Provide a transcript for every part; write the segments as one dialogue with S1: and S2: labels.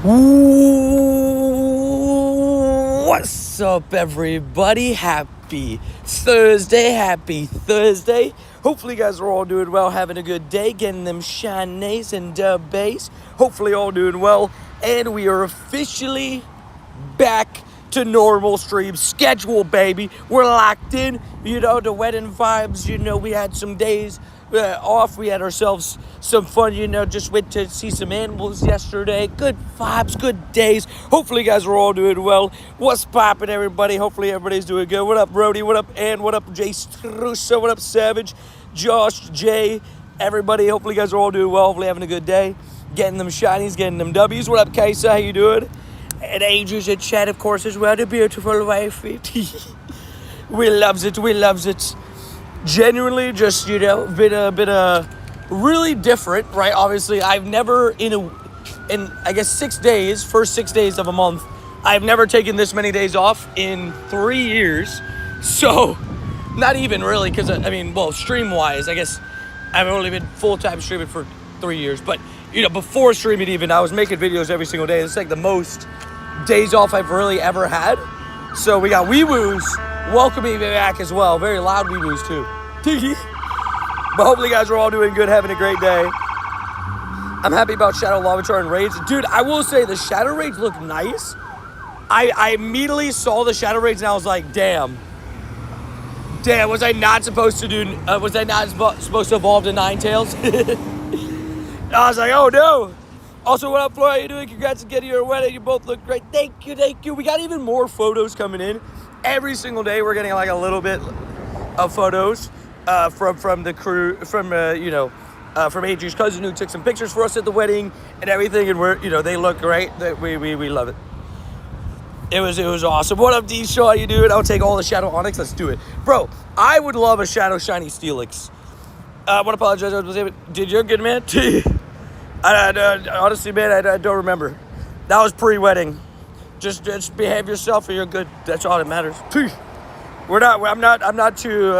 S1: What's up, everybody? Happy Thursday. Hopefully you guys are all doing well, having a good day, getting them shinays and dubbays. Hopefully all doing well, and we are officially back to normal stream schedule, baby. We're locked in, the wedding vibes. We had some days off. We had ourselves some fun, just went to see some animals yesterday. Good vibes, good days. Hopefully you guys are all doing well. What's poppin', everybody? Hopefully everybody's doing good. What up, Brody? What up, Ann? What up, Jay Strusso? What up, Savage? Josh, Jay, everybody. Hopefully you guys are all doing well. Hopefully having a good day. Getting them shinies, getting them W's. What up, Kaisa? How you doing? And Angel's in chat, of course, as well. The beautiful wife. We loves it. Genuinely, just, been a really different, right? Obviously, I've never, in I guess 6 days, first 6 days of a month, I've never taken this many days off in 3 years. So, not even really, because, stream-wise, I guess I've only been full-time streaming for 3 years. But, before streaming even, I was making videos every single day. It's like the most days off I've really ever had. So we got wee-woos welcoming me back as well. Very loud wee-woos too. But hopefully you guys are all doing good, having a great day. I'm happy about Shadow Lavatar and Raids. Dude, I will say the Shadow Raids look nice. I immediately saw the Shadow Raids and I was like, damn, was I not supposed to evolve to Ninetales? I was like, oh no. Also, what up, Flora? How you doing? Congrats on getting your wedding. You both look great. Thank you. We got even more photos coming in. Every single day, we're getting like a little bit of photos from the crew, from Adrian's cousin who took some pictures for us at the wedding and everything. And they look great. We love it. It was awesome. What up, D Shaw? How you doing? I'll take all the Shadow Onyx. Let's do it, bro. I would love a Shadow Shiny Steelix. I want to apologize. Did you good, man? Honestly, man, I don't remember. That was pre-wedding. Just behave yourself and you're good. That's all that matters. I'm not too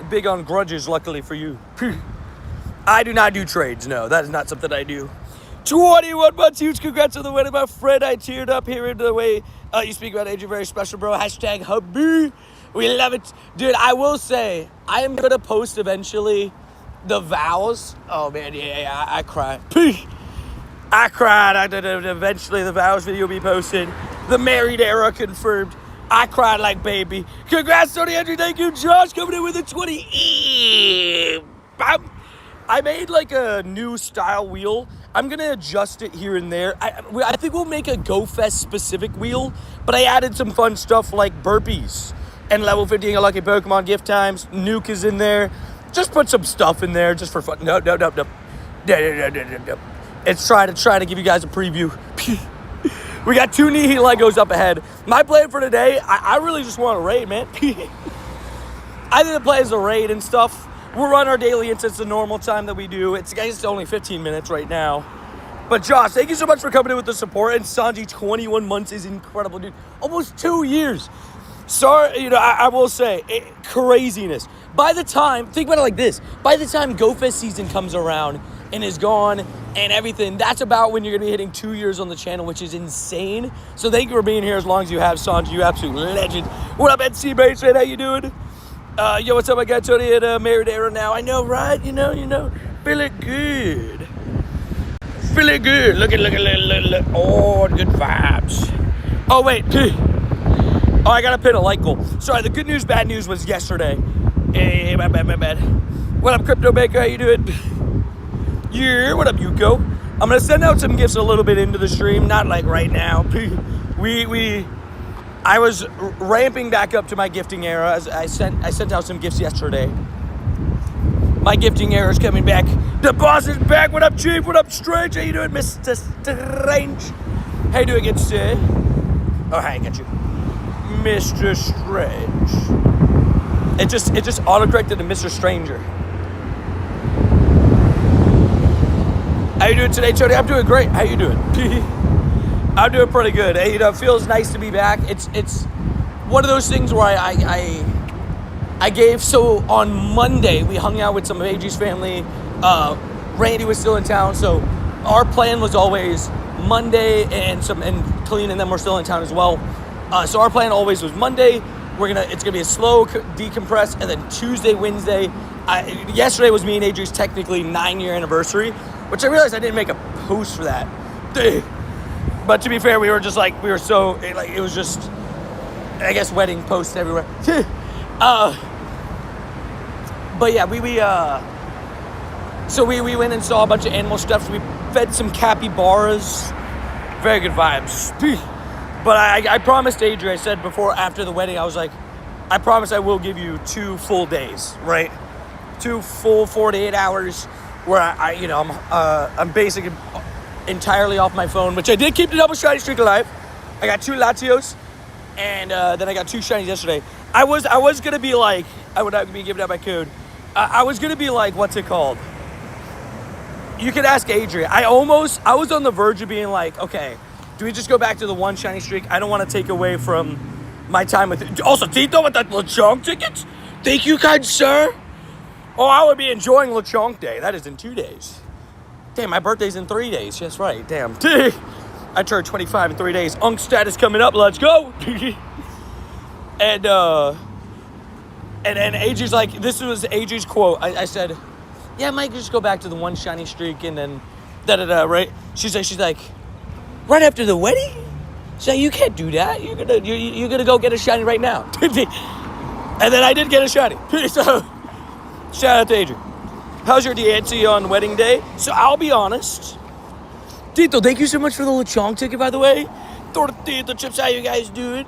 S1: big on grudges, luckily for you. I do not do trades, no. That is not something I do. 21 months, huge congrats on the wedding, my friend. I teared up hearing the way you speak about Adrian. Very special, bro. Hashtag hubby. We love it. Dude, I will say, I am going to post eventually the vows. Oh, man, yeah, I cried. I cried. Eventually, the vows video will be posted. The married era confirmed. I cried like baby. Congrats, Tony Andrew. Thank you, Josh, coming in with a 20. I made like a new style wheel. I'm going to adjust it here and there. I think we'll make a GoFest specific wheel, but I added some fun stuff like burpees and level 50 a lucky Pokemon gift times. Nuke is in there. Just put some stuff in there just for fun. No. It's trying to give you guys a preview. We got 2 Nihilegos up ahead. My plan for today, I really just want to raid, man. I think the play is a raid and stuff. We'll run our daily instance the normal time that we do. It's only 15 minutes right now. But Josh, thank you so much for coming in with the support. And Sanji, 21 months is incredible, dude. Almost 2 years. Sorry, I will say, craziness. By the time, think about it like this. By the time GoFest season comes around and is gone and everything, that's about when you're going to be hitting 2 years on the channel, which is insane. So thank you for being here as long as you have, Sanji. You absolute legend. What up, NC Baseman? How you doing? Yo, what's up? I got Tony at Married Era now. I know, right? Feeling good. Look. Oh, good vibes. Oh, wait. Oh, I got to pin a like goal. Sorry, the good news, bad news was yesterday. Hey, my bad. What up, Crypto Baker? How you doing? Yeah, what up, Yuko? I'm going to send out some gifts a little bit into the stream. Not like right now. I was ramping back up to my gifting era. As I sent out some gifts yesterday. My gifting era is coming back. The boss is back. What up, Chief? What up, Strange? How you doing, Mr. Strange? How you doing, sir? Oh, hi, I got you. Mr. Strange. It just auto-corrected to Mr. Stranger. How you doing today, Tony? I'm doing great. How you doing? I'm doing pretty good. Hey, it feels nice to be back. It's one of those things where I gave, so on Monday, we hung out with some of AG's family. Randy was still in town, so our plan was always Monday, and Colleen and them were still in town as well. So our plan always was Monday. It's gonna be a slow decompress, and then Tuesday, Wednesday. Yesterday was me and Adri's technically 9-year anniversary, which I realized I didn't make a post for that. But to be fair, it was just, I guess, wedding posts everywhere. But yeah, so we went and saw a bunch of animal stuff. We fed some capybaras. Very good vibes. But I promised Adri, I said after the wedding, I was like, I promise I will give you 2 full days, right? 2 full 48 hours where I'm basically entirely off my phone, which I did keep the double shiny streak alive. I got 2 Latios, and then I got 2 shinies yesterday. I was gonna be like, I would not be giving out my code. I was gonna be like, what's it called? You could ask Adrian. I was on the verge of being like, okay, do we just go back to the 1 shiny streak? I don't want to take away from my time with it. Also, Tito with that Lechonk tickets. Thank you, kind sir. Oh, I would be enjoying Lechonk Day. That is in 2 days. Damn, my birthday's in 3 days. That's right. Damn. I turned 25 in 3 days. Unk status coming up. Let's go. And Adri's like, this was Adri's quote. I said, yeah, I might just go back to the 1 shiny streak and then right? She's like, right after the wedding? So you can't do that. You're gonna go get a shiny right now. And then I did get a shiny. So shout out to Adrian. How's your DNC on wedding day? So I'll be honest. Tito, thank you so much for the Lechonk ticket, by the way. Tortito chips, how you guys doing?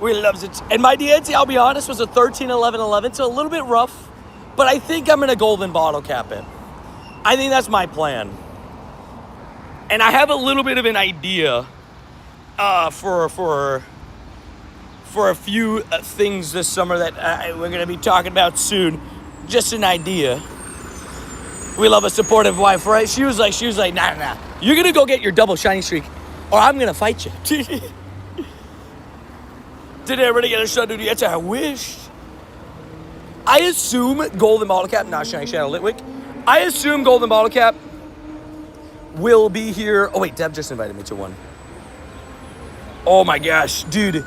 S1: We loves it. And my DNC, I'll be honest, was a 13-11-11, so a little bit rough. But I think I'm gonna golden bottle cap it. I think that's my plan. And I have a little bit of an idea for a few things this summer that we're gonna be talking about soon. Just an idea. We love a supportive wife, right? She was like, nah. You're gonna go get your double shiny streak, or I'm gonna fight you. Did everybody get a shot, dude? That's I wish. I assume golden bottle cap, not shiny shadow Litwick. I assume golden bottle cap will be here. Oh wait, Deb just invited me to one. Oh my gosh, dude.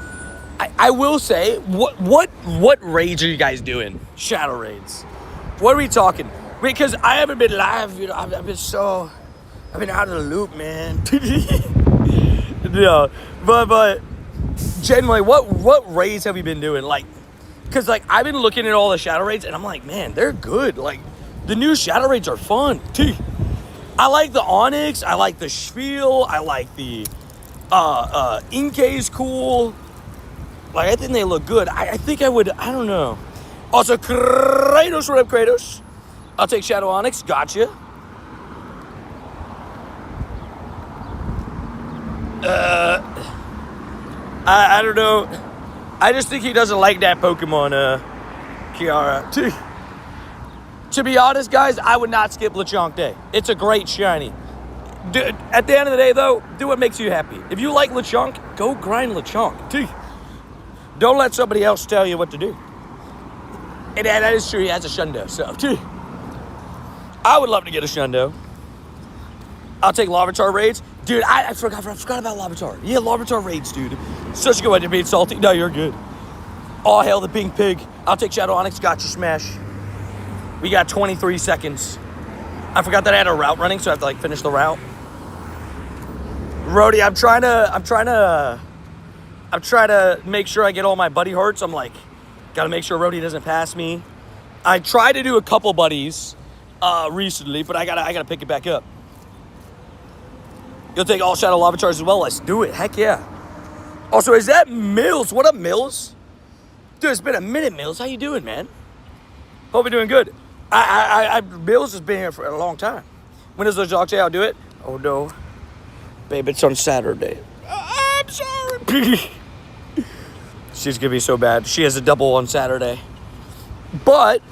S1: I will say, what raids are you guys doing? Shadow raids. What are we talking? Because I haven't been live, you know. I've been out of the loop, man. Yeah, but generally, what raids have you been doing? Like, because like I've been looking at all the shadow raids, and I'm like, man, they're good. Like, the new shadow raids are fun. I like the Onyx. I like the Spiel. I like the Inkay's cool. Like, I think they look good. I think I would. I don't know. Also, Kratos, what up, Kratos? I'll take Shadow Onyx. Gotcha. I don't know. I just think he doesn't like that Pokemon, Kiara. To be honest, guys, I would not skip Lechonk Day. It's a great shiny. At the end of the day, though, do what makes you happy. If you like Lechonk, go grind Lechonk. Don't let somebody else tell you what to do. And that is true. He has a Shundo, so I would love to get a Shundo. I'll take Larvitar raids. Dude, I forgot about Larvitar. Yeah, Larvitar raids, dude. Such a good way to beat Salty. No, you're good. All hail the pink pig. I'll take Shadow Onyx. Gotcha, smash. We got 23 seconds. I forgot that I had a route running, so I have to, like, finish the route. Rody, I'm trying to make sure I get all my buddy hearts. I'm like, gotta make sure Rody doesn't pass me. I tried to do a couple buddies recently, but I gotta pick it back up. You'll take all Shadow Larvitars as well. Let's do it. Heck yeah. Also, is that Mills? What up, Mills? Dude, it's been a minute, Mills. How you doing, man? Hope you're doing good. Mills has been here for a long time. When is the dog say I'll do it? Oh, no. Babe, it's on Saturday. I'm sorry. She's gonna be so bad. She has a double on Saturday. But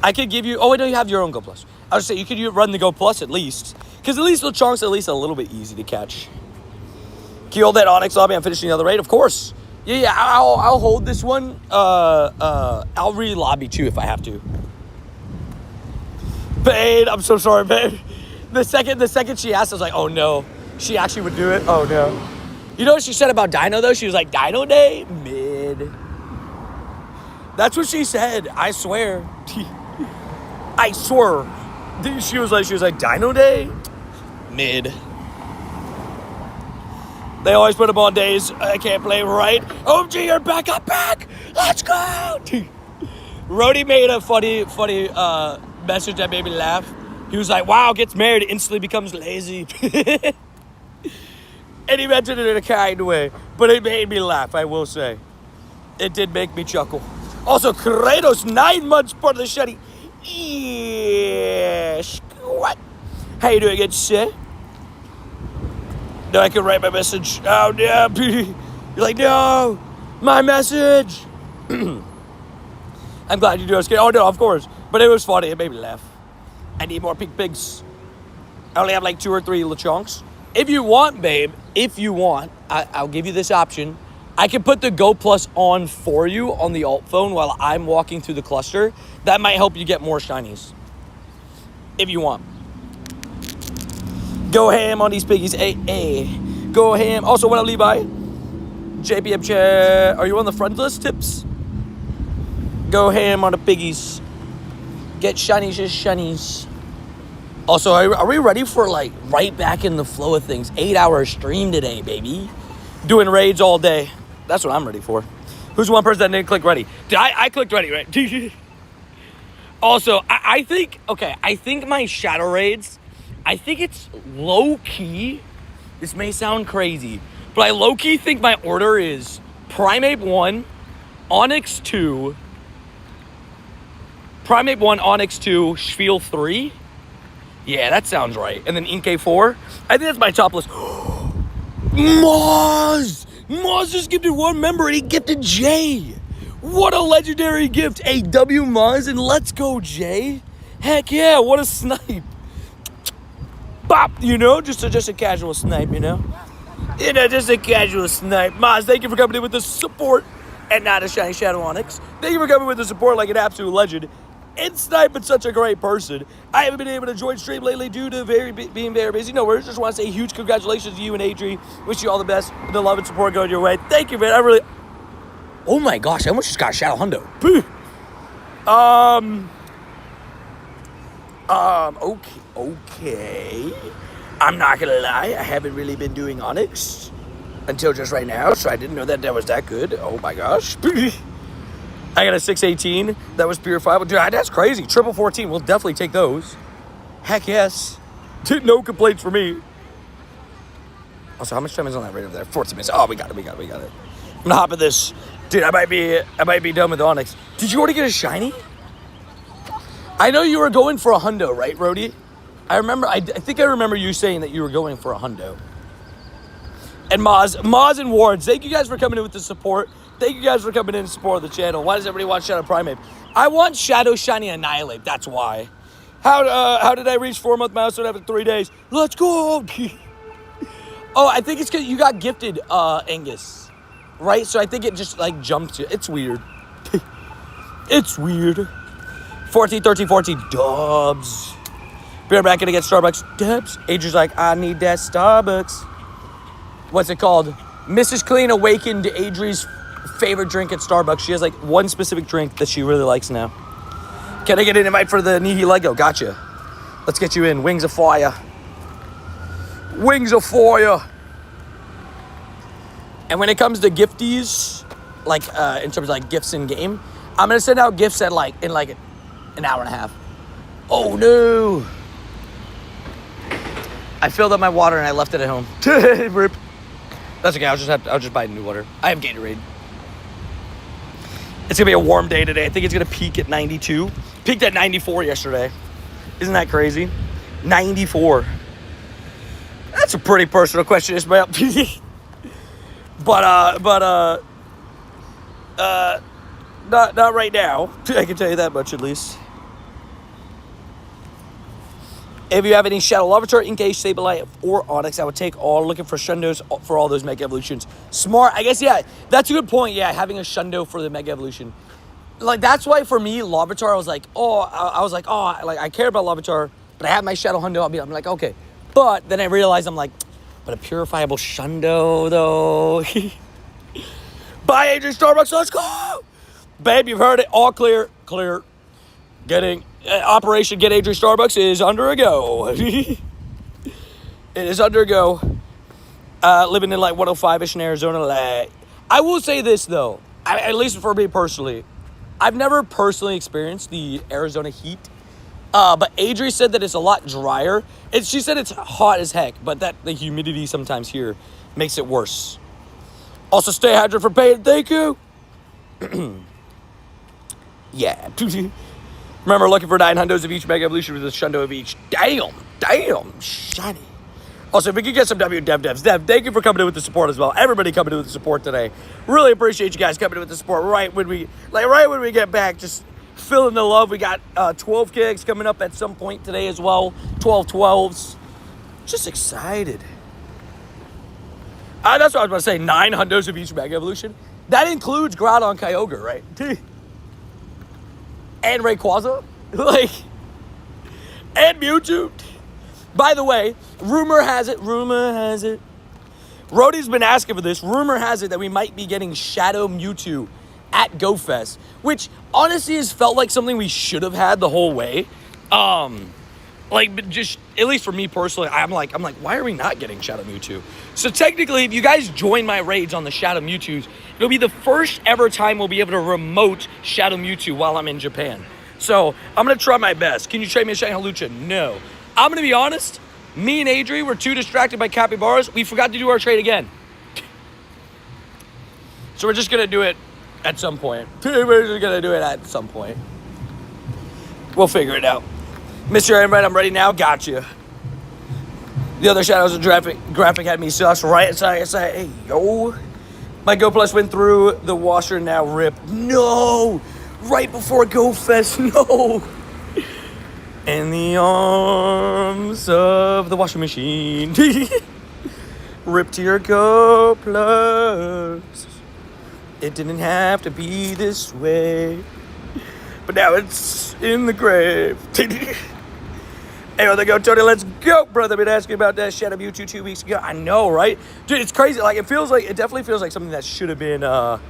S1: I could give you... Oh, wait, no, you have your own Go Plus. I was saying, you could run the Go Plus at least. Because at least Lechonk's at least a little bit easy to catch. Can you hold that Onyx lobby? I'm finishing the other raid? Of course. Yeah, I'll hold this one. I'll re-lobby too if I have to. Babe, I'm so sorry, babe. The second she asked, I was like, oh no. She actually would do it. Oh no. You know what she said about Dino though? She was like, Dino Day? Mid. That's what she said. I swear. I swear. She was like, Dino Day? Mid. They always put them on days I can't play right. OMG, you're back. I'm back. Let's go. Rody made a funny message that made me laugh. He was like, wow, gets married, instantly becomes lazy. And he mentioned it in a kind way. But it made me laugh, I will say. It did make me chuckle. Also, Kratos, 9 months part of the shutty. Yes. What? How you doing, good sir? No, I can write my message. Oh, no. You're like, no, my message. I'm glad you do it. Oh, no, of course. But it was funny. It made me laugh. I need more pink pigs. I only have like 2 or 3 LeChonks. If you want, babe, I'll give you this option. I can put the Go Plus on for you on the alt phone while I'm walking through the cluster. That might help you get more shinies. If you want. Go ham on these piggies. Hey. Go ham. Also, what up, Levi? JPM chat. Are you on the friend list tips? Go ham on the piggies. Get shinies, just shinies. Also, are we ready for, like, right back in the flow of things? 8-hour stream today, baby. Doing raids all day. That's what I'm ready for. Who's one person that didn't click ready? I clicked ready, right? Also, I think my shadow raids, I think it's low-key. This may sound crazy, but I low-key think my order is Primeape 1, Onyx 2, Primeape 1, Onyx 2, Spiel 3. Yeah, that sounds right. And then Inkay 4. I think that's my top list. Moz! Moz just gifted 1 member and he gifted Jay. What a legendary gift. AW Moz and let's go, Jay. Heck yeah, what a snipe. Bop, you know, just a casual snipe, you know? You know, just a casual snipe. Moz, thank you for coming in with the support and not a shiny Shadow Onyx. Thank you for coming with the support like an absolute legend. And Snipe is such a great person. I haven't been able to join stream lately due to being very busy. No worries. Just want to say huge congratulations to you and Adri. Wish you all the best. The love and support going your way. Thank you, man. I really... Oh, my gosh. I almost just got a Shadow Hundo. Okay. I'm not going to lie. I haven't really been doing Onyx until just right now, so I didn't know that was that good. Oh, my gosh. I got a 618 that was purifiable. Dude, that's crazy. Triple 14. We'll definitely take those. Heck yes. No complaints for me. Also, how much time is on that right over there? 14 minutes. Oh, we got it. I'm gonna hop in this. Dude, I might be done with Onyx. Did you already get a shiny? I know you were going for a hundo, right, Rody? I think I remember you saying that you were going for a hundo. And Moz and Wards, thank you guys for coming in with the support. Thank you guys for coming in and supporting the channel. Why does everybody want Shadow Primeape? I want Shadow Shiny Annihilate. That's why. How did I reach 4-month milestone after 3 days? Let's go. Oh, I think it's because you got gifted Angus, right? So I think it just like jumped you. It's weird. It's weird. 14, 13, 14. Dubs. Beer back gonna get Starbucks. Dubs. Adrian's like, I need that Starbucks. What's it called? Mrs. Clean awakened Adri's favorite drink at Starbucks. She has like one specific drink that she really likes now. Can I get an invite for the Nihilego? Gotcha. Let's get you in. Wings of fire. Wings of fire. And when it comes to gifties, like in terms of like gifts in game, I'm gonna send out gifts in like an hour and a half. Oh no! I filled up my water and I left it at home. Rip. That's okay. I'll just buy new water. I have Gatorade. It's gonna be a warm day today. I think it's gonna peak at 92. Peaked at 94 yesterday. Isn't that crazy? 94. That's a pretty personal question, Ismail. but not right now. I can tell you that much at least. If you have any Shadow Larvitar, Inkay, Sableye, or Onyx, I would take all. Looking for Shundos for all those Mega Evolutions. Smart. I guess, yeah, that's a good point. Yeah, having a Shundo for the Mega Evolution. Like, that's why for me, Larvitar, I was like, I care about Larvitar, but I have my Shadow Hundo. I'm like, okay. But then I realized, I'm like, but But a purifiable Shundo, though. Bye, Adrian Starbucks. Let's go. Babe, you've heard it. All clear. Clear. Getting... Operation Get Adrian Starbucks is under a go. It is under a go. Living in like 105-ish in Arizona. I will say this, though. At least for me personally. I've never personally experienced the Arizona heat. But Adri said that it's a lot drier. She said it's hot as heck, but that the humidity sometimes here makes it worse. Also, stay hydrated for pain. Thank you. Yeah. Remember, looking for 9 hundos of each Mega Evolution with a shundo of each. Damn, shiny. Also, if we could get some Dev, thank you for coming in with the support as well. Everybody coming in with the support today. Really appreciate you guys coming in with the support right when we get back. Just feeling the love. We got 12 gigs coming up at some point today as well. 12 12s. Just excited. That's what I was about to say. 9 hundos of each Mega Evolution. That includes Groudon Kyogre, right? And Rayquaza. And Mewtwo. By the way, rumor has it. Rhodey's been asking for this. Rumor has it that we might be getting Shadow Mewtwo at GoFest, which honestly has felt like something we should have had the whole way. Just at least for me personally, I'm like, why are we not getting Shadow Mewtwo? So technically, if you guys join my raids on the Shadow Mewtwo's, it'll be the first ever time we'll be able to remote Shadow Mewtwo while I'm in Japan. So I'm gonna try my best. Can you trade me a Shiny Halucha? No. I'm gonna be honest. Me and Adri were too distracted by capybaras. We forgot to do our trade again. So we're just gonna do it at some point. We'll figure it out. Mr. Enright, I'm ready now. Gotcha. The other Shadows of graphic had me sus, right? It's like, hey, yo. My Go Plus went through the washer, now rip. No! Right before GoFest, no! In the arms of the washing machine. Rip to your Go Plus. It didn't have to be this way. But now it's in the grave. Hey, there go, Tony. Let's go, brother. Been asking about that Shadow Mewtwo 2 weeks ago. I know, right? Dude, it's crazy. Like, it definitely feels like something that should have been up.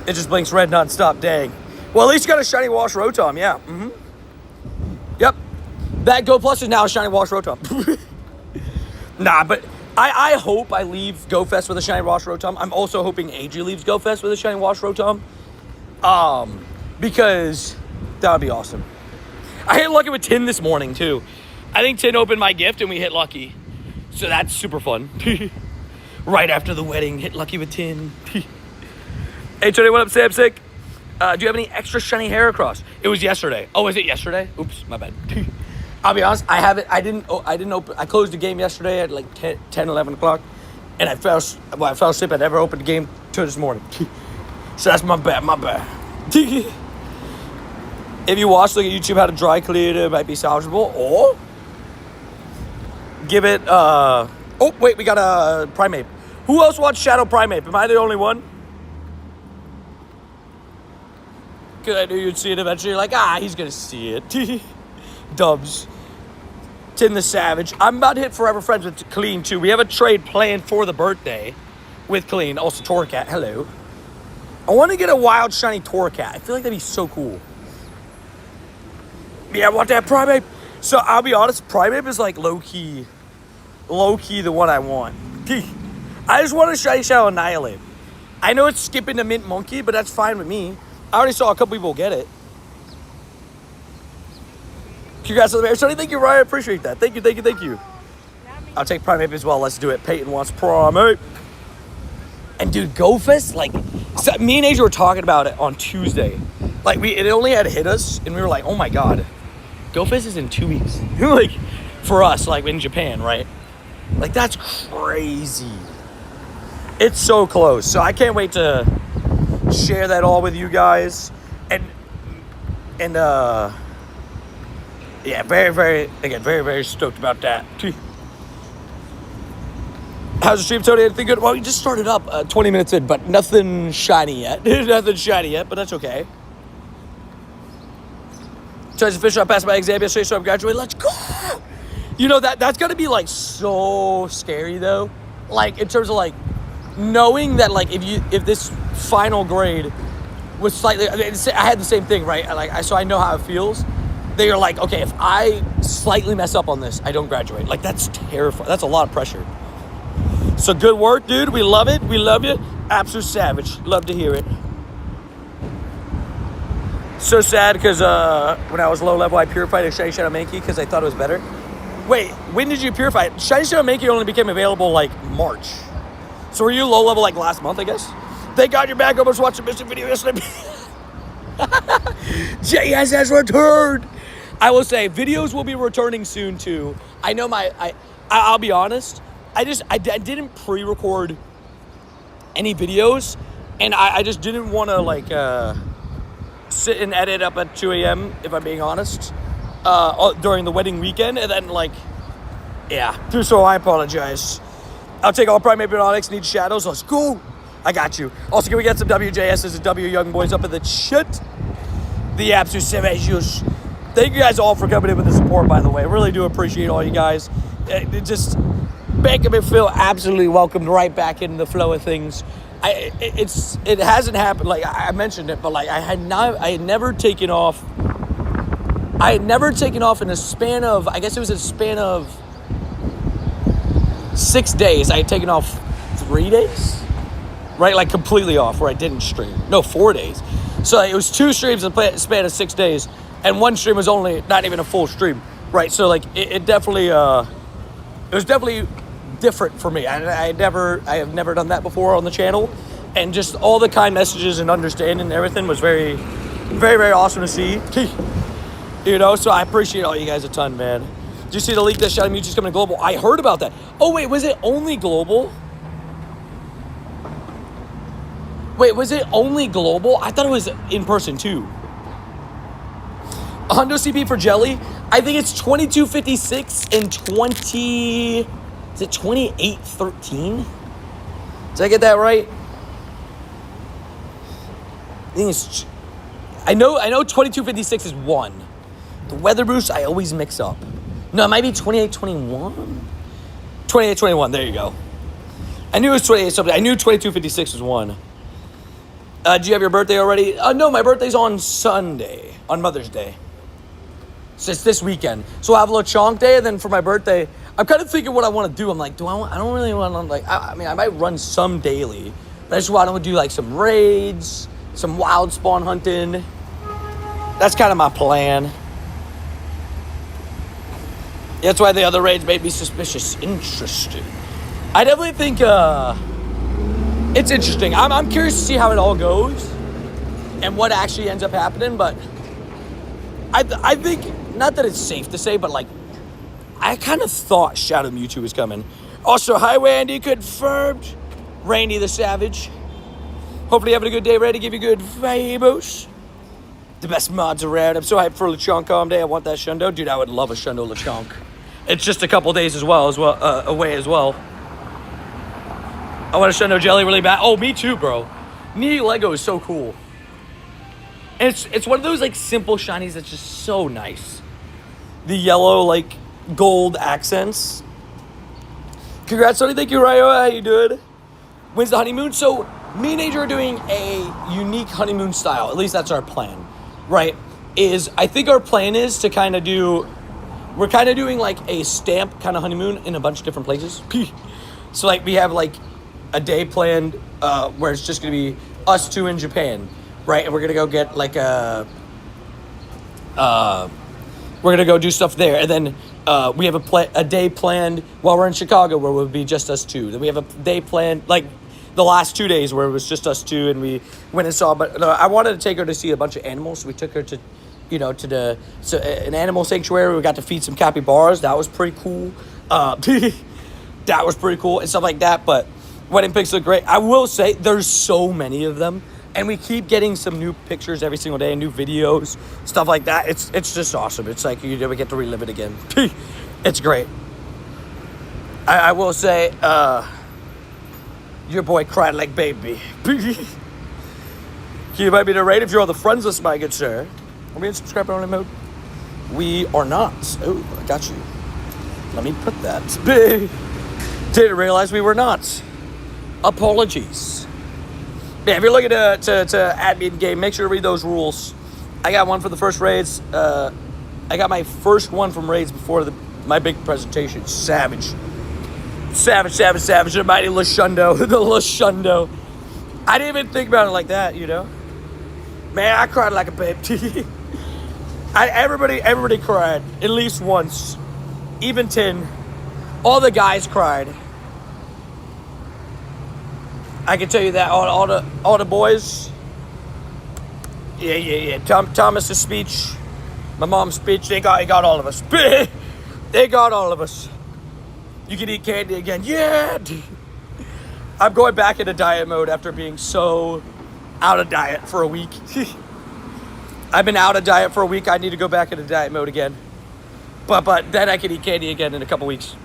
S1: It just blinks red nonstop. Dang. Well, at least you got a Shiny Wash Rotom, yeah. Mm-hmm. Yep. That Go Plus is now a Shiny Wash Rotom. Nah, but I hope I leave GoFest with a Shiny Wash Rotom. I'm also hoping AJ leaves GoFest with a Shiny Wash Rotom. Because that would be awesome. I hit lucky with Tin this morning, too. I think Tin opened my gift and we hit lucky. So that's super fun. Right after the wedding, hit lucky with Tin. Hey, Tony, what up, Sam Sick? Do you have any extra shiny Heracross? It was yesterday. Oh, was it yesterday? Oops, my bad. I'll be honest, I have it. I didn't open. I closed the game yesterday at like 10, 11 o'clock. And I fell asleep. I never opened the game till this morning. So that's my bad. If you watch, look at YouTube how to dry clean it, might be salvageable. Or give it, oh, wait, we got a Primeape. Who else watched Shadow Primeape? Am I the only one? Because I knew you'd see it eventually. Like, he's going to see it. Dubs. Tin the Savage. I'm about to hit Forever Friends with Clean, too. We have a trade planned for the birthday with Clean. Also, Torracat. Hello. I want to get a wild shiny Torracat. I feel like that'd be so cool. Yeah, I want that Primeape. So, I'll be honest. Primeape is like low-key the one I want. I just want a shiny Shadow Annihilate. I know it's skipping the Mint Monkey, but that's fine with me. I already saw a couple people get it. Congrats on the marriage, Tony. Thank you, Ryan. I appreciate that. Thank you. I'll take Primeape as well. Let's do it. Peyton wants Primeape. And dude, GoFest, like, so me and Asia were talking about it on Tuesday. Like, it only had hit us, and we were like, oh my god, GoFest is in 2 weeks. Like, for us, like, in Japan, right? Like, that's crazy. It's so close. So I can't wait to share that all with you guys. And yeah, very stoked about that. How's the stream, Tony? Anything good? Well, we just started up 20 minutes in, but nothing shiny yet. But that's okay. Tries to fish up past my exam yesterday, so I'm graduating. Let's go! You know, that's got to be, like, so scary, though. Like, in terms of, like, knowing that, like, if this final grade was slightly... I had the same thing, right? So I know how it feels. They are like, okay, if I slightly mess up on this, I don't graduate. Like, that's terrifying. That's a lot of pressure. So good work, dude. We love it. We love you. Absolute savage. Love to hear it. So sad because when I was low level, I purified a Shiny Shadow Mankey because I thought it was better. Wait, when did you purify it? Shiny Shadow Mankey only became available like March. So were you low level like last month, I guess? Thank God you're back. I almost watched a missing video yesterday. JS has returned. I will say videos will be returning soon too. I know I'll be honest. I didn't pre-record any videos, and I just didn't want to like sit and edit up at 2 a.m. if I'm being honest, during the wedding weekend, and then like, yeah. So I apologize. I'll take all Primate Bionics, need shadows. Let's go. I got you. Also, can we get some WJSs and W Young Boys up in the shit? The absolute savages. Thank you guys all for coming in with the support, by the way. I really do appreciate all you guys. It just making me feel absolutely welcomed right back in the flow of things. It hasn't happened, like I mentioned it, but like I had never taken off in a span of, I guess it was a span of 6 days. I had taken off 3 days, right? Like completely off, where I didn't stream. No, 4 days. So it was 2 streams in a span of 6 days, and 1 stream was only not even a full stream, right? So like it definitely, it was definitely different for me. I have never done that before on the channel, and just all the kind messages and understanding and everything was very, very, very awesome to see. You know, so I appreciate all you guys a ton, man. Did you see the leak that Shadow Mewtwo's coming global? I heard about that. Oh wait, was it only global? Wait, was it only global? I thought it was in person too. A Hundo CP for Jelly. I think it's 2256 and 20. Is it 2813? Did I get that right? I think it's. I know 2256 is 1. The Weather Boost I always mix up. No, it might be 2821. 2821. There you go. I knew it was 28 something. I knew 2256 was 1. Do you have your birthday already? No, my birthday's on Sunday, on Mother's Day. So it's this weekend. So I'll have a little chonk day, and then for my birthday, I'm kind of thinking what I want to do. I'm like, I don't really want to, like, I mean, I might run some daily, but I just want to do, like, some raids, some wild spawn hunting. That's kind of my plan. That's why the other raids made me suspicious. Interesting. I definitely think, it's interesting. I'm curious to see how it all goes and what actually ends up happening, but I think, not that it's safe to say, but like, I kind of thought Shadow Mewtwo was coming. Also, hi Randy, confirmed. Randy the Savage. Hopefully you're having a good day, ready to give you good vibes. The best mods around. I'm so hyped for Lechonk Day. I want that Shundo. Dude, I would love a Shundo Lechonk. It's just a couple days away as well. I want a Shundo Jelly really bad. Oh, me too, bro. Nihilego is so cool. And it's one of those like simple shinies that's just so nice. The yellow like gold accents. Congrats, Sonny. Thank you, Ryo. How you doing? When's the honeymoon? So me and Adrian are doing a unique honeymoon style. At least that's our plan, right? I think our plan is to kind of we're kind of doing like a stamp kind of honeymoon in a bunch of different places. So like we have like a day planned where it's just gonna be us two in Japan, right? And we're gonna go get like we're gonna go do stuff there, and then we have a day planned while we're in Chicago where it would be just us two. Then we have a day planned like the last 2 days where it was just us two, and we went and saw. But I wanted to take her to see a bunch of animals, so we took her to, to an animal sanctuary. We got to feed some capybaras. That was pretty cool. That was pretty cool and stuff like that. But wedding pics look great. I will say there's so many of them, and we keep getting some new pictures every single day, new videos, stuff like that. It's just awesome. It's like we get to relive it again. It's great. I will say, your boy cried like baby. Can you invite me to raid if you're on the friends list, my good sir? Are we in subscriber only mode? We are not. Oh, I got you. Let me put that. Didn't realize we were not. Apologies. Yeah, if you're looking to add me in game, make sure to read those rules. I got one for the first raids. I got my first one from raids before my big presentation. Savage. The mighty Lashundo. The Lashundo. I didn't even think about it like that, you know? Man, I cried like a babe. Everybody cried at least once. Even 10. All the guys cried. I can tell you that all the boys. Yeah. Thomas's speech, my mom's speech. They got all of us. They got all of us. You can eat candy again. Yeah. I'm going back into diet mode after being so out of diet for a week. I've been out of diet for a week. I need to go back into diet mode again. But then I can eat candy again in a couple weeks.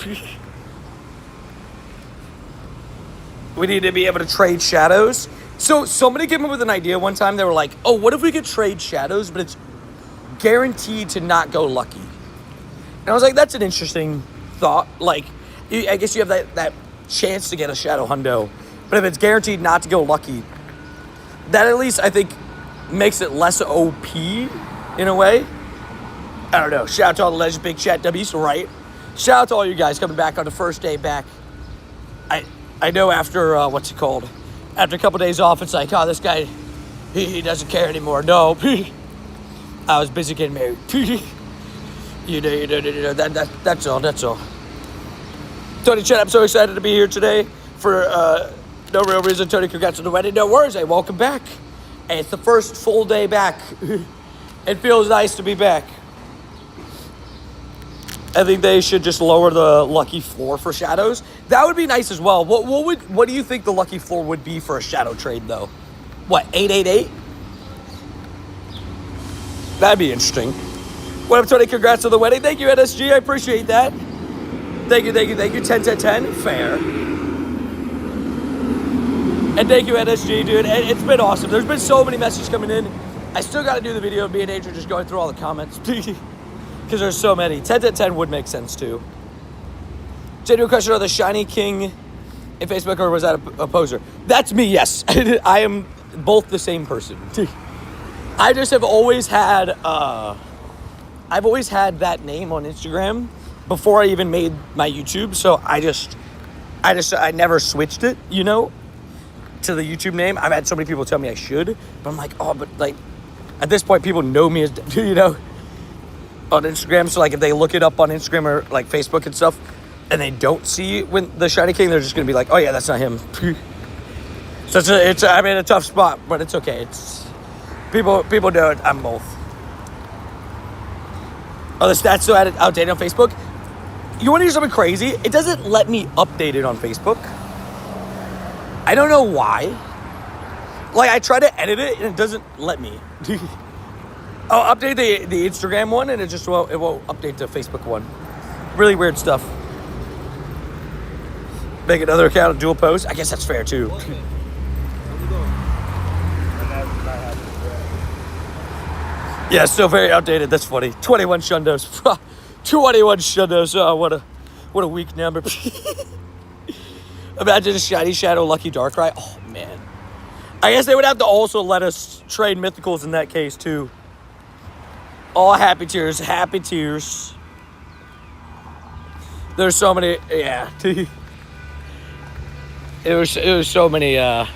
S1: We need to be able to trade shadows. So somebody came up with an idea one time. They were like, oh, what if we could trade shadows, but it's guaranteed to not go lucky? And I was like, that's an interesting thought. Like, I guess you have that chance to get a shadow hundo. But if it's guaranteed not to go lucky, that at least I think makes it less OP in a way. I don't know. Shout out to all the Legend Big Chat W's, right? Shout out to all you guys coming back on the first day back. I know after, after a couple days off, it's like, oh, this guy, he doesn't care anymore. No, I was busy getting married. You know, that's all. Tony Chet, I'm so excited to be here today for no real reason. Tony, congrats on the wedding. No worries, hey, welcome back. Hey, it's the first full day back. It feels nice to be back. I think they should just lower the lucky floor for shadows. That would be nice as well. What do you think the lucky floor would be for a shadow trade though? What, 888? That'd be interesting. What up, Tony? Congrats on the wedding. Thank you, NSG. I appreciate that. Thank you. 10. Fair. And thank you, NSG, dude. It's been awesome. There's been so many messages coming in. I still got to do the video of me and Adrian just going through all the comments. Because there's so many. 10 would make sense too. Genuine question, are the Shiny King in Facebook, or was that a poser? That's me, yes. I am both the same person. I just have always had, I've always had that name on Instagram before I even made my YouTube. So I never switched it, you know, to the YouTube name. I've had so many people tell me I should, but I'm like, oh, but like, at this point, people know me as, you know, on Instagram. So like if they look it up on Instagram or like Facebook and stuff and they don't see when the Shiny King, they're just gonna be like, oh yeah, that's not him. So it's a tough spot, but it's okay. It's people know it. I'm both. Oh, the stats still outdated on Facebook. You want to hear something crazy? It doesn't let me update it on Facebook. I don't know why. Like I try to edit it and it doesn't let me. I'll update the Instagram one and it won't update the Facebook one. Really weird stuff. Make another account of dual post. I guess that's fair too. Yeah, still very outdated. That's funny. 21 shundos. 21 shundos. Oh, what a weak number. Imagine a shiny shadow lucky Darkrai. Oh man. I guess they would have to also let us trade mythicals in that case too. All happy tears, happy tears. There's so many, yeah. It was so many. It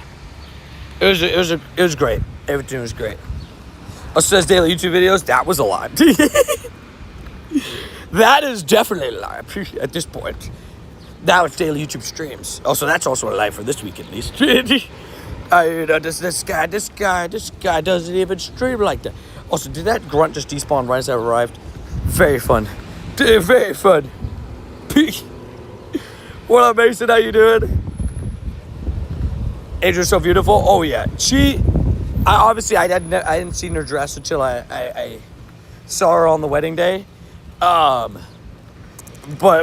S1: was great. Everything was great. Also says daily YouTube videos. That was a lot. That is definitely a lie at this point. Now it's daily YouTube streams. Also, that's also a lie for this week at least. This guy doesn't even stream like that. Also, did that grunt just despawn right as I arrived? Very fun. Dude, very fun. What up, Mason? How you doing? Adrian's so beautiful. Oh, yeah. I hadn't seen her dress until I saw her on the wedding day. But,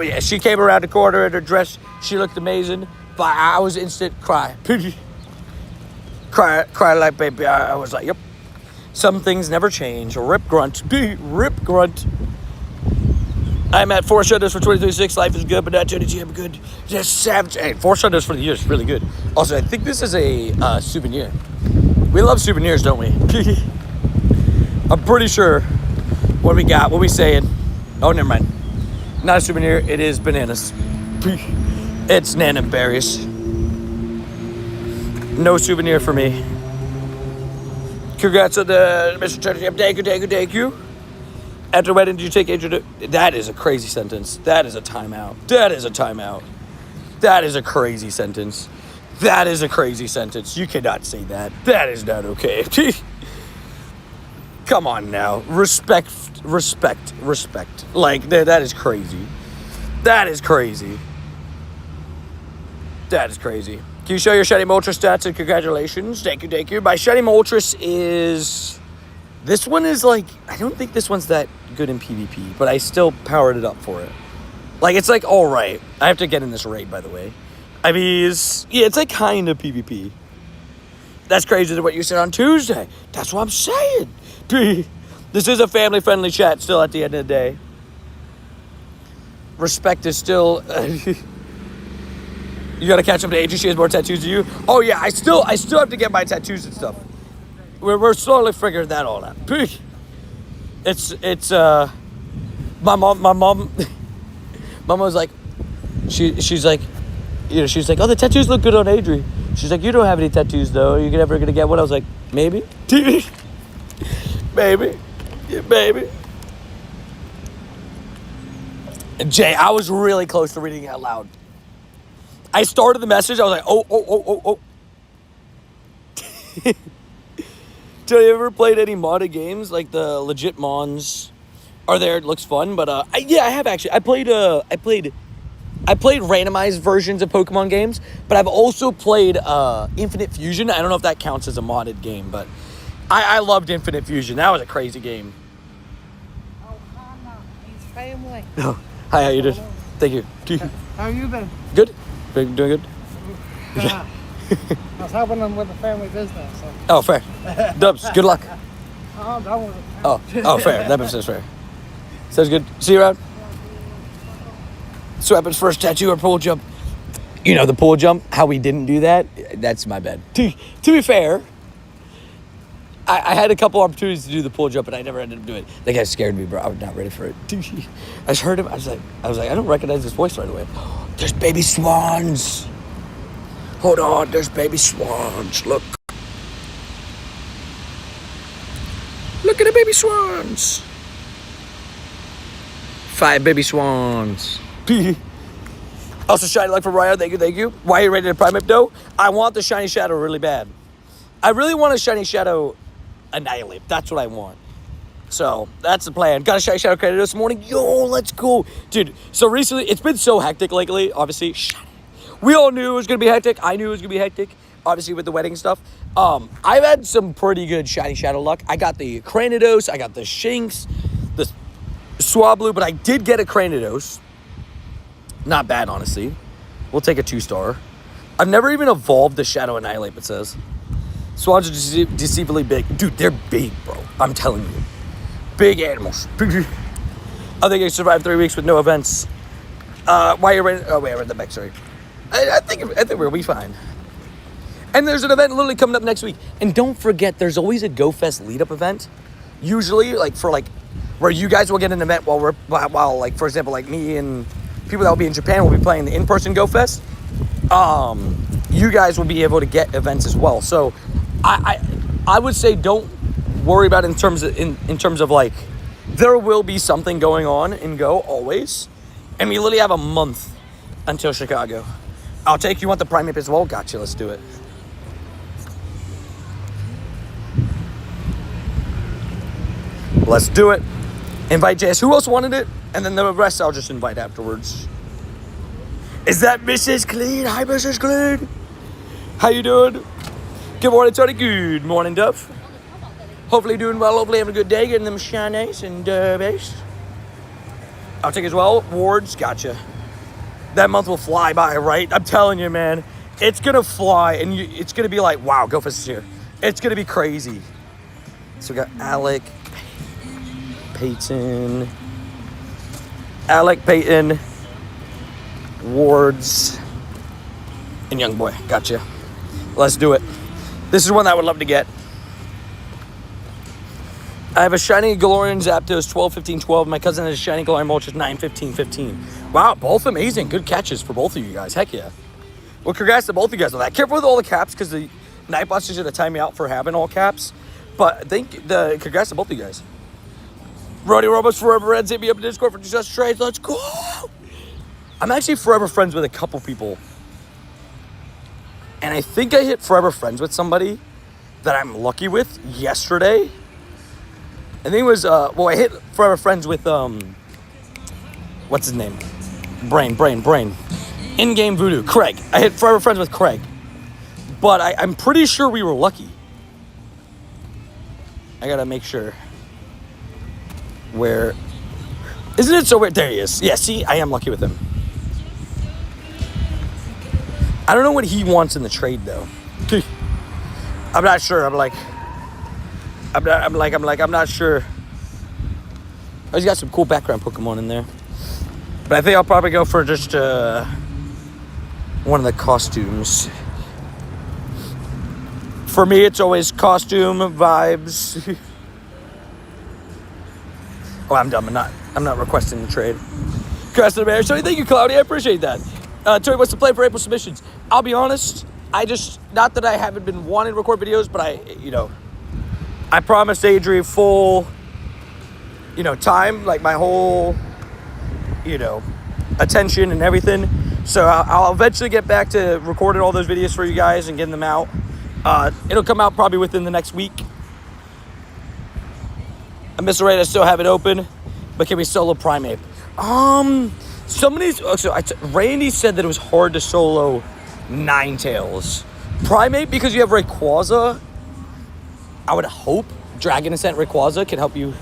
S1: yeah, she came around the corner in her dress. She looked amazing. But I was instant cry. Cry like baby. I was like, yep. Some things never change. Rip grunt. Rip grunt. I'm at 4 shutouts for 23-6. Life is good, but not 22. I'm good. Just savage. Hey, 4 shutouts for the year is really good. Also, I think this is a souvenir. We love souvenirs, don't we? I'm pretty sure what we got, what we saying. Oh, never mind. Not a souvenir. It is bananas. It's nana berries. No souvenir for me. Congrats on the Mr. Church. Thank you. After wedding, did you take Adrian to... That is a crazy sentence. That is a timeout. That is a timeout. That is a crazy sentence. That is a crazy sentence. You cannot say that. That is not okay. Come on now. Respect. Like, that is crazy. That is crazy. That is crazy. Can you show your Shiny Moltres stats and congratulations? Thank you. My Shiny Moltres is... This one is like... I don't think this one's that good in PvP, but I still powered it up for it. Like, it's like, alright. I have to get in this raid, by the way. I mean, it's like kind of PvP. That's crazy than what you said on Tuesday. That's what I'm saying. This is a family-friendly chat still at the end of the day. Respect is still... You gotta catch up to Adrian. She has more tattoos than you. Oh yeah, I still have to get my tattoos and stuff. We're slowly figuring that all out. It's my mom was like, she's like, you know, she's like, oh, the tattoos look good on Adri. She's like, you don't have any tattoos though. Are you ever gonna get one? I was like, maybe. Maybe. Yeah, maybe. And Jay, I was really close to reading it out loud. I started the message, I was like, oh. Have you ever played any modded games? Like the legit mons are there, it looks fun, but yeah, I have actually. I played randomized versions of Pokemon games, but I've also played Infinite Fusion. I don't know if that counts as a modded game, but I loved Infinite Fusion. That was a crazy game.
S2: Oh, Hannah, his family.
S1: Oh, hi, how you doing? Thank you.
S2: How you been?
S1: Good? Doing good?
S2: I was helping them with the family business. So.
S1: Oh, fair. Dubs, good luck.
S2: Oh, I'm done with it.
S1: Oh, fair. That makes sense, fair. Sounds good. See you around. Sweppin's first tattoo or pull jump. You know, the pull jump, how we didn't do that, that's my bad. To be fair, I had a couple opportunities to do the pull jump, and I never ended up doing it. That guy scared me, bro. I was not ready for it. I just heard him. I was like, I don't recognize his voice right away. There's baby swans. Hold on, there's baby swans. Look. Look at the baby swans. 5 baby swans. Also, shiny luck for Ryan. Thank you. Why are you ready to prime up, though? I want the shiny shadow really bad. I really want a shiny shadow annihilate. That's what I want. So, that's the plan. Got a shiny shadow credit this morning. Yo, let's go. Dude, so recently, it's been so hectic lately. Obviously, we all knew it was going to be hectic. I knew it was going to be hectic. Obviously, with the wedding stuff. I've had some pretty good shiny shadow luck. I got the Cranidos. I got the Shinx. The Swablu. But I did get a Cranidos. Not bad, honestly. We'll take a 2-star. I've never even evolved the Shadow Annihilate, it says. Swans are deceivably big. Dude, they're big, bro. I'm telling you. Big animals. I think I survived 3 weeks with no events. Why are you ready? Oh, wait, I read the back, sorry. I think we'll be fine. And there's an event literally coming up next week. And don't forget, there's always a GoFest lead-up event. Usually, where you guys will get an event while like, for example, like me and people that will be in Japan will be playing the in-person GoFest. You guys will be able to get events as well. So, I would say don't worry about it in terms of like, there will be something going on in Go always. And we literally have a month until Chicago. I'll take you want the Primate as well? Gotcha, let's do it. Let's do it. Invite JS. Who else wanted it? And then the rest I'll just invite afterwards. Is that Mrs. Clean? Hi, Mrs. Clean. How you doing? Good morning, Tony. Good morning, Duff. Hopefully doing well. Hopefully having a good day. Getting them shinies and base. I'll take as well. Wards. Gotcha. That month will fly by, right? I'm telling you, man. It's going to fly. And it's going to be like, wow, GoFest is here. It's going to be crazy. So we got Alec, Peyton, Alec, Peyton, Wards, and Young Boy. Gotcha. Let's do it. This is one that I would love to get. I have a shiny Galarian Zapdos 12, 15, 12. My cousin has a shiny Galarian Moltres 9, 15, 15. Wow, both amazing. Good catches for both of you guys. Heck yeah. Well, congrats to both of you guys on that. Careful with all the caps because the Nightbots is going to time me out for having all caps. But congrats to both of you guys. Roddy Robots Forever Reds hit me up in Discord for just trades. Let's go. I'm actually forever friends with a couple people. And I think I hit forever friends with somebody that I'm lucky with yesterday. I think it was, I hit forever friends with, what's his name? Brain. In-game Voodoo. Craig. I hit forever friends with Craig. But I'm pretty sure we were lucky. I gotta make sure. Where... Isn't it so weird? There he is. Yeah, see? I am lucky with him. I don't know what he wants in the trade, though. I'm not sure. I'm not sure. Oh, he's got some cool background Pokemon in there. But I think I'll probably go for just one of the costumes. For me, it's always costume vibes. Oh, I'm dumb. I'm not requesting the trade. Congrats to the Bears. So thank you, Cloudy. I appreciate that. Tori wants to play for April submissions. I'll be honest. Not that I haven't been wanting to record videos, but I promised Adri full, time, like my whole, attention and everything. So I'll eventually get back to recording all those videos for you guys and getting them out. It'll come out probably within the next week. Mr. Ray, I still have it open, but can we solo Primeape? Randy said that it was hard to solo Ninetales. Primeape, because you have Rayquaza, I would hope Dragon Ascent Rayquaza can help you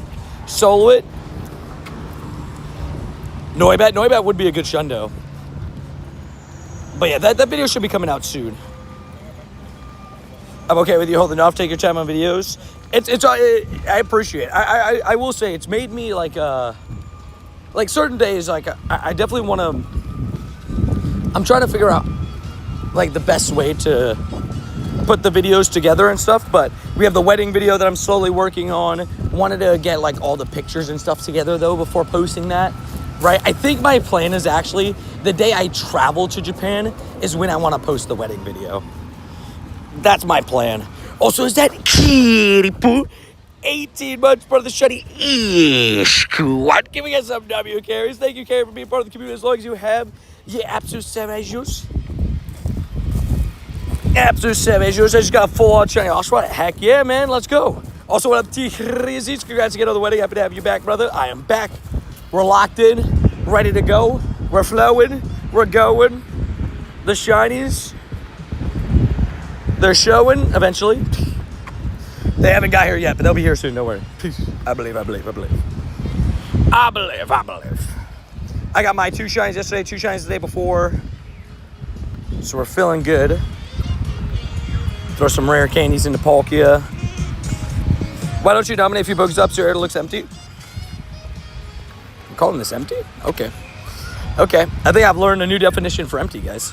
S1: solo it. Noibat would be a good Shundo. But yeah, that video should be coming out soon. I'm okay with you holding off. Take your time on videos. I appreciate it. I will say it's made me like certain days, I definitely want to, I'm trying to figure out like the best way to put the videos together and stuff, but we have the wedding video that I'm slowly working on. Wanted to get like all the pictures and stuff together though before posting that, right? I think my plan is actually the day I travel to Japan is when I want to post the wedding video. That's my plan. Also, is that kitty poo? 18 months part of the shutty squad. Giving us some W carries. Thank you, Carrie, for being part of the community as long as you have. Yeah, absolute savages. Absolute savages. I just got a full-on shiny Oshawott. Heck yeah, man. Let's go. Also, what up, T-Rizzies? Congrats again on the wedding. Happy to have you back, brother. I am back. We're locked in. Ready to go. We're flowing. We're going. The shinies. They're showing eventually. They haven't got here yet, but they'll be here soon. Don't worry. I believe. I got my 2 shines yesterday, 2 shines the day before. So we're feeling good. Throw some rare candies into Palkia. Why don't you nominate a few books up so it looks empty? I'm calling this empty? Okay. I think I've learned a new definition for empty, guys.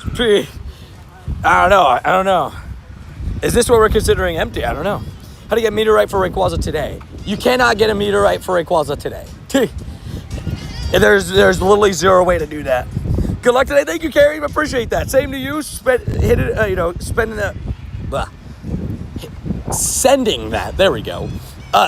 S1: I don't know. Is this what we're considering empty? I don't know. How to get meteorite for Rayquaza today? You cannot get a meteorite for Rayquaza today. There's literally zero way to do that. Good luck today. Thank you, Carrie. Appreciate that. Same to you. Sending that. There we go.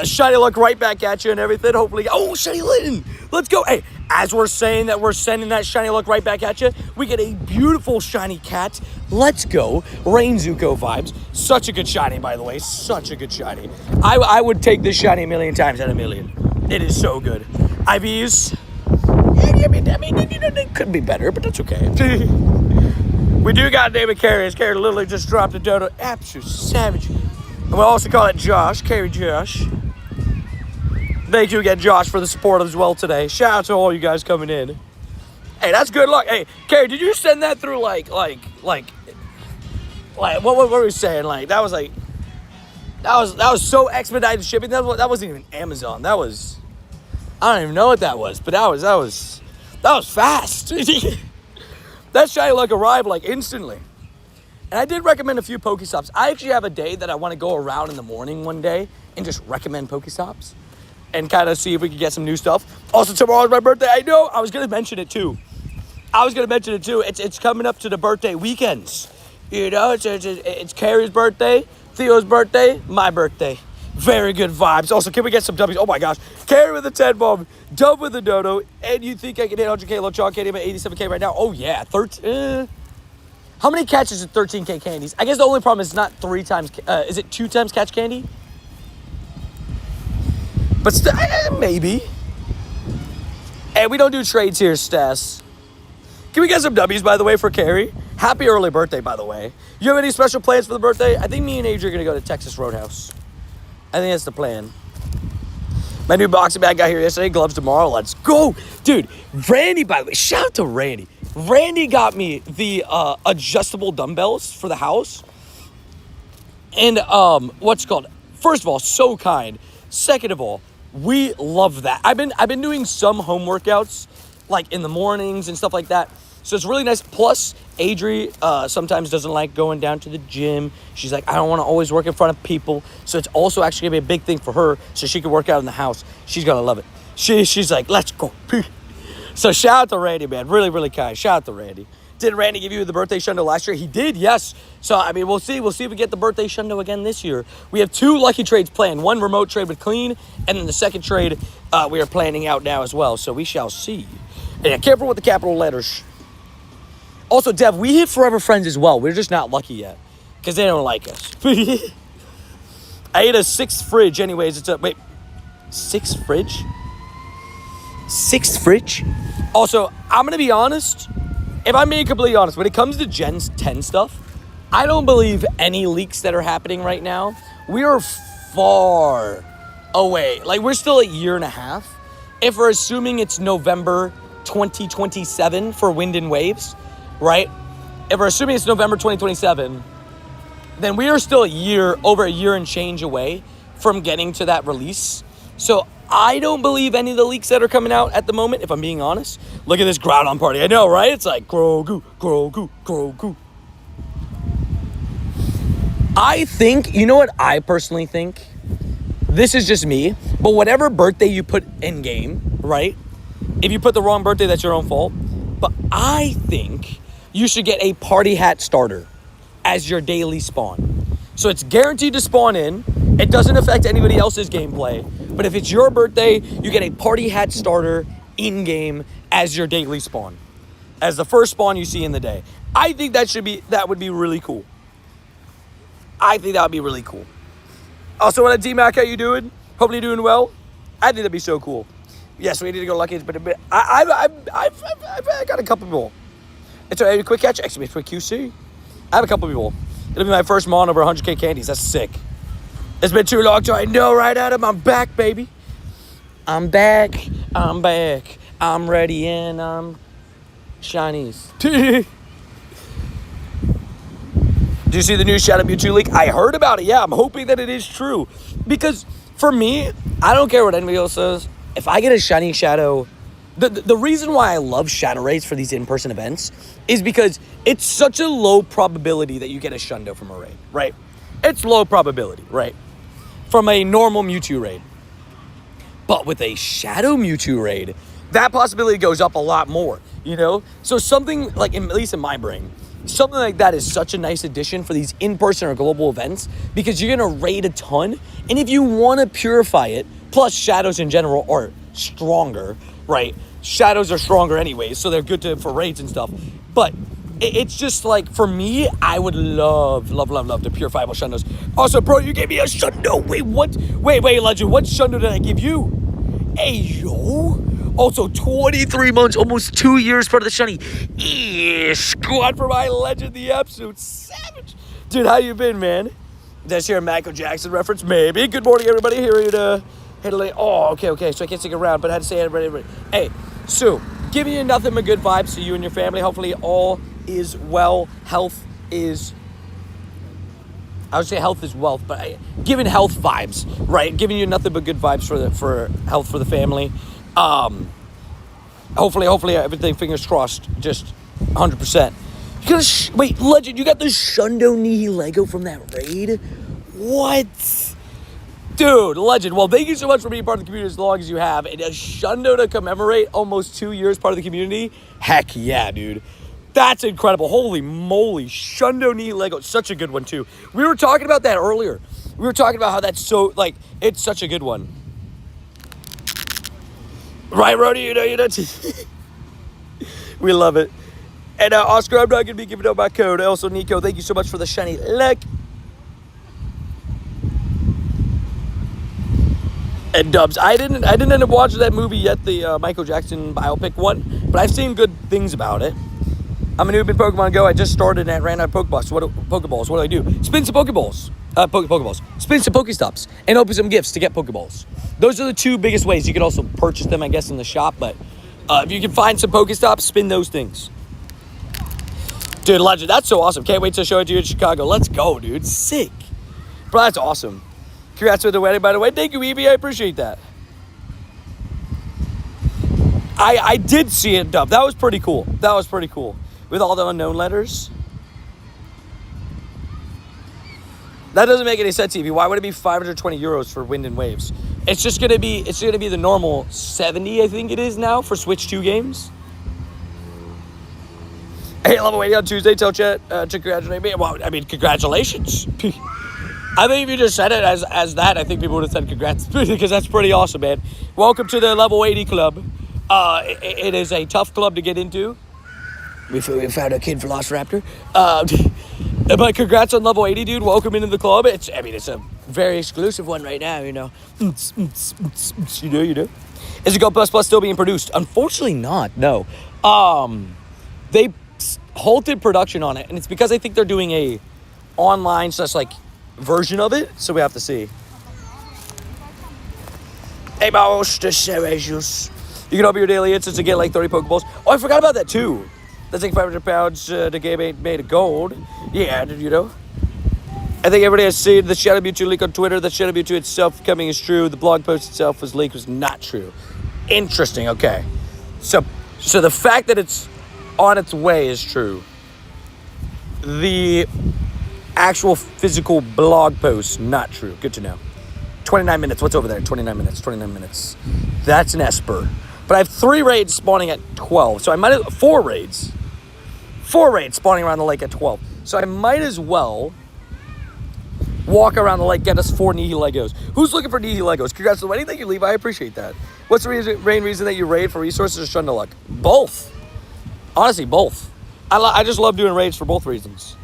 S1: Shiny luck right back at you and everything. Hopefully. Oh, shiny Litten. Let's go. Hey, as we're saying that we're sending that shiny luck right back at you, we get a beautiful shiny cat. Let's go. Rain Zuko vibes. Such a good shiny, by the way. Such a good shiny. I would take this shiny a million times out of a million. It is so good. IVs. I mean, it could be better, but that's okay. We do got David Carey. His Carey literally just dropped a dodo. Absolute savage. And we'll also call it Josh. Carey Josh. Thank you again, Josh, for the support as well today. Shout out to all you guys coming in. Hey, that's good luck. Hey, Carey, did you send that through like what were we saying? Like that was so expedited shipping. That wasn't even Amazon. I don't even know what that was, but that was That was fast. That shiny luck arrived like instantly. And I did recommend a few Pokestops. I actually have a day that I want to go around in the morning one day and just recommend Pokestops and kind of see if we can get some new stuff. Also, tomorrow's my birthday. I know. I was going to mention it too. It's coming up to the birthday weekends. You know, it's Carrie's birthday, Theo's birthday, my birthday. Very good vibes. Also, can we get some W's? Oh my gosh. Carrie with a 10 bomb, Dub with a dodo, and you think I can hit 100K low chalk candy at 87K right now? Oh yeah, 13. How many catches at 13K candies? I guess the only problem is it's not 3 times, is it 2 times catch candy? But maybe. And we don't do trades here, Stas. Can we get some W's, by the way, for Carrie? Happy early birthday, by the way. You have any special plans for the birthday? I think me and Adri are going to go to Texas Roadhouse. I think that's the plan. My new boxing bag got here yesterday. Gloves tomorrow. Let's go. Dude, Randy, by the way, shout out to Randy. Randy got me the adjustable dumbbells for the house. And what's it called? First of all, so kind. Second of all, we love that. I've been doing some home workouts like in the mornings and stuff like that. So it's really nice. Plus, Adri sometimes doesn't like going down to the gym. She's like, I don't want to always work in front of people. So it's also actually going to be a big thing for her so she can work out in the house. She's going to love it. She's like, let's go. So shout out to Randy, man. Really, really kind. Shout out to Randy. Did Randy give you the birthday shundo last year? He did, yes. So, I mean, we'll see. We'll see if we get the birthday shundo again this year. We have 2 lucky trades planned. 1 remote trade with Clean, and then the second trade we are planning out now as well. So we shall see. And yeah, careful with the capital letters. Also, Dev, we hit Forever Friends as well. We're just not lucky yet because they don't like us. I ate a 6th fridge anyways. It's a, wait, 6th fridge? 6th fridge? Also, I'm going to be honest. If I'm being completely honest, when it comes to Gen 10 stuff, I don't believe any leaks that are happening right now. We are far away. Like, we're still a year and a half. If we're assuming it's November 2027 for Wind and Waves, right? If we're assuming it's November 2027, then we are still over a year and change away from getting to that release. So I don't believe any of the leaks that are coming out at the moment, if I'm being honest. Look at this Groudon party. I know, right? It's like Grogu, Grogu, Grogu. I think, you know what I personally think? This is just me, but whatever birthday you put in game, right? If you put the wrong birthday, that's your own fault. But I think you should get a party hat starter as your daily spawn. So it's guaranteed to spawn in. It doesn't affect anybody else's gameplay. But if it's your birthday, you get a party hat starter in-game as your daily spawn. As the first spawn you see in the day. I think that would be really cool. I think that would be really cool. Also, what up, D-Mac? How you doing? Hopefully you're doing well. I think that'd be so cool. Yes, we need to go lucky, but I've got a couple people. It's a quick catch. Actually, quick QC. I have a couple people. It'll be my first mon over 100K candies. That's sick. It's been too long, so I know, right, Adam? I'm back, baby. I'm back. I'm ready, and I'm shinies. Do you see the new Shadow Mewtwo leak? I heard about it. Yeah, I'm hoping that it is true. Because for me, I don't care what anybody else says. If I get a shiny Shadow, the reason why I love Shadow Rays for these in-person events is because it's such a low probability that you get a Shundo from a raid, right? It's low probability, right? From a normal Mewtwo raid. But with a Shadow Mewtwo raid, that possibility goes up a lot more, you know? So something like, at least in my brain, something like that is such a nice addition for these in-person or global events because you're going to raid a ton. And if you want to purify it, plus shadows in general are stronger, right? Shadows are stronger anyways, so they're good for raids and stuff. But it's just like, for me, I would love to purifiable Shundos. Also, bro, you gave me a Shundo. Wait, what? Wait, Legend, what Shundo did I give you? Hey, yo. Also, 23 months, almost 2 years for the shiny. Yeah, squad for my Legend, the absolute savage. Dude, how you been, man? Did I hear a Michael Jackson reference? Maybe. Good morning, everybody. Here to oh, okay. So I can't stick around, but I had to say everybody. Hey, Sue, giving you nothing but good vibes to you and your family. Hopefully all is well. Health is... I would say health is wealth, but giving health vibes, right? Giving you nothing but good vibes for health for the family. Hopefully everything, fingers crossed, just 100%. You got wait, Legend, you got the Shundo Nihilego from that raid? What? Dude, Legend, well, thank you so much for being part of the community as long as you have. And a Shundo to commemorate almost 2 years part of the community? Heck yeah, dude. That's incredible. Holy moly. Shundo Nihilego. Such a good one, too. We were talking about that earlier. We were talking about how that's so, like, it's such a good one. Right, Rody? You know. We love it. And Oscar, I'm not going to be giving out my code. Also, Nico, thank you so much for the shiny luck. And Dubs, I didn't end up watching that movie yet, the Michael Jackson biopic one, but I've seen good things about it. I'm a noob in Pokemon Go. I just started and ran out of Pokeballs. What do I do? Spin some Pokeballs. Pokeballs. Spin some Pokestops and open some gifts to get Pokeballs. Those are the two biggest ways. You can also purchase them, I guess, in the shop, but if you can find some Pokestops, spin those things. Dude, Legend, that's so awesome. Can't wait to show it to you in Chicago. Let's go, dude. Sick. Bro, that's awesome. Congrats with the wedding, by the way. Thank you, Evie. I appreciate that. I did see it, Dub. That was pretty cool. With all the unknown letters. That doesn't make any sense, Evie. Why would it be 520 euros for Wind and Waves? It's just gonna be the normal 70, I think it is now, for Switch 2 games. Hey, level 80 on Tuesday. Tell chat to congratulate me. Well, I mean, congratulations. I think if you just said it as that, I think people would have said congrats because that's pretty awesome, man. Welcome to the level 80 club. It is a tough club to get into. We found a kid Velociraptor. But congrats on level 80, dude. Welcome into the club. It's a very exclusive one right now, you know. You know. Is it Go Plus Plus still being produced? Unfortunately not, no. They halted production on it, and it's because I think they're doing a online / like version of it, so we have to see. Hey, boss, you can open your daily hits to get like 30 Pokeballs. Oh, I forgot about that too. That's like 500 pounds. The game ain't made of gold. Yeah, you know. I think everybody has seen the Shadow Mewtwo leak on Twitter. The Shadow Mewtwo itself coming is true. The blog post itself was leaked was not true. Interesting. Okay, so the fact that it's on its way is true. The actual physical blog post, not true. Good to know. 29 minutes. What's over there? 29 minutes. That's an Esper. But I have 3 raids spawning at 12. So I might have 4 raids. 4 raids spawning around the lake at 12. So I might as well walk around the lake, get us 4 Nihilegos. Who's looking for Nihilegos? Congrats on the wedding. Thank you, Levi. I appreciate that. What's the main reason that you raid for resources or Shunda luck? Both. Honestly, both. I just love doing raids for both reasons.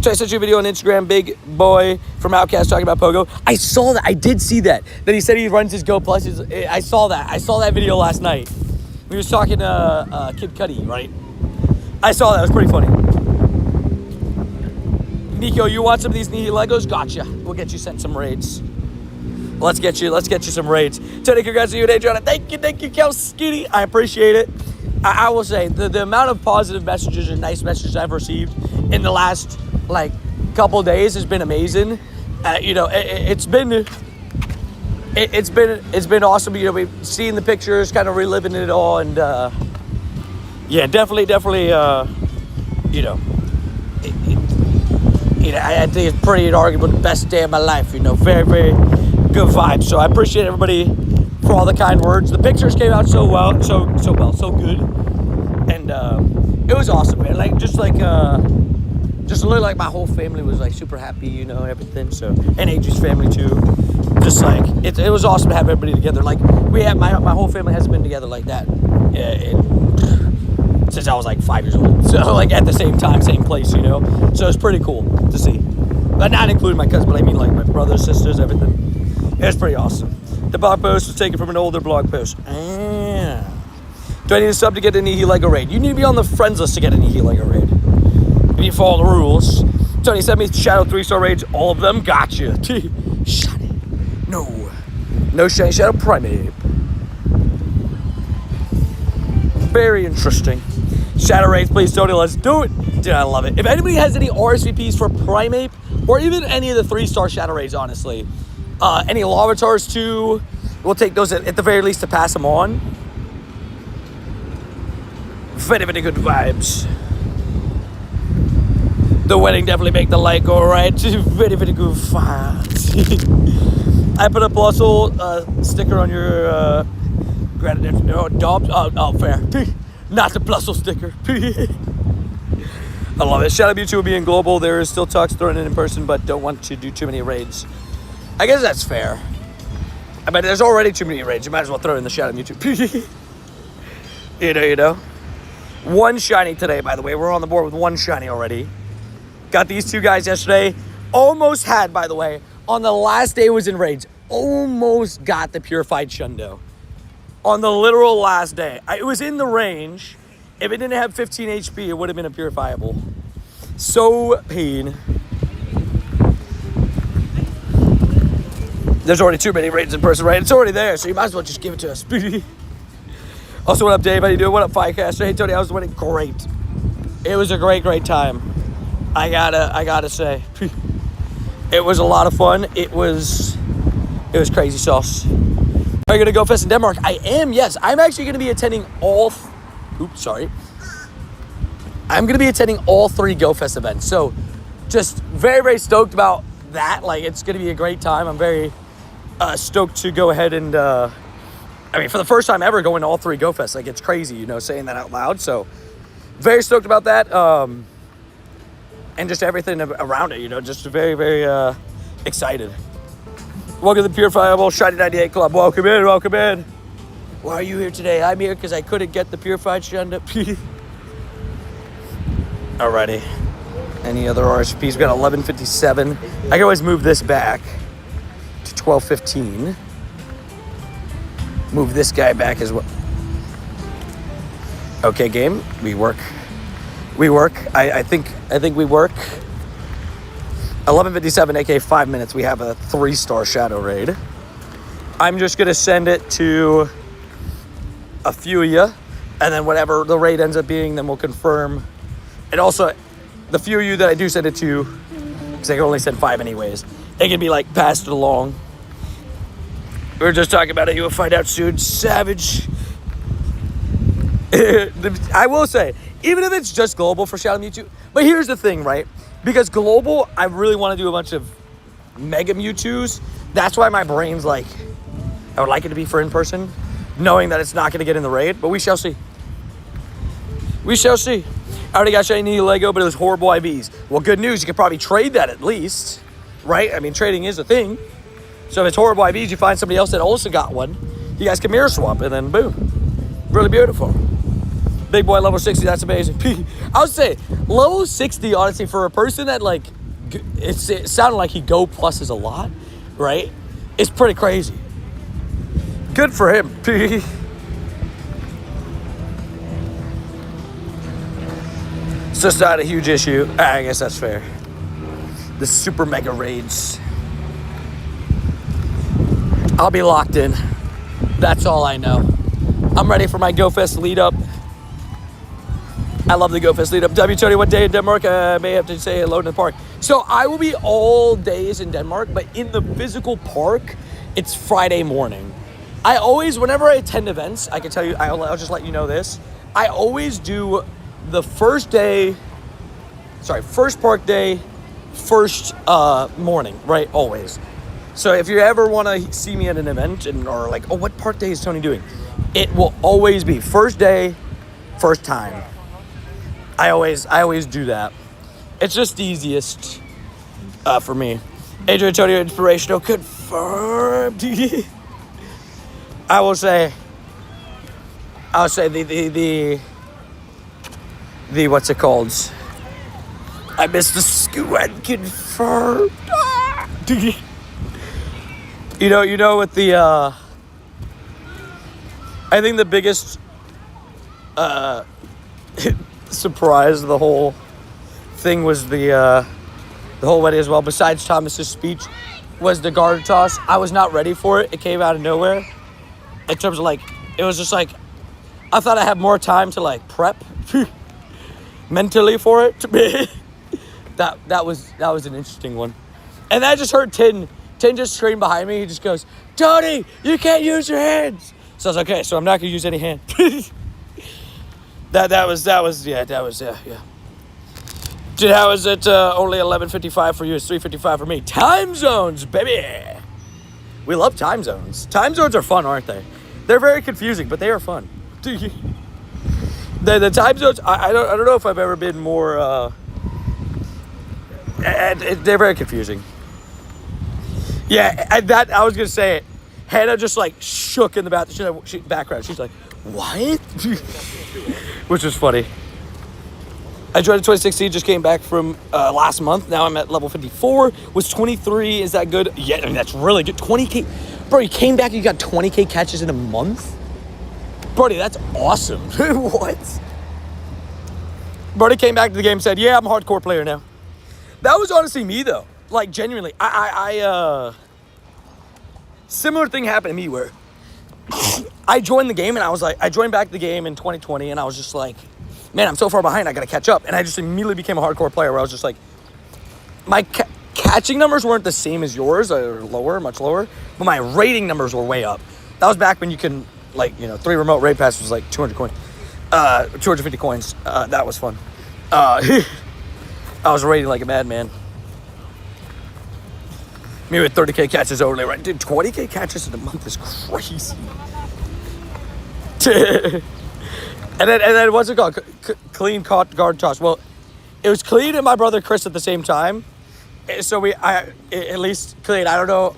S1: So I sent you a video on Instagram, big boy from Outcast talking about Pogo. I saw that. I did see that. That he said he runs his Go Plus. I saw that. I saw that video last night. We was talking to Kid Cudi, right? I saw that. It was pretty funny. Nico, you want some of these Nihilegos? Gotcha. We'll get you sent some raids. Let's get you some raids. Tony, congrats to you today, John. Thank you, Kel Skinny. I appreciate it. I will say the amount of positive messages and nice messages I've received in the last couple days has been amazing. You know, it's been awesome. You know, we've seen the pictures, kind of reliving it all, and yeah, definitely. You know, I think it's pretty arguable the best day of my life. You know, very, very good vibes. So I appreciate everybody for all the kind words. The pictures came out so well, so good, and it was awesome, man. Just literally like my whole family was like super happy, you know, everything. So, and AJ's family too. Just like it was awesome to have everybody together. Like we have my whole family hasn't been together like that since I was like 5 years old. So like at the same time, same place, you know. So it's pretty cool to see. But not including my cousin, but I mean like my brothers, sisters, everything. It's pretty awesome. The blog post was taken from an older blog post. Do I need a sub to get an Nihilego raid? You need to be on the friends list to get an Nihilego raid. You need to follow the rules. Tony sent me Shadow 3-star raids. All of them. Gotcha. Shiny. No Shiny Shadow Primeape. Very interesting. Shadow raids, please, Tony. Let's do it. Dude, I love it. If anybody has any RSVPs for Primeape, or even any of the 3-star Shadow raids, honestly, any Larvatars too, we'll take those at the very least to pass them on. Very, very good vibes. The wedding definitely make the light go right. Very, very good vibes. I put a Brussels sticker on your gratitude. No, Dobbs. Oh, fair. Not the Brussels sticker. I love it. Shout out to you two being global. There is still talks thrown in person, but don't want to do too many raids. I guess that's fair. I mean, there's already too many raids. You might as well throw in the shout out YouTube. You know. One shiny today, by the way. We're on the board with one shiny already. Got these two guys yesterday. Almost had, by the way, on the last day was in raids. Almost got the purified Shundo. On the literal last day. It was in the range. If it didn't have 15 HP, it would have been a purifiable. So pain. There's already too many raids in person, right? It's already there, so you might as well just give it to us. Also, what up, Dave? How you doing? What up, Firecaster? Hey, Tony, I was winning great. It was a great, great time. I gotta say. It was a lot of fun. It was crazy sauce. Are you gonna go fest in Denmark? I am, yes. I'm actually gonna be attending all... I'm going to be attending all 3 GoFest events. So just very, very stoked about that. Like, it's going to be a great time. I'm very stoked to go ahead and, for the first time ever going to all 3 GoFests. Like, it's crazy, saying that out loud. So very stoked about that. And just everything around it, just very, very excited. Welcome to the Purifiable Shiny 98 Club. Welcome in, welcome in. Why are you here today? I'm here because I couldn't get the purified Shundo. Alrighty. Any other RSVPs? We got 11:57. I can always move this back to 12:15. Move this guy back as well. Okay, game. We work. I think we work. 11:57, aka 5 minutes. We have a 3-star shadow raid. I'm just gonna send it to a few of you, and then whatever the raid ends up being, then we'll confirm. And also, the few of you that I do send it to, because I can only send 5 anyways, it can be like passed along. We were just talking about it. You'll find out soon. Savage. I will say, even if it's just global for Shout Out Mewtwo, but here's the thing, right? Because global, I really want to do a bunch of Mega Mewtwo's. That's why my brain's like, I would like it to be for in-person, knowing that it's not going to get in the raid, but we shall see. We shall see. I already got shiny Nihilego, but it was horrible IVs. Well, good news, you could probably trade that at least, right? I mean, trading is a thing. So if it's horrible IVs, you find somebody else that also got one. You guys can mirror swap, and then boom. Really beautiful. Big boy, level 60, that's amazing. I would say, level 60, honestly, for a person that, like, it sounded like he go pluses a lot, right? It's pretty crazy. Good for him. It's just not a huge issue. I guess that's fair. The super mega raids. I'll be locked in. That's all I know. I'm ready for my GoFest lead up. I love the GoFest lead up. W Tony, what day in Denmark? I may have to say hello to the park. So I will be all days in Denmark, but in the physical park, it's Friday morning. I always, whenever I attend events, I can tell you, I'll just let you know this. I always do the first park day, first morning, right? Always. So if you ever want to see me at an event or like, oh, what park day is Tony doing? It will always be first day, first time. I always do that. It's just the easiest for me. Adrian Antonio, inspirational, confirmed. I will say the what's it called? I missed the squad confirmed. You know with the I think the biggest surprise of the whole thing was the whole wedding as well, besides Thomas's speech, was the guard toss. I was not ready for it. It came out of nowhere. In terms of like, it was just like, I thought I had more time to like prep mentally for it. that was an interesting one. And I just heard Tin just scream behind me. He just goes, "Tony, you can't use your hands." So I was like, okay, so I'm not gonna use any hand. That was yeah. Dude, how is it only 11:55 for you? It's 3:55 for me. Time zones, baby. We love time zones. Time zones are fun, aren't they? They're very confusing, but they are fun. The time zones. I don't know if I've ever been more. They're very confusing. Yeah, I was gonna say it. Hannah just like shook in the background. She's like, "What?" Which is funny. I joined in 2016. Just came back from last month. Now I'm at level 54. Was 23. Is that good? Yeah, I mean that's really good. 20K, bro. You came back. You got 20K catches in a month. Brody, that's awesome. What? Brody came back to the game and said, "Yeah, I'm a hardcore player now." That was honestly me though. Like genuinely, similar thing happened to me where I joined the game and I joined back the game in 2020 and I was just like, man, I'm so far behind, I gotta catch up. And I just immediately became a hardcore player where I was just like, my catching numbers weren't the same as yours, or lower, much lower, but my rating numbers were way up. That was back when you can, like, 3 remote raid passes was like 200 coins, 250 coins. That was fun. I was rating like a madman. Me with 30K catches only, right? Dude, 20K catches in a month is crazy. and then what's it called? Clean guard toss. Well, it was Clean and my brother Chris at the same time. So at least Clean, I don't know.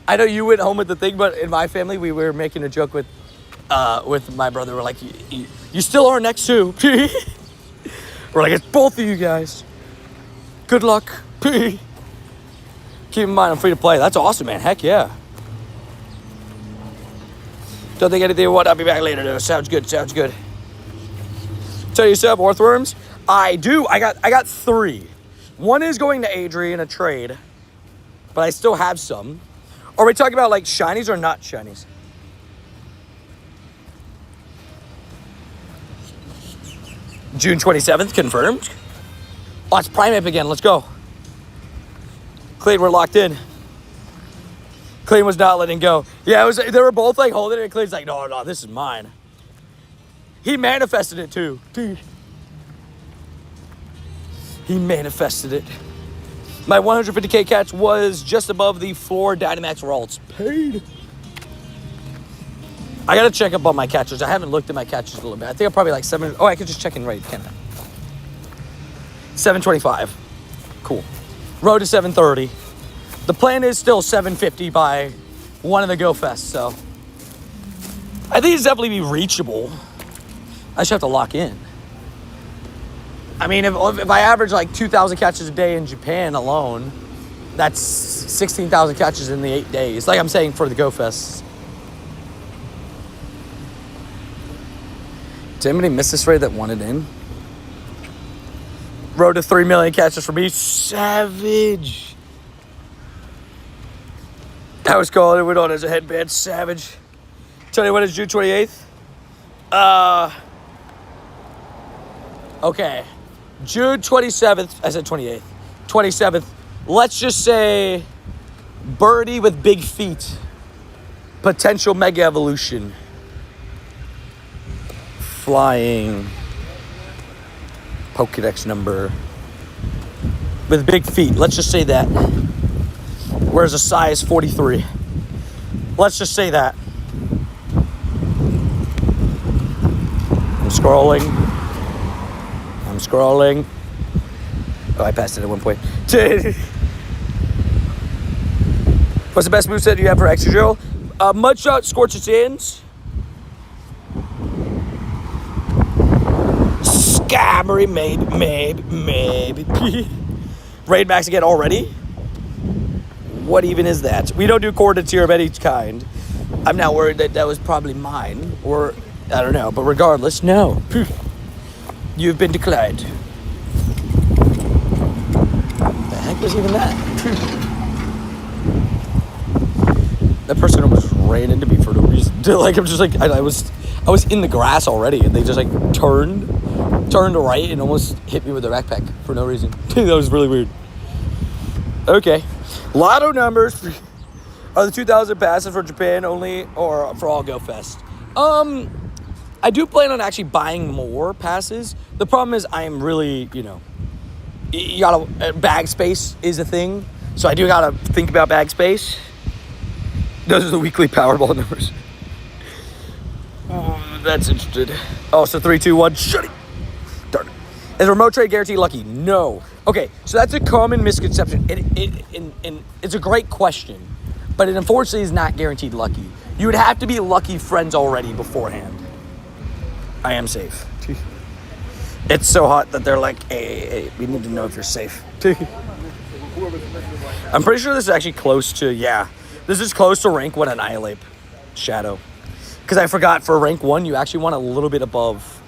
S1: I know you went home with the thing, but in my family, we were making a joke with my brother. We're like, you still are next to. We're like, it's both of you guys. Good luck. Keep in mind, I'm free to play. That's awesome, man. Heck yeah. Don't think anything of what. I'll be back later, though. Sounds good. Tell you some Orthworms? I do. I got 3. One is going to Adrian, a trade. But I still have some. Are we talking about, like, shinies or not shinies? June 27th, confirmed. Oh, it's Primate again. Let's go. Clayton, we're locked in. Clayton was not letting go. Yeah, they were both like holding it, and Clayton's like, no, this is mine. He manifested it too. He manifested it. My 150K catch was just above the 4 Dynamax Ralts. Paid. I gotta check up on my catches. I haven't looked at my catches a little bit. I think I'm probably like 7. Oh, I could just check in raid, can't I? 725. Cool. Road to 730. The plan is still 750 by one of the Go Fests, so I think it's definitely be reachable. I just have to lock in. I mean, if I average like 2,000 catches a day in Japan alone, that's 16,000 catches in the 8 days. Like I'm saying for the Go Fests. Did anybody miss this raid that wanted in? Road to 3 million catches for me. Savage. I was calling it. Went on as a headband. Savage. Tell you what, it's June 28th. Okay. June 27th. I said 28th. 27th. Let's just say birdie with big feet. Potential mega evolution. Flying. Pokedex number. With big feet. Let's just say that. Wears a size 43. Let's just say that. I'm scrolling. Oh, I passed it at one point. What's the best moveset you have for Excadrill? Mudshot, Scorch its Ends. Scammery, maybe. Raid max again already? What even is that? We don't do coordinates here of any kind. I'm not worried that was probably mine. Or, I don't know. But regardless, no. You've been declined. The heck was even that? That person almost ran into me for no reason. Like, I'm just like, I was in the grass already, and they just like turned right and almost hit me with their backpack for no reason. That was really weird. Okay. Lotto numbers are the 2,000 passes for Japan only or for all Go Fest? I do plan on actually buying more passes. The problem is I am really, you gotta, bag space is a thing. So I do gotta think about bag space. Those are the weekly Powerball numbers. Oh, that's interesting. Oh, so 3, 2, 1, shut it. Darn it. Is remote trade guaranteed lucky? No. Okay, so that's a common misconception. It's a great question, but it unfortunately is not guaranteed lucky. You would have to be lucky friends already beforehand. I am safe. It's so hot that they're like, hey, we need to know if you're safe. I'm pretty sure this is actually close to, this is close to rank 1 Annihilate Shadow. Because I forgot, for rank 1, you actually want a little bit above,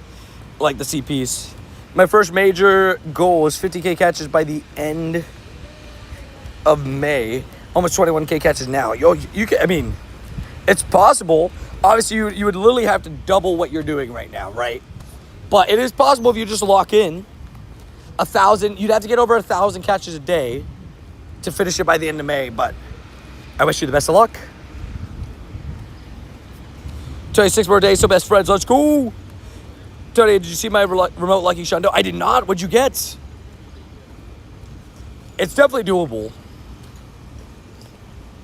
S1: like, the CPs. My first major goal is 50K catches by the end of May. Almost 21K catches now. It's possible. Obviously, you would literally have to double what you're doing right now, right? But it is possible if you just lock in 1,000. You'd have to get over 1,000 catches a day to finish it by the end of May. But I wish you the best of luck. 26 more days, so best friends. Let's go. Tony, did you see my remote lucky shot? No, I did not. What'd you get? It's definitely doable.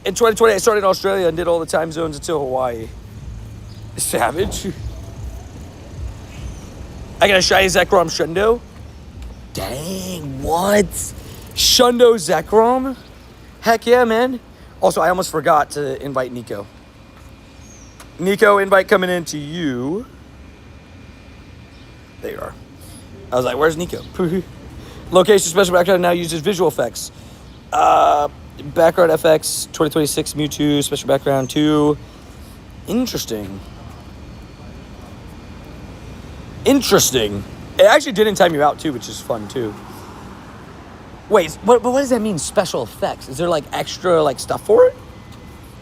S1: In 2020, I started in Australia and did all the time zones until Hawaii. Savage. I got a shiny Zekrom Shundo. Dang, what? Shundo Zekrom? Heck yeah, man. Also, I almost forgot to invite Nico. Nico, invite coming in to you. There you are. I was like, where's Nico? Location special background now uses visual effects. Background FX 2026 Mewtwo special background 2. Interesting. It actually didn't time you out too, which is fun too. Wait, what does that mean? Special effects? Is there like extra like stuff for it?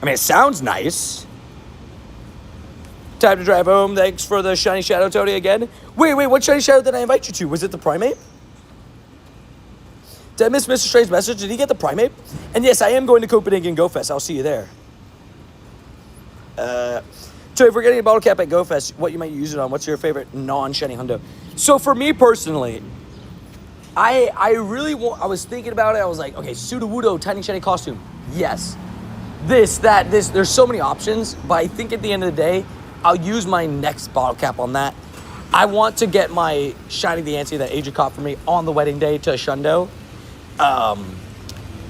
S1: I mean, it sounds nice. Time to drive home. Thanks for the shiny shadow, Tony, again. Wait, what shiny shadow did I invite you to? Was it the primate? Did I miss Mr. Stray's message? Did he get the primate? And yes, I am going to Copenhagen Go Fest. I'll see you there. So if we're getting a bottle cap at Go Fest, what you might use it on? What's your favorite non-shiny hundo? So for me personally, I was thinking about it. I was like, okay, Sudowoodo, tiny shiny costume. Yes. This. There's so many options, but I think at the end of the day, I'll use my next bottle cap on that. I want to get my shiny the Answer that Adrian caught for me on the wedding day to Shundo.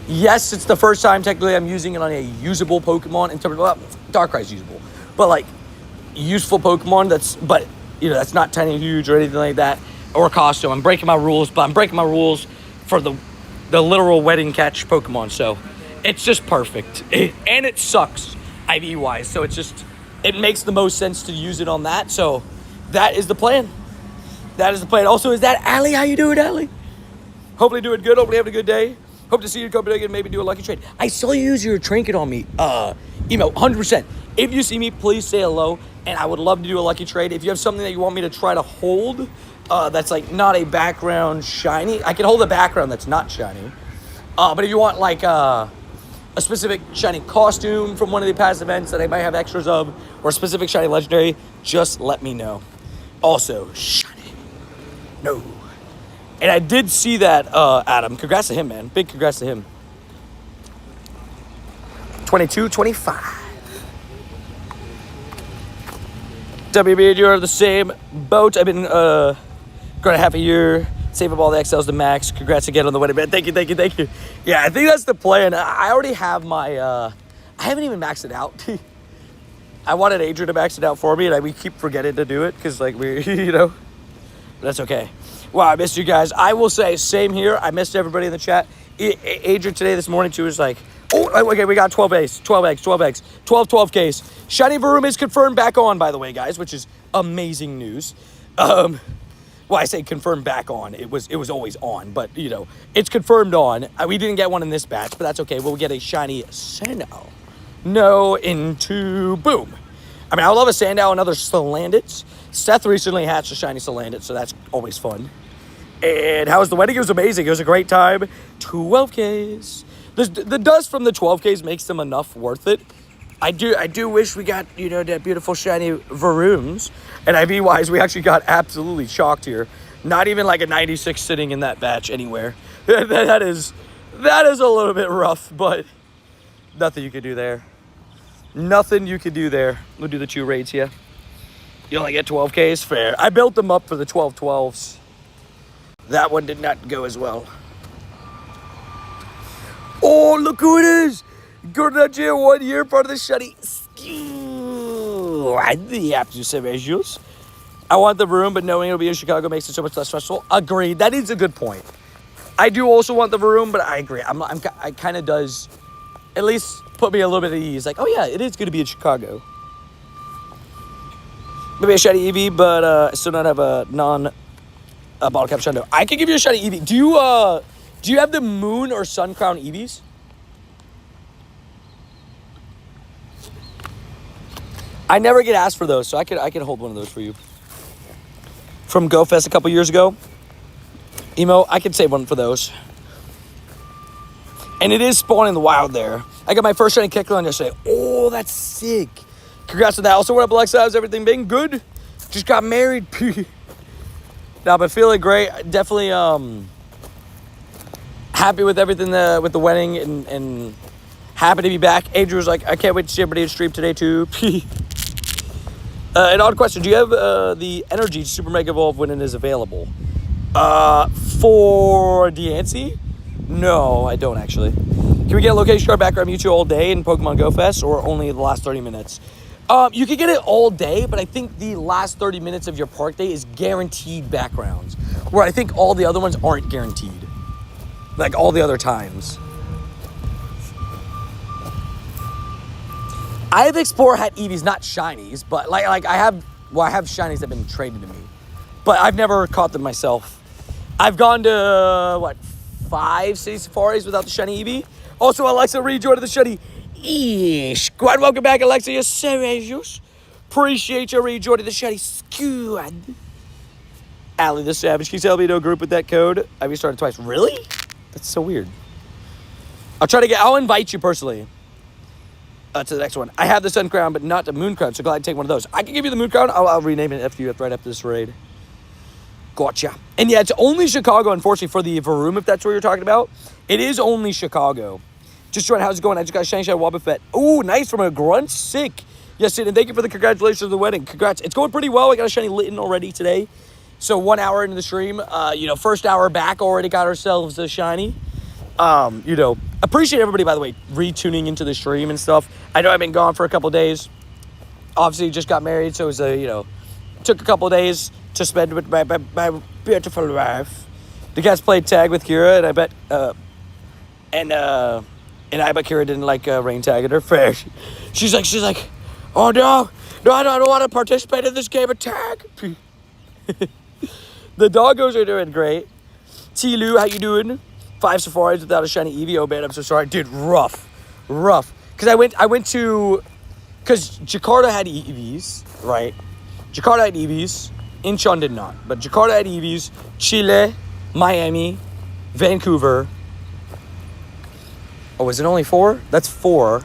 S1: Yes, it's the first time technically I'm using it on a usable Pokemon in terms of, Darkrai's usable, but like useful Pokemon that's not tiny huge or anything like that, or costume. I'm breaking my rules, but I'm breaking my rules for the literal wedding catch Pokemon, so it's just perfect. And it sucks IV wise, so it makes the most sense to use it on that, so that is the plan. Also, is that Allie? How you doing, Allie? Hopefully doing good. Hopefully having a good day. Hope to see you in Copenhagen. Maybe do a lucky trade. I saw you use your trinket on me. Email 100%. If you see me, please say hello. And I would love to do a lucky trade. If you have something that you want me to try to hold, that's like not a background shiny, I can hold a background that's not shiny. But if you want like a specific shiny costume from one of the past events that I might have extras of, or a specific shiny legendary, just let me know. Also, shiny. No. And I did see that, Adam. Congrats to him, man. Big congrats to him. 22, 25. WB and you are the same boat. I've been going half a year, save up all the XLs to max. Congrats again on the wedding, man. Thank you. Yeah, I think that's the plan. I already have my, I haven't even maxed it out. I wanted Adrian to max it out for me, and we keep forgetting to do it because, like, that's okay. Wow, I missed you guys. I will say, same here. I missed everybody in the chat. Adrian today, this morning, too, was like, oh, okay, we got 12 eggs, 12Ks. Shiny Varoom is confirmed back on, by the way, guys, which is amazing news. Well, I say confirmed back on. It was always on, but, it's confirmed on. We didn't get one in this batch, but that's okay. We'll get a shiny Sandow. No into boom. I mean, I would love a Sandow and other Salandits. Seth recently hatched a shiny Salandit, so that's always fun. And how was the wedding? It was amazing. It was a great time. 12Ks. The dust from the 12Ks makes them enough worth it. I do wish we got, that beautiful shiny Varooms. And IV-wise, we actually got absolutely shocked here. Not even like a 96 sitting in that batch anywhere. That is a little bit rough, but nothing you can do there. Nothing you can do there. We'll do the 2 raids here. You only get 12Ks, fair. I built them up for the 12-12s. That one did not go as well. Oh, look who it is! Good year, 1 year, part of the shiny. I want the room, but knowing it'll be in Chicago makes it so much less stressful. Agreed. That is a good point. I do also want the room, but I agree. I kind of does at least put me a little bit at ease. Like, oh yeah, it is going to be in Chicago. Maybe a shiny EV, but I still don't have a bottle cap shundo. I can give you a shiny EV. Do you have the Moon or Sun Crown EVs? I never get asked for those, so I could hold one of those for you. From GoFest a couple years ago. Emo, I could save one for those. And it is spawning the wild there. I got my first shiny Kecleon yesterday. Oh, that's sick. Congrats on that. Also, what up, Alexa? How's everything been? Good. Just got married. Nah, but feeling great. Definitely happy with everything with the wedding and happy to be back. Andrew was like, I can't wait to see everybody stream today too. An odd question. Do you have the energy to Super Mega Evolve when it is available? For Diancie? No, I don't actually. Can we get a location card background Mewtwo all day in Pokemon Go Fest or only the last 30 minutes? You can get it all day, but I think the last 30 minutes of your park day is guaranteed backgrounds, where I think all the other ones aren't guaranteed. Like all the other times. I have Explorer hat EVs, not shinies, but like I have shinies that have been traded to me, but I've never caught them myself. I've gone to 5 city safaris without the shiny EV. Also, Alexa rejoined the shiny squad. Welcome back, Alexa. You're serious. Appreciate you rejoining the shiny squad. Allie the Savage. Can you tell me no group with that code? I've restarted twice. Really? That's so weird. I'll invite you personally. To the next one. I have the Sun Crown, but not the Moon Crown, so go ahead and take one of those. I can give you the Moon Crown. I'll rename it after you right after this raid. Gotcha. And yeah, it's only Chicago, unfortunately, for the Varoom, if that's what you're talking about. It is only Chicago. Just join. How's it going? I just got a shiny Wobbuffet. Ooh, nice from a grunt. Sick. Yes, and thank you for the congratulations on the wedding. Congrats. It's going pretty well. I got a shiny Litten already today. So 1 hour into the stream, first hour back, already got ourselves a shiny. Appreciate everybody, by the way, retuning into the stream and stuff. I know I've been gone for a couple days. Obviously, just got married, so it was took a couple days to spend with my beautiful wife. The guys played tag with Kira, and I bet, Kira didn't like rain tag in her face. She's like, oh no, I don't want to participate in this game of tag. The doggos are doing great. T-Lou, how you doing? 5 safaris without a shiny Eevee. Oh man, I'm so sorry. Dude, rough. Because I went to, because Jakarta had EVs, right? Jakarta had EVs. Incheon did not. But Jakarta had EVs. Chile, Miami, Vancouver. Oh, is it only 4? That's 4.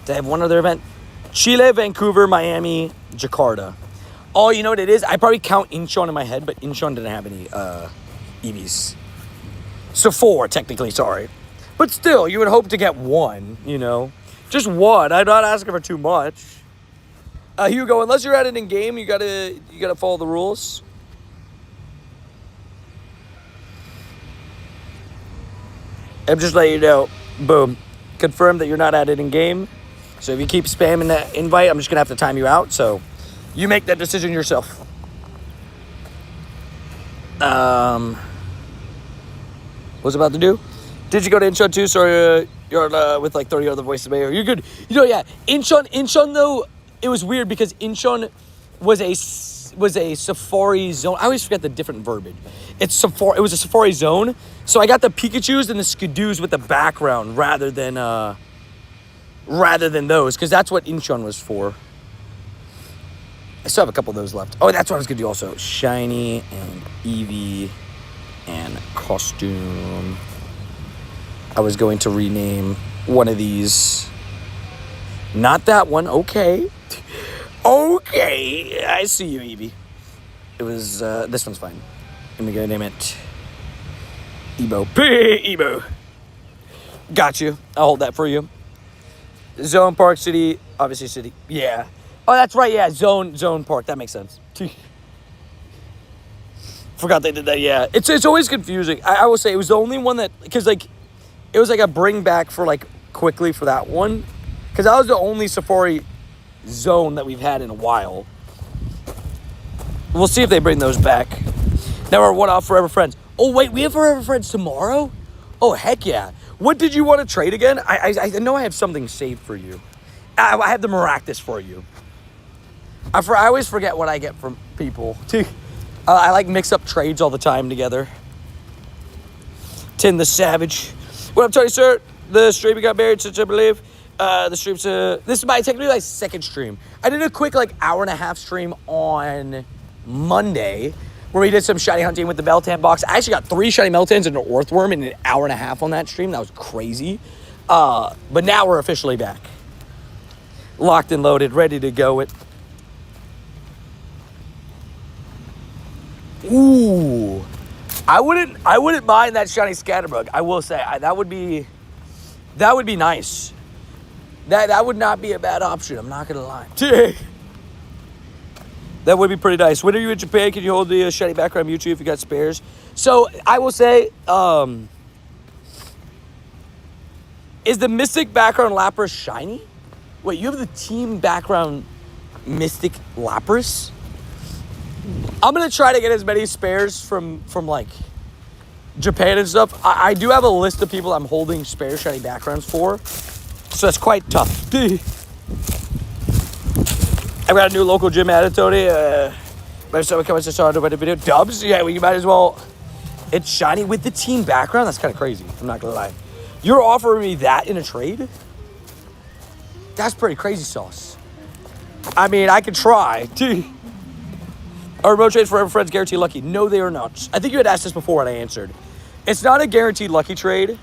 S1: They have one other event. Chile, Vancouver, Miami, Jakarta. Oh, you know what it is? I probably count Incheon in my head, but Incheon didn't have any EVs. So 4, technically, sorry. But still, you would hope to get 1, Just 1. I'm not asking for too much. Hugo, unless you're at it in game, you gotta follow the rules. I'm just letting you know. Boom. Confirm that you're not at it in game. So if you keep spamming that invite, I'm just gonna have to time you out. So you make that decision yourself. What's about to do? Did you go to Incheon too? Sorry, you're with like 30 other voices mayor. You're good. Yeah. Incheon though, it was weird because Incheon was a safari zone. I always forget the different verbiage. It was a safari zone. So I got the Pikachus and the Skidoos with the background rather than those, because that's what Incheon was for. I still have a couple of those left. Oh, that's what I was gonna do also. Shiny and Eevee and costume. I was going to rename one of these Not that one. Okay. Okay. I see you, Evie. It was, this one's fine. Let me go name it Ebo. Ebo. Got you. I'll hold that for you. Zone Park City. Obviously City. Yeah. Oh, that's right. Yeah. Zone Park. That makes sense. Forgot they did that. Yeah. It's always confusing. I will say it was the only one that, because like, it was like a bring back for like quickly for that one. Because that was the only Safari zone that we've had in a while. We'll see if they bring those back. Now we're one off Forever Friends. Oh, wait, we have Forever Friends tomorrow? Oh, heck yeah. What did you want to trade again? I know I have something saved for you. I have the Maractus for you. I always forget what I get from people. I like mix up trades all the time together. Tin the Savage. What up, Tony, sir? The stream got buried since I believe. The stream's this is my technically like second stream. I did a quick like hour and a half stream on Monday where we did some shiny hunting with the Meltan box. I actually got 3 shiny Meltans and an Orthworm in an hour and a half on that stream. That was crazy. But now we're officially back. Locked and loaded, ready to go. Ooh. I wouldn't mind that shiny Scatterbug. I will say that would be nice. That would not be a bad option. I'm not gonna lie. That would be pretty nice. When are you in Japan? Can you hold the shiny background Mewtwo if you got spares? So I will say, is the Mystic background Lapras shiny? Wait, you have the team background Mystic Lapras? I'm gonna try to get as many spares from like Japan and stuff. I do have a list of people I'm holding spare shiny backgrounds for, so it's quite tough. I got a new local gym added, Tony. Maybe someone comes to start about the video. Dubs? Yeah, well, you might as well. It's shiny with the team background. That's kind of crazy. I'm not gonna lie. You're offering me that in a trade? That's pretty crazy sauce. I mean, I could try. Are remote trades Forever Friends guaranteed lucky? No, they are not. I think you had asked this before and I answered. It's not a guaranteed lucky trade.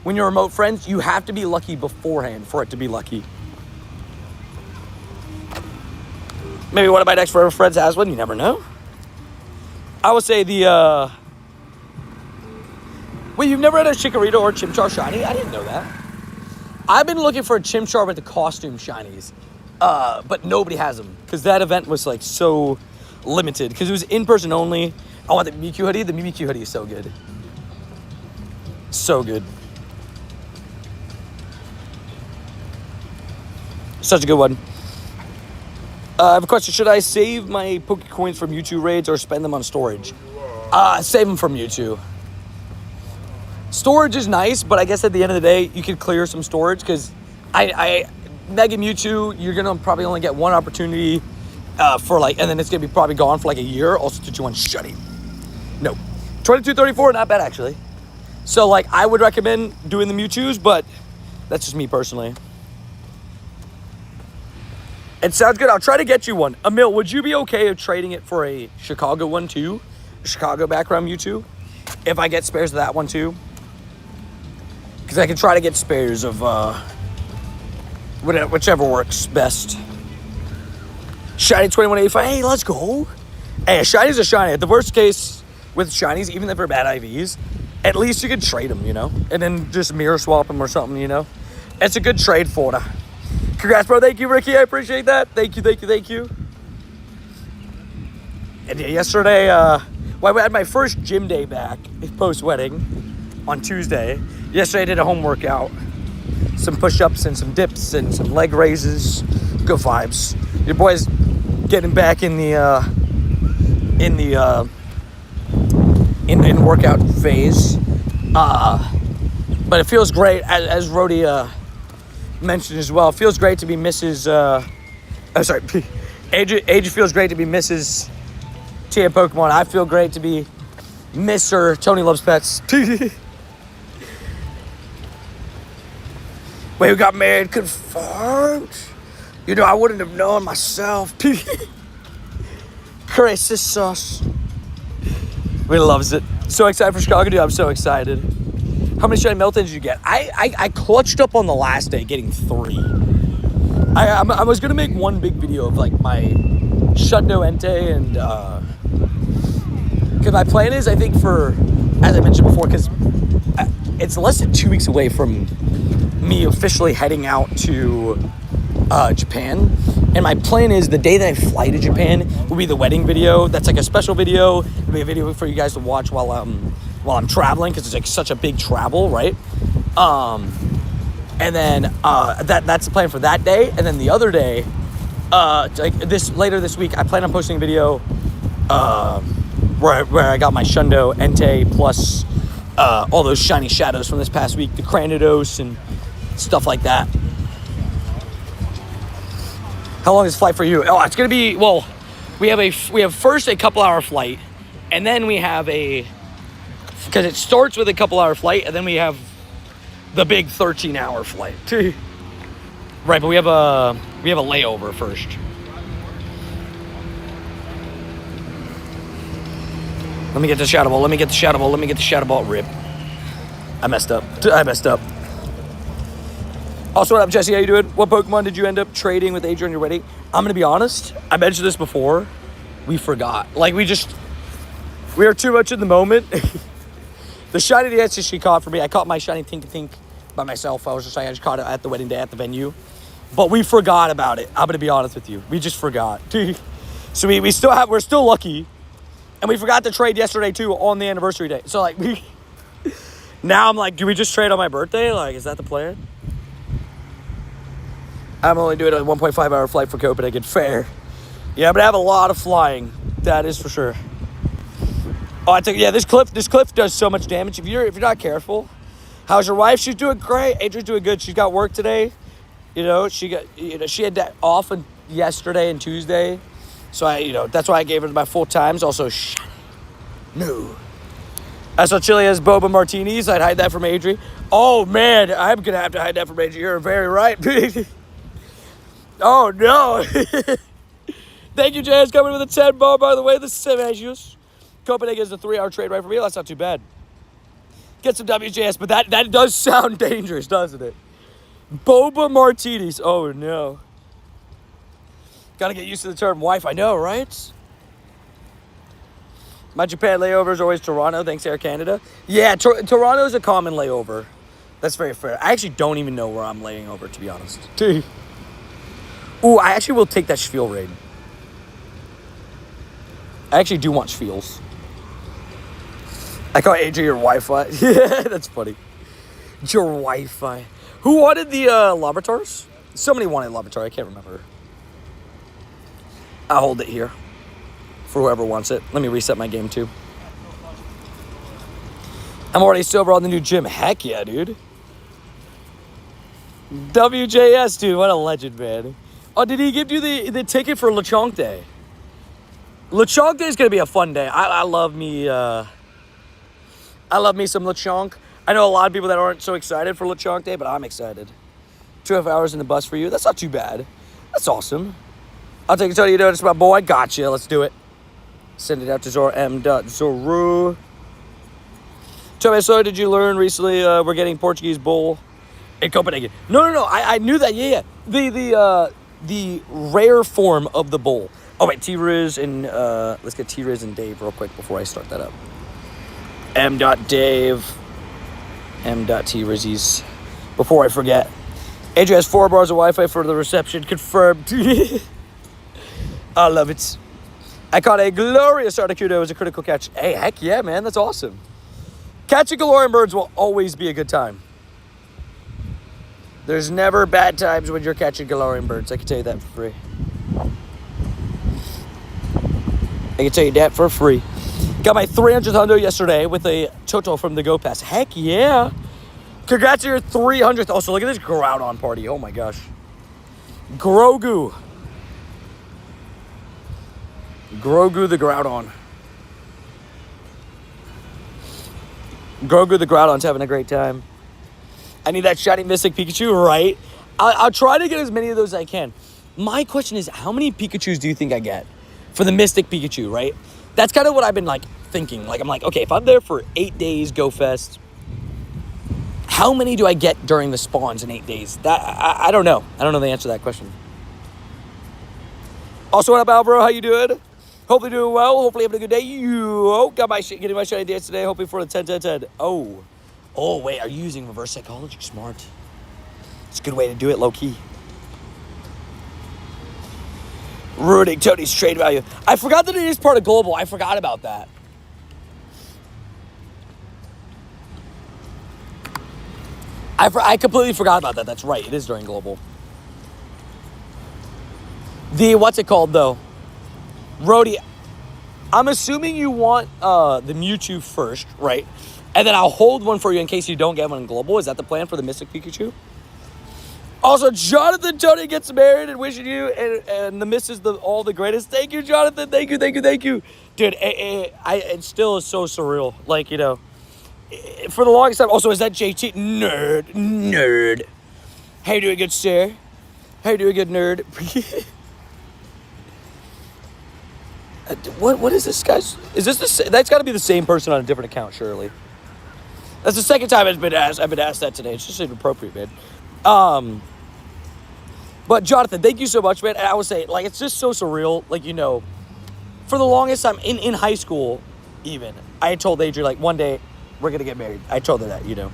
S1: When you're remote friends, you have to be lucky beforehand for it to be lucky. Maybe one of my next Forever Friends has one. You never know. I would say the, Wait, you've never had a Chikorita or Chimchar shiny? I didn't know that. I've been looking for a Chimchar with the costume shinies. But nobody has them. Because that event was, like, so limited. Because it was in-person only. I want the Mimikyu hoodie. The Mimikyu hoodie is so good. So good. Such a good one. I have a question. Should I save my Pokecoins from Mewtwo raids or spend them on storage? Save them from Mewtwo. Storage is nice, but I guess at the end of the day, you could clear some storage because Mega Mewtwo, you're gonna probably only get one opportunity for like, and then it's gonna be probably gone for like a year. Also, 221 shutty. No, 2234, not bad actually. So like, I would recommend doing the Mewtwo's, but that's just me personally. It sounds good. I'll try to get you one. Emil, would you be okay of trading it for a Chicago one too? A Chicago background Mewtwo? If I get spares of that one too? Because I can try to get spares of whichever works best. Shiny 2185. Hey, let's go. Hey, a shiny's a shiny. At the worst case with shinies, even if they're bad IVs, at least you can trade them, you know? And then just mirror swap them or something, you know? It's a good trade for you. Congrats, bro. Thank you, Ricky. I appreciate that. Thank you. And yesterday, I had my first gym day back post-wedding on Tuesday. Yesterday, I did a home workout. Some push-ups and some dips and some leg raises. Good vibes. Your boy's getting back in workout phase. But it feels great, as Rhodey mentioned as well. It feels great to be Mrs. Age feels great to be Mrs. Tia Pokemon. I feel great to be Mr. Tony Loves Pets. Wait, who got married? Confirmed? You know, I wouldn't have known myself. Crazy sauce. Really loves it. So excited for Chicago, dude. I'm so excited. How many shiny Meltons did you get? I clutched up on the last day getting 3. I was gonna make one big video of like my Shundo Ente and because my plan is, I think, for, as I mentioned before, because it's less than 2 weeks away from me officially heading out to Japan, and my plan is the day that I fly to Japan will be the wedding video. That's like a special video. It'll be a video for you guys to watch while I'm traveling, because it's like such a big travel, right? And then that's the plan for that day. And then the other day, later this week, I plan on posting a video where I got my Shundo Ente plus all those shiny shadows from this past week, the Cranidos and stuff like that. How long is the flight for you? Oh, it's gonna be, well, we have first a couple hour flight, and then we have because it starts with a couple hour flight, and then we have the big 13-hour flight. Right, but we have a layover first. Let me get the shadow ball. Rip. I messed up. Also, what up, Jesse? How you doing? What Pokemon did you end up trading with Adrian on your wedding? I'm gonna be honest. I mentioned this before. We forgot. Like, we are too much in the moment. The shiny dance she caught for me. I caught my shiny Tink by myself. I just caught it at the wedding day at the venue. But we forgot about it. I'm gonna be honest with you. We just forgot. So we're still lucky. And we forgot to trade yesterday too on the anniversary day. So like now I'm like, do we just trade on my birthday? Like, is that the plan? I'm only doing a 1.5 hour flight for Copenhagen. Fair. Yeah, I'm gonna have a lot of flying. That is for sure. Oh, this cliff does so much damage if you're not careful. How's your wife? She's doing great. Adrian's doing good. She's got work today. She had that off on yesterday and Tuesday. So that's why I gave her my full times. Also, no. I saw Chile has boba martinis. I'd hide that from Adri. Oh man, I'm gonna have to hide that from Adri. You're very right. Oh no. Thank you, Jazz, coming with a 10 bar. By the way, this is 7 Asius. Copenhagen is a 3-hour trade right for me. That's not too bad. Get some WJS, but that does sound dangerous, doesn't it? Boba martinis. Oh no. Gotta get used to the term wife. I know, right? My Japan layover is always Toronto. Thanks, Air Canada. Yeah, Toronto is a common layover. That's very fair. I actually don't even know where I'm laying over, to be honest. Ooh, I actually will take that Spiel raid. I actually do want Spiels. I call AJ your Wi-Fi. Yeah, that's funny. Your Wi-Fi. Who wanted the Lobrators? Somebody wanted Labrator. I can't remember. I'll hold it here for whoever wants it. Let me reset my game too. I'm already sober on the new gym. Heck yeah, dude. WJS, dude. What a legend, man. Oh, did he give you the ticket for Lechonk Day? Lechonk Day is going to be a fun day. I love me some Lechonk. I know a lot of people that aren't so excited for Lechonk Day, but I'm excited. 2.5 hours in the bus for you. That's not too bad. That's awesome. I'll take it. Tell you, it's my boy. Gotcha. Let's do it. Send it out to Zora M. Zoru. Tell me, so did you learn recently we're getting Portuguese bull in Copenhagen? No. I knew that. Yeah. The rare form of the bull. Oh, wait. T-Riz and let's get T-Riz and Dave real quick before I start that up. M.Dave. M.T-Rizzies. Before I forget. AJ has 4 bars of Wi-Fi for the reception. Confirmed. I love it. I caught a glorious Articuno as a critical catch. Hey, heck yeah, man. That's awesome. Catching Galorian birds will always be a good time. There's never bad times when you're catching Galorian birds. I can tell you that for free. Got my 300th hundo yesterday with a Toto from the Go Pass. Heck yeah. Congrats on your 300th. Also, look at this Groudon party. Oh my gosh. Grogu the Groudon. Grogu the Groudon's having a great time. I need that shiny Mystic Pikachu, right? I'll try to get as many of those as I can. My question is, how many Pikachus do you think I get for the Mystic Pikachu, right? That's kind of what I've been thinking. I'm like, okay, if I'm there for 8 days, Go Fest, how many do I get during the spawns in 8 days? That I don't know. I don't know the answer to that question. Also, what up, Alvaro? How you doing? Hopefully doing well. Hopefully having a good day. You got my shit, getting my shiny dance today. Hoping for the 10-10-10. Oh. Oh, wait. Are you using reverse psychology? Smart. It's a good way to do it, low-key. Ruining Tony's trade value. I forgot that it is part of global. I forgot about that. I completely forgot about that. That's right. It is during global. What's it called, though? Rody, I'm assuming you want the Mewtwo first, right? And then I'll hold one for you in case you don't get one in global. Is that the plan for the Mystic Pikachu? Also, Jonathan Tony gets married and wishing you and the missus all the greatest. Thank you, Jonathan. Thank you. Dude, it still is so surreal. Like, you know, for the longest time. Also, is that JT? Nerd. How you doing, good sir? How you doing, good nerd? What is this, guys? Is this the same? That's got to be the same person on a different account, surely. That's the second time I've been asked that today. It's just inappropriate, man. But Jonathan, thank you so much, man. And I would say, like, it's just so surreal. Like, you know, for the longest time in high school, even I had told Adrian, like, one day we're gonna get married. I told her that, you know,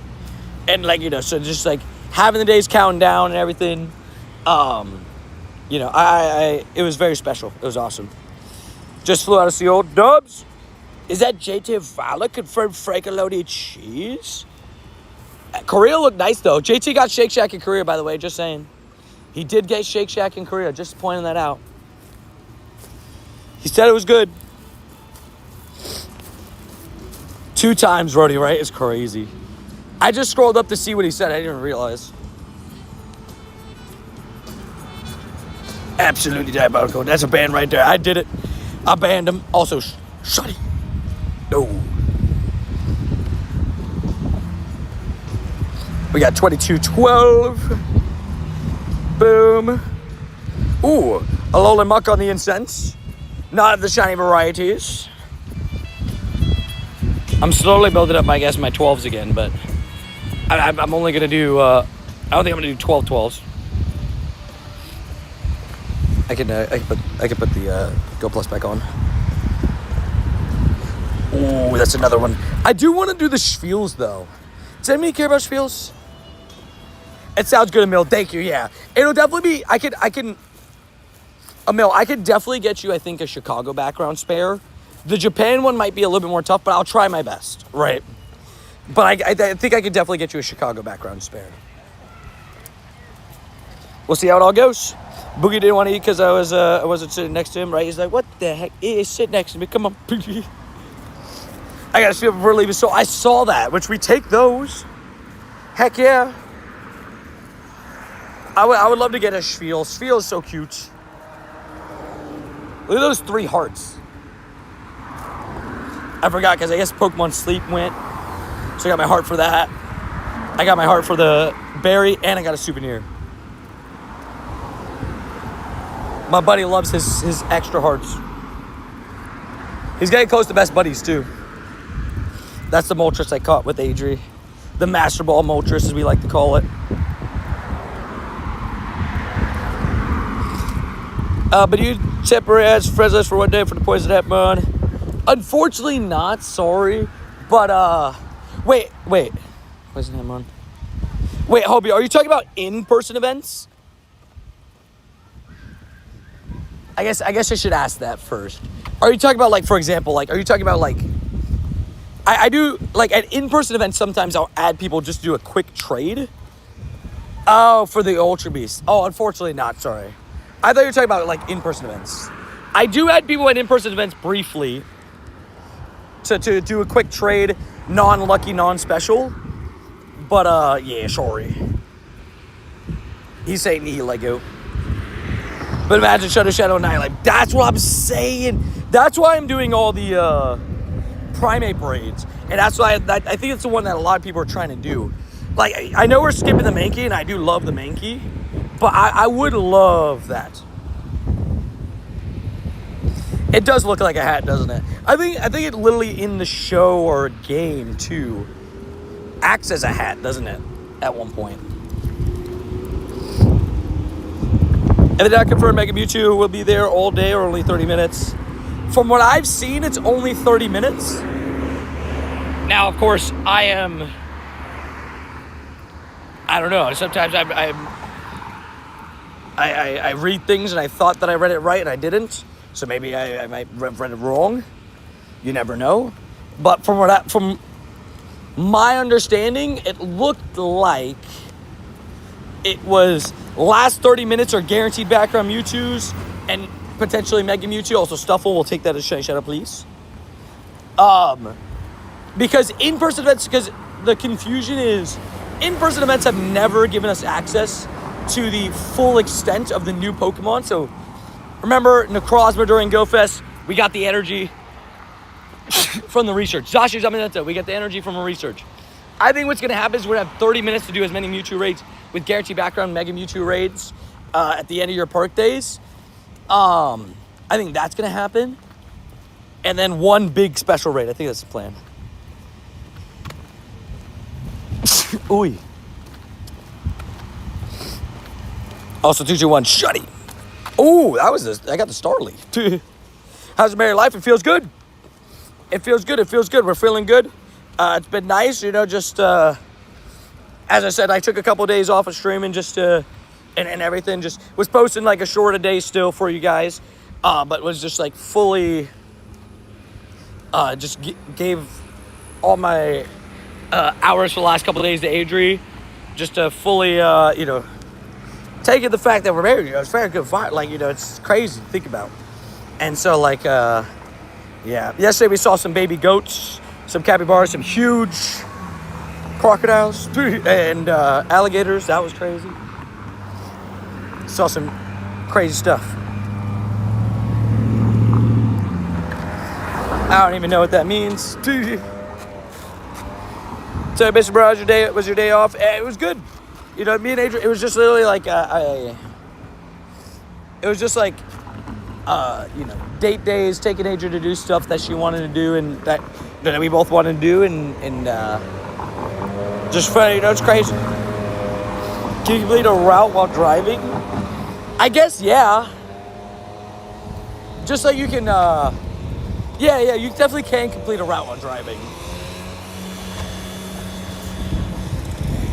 S1: and like, you know, so just like having the days counting down and everything. You know, it was very special. It was awesome. Just flew out of the old Dubs. Is that JT Vala confirmed Francoloni cheese? Korea looked nice, though. JT got Shake Shack in Korea, by the way, just saying. He did get Shake Shack in Korea, just pointing that out. He said it was good. 2 times, Rody, right? It's crazy. I just scrolled up to see what he said. I didn't even realize. Absolutely diabolical. That's a ban right there. I did it. I banned him. Also, Shotty. No. We got 22-12. Boom. Ooh, a Alolan Muck on the incense. Not of the shiny varieties. I'm slowly building up, I guess, my 12s again, but I'm only going to do, I don't think I'm going to do 12 12s. I can put the Go Plus back on. Ooh, that's another one. I do want to do the Spiels, though. Does anybody care about Spiels? It sounds good, Emil. Thank you, yeah. It'll definitely be, Emil, I could definitely get you, I think, a Chicago background spare. The Japan one might be a little bit more tough, but I'll try my best, right? But I think I could definitely get you a Chicago background spare. We'll see how it all goes. Boogie didn't want to eat because I wasn't sitting next to him, right? He's like, what the heck? Sit next to me. Come on. I got to see before leaving. So I saw that, which we take those. Heck yeah. I would love to get a Spiel. Spiel is so cute. Look at those 3 hearts. I forgot because I guess Pokemon Sleep went. So I got my heart for that. I got my heart for the berry, and I got a souvenir. My buddy loves his extra hearts. He's getting close to best buddies, too. That's the Moltres I caught with Adri. The Master Ball Moltres, as we like to call it. But you separate as friends for one day for the Poison Hitmon. Unfortunately not, sorry. But, wait. Poison Hitmon. Wait, Hobie, are you talking about in-person events? I guess I should ask that first. Are you talking about, like, for example, like, are you talking about, like, I do, like, at in-person events, sometimes I'll add people just to do a quick trade. Oh, for the Ultra Beast. Oh, unfortunately not, sorry. I thought you were talking about, like, in-person events. I do add people at in-person events briefly to do a quick trade, non-lucky, non-special. But, yeah, sorry. He's saying Nihilego. But imagine Shadow Knight, like, that's what I'm saying. That's why I'm doing all the primate braids. And that's why I think it's the one that a lot of people are trying to do. Like, I know we're skipping the Mankey, and I do love the Mankey. But I would love that. It does look like a hat, doesn't it? I think it literally in the show or game, too, acts as a hat, doesn't it? At one point. And then I confirmed Mega Mewtwo will be there all day or only 30 minutes. From what I've seen, it's only 30 minutes. Now, of course, I don't know. Sometimes I read things and I thought that I read it right and I didn't. So maybe I might have read it wrong. You never know. But from my understanding, it looked like it was last 30 minutes are guaranteed background Mewtwo's and potentially Mega Mewtwo. Also, Stuffle will take that as Shiny Shadow, please. Because in-person events, because the confusion is in-person events have never given us access to the full extent of the new Pokemon. So remember Necrozma during GoFest, we got the energy from the research. Zashi's we get the energy from a research. I think what's going to happen is we're going to have 30 minutes to do as many Mewtwo raids with guaranteed background Mega Mewtwo raids at the end of your park days. I think that's going to happen. And then one big special raid. I think that's the plan. Ooh. Also, 221, Shuddy. Ooh, I got the Starly. How's the married life? It feels good. It feels good. We're feeling good. It's been nice, just, as I said, I took a couple days off of streaming just to, and everything, just was posting like a short a day still for you guys, but was just like fully, just gave all my hours for the last couple of days to Adri, just to fully, taking the fact that we're married, it's very good fight, it's crazy to think about. And so, yesterday we saw some baby goats, some capybaras, some huge crocodiles, and alligators. That was crazy. Saw some crazy stuff. I don't even know what that means. So, Mr. Bro, was your day off? It was good. Me and Adrian, it was just literally like, it was just like, date days, taking Adrian to do stuff that she wanted to do and that we both wanted to do, and just funny, it's crazy. Can you complete a route while driving? I guess, yeah. Just like you can, you definitely can complete a route while driving.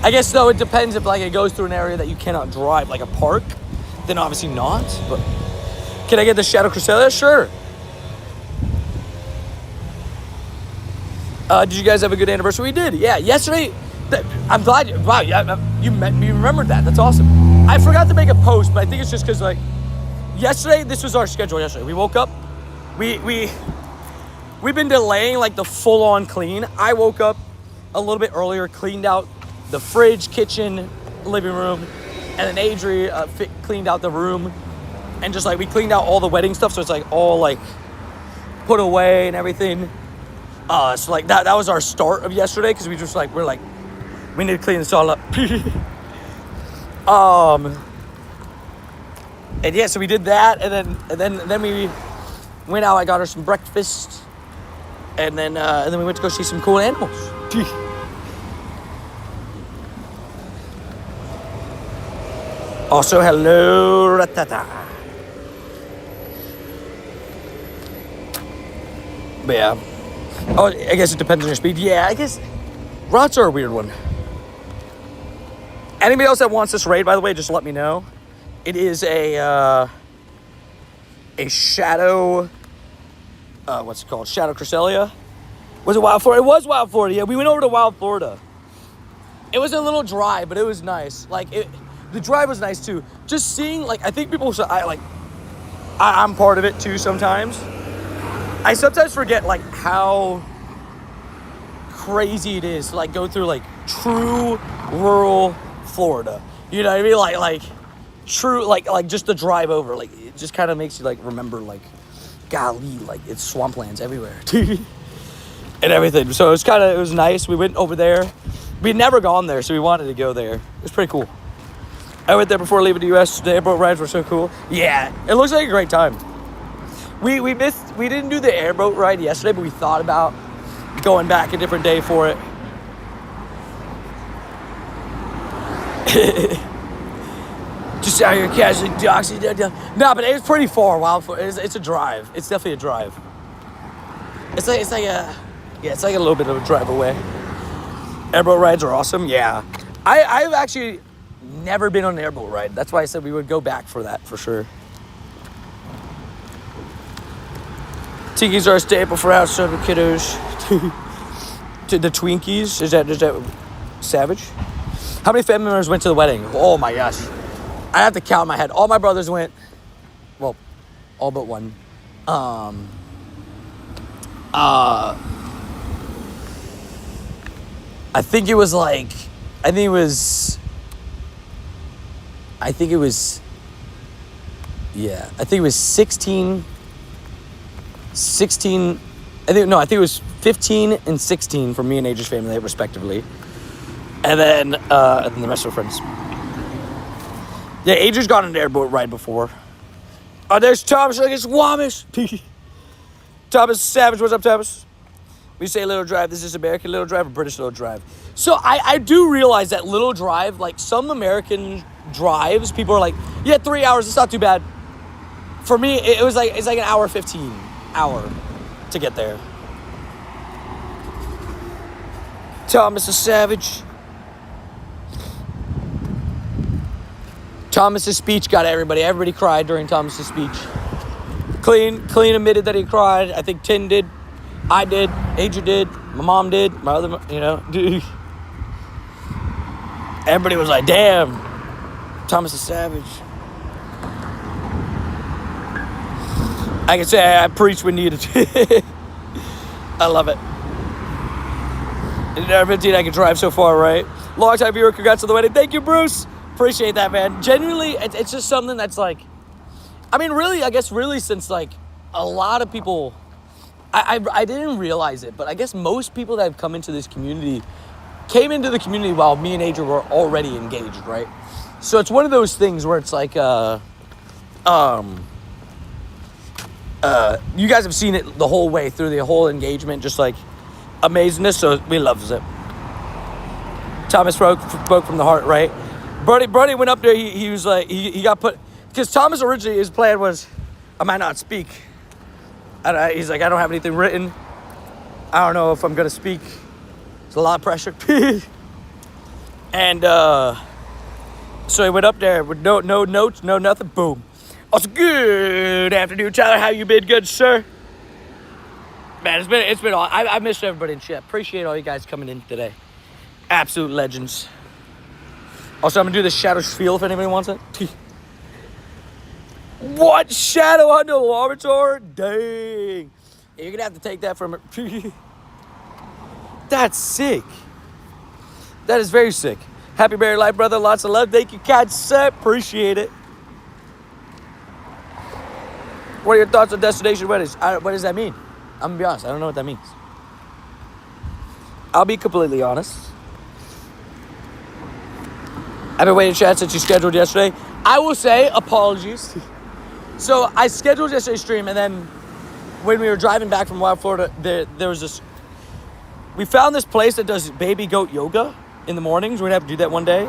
S1: I guess, though, it depends if, it goes through an area that you cannot drive, like a park, then obviously not, but can I get the Shadow Cresselia? Sure. Did you guys have a good anniversary? We did, yeah. Yesterday, I'm glad, you remembered that. That's awesome. I forgot to make a post, but I think it's just because, yesterday, this was our schedule yesterday. We woke up, we've been delaying, the full-on clean. I woke up a little bit earlier, cleaned out the fridge, kitchen, living room, and then Adri cleaned out the room, and just we cleaned out all the wedding stuff, so it's all put away and everything. So that was our start of yesterday, because we just we need to clean this all up. And yeah, so we did that, and then we went out. I got her some breakfast, and then we went to go see some cool animals. Also, hello, Ratata. But yeah. Oh, I guess it depends on your speed. Yeah, I guess routes are a weird one. Anybody else that wants this raid, by the way, just let me know. It is a Shadow, what's it called? Shadow Cresselia. Was it Wild Florida? It was Wild Florida. Yeah, we went over to Wild Florida. It was a little dry, but it was nice. The drive was nice too. Just seeing, I think people, I'm part of it too sometimes. I sometimes forget, how crazy it is to, go through, true rural Florida. You know what I mean? True, just the drive over. It just kind of makes you, remember, golly, it's swamplands everywhere. And everything. So it was nice. We went over there. We'd never gone there, so we wanted to go there. It was pretty cool. I went there before leaving the U.S. The airboat rides were so cool. Yeah, it looks like a great time. We didn't do the airboat ride yesterday, but we thought about going back a different day for it. Just Just out here casually doxing. No, but it's pretty far. It's a drive. It's definitely a drive. It's like it's like a little bit of a drive away. Airboat rides are awesome. Yeah, I've actually never been on an airboat ride. That's why I said we would go back for that for sure. Tikis are a staple for outside kiddos. To the Twinkies, is that savage? How many family members went to the wedding? Oh my gosh, I have to count in my head. All my brothers went. Well, all but one. I think it was 16, I think it was 15 and 16 for me and Age's family, respectively. And then the rest of our friends. Yeah, Age's gone on an airboat ride before. Oh, there's Thomas, like it's Wamish. Thomas Savage, what's up, Thomas? We say Little Drive, this is American Little Drive or British Little Drive? So I do realize that Little Drive, like some American drives, people are like, yeah, 3 hours, it's not too bad. For me, it's like an hour 15 to get there. Thomas is Savage. Thomas's speech got everybody. Everybody cried during Thomas's speech. Clean admitted that he cried. I think Tin did. I did. Adrian did. My mom did. My other, dude. Everybody was like, damn. Thomas is Savage. I can say I preached when needed. I love it. In 15, I can drive so far, right? Long time viewer, congrats on the wedding. Thank you, Bruce. Appreciate that, man. Genuinely, it's just something that's like, I mean, really, I guess really since like a lot of people, I didn't realize it, but I guess most people that have come into this community came into the community while me and Adrian were already engaged, right? So it's one of those things where it's like, you guys have seen it the whole way through the whole engagement, just like amazingness, so we love it. Thomas spoke from the heart, right? Brody went up there, he was like, he got put, because Thomas originally, his plan was, I might not speak. He's like, I don't have anything written. I don't know if I'm going to speak. It's a lot of pressure. And so he went up there with no notes, no nothing, boom. Also, good afternoon, Tyler. How you been? Good, sir? Man, it's been all. I missed everybody in chat. Appreciate all you guys coming in today. Absolute legends. Also, I'm gonna do the shadow spiel if anybody wants it. What shadow under Lavator? Dang. You're gonna have to take that from it. That's sick. That is very sick. Happy married life, brother. Lots of love. Thank you, God, sir. Appreciate it. What are your thoughts on destination weddings? What does that mean? I'm gonna be honest. I don't know what that means. I'll be completely honest. I've been waiting, chat, since you scheduled yesterday. I will say, apologies. So I scheduled yesterday's stream, and then when we were driving back from Wild Florida, there was this. We found this place that does baby goat yoga in the mornings. We're gonna have to do that one day.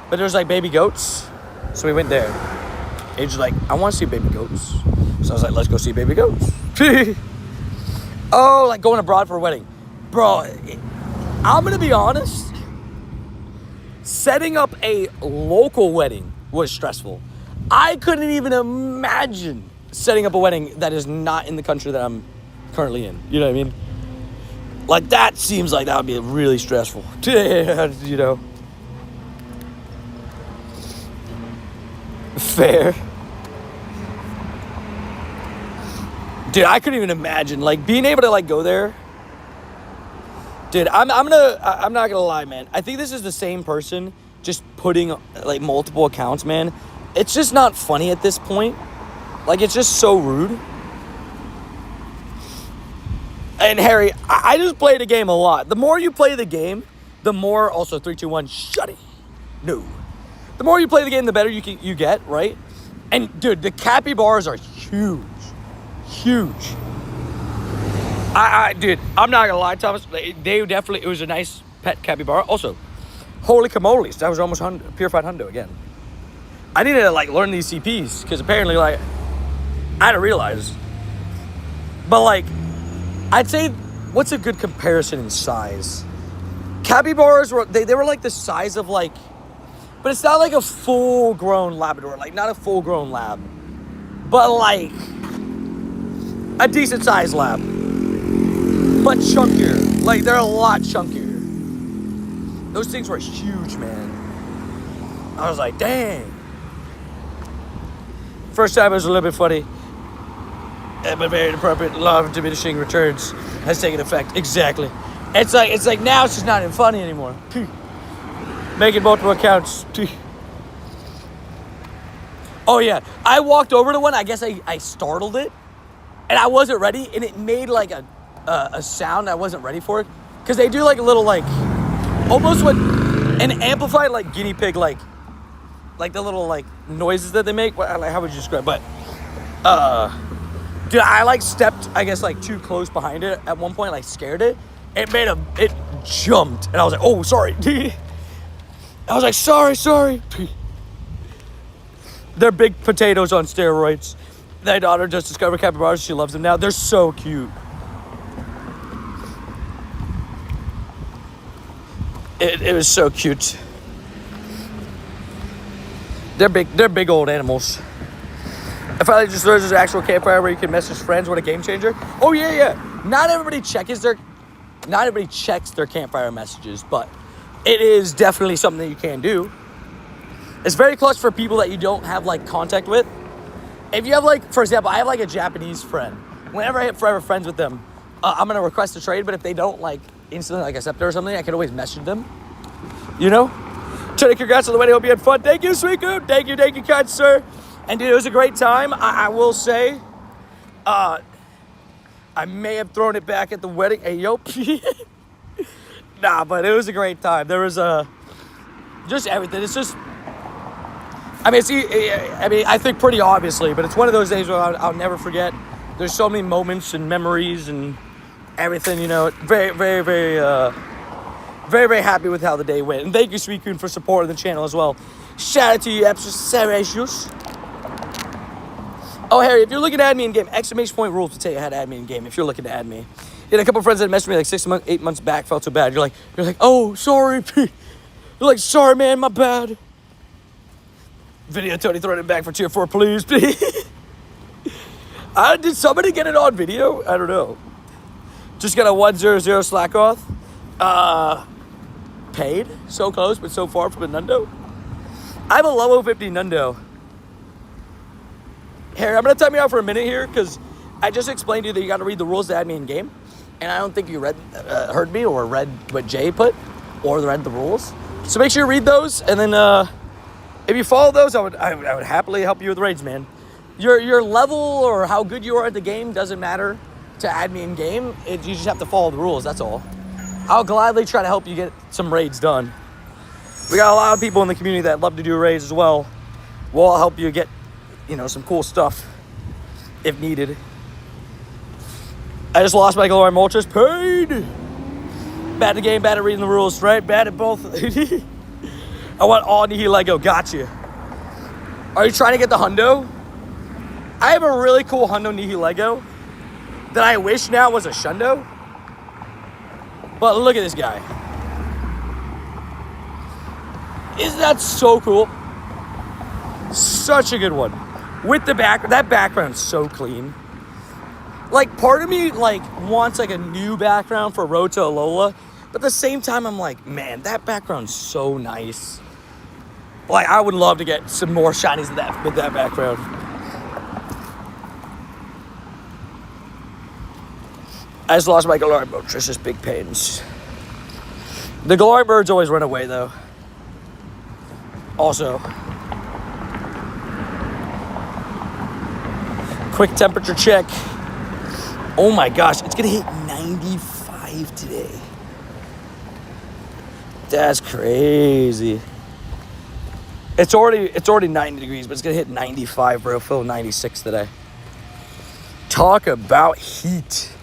S1: But there's like baby goats, so we went there. Age was like, I want to see baby goats. So I was like, let's go see baby goats. Oh, like going abroad for a wedding. Bro, I'm going to be honest. Setting up a local wedding was stressful. I couldn't even imagine setting up a wedding that is not in the country that I'm currently in. You know what I mean? Like, that seems like that would be really stressful. You know? Fair. Dude, I couldn't even imagine, like, being able to, like, go there. Dude, I'm not gonna lie, man. I think this is the same person just putting, like, multiple accounts, man. It's just not funny at this point. Like, it's just so rude. And, Harry, I just play the game a lot. The more you play the game, the more, also, 3, 2, 1, shut it. No. The more you play the game, the better you get, right? And, dude, the capybaras are huge. Huge. Dude, I'm not gonna lie, Thomas. They definitely, it was a nice pet capybara. Also, holy camoles, that was almost purified hundo again. I needed to like learn these CPs because apparently like I had to realize. But like, I'd say, what's a good comparison in size? Capybaras were they were like the size of like, but it's not like a full-grown Labrador, like not a full-grown lab, but like a decent-sized lab, but chunkier. Like they're a lot chunkier. Those things were huge, man. I was like, dang. First time it was a little bit funny, but very inappropriate. Law of diminishing returns has taken effect. Exactly. It's like now it's just not even funny anymore. Making multiple accounts. Oh yeah, I walked over to one. I guess I startled it, and I wasn't ready, and it made like a sound I wasn't ready for it, because they do like a little like almost what an amplified like guinea pig like the little like noises that they make. How would you describe? But dude, I like stepped I guess like too close behind it at one point, like scared it. It jumped, and I was like, oh, sorry. I was like, sorry. They're big potatoes on steroids. My daughter just discovered capybaras. She loves them now. They're so cute. It was so cute. They're big old animals. I finally just learned there's an actual campfire where you can message friends. What a game changer. Oh yeah. Not everybody checks their campfire messages, but it is definitely something that you can do. It's very clutch for people that you don't have like contact with. If you have like, for example, I have like a Japanese friend. Whenever I hit forever friends with them, I'm gonna request a trade. But if they don't like instantly like accept it or something, I can always message them. You know. Tony, congrats on the wedding. Hope you had fun. Thank you, sweet goon. Thank you, kind sir. And dude, it was a great time. I will say, I may have thrown it back at the wedding. Hey, yo. Nah, but it was a great time. There was just everything. It's just, I think pretty obviously, but it's one of those days where I'll never forget. There's so many moments and memories and everything, you know. Very, very, very, very, very happy with how the day went. And thank you, Sweet Coon, for supporting the channel as well. Shout out to you, Seratius. Oh, Harry, if you're looking to add me in game, exclamation point rules to tell you how to add me in game if you're looking to add me. You had a couple friends that messaged me like 8 months back, felt so bad. You're like, oh, sorry. You're like, sorry, man, my bad. Video Tony throwing it back for tier 4, please. Did somebody get it on video? I don't know. Just got a 100 slack off. Paid. So close, but so far from a Nundo. I have a level 50 Nundo. Harry, I'm going to time you out for a minute here because I just explained to you that you got to read the rules to add me in game. And I don't think you heard me or read what Jay put or read the rules. So make sure you read those. And then if you follow those, I would happily help you with raids, man. Your level or how good you are at the game doesn't matter to add me in game. You just have to follow the rules, that's all. I'll gladly try to help you get some raids done. We got a lot of people in the community that love to do raids as well. We'll all help you get, some cool stuff if needed. I just lost my Glory Moltres. Paid! Bad at the game, bad at reading the rules, right? Bad at both. I want all Nihilego. Gotcha. Are you trying to get the hundo? I have a really cool hundo Nihilego that I wish now was a shundo. But look at this guy. Isn't that so cool? Such a good one. With the back, that background's so clean. Like, part of me, wants, a new background for Road to Alola. But at the same time, I'm like, man, that background's so nice. I would love to get some more shinies with that background. I just lost my Glory Moltres, just big pains. The Glory Birds always run away, though. Also. Quick temperature check. Oh my gosh, it's gonna hit 95 today. That's crazy. It's already 90 degrees, but it's gonna hit 95, bro. Feel 96 today. Talk about heat.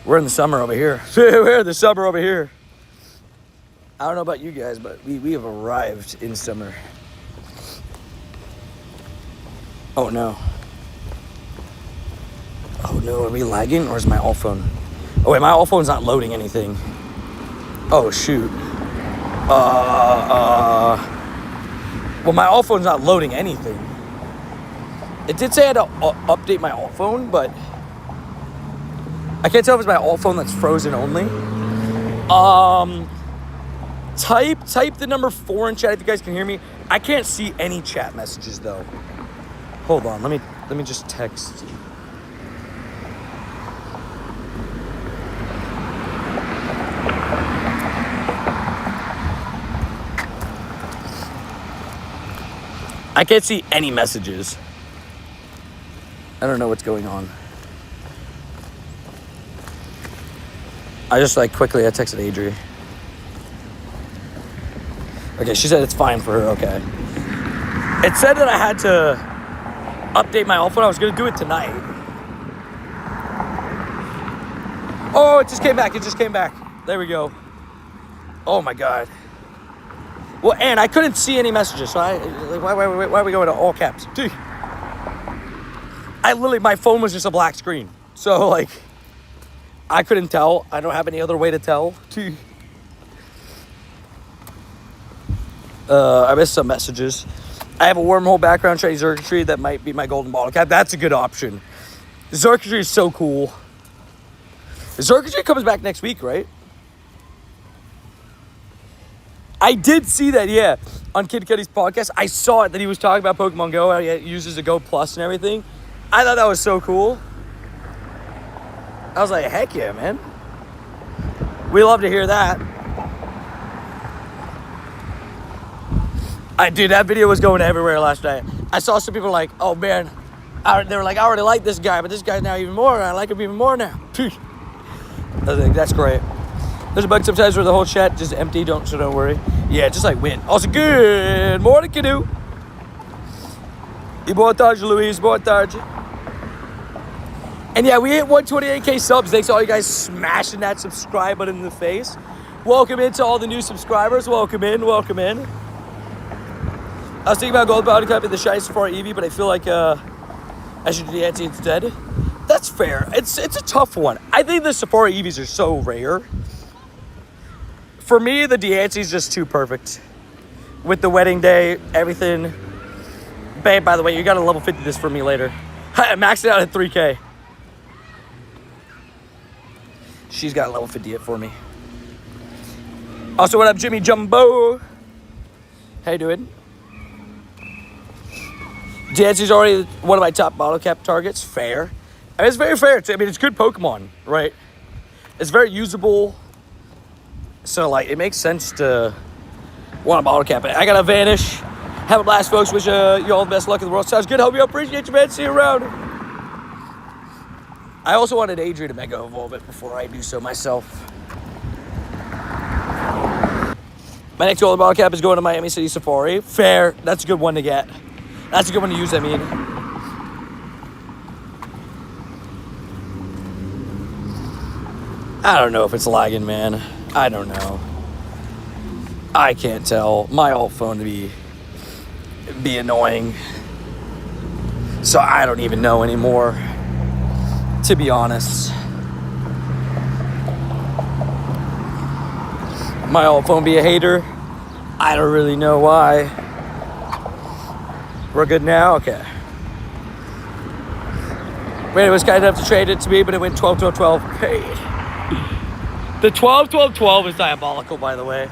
S1: We're in the summer over here. We're in the summer over here. I don't know about you guys, but we have arrived in summer. Oh no. Oh no, are we lagging or is my alt phone? Oh wait, my alt phone's not loading anything. Oh shoot. Well, my alt phone's not loading anything. It did say I had to update my alt phone, but I can't tell if it's my alt phone that's frozen only. Type the number 4 in chat if you guys can hear me. I can't see any chat messages though. Hold on, let me just text. I can't see any messages. I don't know what's going on. I texted Adri. Okay, she said it's fine for her, okay. It said that I had to update my alt phone. I was gonna do it tonight. Oh, it just came back. There we go. Oh my God. Well, and I couldn't see any messages, so why are we going to all caps? Dude. My phone was just a black screen. So, like, I couldn't tell. I don't have any other way to tell. I missed some messages. I have a wormhole background shiny circuitry that might be my golden bottle cap. That's a good option. Circuitry is so cool. Circuitry comes back next week, right? I did see that, yeah, on Kid Cudi's podcast. I saw it that he was talking about Pokemon Go, how he uses a Go Plus and everything. I thought that was so cool. I was like, heck yeah, man. We love to hear that. Dude, that video was going everywhere last night. I saw some people like, oh man, they were like, I already like this guy, but this guy's now even more, and I like him even more now. I was like, that's great. There's a bug sometimes where the whole chat just empty, so don't worry. Yeah, just like win. Also, good morning, Canoe. E boa tarde, Luis. Boa tarde. And yeah, we hit 128K subs. Thanks to all you guys smashing that subscribe button in the face. Welcome into all the new subscribers. Welcome in. I was thinking about Gold Bounty Cup in the Shiny Safari Eevee, but I feel like I should do the Antsy instead. That's fair. It's a tough one. I think the Safari Eevees are so rare. For me, the Deancey is just too perfect. With the wedding day, everything. Babe, by the way, you got to level 50 this for me later. I maxed it out at 3K. She's got to level 50 it for me. Also, what up, Jimmy Jumbo? How you doing? Deancey's already one of my top bottle cap targets. Fair. I mean, it's very fair. It's good Pokemon, right? It's very usable. So, like, it makes sense to want to bottle cap it. I got to vanish. Have a blast, folks. Wish you all the best luck in the world. Sounds good. Hope you appreciate you, man. See you around. I also wanted Adrian to Mega Evolve it before I do so myself. My next golden bottle cap is going to Miami City Safari. Fair. That's a good one to get. That's a good one to use, I mean. I don't know if it's lagging, man. I don't know. I can't tell. My alt phone to be annoying. So I don't even know anymore, to be honest. My alt phone be a hater. I don't really know why. We're good now? Okay. Wait, it was kind enough to trade it to me, but it went 12-12-12. Paid. The 12-12-12 is diabolical, by the way.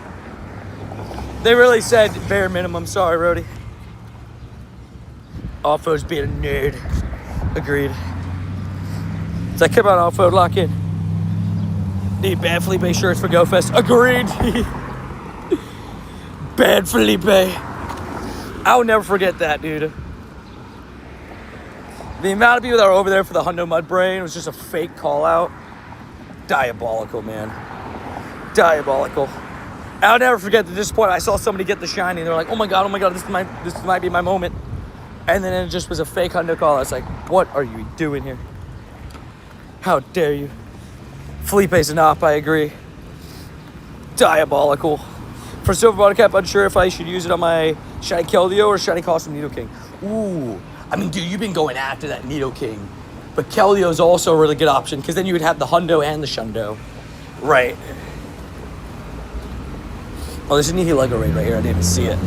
S1: They really said bare minimum. Sorry, Rody. Off-road's being a nerd. Agreed. It's like, come on, off-road, lock in. Need bad Felipe shirts for GoFest. Agreed. Bad Felipe. I'll never forget that, dude. The amount of people that were over there for the Hundo Mud Brain was just a fake call out. Diabolical, man. Diabolical. I'll never forget the disappointment. I saw somebody get the shiny and they're like, oh my god, this might be my moment. And then it just was a fake Hundo call. I was like, what are you doing here? How dare you? Felipe's an op, I agree. Diabolical. For Silver Bottle Cap, unsure if I should use it on my Shiny Keldeo or Shiny Cosmic Needle King. Ooh. I mean, dude, you've been going after that Nidoking. But Kelio's also a really good option, because then you would have the Hundo and the Shundo. Right. Oh, there's a Nihilego raid right here. I didn't even see it.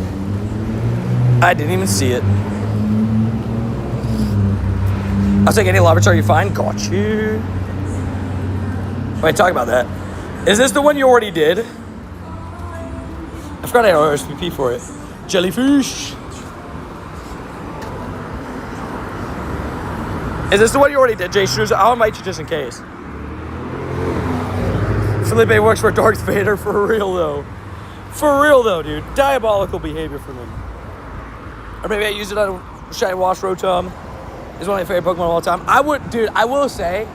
S1: I didn't even see it. I was like, any laboratory you find? Got you. Wait, talk about that. Is this the one you already did? I forgot I had RSVP for it. Jellyfish. Is this the one you already did, Jay Shoes? I'll invite you just in case. Felipe works for Darth Vader, for real though. For real though, dude. Diabolical behavior from him. Or maybe I use it on Shiny Wash Rotom. It's one of my favorite Pokemon of all time. I will say,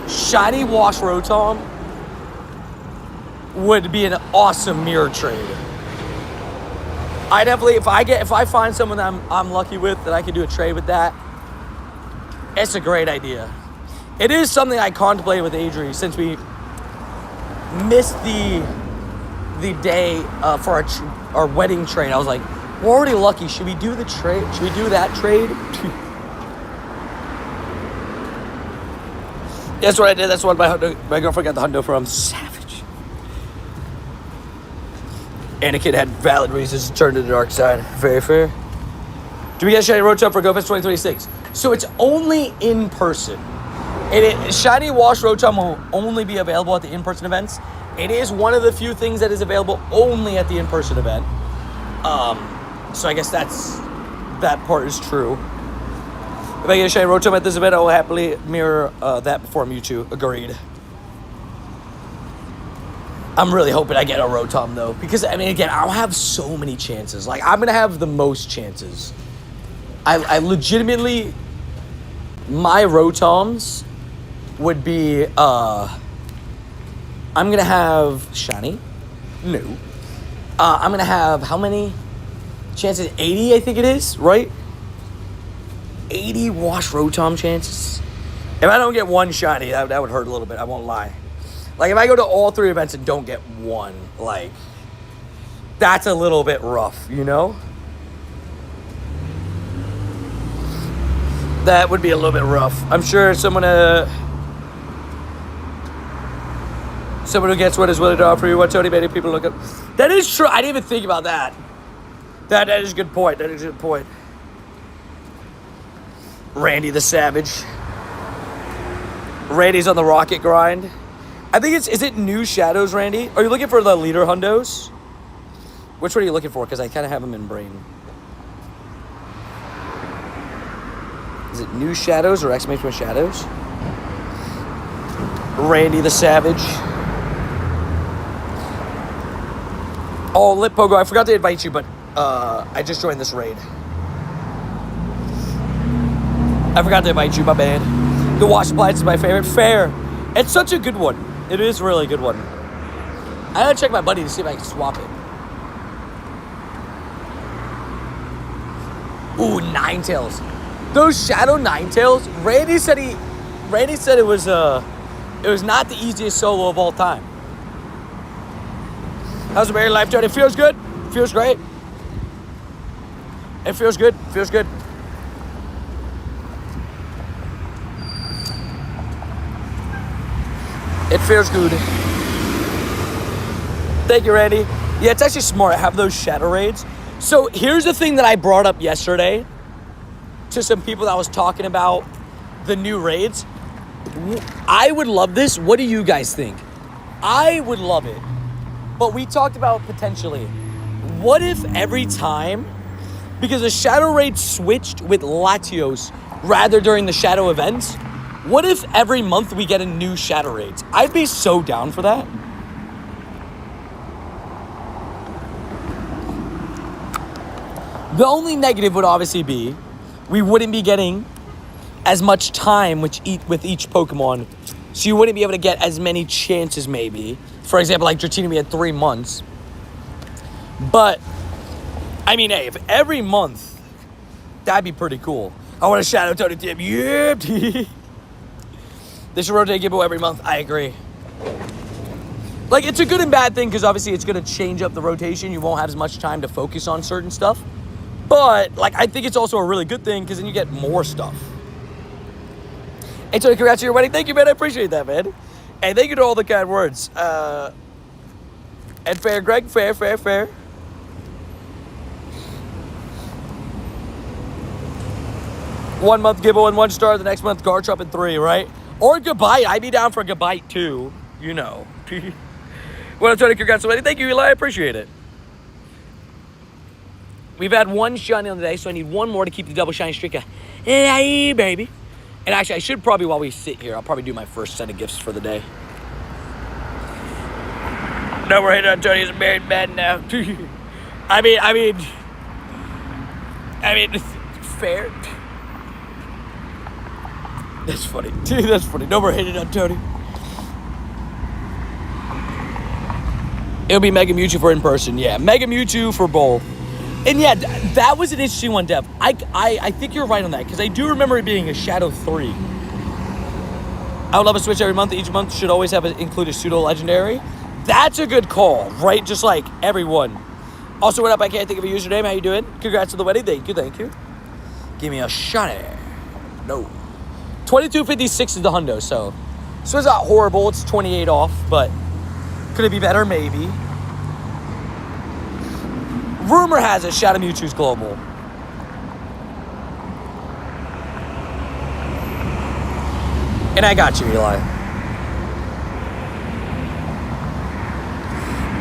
S1: Shiny Wash Rotom would be an awesome mirror trade. I definitely, if I find someone that I'm lucky with, that I can do a trade with that, it's a great idea. It is something I contemplated with Adri since we missed the day for our wedding trade. I was like, we're already lucky. Should we do the trade? Should we do that trade? That's what I did. That's what my girlfriend got the Hundo from. Savage. Anakin had valid reasons to turn to the dark side. Very fair. Do we get Shiny Rotom for GoFest 2026? So it's only in person. Shiny Wash Rotom will only be available at the in-person events. It is one of the few things that is available only at the in-person event. So I guess that part is true. If I get a Shiny Rotom at this event, I will happily mirror that before Mewtwo. Agreed. I'm really hoping I get a Rotom, though. Because, I mean, again, I'll have so many chances. Like, I'm going to have the most chances. I legitimately... My Rotoms would be... I'm going to have... Shiny? No. I'm going to have... How many chances? 80, I think it is, right? 80 Wash Rotom chances. If I don't get one Shiny, that would hurt a little bit. I won't lie. Like, if I go to all 3 events and don't get one, like, that's a little bit rough, you know? That would be a little bit rough. I'm sure someone who gets what is willing to offer you what Tony made people look up. That is true. I didn't even think about that. That is a good point. That is a good point. Randy the Savage. Randy's on the rocket grind. I think is it new Shadows, Randy? Are you looking for the leader Hundos? Which one are you looking for? Because I kind of have them in brain. Is it new Shadows or exclamation point Shadows? Randy the Savage. Oh, Lip Pogo, I forgot to invite you, but I just joined this raid. I forgot to invite you, my man. The Wash Appliance is my favorite. Fair. It's such a good one. It is a really good one. I gotta check my buddy to see if I can swap it. Ooh, Ninetales. Those Shadow Ninetales, Randy said it was not the easiest solo of all time. How's the married life doing? It feels good. It feels great. It feels good. It feels good. It feels good. Thank you, Randy. Yeah, it's actually smart. I have those shadow raids. So here's the thing that I brought up yesterday to some people that was talking about the new raids. I would love this. What do you guys think? I would love it. But we talked about potentially, what if every time, because the shadow raid switched with Latios rather during the shadow events, what if every month we get a new shadow raids? I'd be so down for that. The only negative would obviously be we wouldn't be getting as much time with each Pokemon. So you wouldn't be able to get as many chances maybe. For example, like Dratini, we had 3 months. But, I mean, hey, if every month, that'd be pretty cool. I want a Shadow Tony tip. Yep. They should rotate Gibbo every month. I agree. Like, it's a good and bad thing because obviously it's going to change up the rotation. You won't have as much time to focus on certain stuff. But, like, I think it's also a really good thing because then you get more stuff. Hey, Tony, congrats on your wedding. Thank you, man. I appreciate that, man. And thank you to all the kind words. And fair, Greg. Fair. 1 month giveaway and 1 star. The next month, Garch up in 3, right? Or goodbye. I'd be down for a goodbye, too. You know. Well, Tony, congrats on your wedding. Thank you, Eli. I appreciate it. We've had 1 shiny on the day, so I need 1 more to keep the double shiny streak. Hey, baby. And actually, I should probably, while we sit here, I'll probably do my first set of gifts for the day. No, we're hitting on Tony's married man now. I mean, fair. That's funny. That's funny. No, we're hitting on Tony. It'll be Mega Mewtwo for in person. Yeah, Mega Mewtwo for both. And yeah, that was an interesting one, Dev. I think you're right on that, because I do remember it being a Shadow 3. I would love a Switch every month. Each month should always include a pseudo-legendary. That's a good call, right? Just like everyone. Also, what up? I can't think of a username. How you doing? Congrats on the wedding. Thank you. Give me a shot. No. 2256 is the hundo, so it's not horrible. It's 28 off, but could it be better? Maybe. Rumor has it Shadow Mewtwo's global. And I got you, Eli.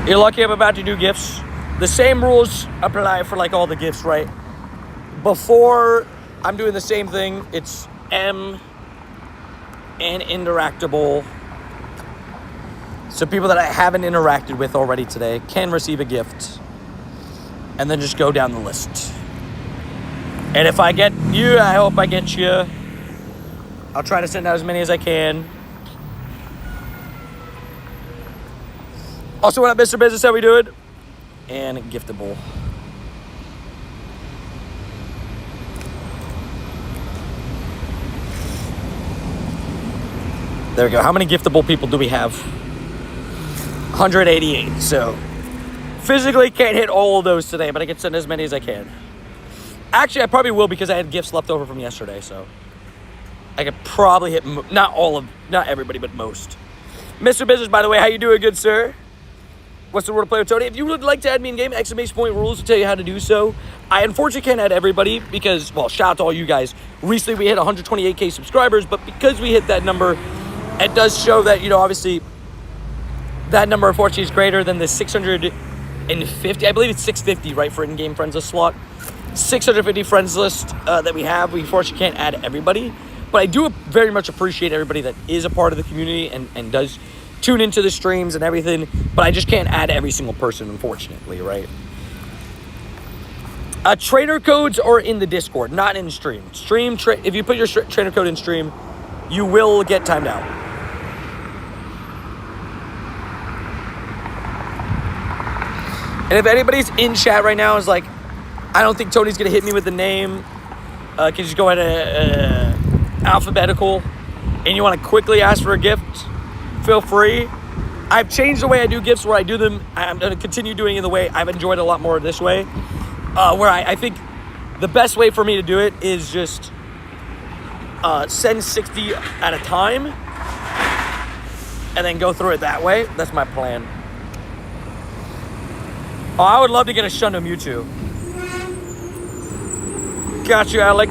S1: You're lucky I'm about to do gifts. The same rules apply for like all the gifts, right? Before I'm doing the same thing, it's M and interactable. So people that I haven't interacted with already today can receive a gift. And then just go down the list. And if I get you, I hope I get you. I'll try to send out as many as I can. Also, what up, Mr. Business? How we doing? And giftable. There we go. How many giftable people do we have? 188. So physically can't hit all of those today, but I can send as many as I can. Actually, I probably will, because I had gifts left over from yesterday, so I could probably hit not everybody, but most. Mr. Business, by the way, how you doing, good sir? What's the word to play with Tony? If you would like to add me in game, exclamation point rules to tell you how to do so. I unfortunately can't add everybody because, well, shout out to all you guys. Recently, we hit 128K subscribers, but because we hit that number, it does show that, you know, obviously, that number, unfortunately, is greater than the 650. I believe it's 650, right, for in-game friends list slot. 650 friends list that we have. We unfortunately can't add everybody. But I do very much appreciate everybody that is a part of the community and does tune into the streams and everything. But I just can't add every single person, unfortunately, right? Trainer codes are in the Discord, not in stream. If you put your trainer code in stream, you will get timed out. And if anybody's in chat right now is like, I don't think Tony's going to hit me with the name, can you just go ahead and alphabetical, and you want to quickly ask for a gift, feel free. I've changed the way I do gifts, where I do them. I'm going to continue doing it the way I've enjoyed a lot more this way, where I think the best way for me to do it is just send 60 at a time and then go through it that way. That's my plan. Oh, I would love to get a Shundo Mewtwo. Got you, Alec.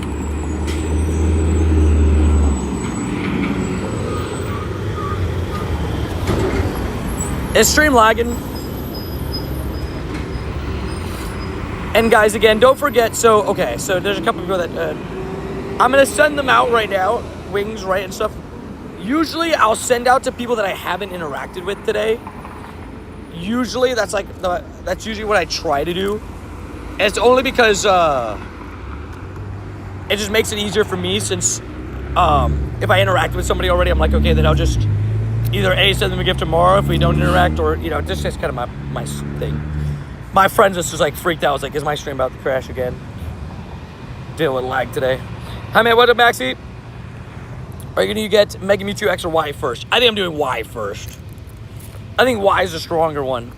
S1: Is stream lagging? And guys, again, don't forget, so there's a couple people that, I'm going to send them out right now, wings, right, and stuff. Usually, I'll send out to people that I haven't interacted with today. Usually, that's usually what I try to do. And it's only because it just makes it easier for me, since if I interact with somebody already, I'm like, okay, then I'll just either A, send them a gift tomorrow if we don't interact, or, you know, just kind of my thing. My friends just like freaked out. I was like, is my stream about to crash again? Dealing with lag today. Hi, man. What up, Maxie? Are you going to get Mega Mewtwo X or Y first? I think I'm doing Y first. I think Y is a stronger one.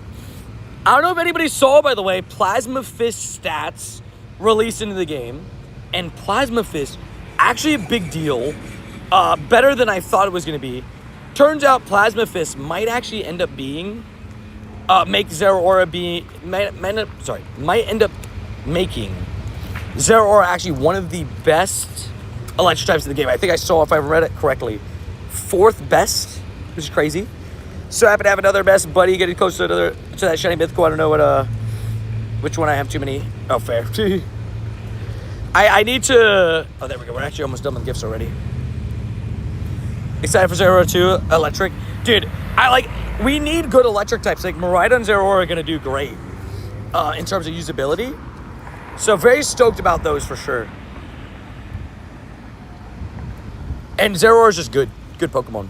S1: I don't know if anybody saw, by the way, Plasma Fist stats released into the game, and Plasma Fist, actually a big deal. Better than I thought it was going to be. Turns out Plasma Fist might actually end up being, make Zero Aura be, might end up making Zero Aura actually one of the best electric types in the game. I think I saw, if I read it correctly, 4th best, which is crazy. So I happen to have another best buddy getting close to that shiny mythical. I don't know which one I have too many. Oh, fair. I need to, oh, there we go. We're actually almost done with gifts already. Excited for Zero 2 electric. Dude, we need good electric types. Like, Marida and Zero are going to do great in terms of usability. So very stoked about those for sure. And Zero is just good Pokemon.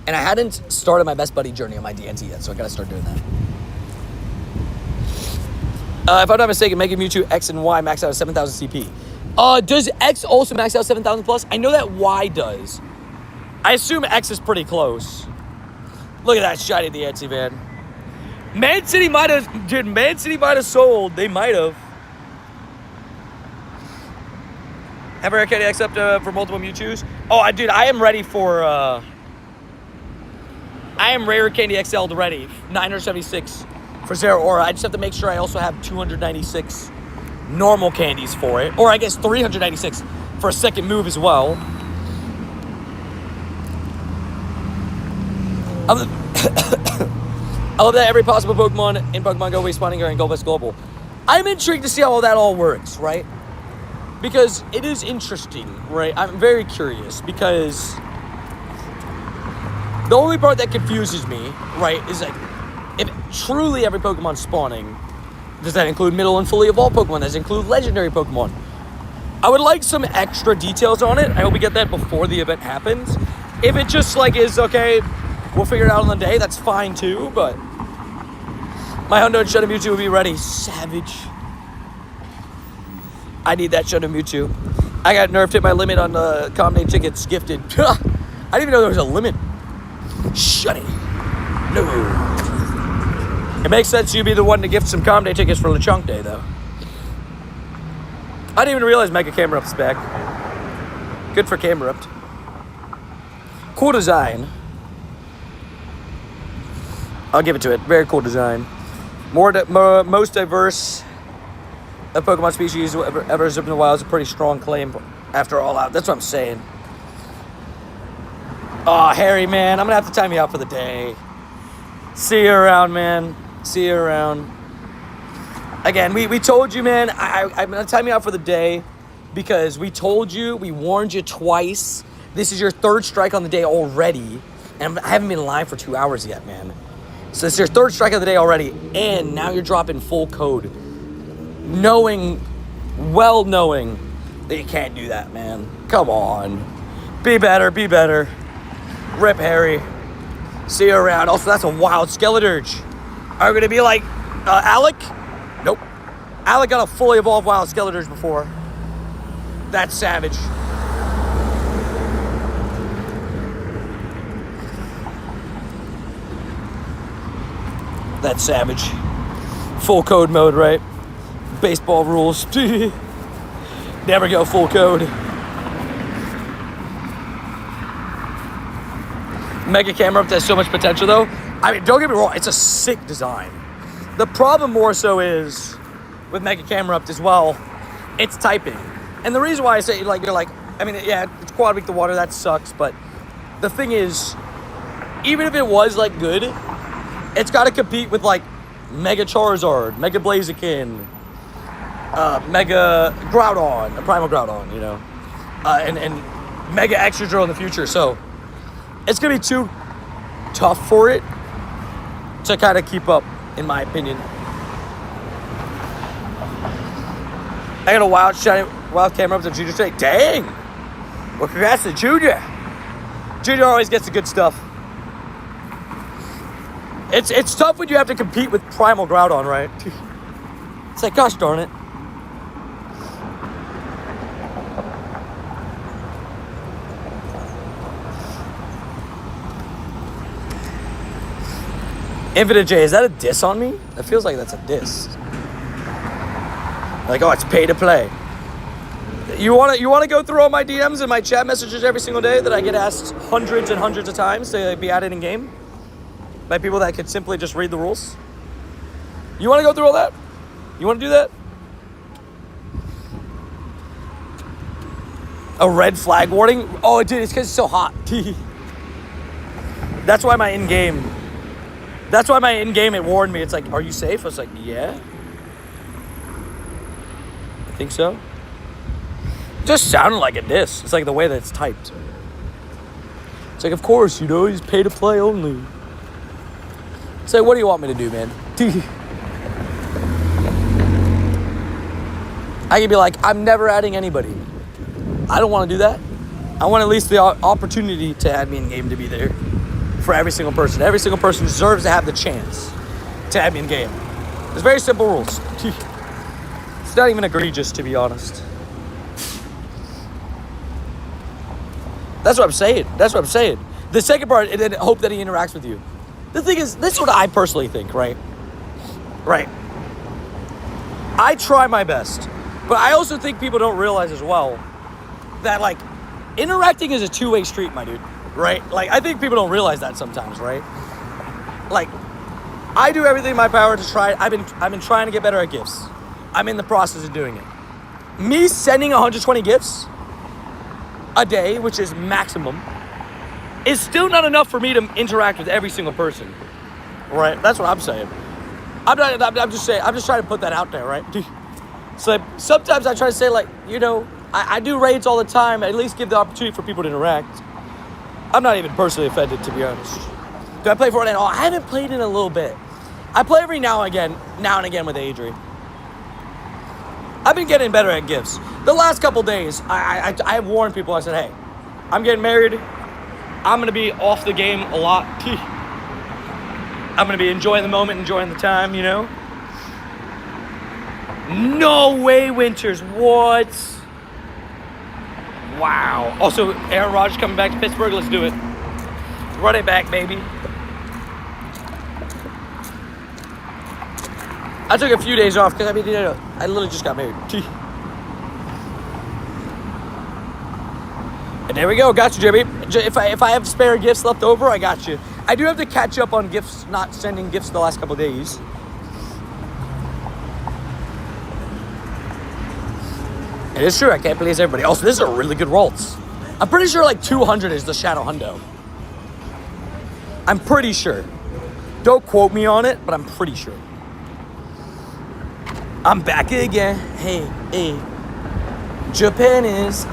S1: And I hadn't started my best buddy journey on my DNT yet, so I gotta start doing that. If I'm not mistaken, Mega Mewtwo X and Y max out at 7,000 CP. Does X also max out 7,000 plus? I know that Y does. I assume X is pretty close. Look at that shiny DNT, man. Man City might have sold. They might have. Have a rare candy X up for multiple Mewtwo's? Oh, I am ready for, I am Rare Candy XL ready. 976 for Zero Aura. I just have to make sure I also have 296 normal candies for it. Or I guess 396 for a second move as well. I love that every possible Pokemon in Pokemon Go respawning are in GoFest Global. I'm intrigued to see how that all works, right? Because it is interesting, right? I'm very curious because the only part that confuses me, right, is like, if truly every Pokemon spawning, does that include middle and fully evolved Pokemon? Does it include legendary Pokemon? I would like some extra details on it. I hope we get that before the event happens. If it just like is, okay, we'll figure it out on the day, that's fine too, but my Hundo and Shadow Mewtwo will be ready. Savage. I need that Shadow Mewtwo. I got nerfed, hit my limit on the Comday tickets gifted. I didn't even know there was a limit. Shutty. No. It makes sense you'd be the one to gift some Comday tickets for Lechonk Day, though. I didn't even realize Mega Camerupt's back. Good for Camerupt. Cool design. I'll give it to it. Very cool design. Most diverse of Pokemon species ever zipped in the wild is a pretty strong claim after all out. That's what I'm saying. Oh, Harry, man. I'm going to have to time you out for the day. See you around, man. See you around. Again, we told you, man. I'm going to time you out for the day because we told you, we warned you twice. This is your 3rd strike on the day already. And I haven't been live for 2 hours yet, man. So it's your 3rd strike of the day already. And now you're dropping full code. Knowing that you can't do that, man. Come on. Be better, be better. Rip Harry. See you around. Also, that's a wild Skeleturge. Are we going to be like Alec? Nope. Alec got a fully evolved wild Skeleturge before. That's savage. That's savage. Full code mode, right? Baseball rules. Never go full code. Mega Camerupt has so much potential, though. I mean, don't get me wrong, it's a sick design. The problem more so is with Mega Camerupt as well, it's typing. And the reason why I say, like, you're like, I mean, yeah, it's quad weak to water, that sucks, but the thing is, even if it was, like, good, it's got to compete with, like, Mega Charizard, Mega Blaziken, Mega Groudon, a Primal Groudon, you know, and Mega Excadrill in the future, so it's going to be too tough for it to kind of keep up, in my opinion. I got a wild camera up to Junior today. Dang! Well, congrats to Junior. Junior always gets the good stuff. It's tough when you have to compete with Primal Groudon, right? It's like, gosh darn it. Infinite J, is that a diss on me? That feels like that's a diss. Like, oh, it's pay to play. You wanna go through all my DMs and my chat messages every single day that I get asked hundreds and hundreds of times to be added in game by people that could simply just read the rules? You wanna go through all that? You wanna do that? A red flag warning? Oh, dude, it's because it's so hot. That's why my in-game, it warned me. It's like, are you safe? I was like, yeah. I think so. It just sounded like a diss. It's like the way that it's typed. It's like, of course, he's pay to play only. It's like, what do you want me to do, man? I could be like, I'm never adding anybody. I don't want to do that. I want at least the opportunity to add me in game to be there for every single person. Every single person deserves to have the chance to add me in game. There's very simple rules. It's not even egregious, to be honest. That's what I'm saying. The second part, and then hope that he interacts with you. The thing is, this is what I personally think, right? Right. I try my best, but I also think people don't realize as well that, like, interacting is a two-way street, my dude, right? Like, I think people don't realize that sometimes, right? Like, I do everything in my power to try. I've been trying to get better at gifts. I'm in the process of doing it. Me sending 120 gifts a day, which is maximum, is still not enough for me to interact with every single person, right? That's what I'm saying. I'm just trying to put that out there, right? So like, sometimes I try to say, like, I do raids all the time. At least give the opportunity for people to interact. I'm not even personally offended, to be honest. Do I play Fortnite? Oh, I haven't played in a little bit. I play every now and again with Adri. I've been getting better at gifts. The last couple days, I have warned people. I said, hey, I'm getting married. I'm going to be off the game a lot. I'm going to be enjoying the moment, enjoying the time, No way, Winters. What? Wow. Also, Aaron Rodgers coming back to Pittsburgh. Let's do it. Run it back, baby. I took a few days off because, I literally just got married. And there we go. Got you, Jimmy. If I have spare gifts left over, I got you. I do have to catch up on gifts, not sending gifts the last couple days. It is true. I can't please everybody. Also, this is a really good waltz. I'm pretty sure like 200 is the Shadow Hundo. I'm pretty sure. Don't quote me on it, but I'm pretty sure. I'm back again. Hey. Japan is,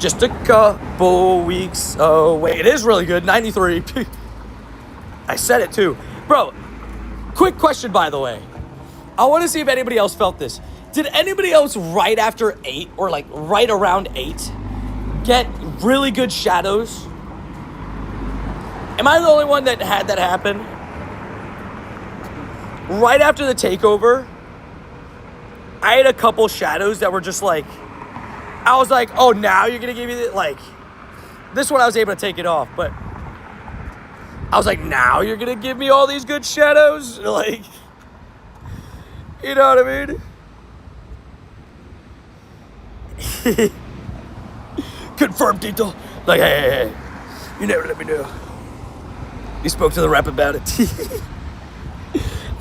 S1: just a couple weeks away. It is really good. 93. I said it too. Bro, quick question, by the way. I want to see if anybody else felt this. Did anybody else right after 8 or like right around 8 get really good shadows? Am I the only one that had that happen? Right after the takeover, I had a couple shadows that were just like, I was like, oh, now you're going to give me the, like, this one I was able to take it off, but I was like, now you're going to give me all these good shadows? Like, you know what I mean? Confirmed, Tito. Like, hey, you never let me know. You spoke to the rep about it.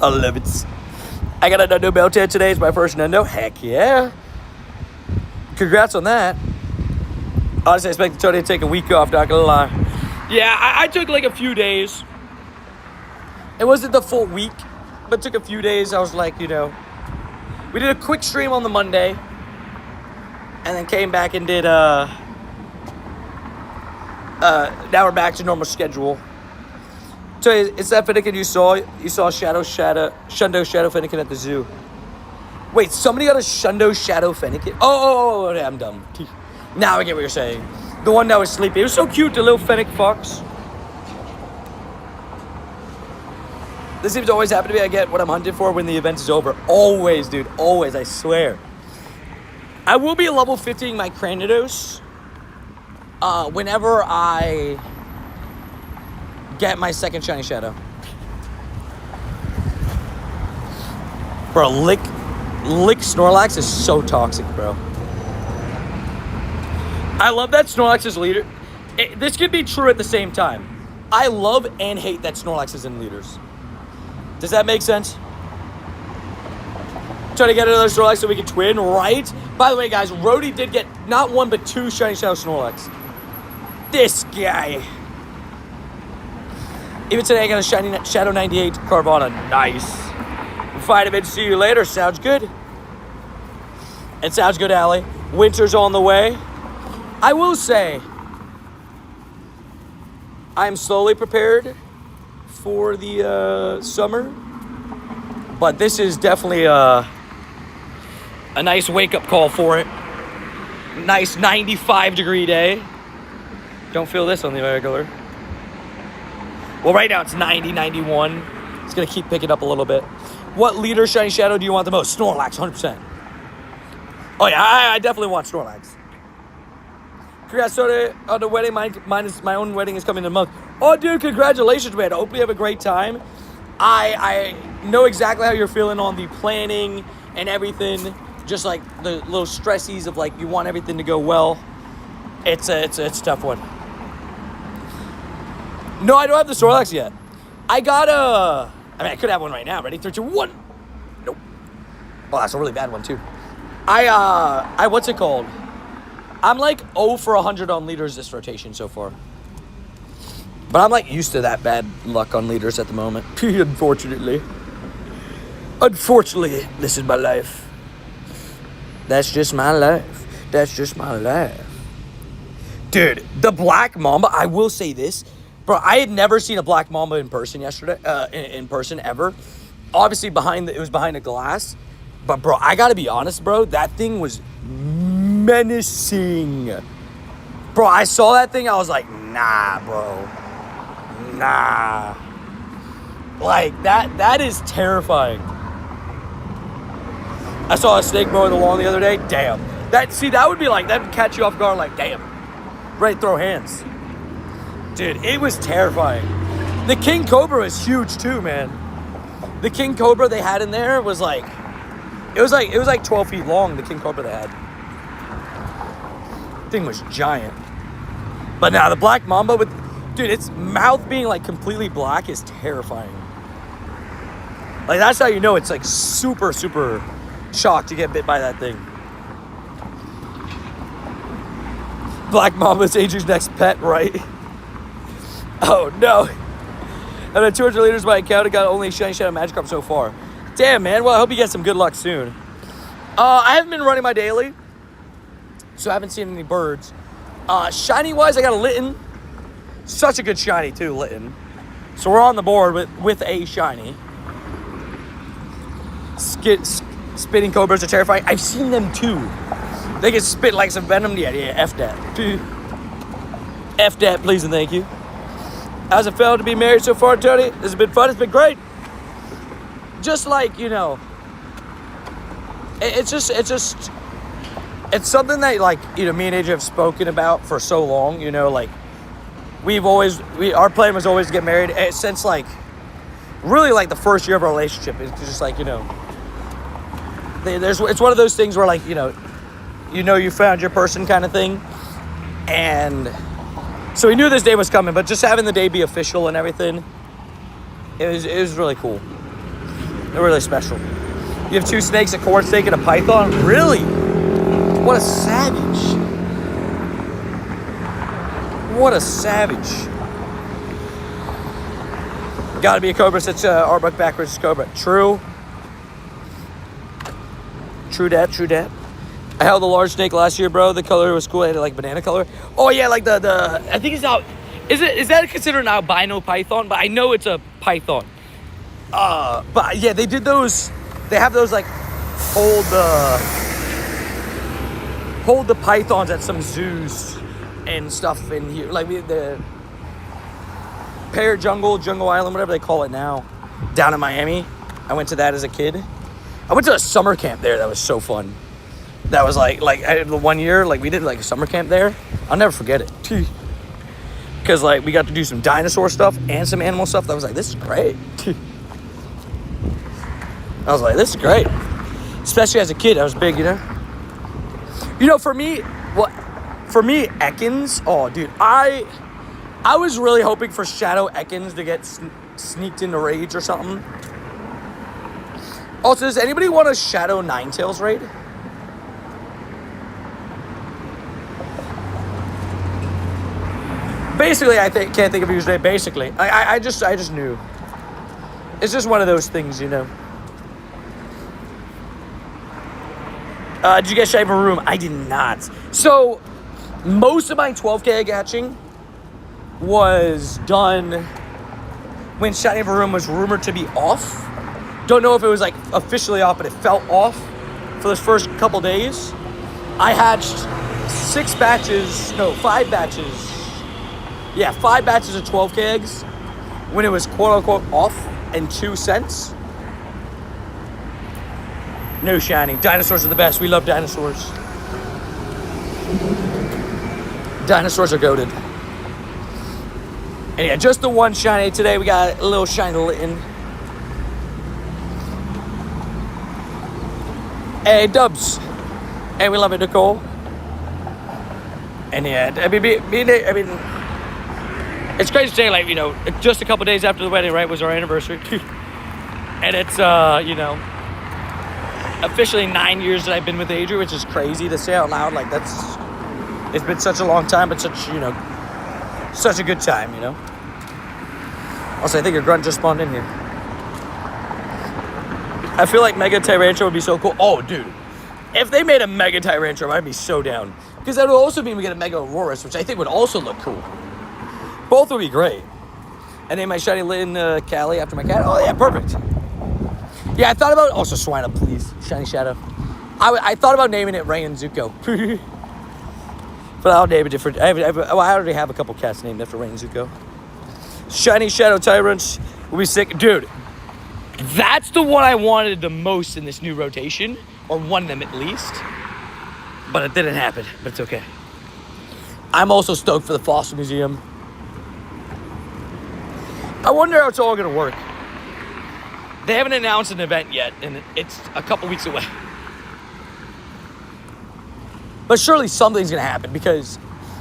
S1: I love it. I got a Nendo Meltdown today. It's my first Nendo. Heck yeah. Congrats on that. Honestly, I expected Tony to take a week off, not gonna lie. Yeah, I took like a few days. It wasn't the full week, but took a few days. I was like, we did a quick stream on the Monday. And then came back and did, now we're back to normal schedule. So it's that Finnegan you saw Shundo Shadow Finnegan at the zoo. Wait, somebody got a Shundo Shadow Finnegan? Oh, yeah, I'm dumb. Now I get what you're saying. The one that was sleeping. It was so cute, the little Fennec fox. This seems to always happen to me. I get what I'm hunting for when the event is over. Always, dude. Always, I swear. I will be level 50ing my Cranidos whenever I get my second shiny shadow. Bro, lick Snorlax is so toxic, bro. I love that Snorlax is leader. This could be true at the same time. I love and hate that Snorlax is in leaders. Does that make sense? Try to get another Snorlax so we can twin, right? By the way, guys, Rhodey did get not one but two Shiny Shadow Snorlax. This guy. Even today, I got a Shiny Shadow 98 Carvana. Nice. Vitamin, see you later. Sounds good. It sounds good, Allie. Winter's on the way. I will say, I'm slowly prepared for the summer, but this is definitely a nice wake-up call for it. Nice 95-degree day. Don't feel this on the regular. Well, right now it's 90, 91. It's going to keep picking up a little bit. What leader Shiny Shadow do you want the most? Snorlax, 100%. Oh, yeah, I definitely want Snorlax. Congrats on the wedding. My own wedding is coming in a month. Oh, dude, congratulations, man. I hope you have a great time. I know exactly how you're feeling on the planning and everything. Just like the little stressies of like you want everything to go well. It's a tough one. No, I don't have the Snorlax yet. I got I could have one right now. Ready? 3, 2, 1. Nope. Oh, that's a really bad one too. I what's it called? I'm like 0 for 100 on leaders this rotation so far. But I'm like used to that bad luck on leaders at the moment. Unfortunately. Unfortunately, this is my life. That's just my life. That's just my life. Dude, the Black Mamba, I will say this. Bro, I had never seen a Black Mamba in person yesterday. In person ever. Obviously, it was behind a glass. But, bro, I gotta be honest, bro. That thing was menacing. Bro, I saw that thing. I was like, nah, bro. Nah. Like, that is terrifying. I saw a snake mowing the lawn the other day. Damn. That would be like, that would catch you off guard like, damn. Ready to throw hands. Dude, it was terrifying. The King Cobra was huge too, man. The King Cobra they had in there was like, it was like 12 feet long, the King Cobra they had. Thing was giant. But now the Black Mamba with, dude, its mouth being like completely black is terrifying. Like that's how you know it's like super, super shocked to get bit by that thing. Black Mamba's Adrian's next pet, right? Oh no. And then 200 liters by account, I got only Shiny Shadow Magikarp so far. Damn, man. Well, I hope you get some good luck soon. I haven't been running my daily, so I haven't seen any birds. Shiny-wise, I got a Litten. Such a good shiny, too, Litten. So we're on the board with a shiny. Spitting Cobras are terrifying. I've seen them, too. They can spit like some venom. Yeah, F that. F that, please and thank you. How's it felt to be married so far, Tony? This has been fun. It's been great. Just like, you know, it's something that, like, you know, me and AJ have spoken about for so long, you know, like, our plan was always to get married since, like, really, like, the first year of our relationship. It's just, like, you know, it's one of those things where, like, you know you found your person kind of thing. And so we knew this day was coming, but just having the day be official and everything, it was really cool. They're really special. You have 2 snakes, a corn snake, and a python? Really? What a savage. What a savage. Gotta be a cobra since Arbok backwards is cobra. True. True dat, true dat. I held a large snake last year, bro. The color was cool. I had like banana color. Oh yeah, like the I think it's out. Is that considered an albino python? But I know it's a python. But yeah, they did those. They have those like hold the pythons at some zoos and stuff in here. Like the Pear Jungle Island, whatever they call it now, down in Miami. I went to that as a kid. I went to a summer camp there. That was so fun. That was like the 1 year, like we did like a summer camp there. I'll never forget it. Because like we got to do some dinosaur stuff and some animal stuff. I was like, this is great. I was like, this is great. Especially as a kid, I was big, you know? For me, Ekans, oh, dude, I was really hoping for Shadow Ekans to get sneaked into Rage or something. Also, does anybody want a Shadow Ninetales raid? Basically, can't think of a username. Basically, I just knew. It's just one of those things, you know. Did you get Shiny from Room? I did not. So, most of my 12K hatching was done when Shiny from Room was rumored to be off. Don't know if it was like officially off, but it felt off for those first couple days. I hatched 5 batches. Yeah, 5 batches of 12K eggs when it was quote unquote off and 2 cents. No shiny. Dinosaurs are the best. We love dinosaurs. Dinosaurs are goated. And yeah, just the one shiny today. We got a little shiny Litten. Hey, Dubs. Hey, we love it, Nicole. And yeah, I mean, it's crazy to say, like, just a couple days after the wedding, right, was our anniversary. And it's, officially 9 years that I've been with Adrian, which is crazy to say out loud. Like, it's been such a long time, but such a good time, Also, I think your grunt just spawned in here. I feel like Mega Tyrantrum would be so cool. Oh, dude. If they made a Mega Tyrantrum, I'd be so down. Because that would also mean we get a Mega Aurorus, which I think would also look cool. Both would be great. I named my shiny Litten Callie after my cat. Oh, yeah, perfect. Yeah, I thought about... Also, Swine Up, please. Shiny Shadow. I thought about naming it Ray and Zuko. But I'll name it different. I already have a couple cats named after Ray and Zuko. Shiny Shadow Tyrants will be sick. Dude, that's the one I wanted the most in this new rotation. Or one of them at least. But it didn't happen. But it's okay. I'm also stoked for the Fossil Museum. I wonder how it's all going to work. They haven't announced an event yet, and it's a couple weeks away. But surely something's going to happen because,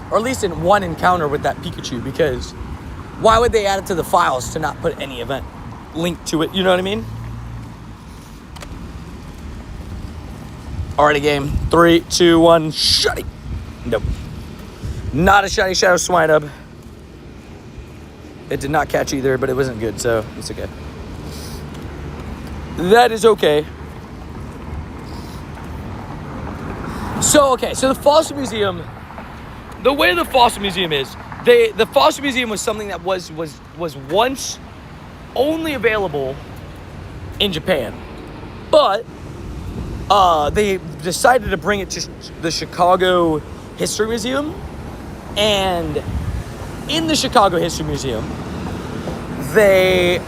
S1: or at least in one encounter with that Pikachu, because why would they add it to the files to not put any event linked to it? You know what I mean? Alrighty, game. 3, 2, 1, shiny. Nope. Not a shiny Shadow Swinub. It did not catch either, but it wasn't good, so it's okay. That is okay. So the Fossil Museum, the way the Fossil Museum is, the Fossil Museum was something that was once only available in Japan. But they decided to bring it to the Chicago History Museum. And in the Chicago History Museum, they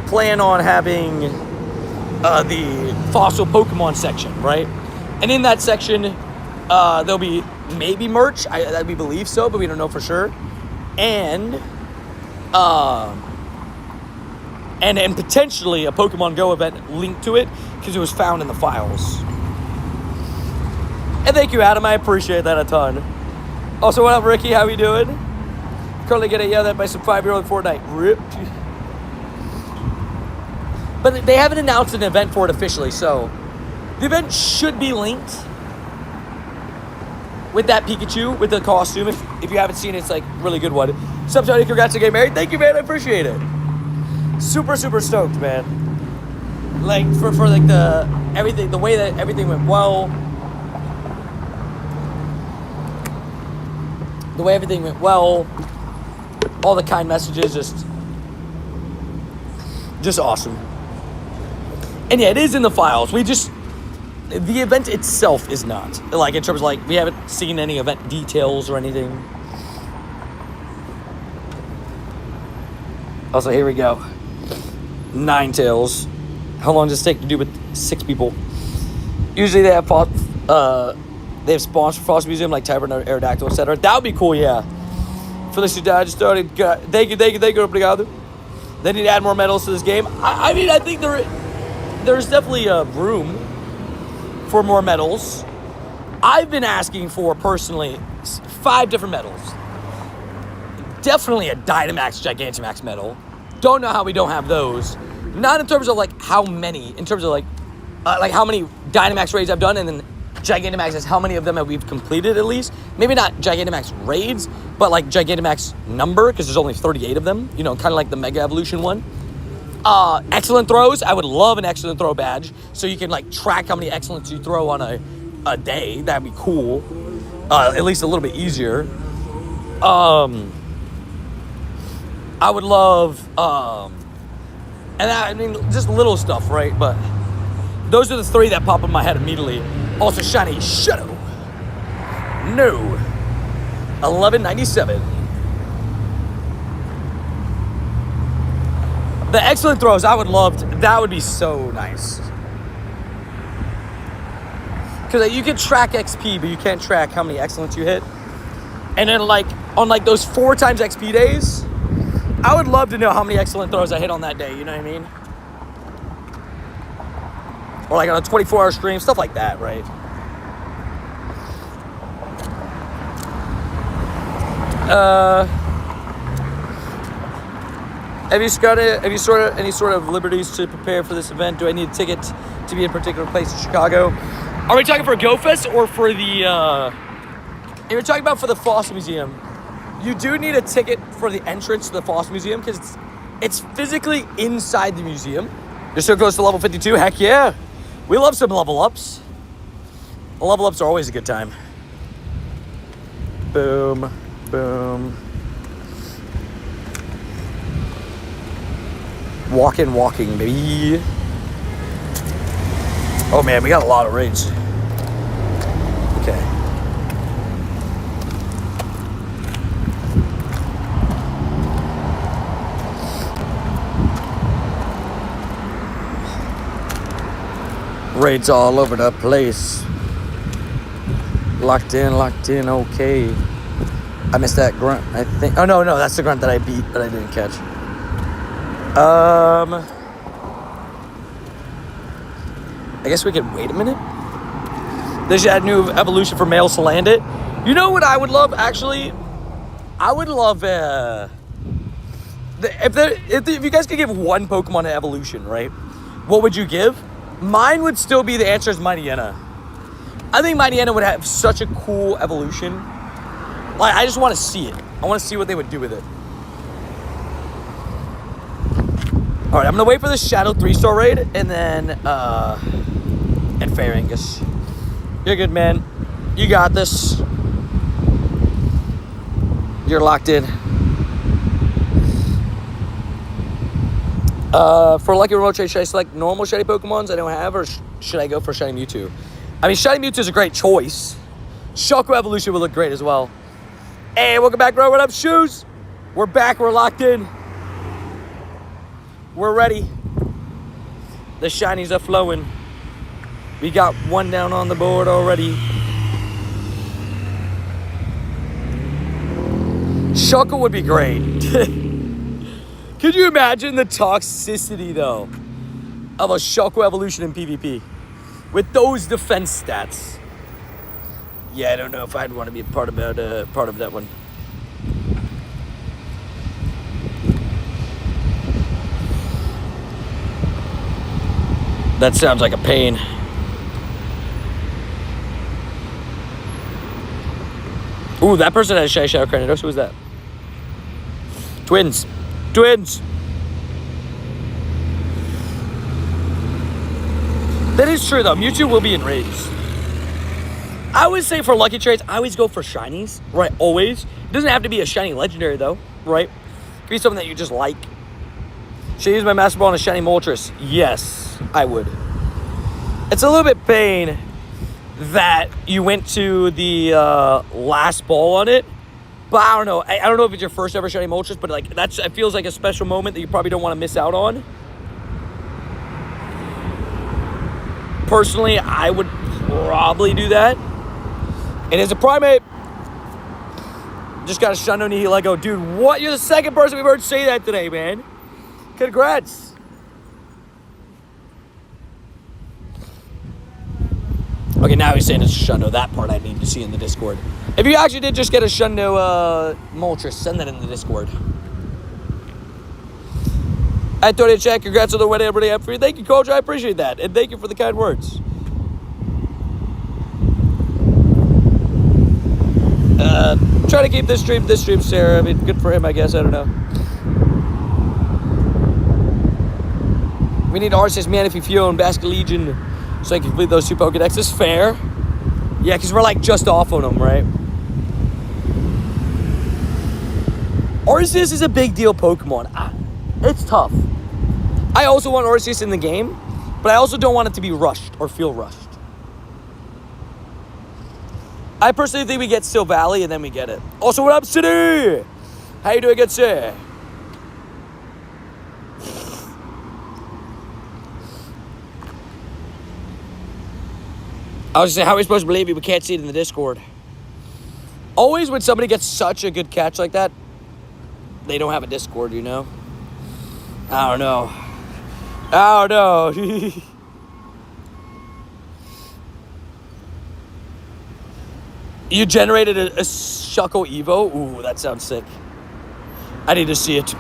S1: plan on having the fossil Pokemon section, right? And in that section, there'll be maybe merch. We believe so, but we don't know for sure. And potentially a Pokemon Go event linked to it because it was found in the files. And thank you, Adam. I appreciate that a ton. Also, what up, Ricky? How we doing? Currently getting yelled at by some 5-year-old Fortnite. Rip. But they haven't announced an event for it officially, so the event should be linked with that Pikachu, with the costume. If you haven't seen it, it's like a really good one. What's up, Johnny? Congrats on getting married. Thank you, man. I appreciate it. Super, super stoked, man. Like, for like the way that everything went well. The way everything went well. All the kind messages, just awesome. And yeah, it is in the files. The event itself is not. Like, in terms of, like, we haven't seen any event details or anything. Also, here we go. Ninetales. How long does it take to do with 6 people? Usually they have spawns for Fossil Museum, like Tyrant, Aerodactyl, etc. That would be cool, yeah. For this I just started. Thank you, obrigado. They need to add more medals to this game. I mean, I think there's definitely room for more medals. I've been asking for, personally, 5 different medals. Definitely a Dynamax Gigantamax medal. Don't know how we don't have those. Not in terms of like how many, in terms of like how many Dynamax raids I've done, and then Gigantamax is how many of them have we've completed at least. Maybe not Gigantamax raids, but like Gigantamax number, because there's only 38 of them. You know, kind of like the Mega Evolution one. Excellent throws. I would love an excellent throw badge, so you can like track how many excellents you throw on a day. That'd be cool. At least a little bit easier. I would love, and I mean, just little stuff, right? But those are the 3 that pop in my head immediately. Also, shiny Shadow. No. 1197. The excellent throws, I would love to, that would be so nice. Because you can track XP, but you can't track how many excellents you hit. And then like, on like those 4 times XP days, I would love to know how many excellent throws I hit on that day, you know what I mean? Or like on a 24-hour stream, stuff like that, right? Have you started any sort of liberties to prepare for this event? Do I need a ticket to be in a particular place in Chicago? Are we talking for GoFest or for the, if you're talking about for the Fossil Museum, you do need a ticket for the entrance to the Fossil Museum because it's physically inside the museum. You're so close to level 52? Heck yeah. We love some level ups. Level ups are always a good time. Boom, boom. Walking, baby. Oh man, we got a lot of raids. Okay. Raids all over the place. Locked in, okay. I missed that grunt, I think. Oh, no, that's the grunt that I beat, but I didn't catch. I guess we could wait a minute. They should add new evolution for males to land it. You know what I would love, actually? I would love, if you guys could give one Pokemon an evolution, right? What would you give? Mine would still be the answer is Mightyena. I think Mightyena would have such a cool evolution. Like, I just want to see it. I want to see what they would do with it. All right, I'm going to wait for the Shadow 3-star raid and then, and Faringus. You're good, man. You got this. You're locked in. For Lucky Remote Trade, should I select normal shiny Pokemons I don't have, or should I go for Shiny Mewtwo? I mean, Shiny Mewtwo is a great choice. Shaco Evolution would look great as well. Hey, welcome back, bro. What up, Shoes? We're back. We're locked in. We're ready. The shinies are flowing. We got one down on the board already. Shaco would be great. Could you imagine the toxicity, though, of a Shaco Evolution in PvP? With those defense stats. Yeah, I don't know if I'd want to be a part of that one. That sounds like a pain. Ooh, that person has Shy Shadow Cranidos. Who was that? Twins. That is true, though. Mewtwo will be in raids. I would say for lucky trades, I always go for shinies, right? Always. It doesn't have to be a shiny legendary, though, right? It could be something that you just like. Should I use my Master Ball on a shiny Moltres? Yes, I would. It's a little bit pain that you went to the last ball on it. But I don't know. I don't know if it's your first ever shiny Moltres, but like it feels like a special moment that you probably don't want to miss out on. Personally, I would probably do that. It is a primate. Just got a Shundo Nihilego. Dude, what? You're the second person we've heard say that today, man. Congrats. Okay, now he's saying it's a Shundo. That part I need to see in the Discord. If you actually did just get a Shundo Moltres, send that in the Discord. I told you to check. Congrats on the wedding, everybody. I'm free. Thank you, Coach. I appreciate that. And thank you for the kind words. Try to keep this stream, Sarah. I mean, good for him, I guess. I don't know. We need Arceus, Manaphy, Fio, and Basket Legion so I can complete those 2 Pokedexes. Fair. Yeah, because we're like just off on them, right? Arceus is a big deal Pokemon. It's tough. I also want Arceus in the game, but I also don't want it to be rushed or feel rushed. I personally think we get Steel Valley and then we get it. Also, what up, City? How you doing, good sir? I was saying, how are we supposed to believe you? We can't see it in the Discord. Always when somebody gets such a good catch like that, they don't have a Discord, you know? I don't know. I don't know. You generated a Shuckle Evo? Ooh, that sounds sick. I need to see it.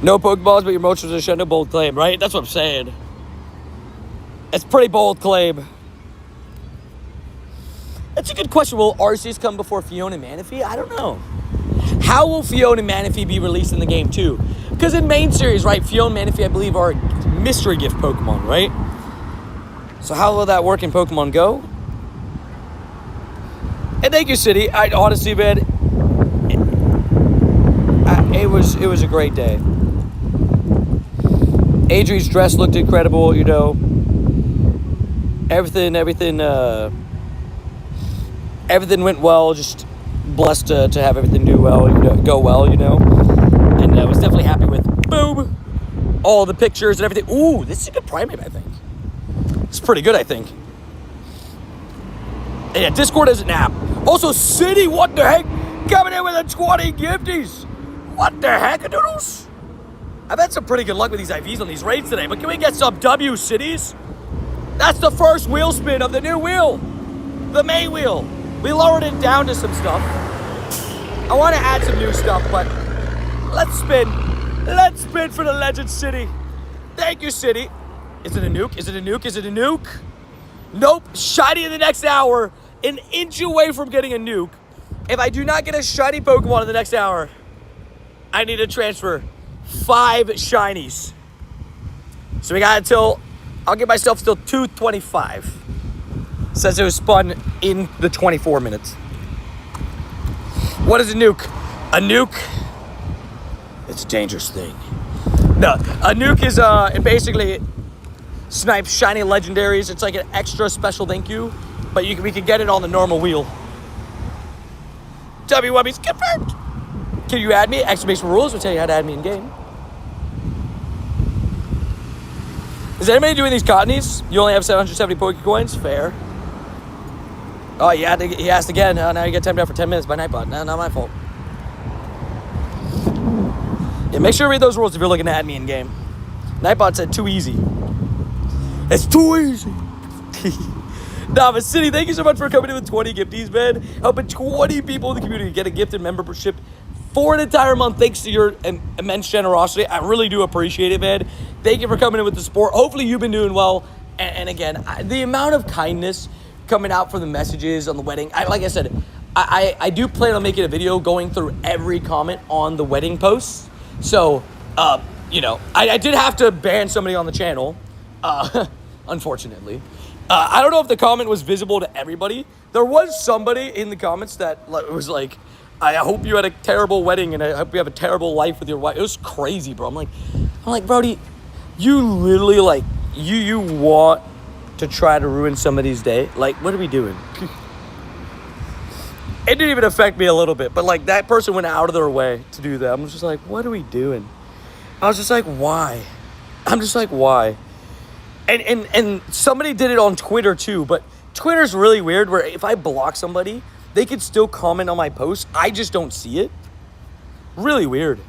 S1: No Pokeballs, but your Moltres are Shundo. Bold claim, right? That's what I'm saying. It's pretty bold claim. That's a good question. Will Arceus come before Fiona and Manaphy? I don't know. How will Fiona and Manaphy be released in the game too? Because in main series, right, Fiona and Manaphy, I believe, are mystery gift Pokemon, right? So how will that work in Pokemon Go? And thank you, City. I honestly, man, it was a great day. Adri's dress looked incredible, you know. Everything went well. Just blessed to have everything go well, you know. And I was definitely happy with boom, all the pictures and everything. Ooh, this is a good Primate, I think. It's pretty good, I think. And yeah, Discord is an app. Also, City, what the heck? Coming in with a 20 gifties. What the heck, doodles? I've had some pretty good luck with these IVs on these raids today, but can we get some W, Cities? That's the first wheel spin of the new wheel. The main wheel. We lowered it down to some stuff. I want to add some new stuff, but let's spin. Let's spin for the Legend City. Thank you, City. Is it a nuke? Is it a nuke? Is it a nuke? Nope. Shiny in the next hour. An inch away from getting a nuke. If I do not get a shiny Pokemon in the next hour, I need to transfer 5 shinies. So we got until, I'll give myself till 2:25. Says it was spun in the 24 minutes. What is a nuke? A nuke, it's a dangerous thing. No, a nuke is it basically snipes shiny legendaries. It's like an extra special thank you, but we can get it on the normal wheel. WW's confirmed. Can you add me? Exclamation rules will tell you how to add me in game. Is anybody doing these cottonies? You only have 770 Pokecoins? Fair. Oh, yeah, he asked again. Oh, now you get timed out for 10 minutes by Nightbot. No, not my fault. Yeah, make sure to read those rules if you're looking to add me in game. Nightbot said too easy. It's too easy. Nah, but City, thank you so much for coming in with 20 gifties, man. Helping 20 people in the community get a gifted membership for an entire month thanks to your immense generosity. I really do appreciate it, man. Thank you for coming in with the support. Hopefully you've been doing well. And again, the amount of kindness coming out from the messages on the wedding. Like I said, I do plan on making a video going through every comment on the wedding posts. So, you know, I did have to ban somebody on the channel, unfortunately. I don't know if the comment was visible to everybody. There was somebody in the comments that was like, I hope you had a terrible wedding and I hope you have a terrible life with your wife. It was crazy, bro. I'm like, Brody, you literally like, you want to try to ruin somebody's day? Like, what are we doing? It didn't even affect me a little bit, but like that person went out of their way to do that. I'm just like, what are we doing? I was just like, why? I'm just like, why? And somebody did it on Twitter too, but Twitter's really weird where if I block somebody, they could still comment on my post. I just don't see it. Really weird.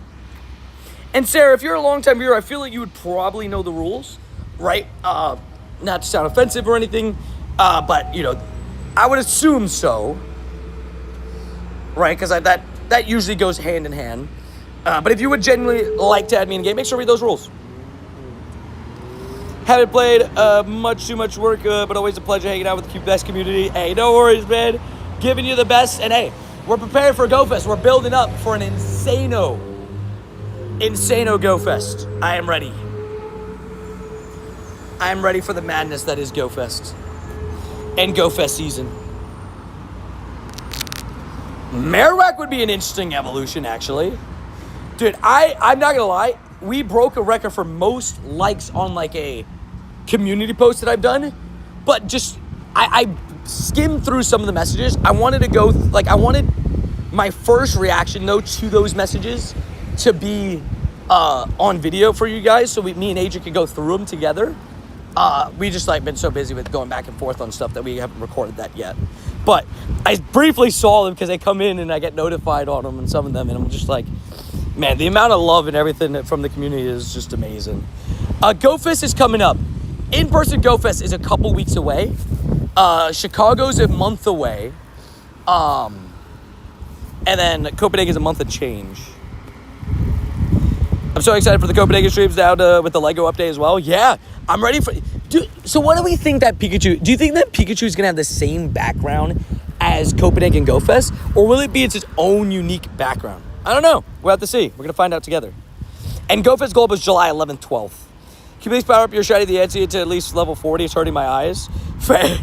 S1: And Sarah, if you're a long-time viewer, I feel like you would probably know the rules, right? Not to sound offensive or anything, but, you know, I would assume so, right? Because that usually goes hand in hand. But if you would genuinely like to add me in a game, make sure to read those rules. Haven't played much too much work, but always a pleasure hanging out with the best community. Hey, no worries, man. Giving you the best. And hey, we're prepared for GoFest. We're building up for an insano GoFest. I am ready. I am ready for the madness that is GoFest. And GoFest season. Marowak would be an interesting evolution, actually. Dude, I'm not gonna lie. We broke a record for most likes on like a community post that I've done. But just, I skimmed through some of the messages. I wanted to go, I wanted my first reaction though to those messages to be on video for you guys, so me and Adrian could go through them together. We just been so busy with going back and forth on stuff that we haven't recorded that yet. But I briefly saw them because they come in and I get notified on them and some of them, and I'm just like, man, the amount of love and everything from the community is just amazing. GoFest is coming up. In-person GoFest is a couple weeks away. Chicago's a month away. And then Copenhagen is a month and change. I'm so excited for the Copenhagen streams now with the Lego update as well. Yeah, I'm ready for... Dude, so what do we think that Pikachu... Do you think that Pikachu is going to have the same background as Copenhagen GoFest? Or will it be its own unique background? I don't know. We'll have to see. We're going to find out together. And GoFest Gold was July 11th, 12th. Can you please power up your shiny the Etsy to at least level 40? It's hurting my eyes. I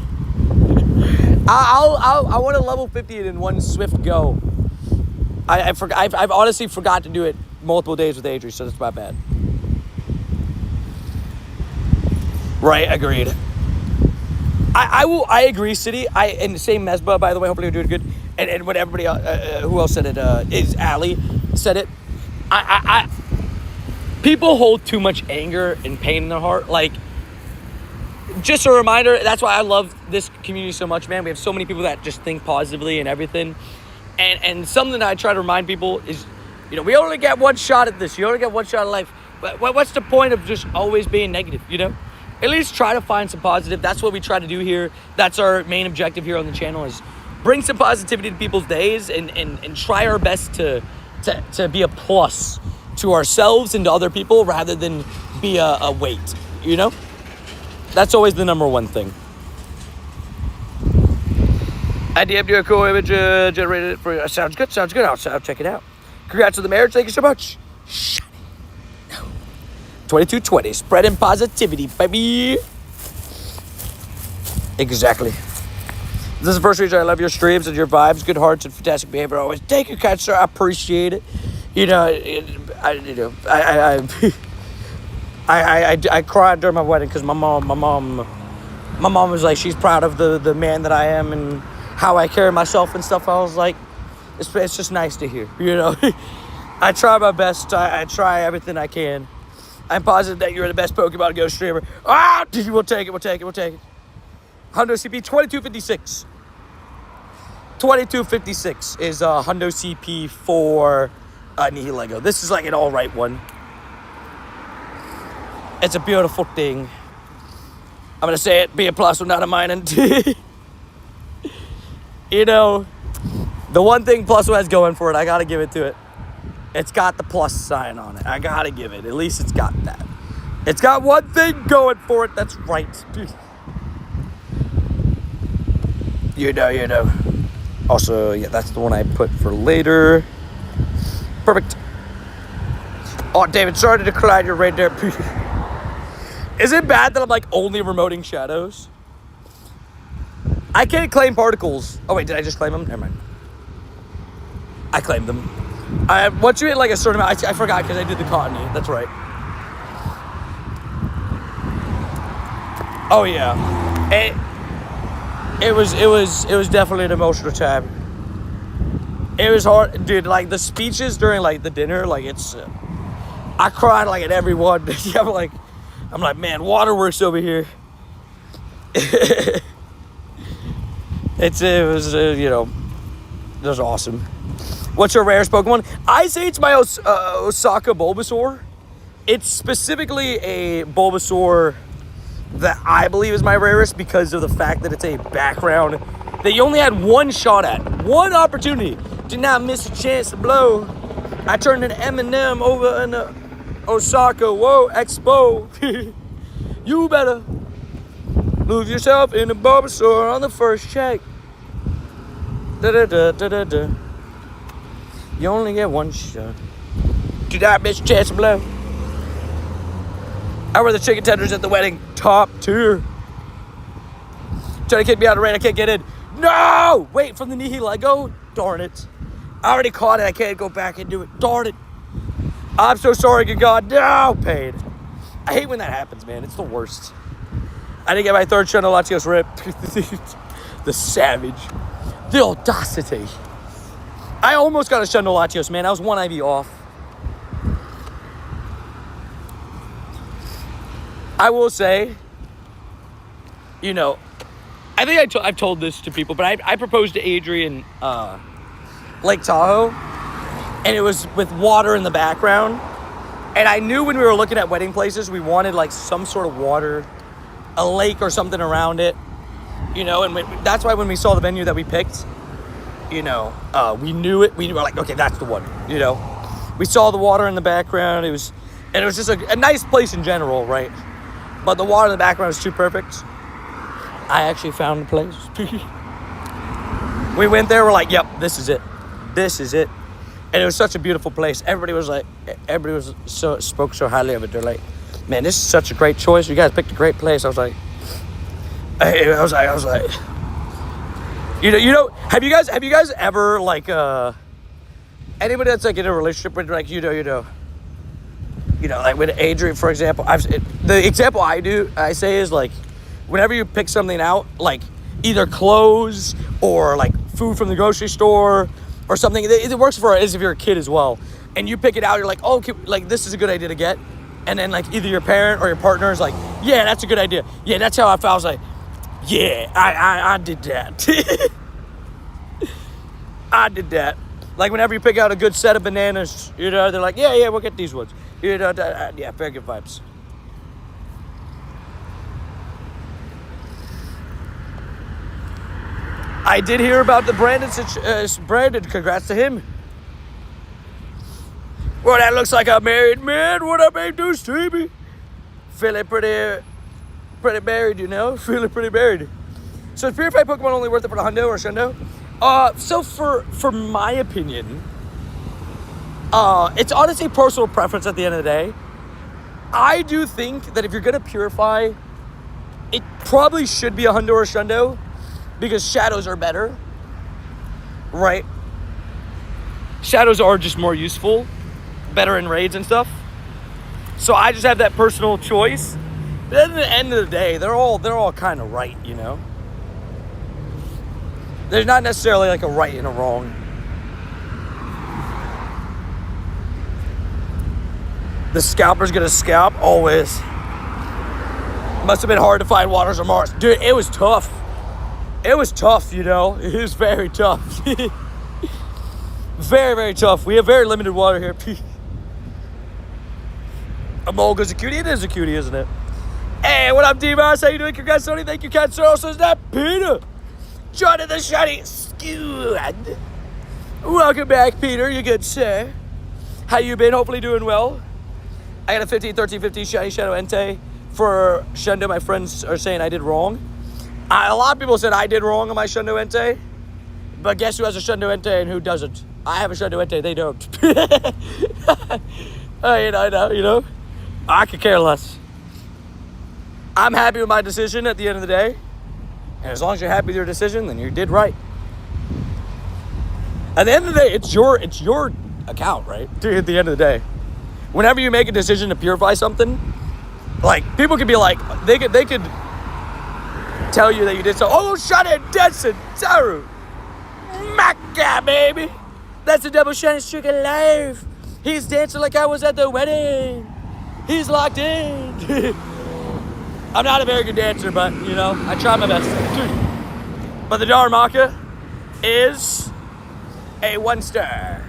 S1: want to level 50 it in one swift go. I've honestly forgot to do it multiple days with Adri, so that's not bad. Right, agreed. I agree, City. And the same Mesba, by the way. Hopefully you're doing good. And what everybody who else said it is Ali said it. People hold too much anger and pain in their heart. Like, just a reminder. That's why I love this community so much, man. We have so many people that just think positively and everything. And something that I try to remind people is, you know, we only get one shot at this. You only get one shot at life. But what's the point of just always being negative, you know? At least try to find some positive. That's what we try to do here. That's our main objective here on the channel, is bring some positivity to people's days and try our best to be a plus to ourselves and to other people rather than be a weight, you know? That's always the number one thing. I DM'd you a cool image, generated it for you. Sounds good. I'll check it out. Congrats on the marriage. Thank you so much. 2220, spreading positivity, baby. Exactly. This is the first reason I love your streams and your vibes, good hearts, and fantastic behavior always. Thank you, kind sir. I appreciate it. You know, I cried during my wedding because my mom was like, she's proud of the man that I am and how I carry myself and stuff. I was like, it's just nice to hear, you know. I try my best. I try everything I can. I'm positive that you're the best Pokemon Go streamer. We'll take it. Hundo CP 2256. 2256 is Hundo CP for Nihilego. This is like an all right one. It's a beautiful thing. I'm gonna say it. Be a plus, not a minus. You know, the one thing Plusso has going for it, I gotta give it to it. It's got the plus sign on it. I gotta give it. At least it's got that. It's got one thing going for it. That's right. You know. Also, yeah, that's the one I put for later. Perfect. Oh, David, sorry to decline your right there. Is it bad that I'm like only remoting shadows? I can't claim particles. Oh wait, did I just claim them? Never mind. I claimed them. Once you hit like a certain amount, I forgot because I did the cottony. That's right. Oh yeah. It was definitely an emotional time. It was hard, dude. Like the speeches during like the dinner, like it's. I cried like at every one. I'm like, man, waterworks over here. It was awesome. What's your rarest Pokemon? I say it's my Osaka Bulbasaur. It's specifically a Bulbasaur that I believe is my rarest because of the fact that it's a background that you only had one shot at. One opportunity. Did not miss a chance to blow. I turned an Eminem over in Osaka. Whoa, Expo. You better move yourself in the Bulbasaur on the first check. Da-da-da-da-da-da. You only get one shot. Did not miss a chance to blow. I wear the chicken tenders at the wedding. Top tier. Trying to kick me out of the rain. I can't get in. No! Wait, from the Nihilego? Darn it. I already caught it. I can't go back and do it. Darn it. I'm so sorry, good God. No! Paid. I hate when that happens, man. It's the worst. I didn't get my third Shundo Latios rip. The savage. The audacity. I almost got a Shundo Latios, man. I was one IV off. I will say, you know, I think I've told this to people, but I proposed to Adrian Lake Tahoe, and it was with water in the background. And I knew when we were looking at wedding places, we wanted like some sort of water, a lake or something around it, you know. And that's why when we saw the venue that we picked, you know, we knew it. We were like, okay, that's the one, you know. We saw the water in the background. It was just a nice place in general, right? But the water in the background was too perfect. I actually found the place. We went there, we're like, yep, this is it. This is it. And it was such a beautiful place. Everybody spoke so highly of it. They're like, man, this is such a great choice. You guys picked a great place. I was like, you know, have you guys ever like, anybody that's like in a relationship with like, you know, like with Adrian, for example, the example I say is like, whenever you pick something out, like either clothes or like food from the grocery store or something, it works for as if you're a kid as well. And you pick it out, you're like, oh, okay, like this is a good idea to get. And then like either your parent or your partner is like, yeah, that's a good idea. Yeah, that's how I felt. I was like, yeah, I did that. I did that. Like whenever you pick out a good set of bananas, you know, they're like, yeah, we'll get these ones. You know, yeah, very good vibes. I did hear about the Brandon. Congrats to him. Well, that looks like a married man. What up, A2 Stevie? Feeling pretty married, you know? Feeling pretty married. So is Purified Pokemon only worth it for the Hundo or Shundo? So for my opinion, it's honestly personal preference at the end of the day. I do think that if you're gonna purify, it probably should be a Hundo or Shundo because shadows are better, right? Shadows are just more useful, better in raids and stuff. So I just have that personal choice. But at the end of the day, they're all kind of right, you know? There's not necessarily like a right and a wrong. The scalper's gonna scalp, always. Must have been hard to find Waters or Mars. Dude, it was tough. It was tough, you know? It was very tough. Very, very tough. We have very limited water here. A Molga's a cutie. It is a cutie, isn't it? Hey, what up, D-Moss? How you doing? Congrats, Tony. Thank you, Cat Sir. Also, is that Peter? Johnny the Shiny Squad. Welcome back, Peter. You good, sir? How you been? Hopefully doing well. I got a 15, 13, 15 Shiny Shadow Entei for Shundo. My friends are saying I did wrong. A lot of people said I did wrong on my Shundo Entei. But guess who has a Shundo Entei and who doesn't? I have a Shundo Entei. They don't. I know. I could care less. I'm happy with my decision at the end of the day. And as long as you're happy with your decision, then you did right. At the end of the day, it's your account, right? At the end of the day. Whenever you make a decision to purify something, like, people could be like, they could tell you that you did so. Oh, shut it, Denson, Taru. Macca, baby. That's a double shiny streak alive. He's dancing like I was at the wedding. He's locked in. I'm not a very good dancer, but, you know, I try my best. But the Darmaka is a 1 star.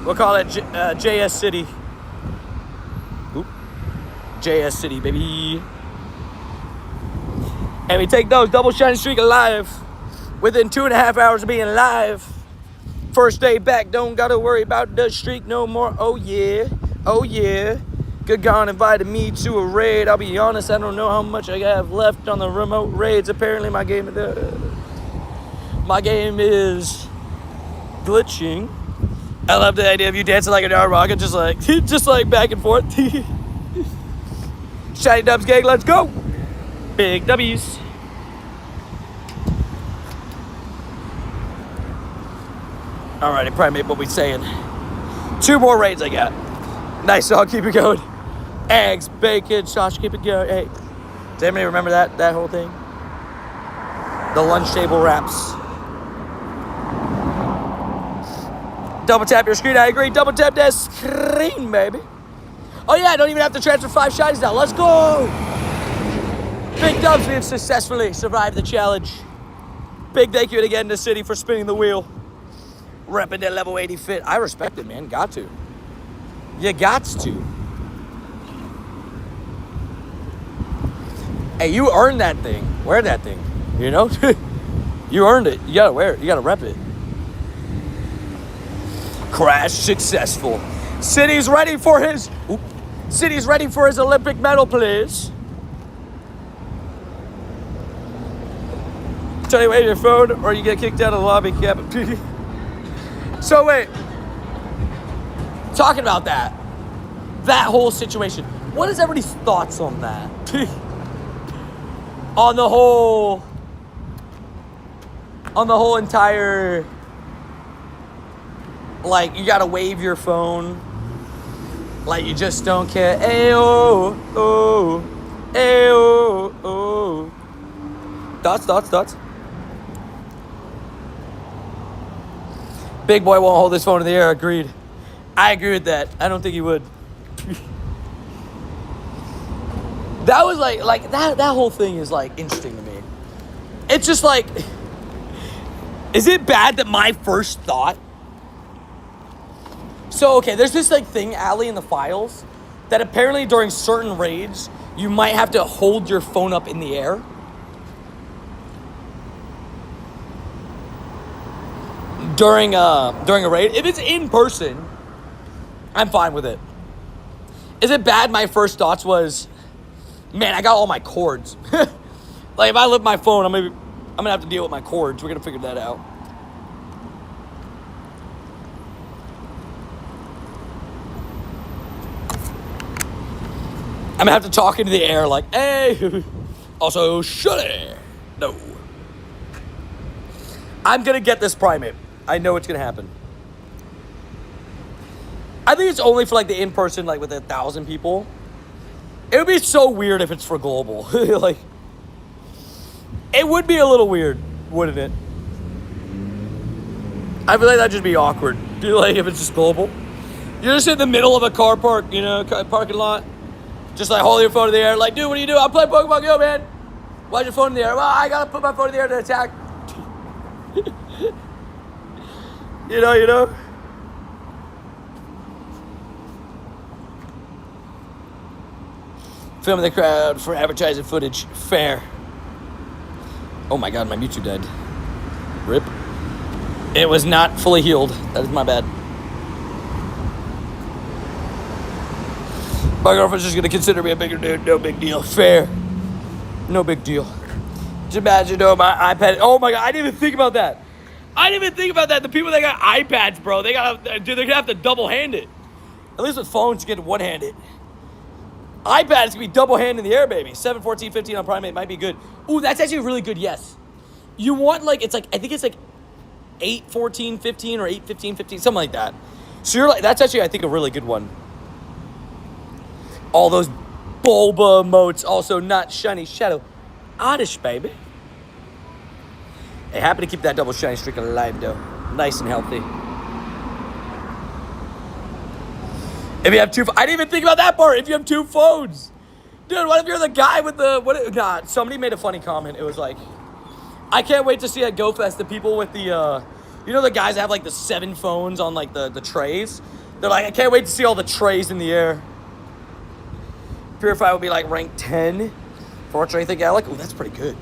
S1: We'll call it JS City. Oop. JS City, baby. And we take those double shiny streak alive within 2.5 hours of being live. First day back, don't gotta worry about the streak no more. Oh yeah, oh yeah. Good God invited me to a raid. I'll be honest, I don't know how much I have left on the remote raids. Apparently my game is glitching. I love the idea of you dancing like a dark rocket, just like back and forth. Shiny Dubs gang, let's go. Big W's. Alrighty, Primate, what we saying? 2 more raids I got. Nice, so I'll keep it going. Eggs, bacon, sausage, keep it going. Hey, does anybody remember that whole thing? The lunch table wraps. Double tap your screen, I agree. Double tap that screen, baby. Oh yeah, I don't even have to transfer 5 shinies now. Let's go! Big Dubs, we have successfully survived the challenge. Big thank you again to City for spinning the wheel. Repping that level 80 fit. I respect it, man. Got to. You got to. Hey, you earned that thing. Wear that thing. You know? You earned it. You gotta wear it. You gotta rep it. Crash successful. City's ready for his... City's ready for his Olympic medal, please. Tell you wait your phone or you get kicked out of the lobby. So wait. Talking about that whole situation. What is everybody's thoughts on that? on the whole entire, like, you gotta wave your phone, like you just don't care. Ayo, oh, ayo, oh. Thoughts. Big boy won't hold his phone in the air. Agreed. I agree with that. I don't think he would. That was like that whole thing is like interesting to me. It's just like, is it bad that my first thought? So okay, there's this like thing, Allie, in the files, that apparently during certain raids you might have to hold your phone up in the air. During a raid. If it's in person, I'm fine with it. Is it bad? My first thoughts was, man, I got all my cords. Like if I lift my phone, I'm gonna have to deal with my cords. We're gonna figure that out. I'm gonna have to talk into the air like, hey. Also, shut it. No. I'm gonna get this primate. I know it's gonna happen. I think it's only for like the in-person, like with 1,000 people. It would be so weird if it's for global. Like, it would be a little weird, wouldn't it? I feel like that'd just be awkward. Like if it's just global. You're just in the middle of a car park, you know, parking lot. Just like holding your phone in the air. Like, dude, what do you do? I'm playing Pokemon Go, man. Why's your phone in the air? Well, I gotta put my phone in the air to attack. You know. Filming the crowd for advertising footage. Fair. Oh my god, my Mewtwo died. Rip. It was not fully healed. That is my bad. My girlfriend's just gonna consider me a bigger dude. No big deal. Fair. No big deal. Just imagine, my iPad. Oh my god, I didn't even think about that. The people that got iPads, bro, they're gonna have to double hand it. At least with phones, you get to one hand it. iPads can be double hand in the air, baby. 7, 14, 15 on Primate might be good. Ooh, that's actually really good, yes. You want I think it's like 8, 14, 15 or 8, 15, 15, something like that. So you're like, that's actually, I think, a really good one. All those Bulba emotes, also not shiny shadow. Oddish, baby. Hey, happy to keep that double shiny streak alive, though. Nice and healthy. If you have 2, I didn't even think about that part. If you have 2 phones, dude, what if you're the guy with the somebody made a funny comment. It was like, I can't wait to see at GoFest the people with the, You know the guys that have like the 7 phones on like the trays? They're like, I can't wait to see all the trays in the air. Purify will be like ranked 10 for Ultra Anything Gallic. Ooh, that's pretty good.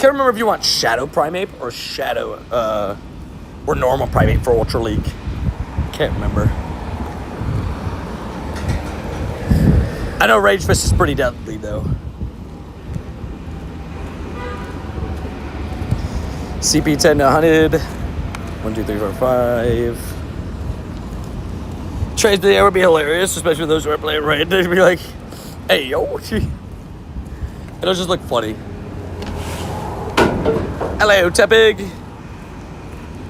S1: Can't remember if you want Shadow Primate or or normal Primate for Ultra League. Can't remember. I know Rage Fist is pretty deadly though. CP 10 to 100. 1, 2, 3, 4, 5. Trades to the air would be hilarious, especially those who are playing raid. They'd be like, hey, yo. It'll just look funny. Hello, Tepig.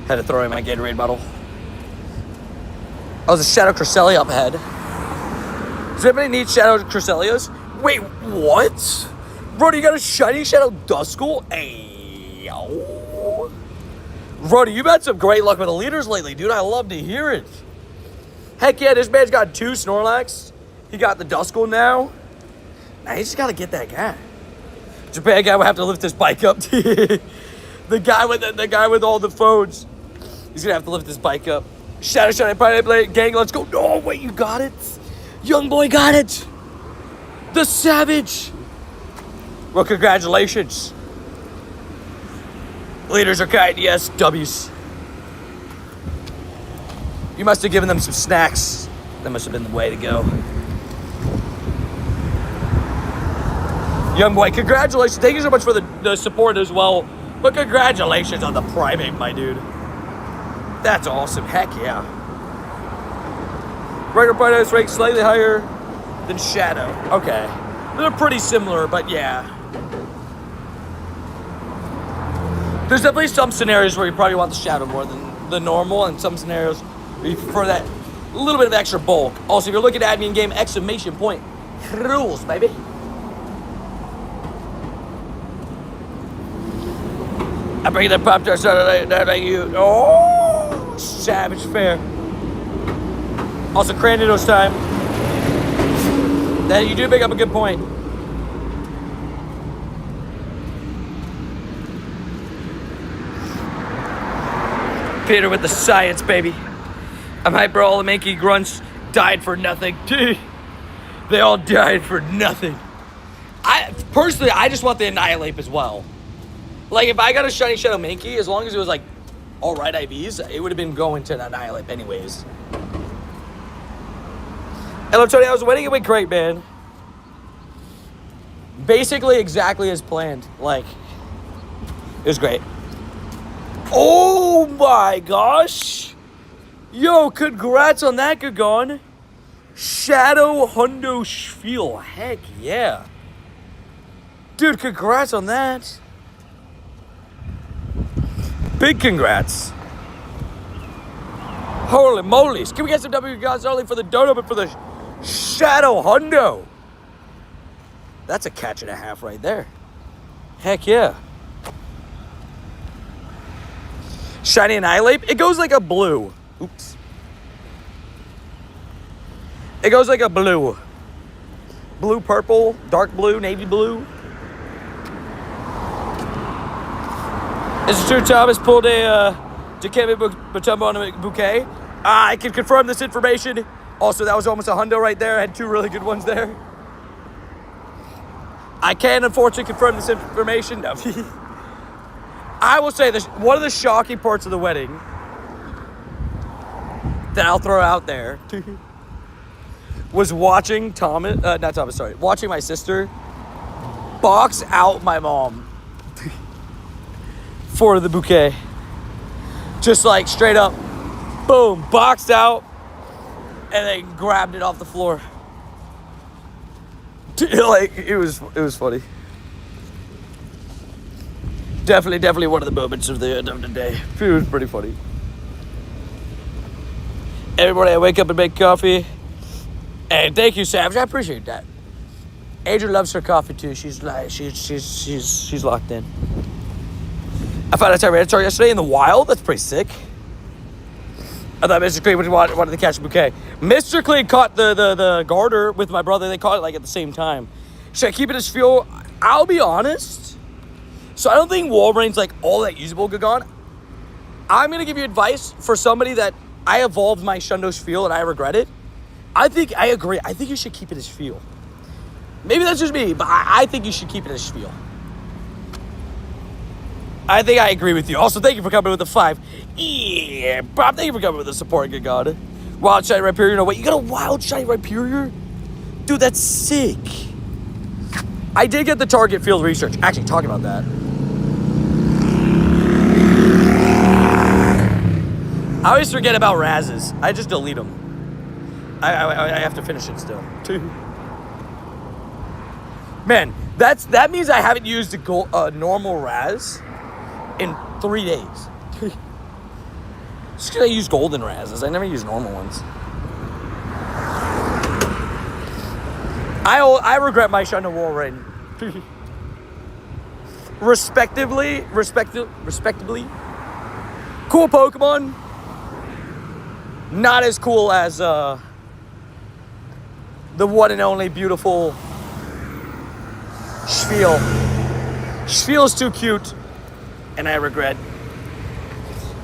S1: Had to throw in my Gatorade bottle. Oh, there's a Shadow Cresselia up ahead. Does anybody need Shadow Cresselias? Wait, what? Bro, you got a shiny Shadow Duskull? Hey, yo. Brody, you've had some great luck with the leaders lately, dude. I love to hear it. Heck yeah, this man's got 2 Snorlax. He got the Duskull now. Now, he just got to get that guy. Japan guy would have to lift his bike up. the guy with all the phones. He's going to have to lift his bike up. Shadow Shiny Pirate Gang, let's go. No, wait, you got it. Young boy got it. The Savage. Well, congratulations. Leaders are kind, yes, W's. You must have given them some snacks. That must have been the way to go. Young boy, congratulations. Thank you so much for the support as well. But congratulations on the Primate, my dude. That's awesome. Heck yeah. Regular Primate rank slightly higher than Shadow. Okay. They're pretty similar, but yeah. There's definitely some scenarios where you probably want the Shadow more than the normal, and some scenarios where you prefer that little bit of extra bulk. Also, if you're looking at me in game, exclamation point. Rules, baby. I bring the Pop Tarts out of you. Oh, savage fair. Also, Cranidos time. Then you do pick up a good point. Peter with the science, baby. I'm hyper. All the Mankey grunts died for nothing. They all died for nothing. Personally, I just want the Annihilate as well. Like, if I got a shiny Shadow Mankey, as long as it was, like, alright IVs, it would have been going to Annihilate anyways. Hello, Tony. I was waiting. It went great, man. Basically, exactly as planned. Like, it was great. Oh, my gosh. Yo, congrats on that, Gagon. Shadow Hundo Spiel. Heck yeah. Dude, congrats on that. Big congrats. Holy moly's. Can we get some W guys early for the dono, but for the Shadow Hundo? That's a catch and a half right there. Heck yeah. Shiny Annihilate. It goes like a blue. Oops. It goes like a blue. Blue, purple, dark blue, navy blue. Is it true Thomas pulled a Dikembe Mutombo on a bouquet? I can confirm this information. Also, that was almost a hundo right there. I had 2 really good ones there. I can unfortunately confirm this information. No. I will say this, one of the shocking parts of the wedding that I'll throw out there was watching watching my sister box out my mom for the bouquet. Just like straight up, boom, boxed out, and then grabbed it off the floor. Like, it was funny. Definitely one of the moments of the day. It was pretty funny. Every morning I wake up and make coffee. And thank you, Savage. I appreciate that. Adrian loves her coffee too. She's like, she's locked in. I found a Tyranitar yesterday in the wild. That's pretty sick. I thought Mr. Clean wanted to catch a bouquet. Mr. Clean caught the garter with my brother. They caught it like at the same time. Should I keep it as fuel? I'll be honest. So I don't think Wolverine's like all that usable, Gagan. I'm going to give you advice for somebody that I evolved my Shundo Spiel and I regret it. I agree. I think you should keep it as Spiel. Maybe that's just me, but I think you should keep it as Spiel. I think I agree with you. Also, thank you for coming with the 5. Yeah, Bob, thank you for coming with the support, good God. Wild Shiny Rhyperior. No, wait, you got a Wild Shiny Rhyperior? Dude, that's sick. I did get the target field research. Actually, talking about that. I always forget about Razzes. I just delete them. I have to finish it still. Man, that means I haven't used a normal Raz in 3 days. Just because I use golden Razzes. I never use normal ones. I regret my Shundo Wolverine. Respectively. Cool Pokemon. Not as cool as the one and only beautiful Spiel. Spiel's too cute, and I regret.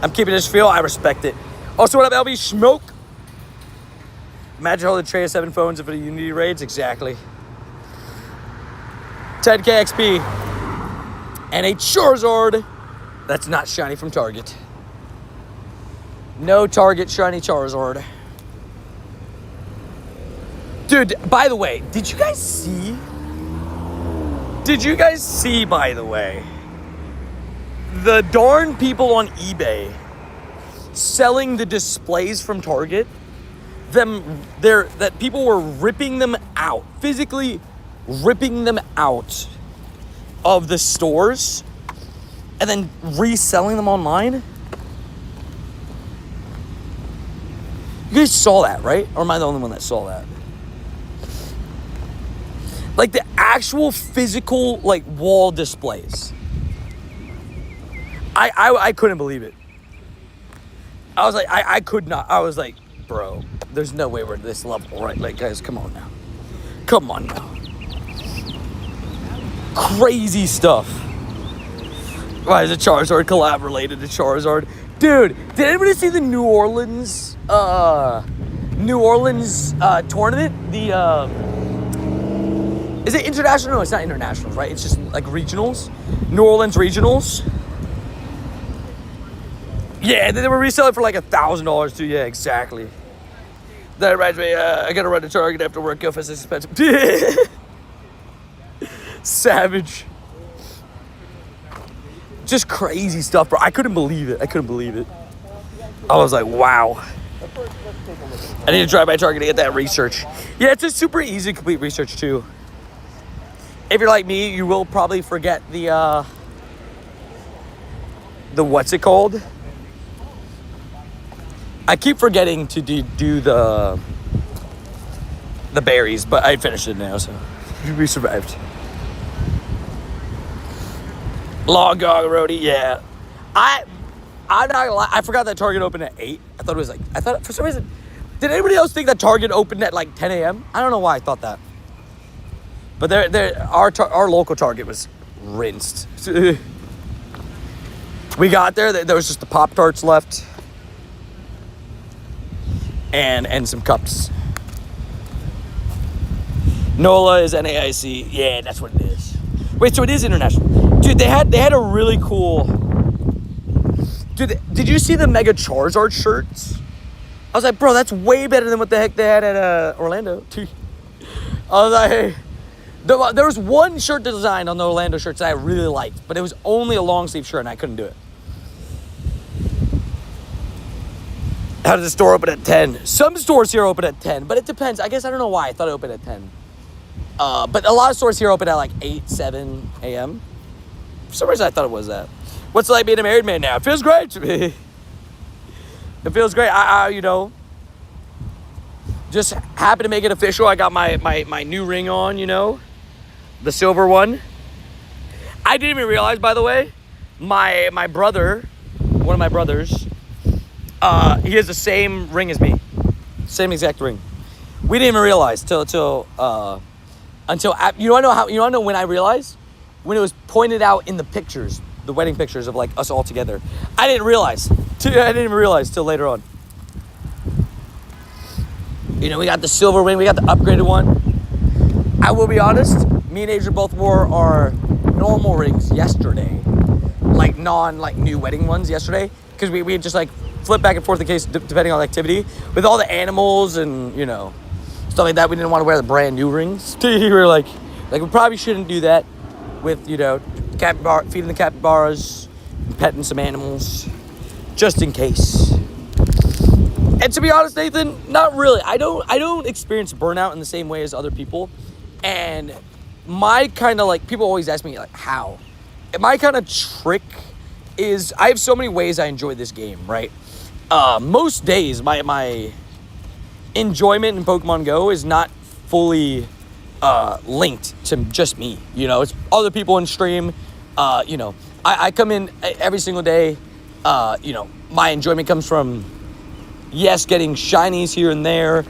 S1: I'm keeping this Spiel. I respect it. Also, what up, LB? Smoke. Imagine holding a tray of 7 phones if it Unity raids. Exactly. 10k XP. And a Charizard that's not shiny from Target. No Target shiny Charizard. Dude, by the way, did you guys see, by the way, the darn people on eBay selling the displays from Target? That people were ripping them out, physically ripping them out of the stores and then reselling them online? You guys saw that, right? Or am I the only one that saw that? Like the actual physical, like, wall displays. I couldn't believe it. I was like, I could not. I was like, bro, there's no way we're at this level, right? Like, guys, come on now. Come on now. Crazy stuff. Why is a Charizard collab related to Charizard? Dude, did anybody see the New Orleans tournament? The is it international? No, it's not international, right? It's just like regionals. New Orleans regionals. Yeah, they were reselling for like $1,000 too. Yeah, exactly. That reminds me, I gotta run to Target after work. Go for this expensive. Savage. Just crazy stuff, bro. I couldn't believe it. I was like, wow. I need to drive by Target to get that research. Yeah, it's a super easy to complete research too. If you're like me, you will probably forget the what's it called? I keep forgetting to do the berries, but I finished it now, so we survived. Long Gog Roadie, yeah. I'm not gonna lie, I forgot that Target opened at 8. I thought for some reason, did anybody else think that Target opened at like 10 a.m.? I don't know why I thought that. But our local Target was rinsed. We got there was just the Pop-Tarts left. And some cups. NOLA is NAIC. Yeah, that's what it is. Wait, so it is international. Dude, they had a really cool... Dude, did you see the Mega Charizard shirts? I was like, bro, that's way better than what the heck they had at Orlando. I was like, there was one shirt design on the Orlando shirts that I really liked, but it was only a long sleeve shirt and I couldn't do it. How does the store open at 10? Some stores here open at 10, but it depends. I guess I don't know why I thought it opened at 10. But a lot of stores here open at like 8, 7 a.m. For some reason, I thought it was that. What's it like being a married man now? It feels great to me. It feels great. I just happy to make it official. I got my new ring on, the silver one. I didn't even realize, by the way, my brother, one of my brothers, he has the same ring as me. Same exact ring. We didn't even realize until you wanna know when I realized? when it was pointed out in the pictures, the wedding pictures of like us all together. I didn't realize. I didn't even realize till later on. You know, we got the silver ring, we got the upgraded one. I will be honest, me and Adrian both wore our normal rings yesterday. Like new wedding ones yesterday. Because we had just like flipped back and forth in case, depending on the activity. With all the animals and, you know, stuff like that, we didn't want to wear the brand new rings. We were like we probably shouldn't do that with, you know, feeding the capybaras, petting some animals, just in case. And to be honest, Nathan, not really. I don't experience burnout in the same way as other people. And my kind of like, people always ask me like, how? And my kind of trick is I have so many ways I enjoy this game, right? Most days, my enjoyment in Pokemon Go is not fully linked to just me. You know, it's other people in stream. You know, I come in every single day. You know, my enjoyment comes from, yes, getting shinies here and there,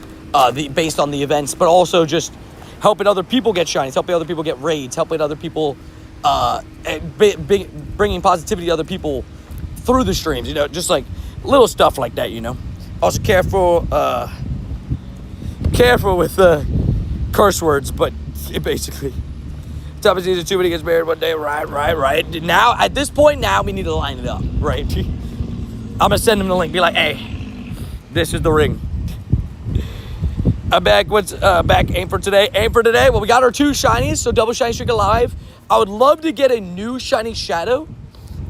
S1: based on the events, but also just helping other people get shinies, helping other people get raids, helping other people, bringing positivity to other people through the streams, you know, just like little stuff like that, you know. Also careful with curse words, but basically, top is easy too when he gets married one day, right. Now, at this point, now we need to line it up, right? I'm gonna send him the link, be like, hey, this is the ring. I'm back. What's back? Aim for today. Well, we got our 2 shinies, so double shiny streak alive. I would love to get a new shiny shadow.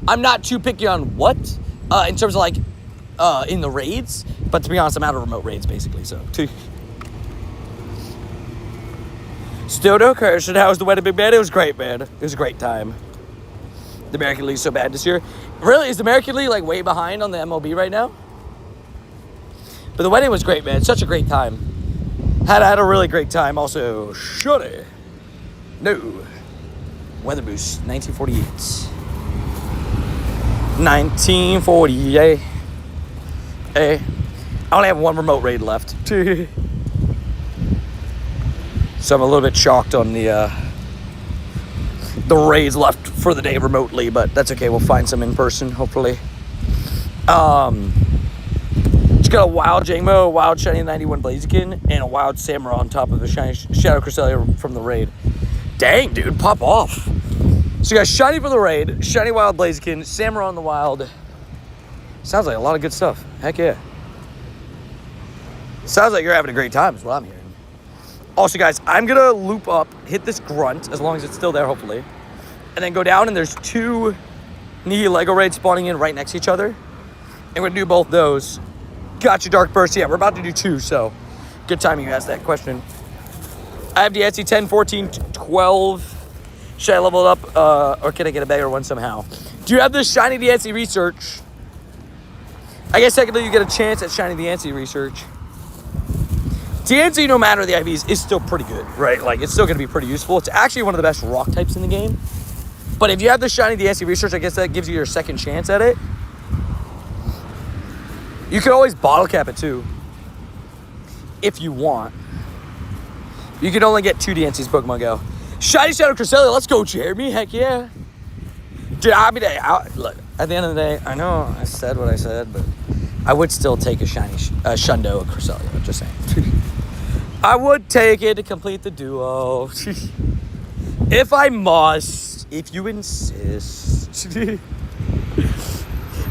S1: I'm not too picky on what, in terms of like, in the raids. But to be honest, I'm out of remote raids basically. So, still no curse. How was the wedding, big man? It was great, man. It was a great time. The American League's so bad this year. Really, is the American League like way behind on the MLB right now? But the wedding was great, man. Such a great time. Had a really great time. Also, shorty. No. Weather boost, 1948. 1948. Hey. I only have 1 remote raid left. So I'm a little bit shocked on the raids left for the day remotely, but that's okay. We'll find some in person, hopefully. Just got a wild Jangmo, a wild shiny 91 Blaziken, and a wild Samurai on top of the shiny Shadow Cresselia from the raid. Dang, dude, pop off. So you got shiny from the raid, shiny wild Blaziken, Samurai on the wild. Sounds like a lot of good stuff. Heck yeah. Sounds like you're having a great time is what I'm hearing. Also, guys, I'm going to loop up, hit this grunt, as long as it's still there, hopefully. And then go down, and there's 2 Nihilego raids spawning in right next to each other. And we're going to do both those. Gotcha, Dark Burst. Yeah, we're about to do 2, so good timing you asked that question. I have the Etsy 10, 14, 12. Should I level it up, or can I get a better one somehow? Do you have this Shiny the Etsy research? I guess technically you get a chance at Shiny the Etsy research. TNC, no matter the IVs, is still pretty good, right? Like, it's still going to be pretty useful. It's actually one of the best rock types in the game. But if you have the Shiny DNC research, I guess that gives you your second chance at it. You can always bottle cap it, too. If you want. You can only get 2 DNCs Pokemon Go. Shiny Shadow Cresselia, let's go, Jeremy. Heck yeah. Dude, look, at the end of the day, I know I said what I said, but I would still take a shiny Shundo and Cresselia, just saying. I would take it to complete the duo. If I must, if you insist.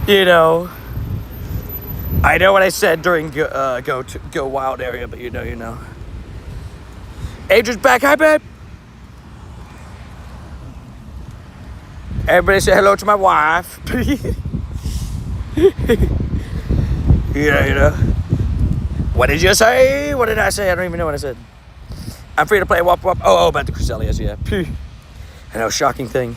S1: You know. I know what I said during Go Wild area, but you know. Adrian's back. Hi, babe. Everybody say hello to my wife. You know. What did you say? What did I say? I don't even know what I said. I'm free to play Wop Wop. Oh, about the Cresselias, yeah. I know, shocking thing.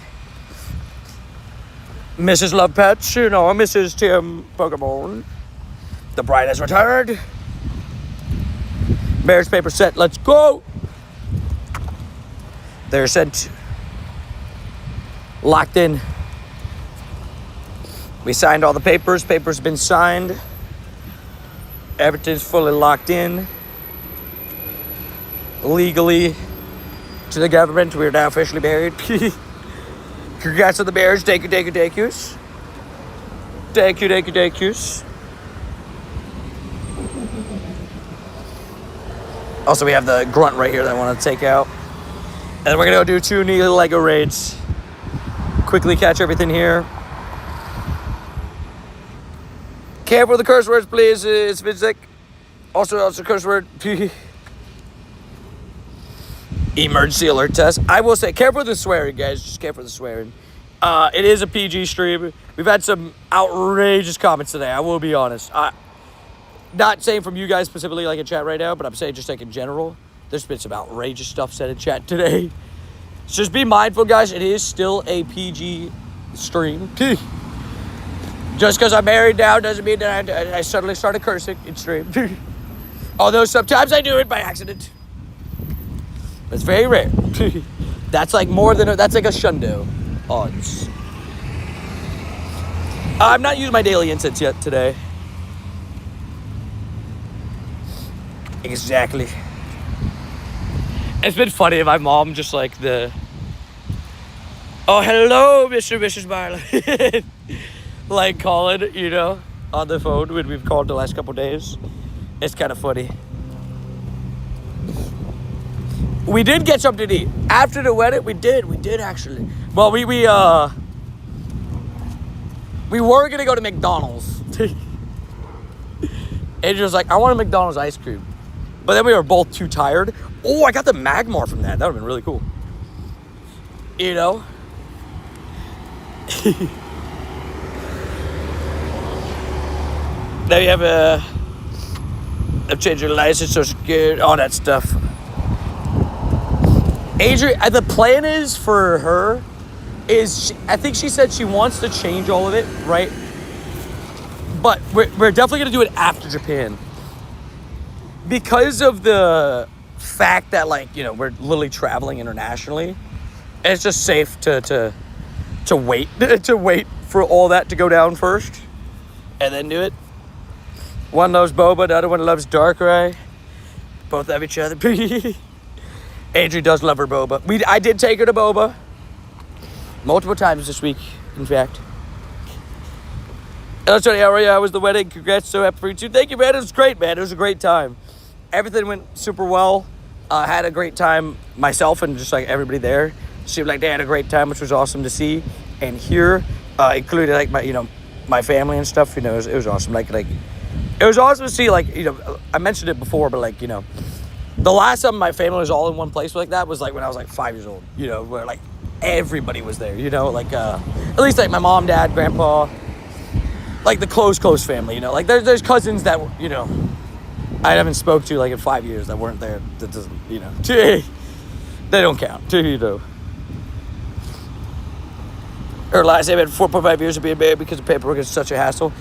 S1: Mrs. Love Pets, you know, Mrs. Tim Pokemon. The bride has returned. Marriage paper set, let's go. They're sent. Locked in. We signed all the papers. Papers been signed. Everything's fully locked in. Legally to the government. We are now officially married. Congrats on the marriage. Thank you. Thank you. Also, we have the grunt right here that I want to take out. And then we're going to go do 2 Nihilego raids. Quickly catch everything here. Careful with the curse words, please. It's Vizic. Also curse word. Emergency alert test. I will say, careful with the swearing, guys. Just careful with the swearing. It is a PG stream. We've had some outrageous comments today. I will be honest. Not saying from you guys specifically, like in chat right now, but I'm saying just like in general. There's been some outrageous stuff said in chat today. So just be mindful, guys. It is still a PG stream. Just because I'm married now doesn't mean that I suddenly started cursing in stream. Although sometimes I do it by accident. It's very rare. That's like that's like a shundo odds. I'm not using my daily incense yet today. Exactly. It's been funny. My mom just like oh, hello, Mr. and Mrs. Marley. Like calling, on the phone when we've called the last couple days. It's kind of funny. We did get something to eat. After the wedding, we did actually. Well, we were going to go to McDonald's. Adrian was like, I want a McDonald's ice cream. But then we were both too tired. Oh, I got the Magmar from that. That would have been really cool. Now you have I've changed your license, so scared, all that stuff. Adrian, the plan is for her I think she said she wants to change all of it, right? But we're definitely going to do it after Japan. Because of the fact that, we're literally traveling internationally, it's just safe to wait, to wait for all that to go down first, and then do it. One loves boba, the other one loves Darkrai. Both love each other. Adri does love her boba. I did take her to boba multiple times this week, in fact. Hello, Tony. How was the wedding? Congrats. So happy for you too. Thank you, man. It was great, man. It was a great time. Everything went super well. Had a great time myself and just like everybody there. Seemed like they had a great time, which was awesome to see and hear. Including like my family and stuff. It was awesome. Like it was awesome to see. I mentioned it before, but the last time my family was all in one place like that was when I was 5 years old. Where everybody was there. At least my mom, dad, grandpa. The close family, there's cousins that, I haven't spoke to, in 5 years that weren't there. That doesn't, they don't count, Her last name had 4.5 years of being married because the paperwork is such a hassle.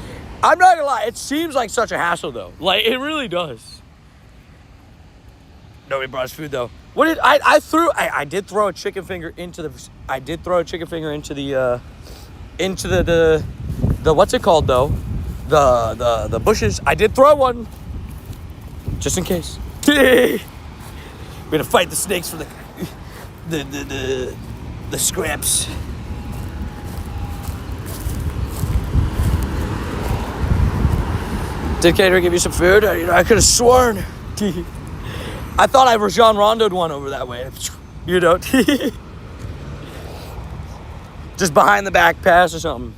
S1: I'm not gonna lie, it seems like such a hassle, though. It really does. Nobody brought us food, though. What did, I did throw a chicken finger into the, the what's it called though? The bushes. I did throw one. Just in case. We're gonna fight the snakes for the scraps. Did Cater give you some food? I could have sworn. I thought I Rajon Rondo'd one over that way. Just behind the back pass or something.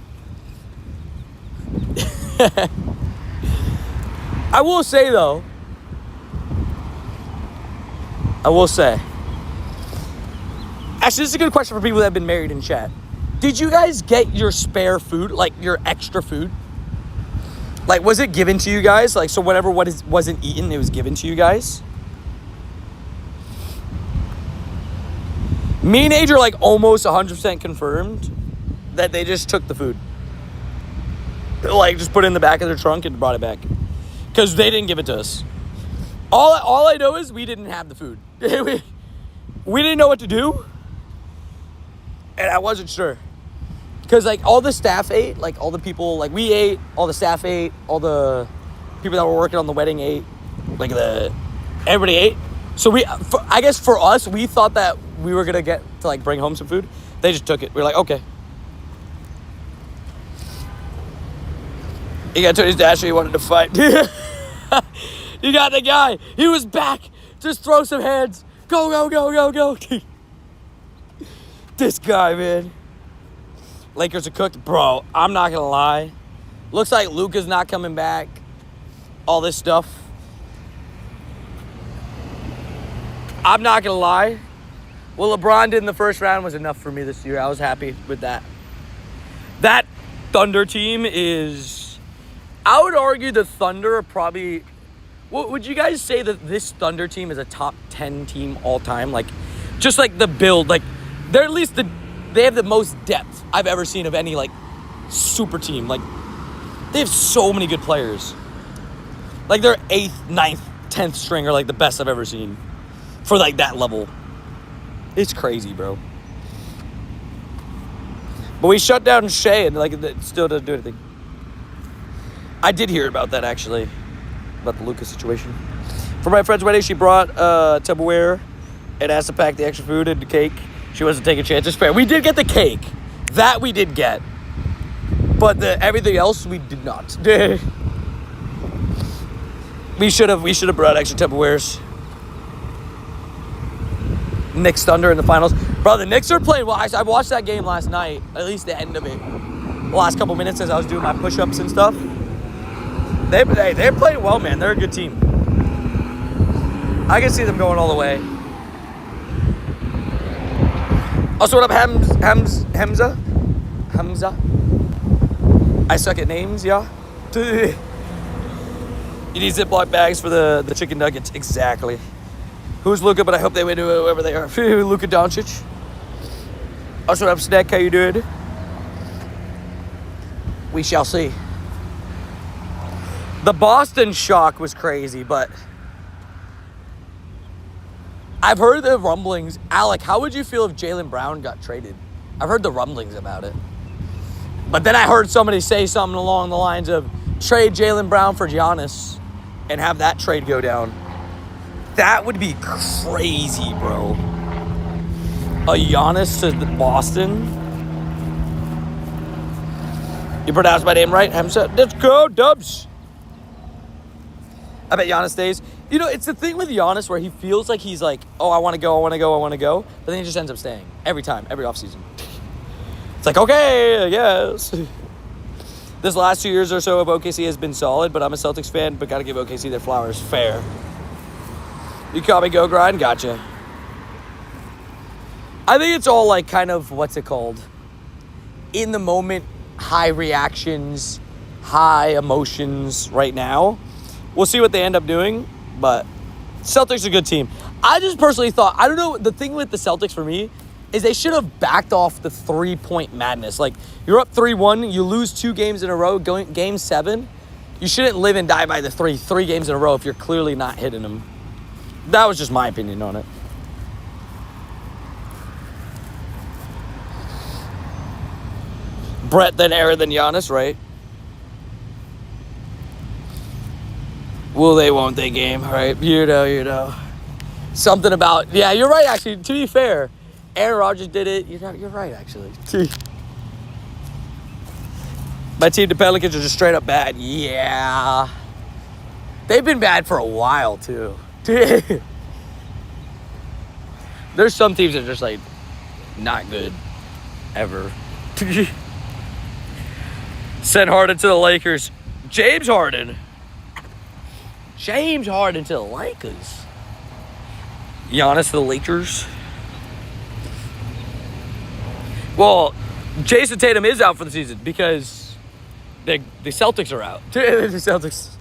S1: I will say though, actually this is a good question for people that have been married in chat. Did you guys get your spare food, your extra food? Was it given to you guys? So whatever wasn't eaten, it was given to you guys? Me and Age are almost 100% confirmed that they just took the food. Just put it in the back of their trunk and brought it back. Because they didn't give it to us. All I know is we didn't have the food. We didn't know what to do. And I wasn't sure. Because all the staff ate. All the people, we ate. All the staff ate. All the people that were working on the wedding ate. Everybody ate. So I guess for us, we thought that we were going to get to bring home some food. They just took it. We were like, okay. He got Tony's Dasher. He wanted to fight. You got the guy. He was back. Just throw some hands. Go, go, go, go, go. This guy, man. Lakers are cooked. Bro, I'm not going to lie. Looks like Luka's not coming back. All this stuff. I'm not going to lie. What LeBron did in the first round was enough for me this year. I was happy with that. That Thunder team is... I would argue the Thunder are probably... Would you guys say that this Thunder team is a top 10 team all time? Like, just like the build. Like, they're at least they have the most depth I've ever seen of any, like, super team. Like, they have so many good players. Like, their 8th, 9th, 10th string are, like, the best I've ever seen. For, like, that level. It's crazy, bro. But we shut down Shea and, like, it still doesn't do anything. I did hear about that, actually. About the Lucas situation. For my friend's wedding, she brought Tupperware and asked to pack the extra food and the cake. She wasn't taking chances. Fair. We did get the cake. That we did get. But everything else, we did not. We should have brought extra Tupperwares. Knicks Thunder in the finals. Bro, the Knicks are playing well. I watched that game last night. At least the end of it. The last couple minutes as I was doing my push-ups and stuff. They're playing well, man. They're a good team. I can see them going all the way. Also, what up, Hamza? I suck at names, yeah? You need Ziploc bags for the chicken nuggets. Exactly. Who's Luka, but I hope they win whoever they are. Luka Doncic. Also, what up, Snack? How you doing? We shall see. The Boston shock was crazy, but I've heard the rumblings. Alec, how would you feel if Jaylen Brown got traded? I've heard the rumblings about it. But then I heard somebody say something along the lines of trade Jaylen Brown for Giannis and have that trade go down. That would be crazy, bro. A Giannis to Boston. You pronounced my name right? Let's go, Dubs. I bet Giannis stays. You know, it's the thing with Giannis where he feels like he's like, oh, I want to go. But then he just ends up staying. Every time. Every offseason. It's like, okay, yes. This last 2 years or so of OKC has been solid, but I'm a Celtics fan, but got to give OKC their flowers. Fair. You call me Go Grind? Gotcha. I think it's all like kind of, what's it called? In the moment, high reactions, high emotions right now. We'll see what they end up doing, but Celtics are a good team. I just personally thought, I don't know, the thing with the Celtics for me is they should have backed off the 3-point madness. Like, you're up 3-1, you lose 2 games in a row, going game 7. You shouldn't live and die by the 3 games in a row if you're clearly not hitting them. That was just my opinion on it. Brett, then Aaron, then Giannis, right? Will they, won't they game, right? You know. Something about, yeah, you're right, actually. To be fair, Aaron Rodgers did it. You're right, actually. My team, the Pelicans, are just straight up bad. Yeah. They've been bad for a while, too. There's some teams that are just, like, not good. Ever. Send Harden to the Lakers. James Harden to the Lakers. Giannis to the Lakers. Well, Jason Tatum is out for the season because the Celtics are out. The Celtics.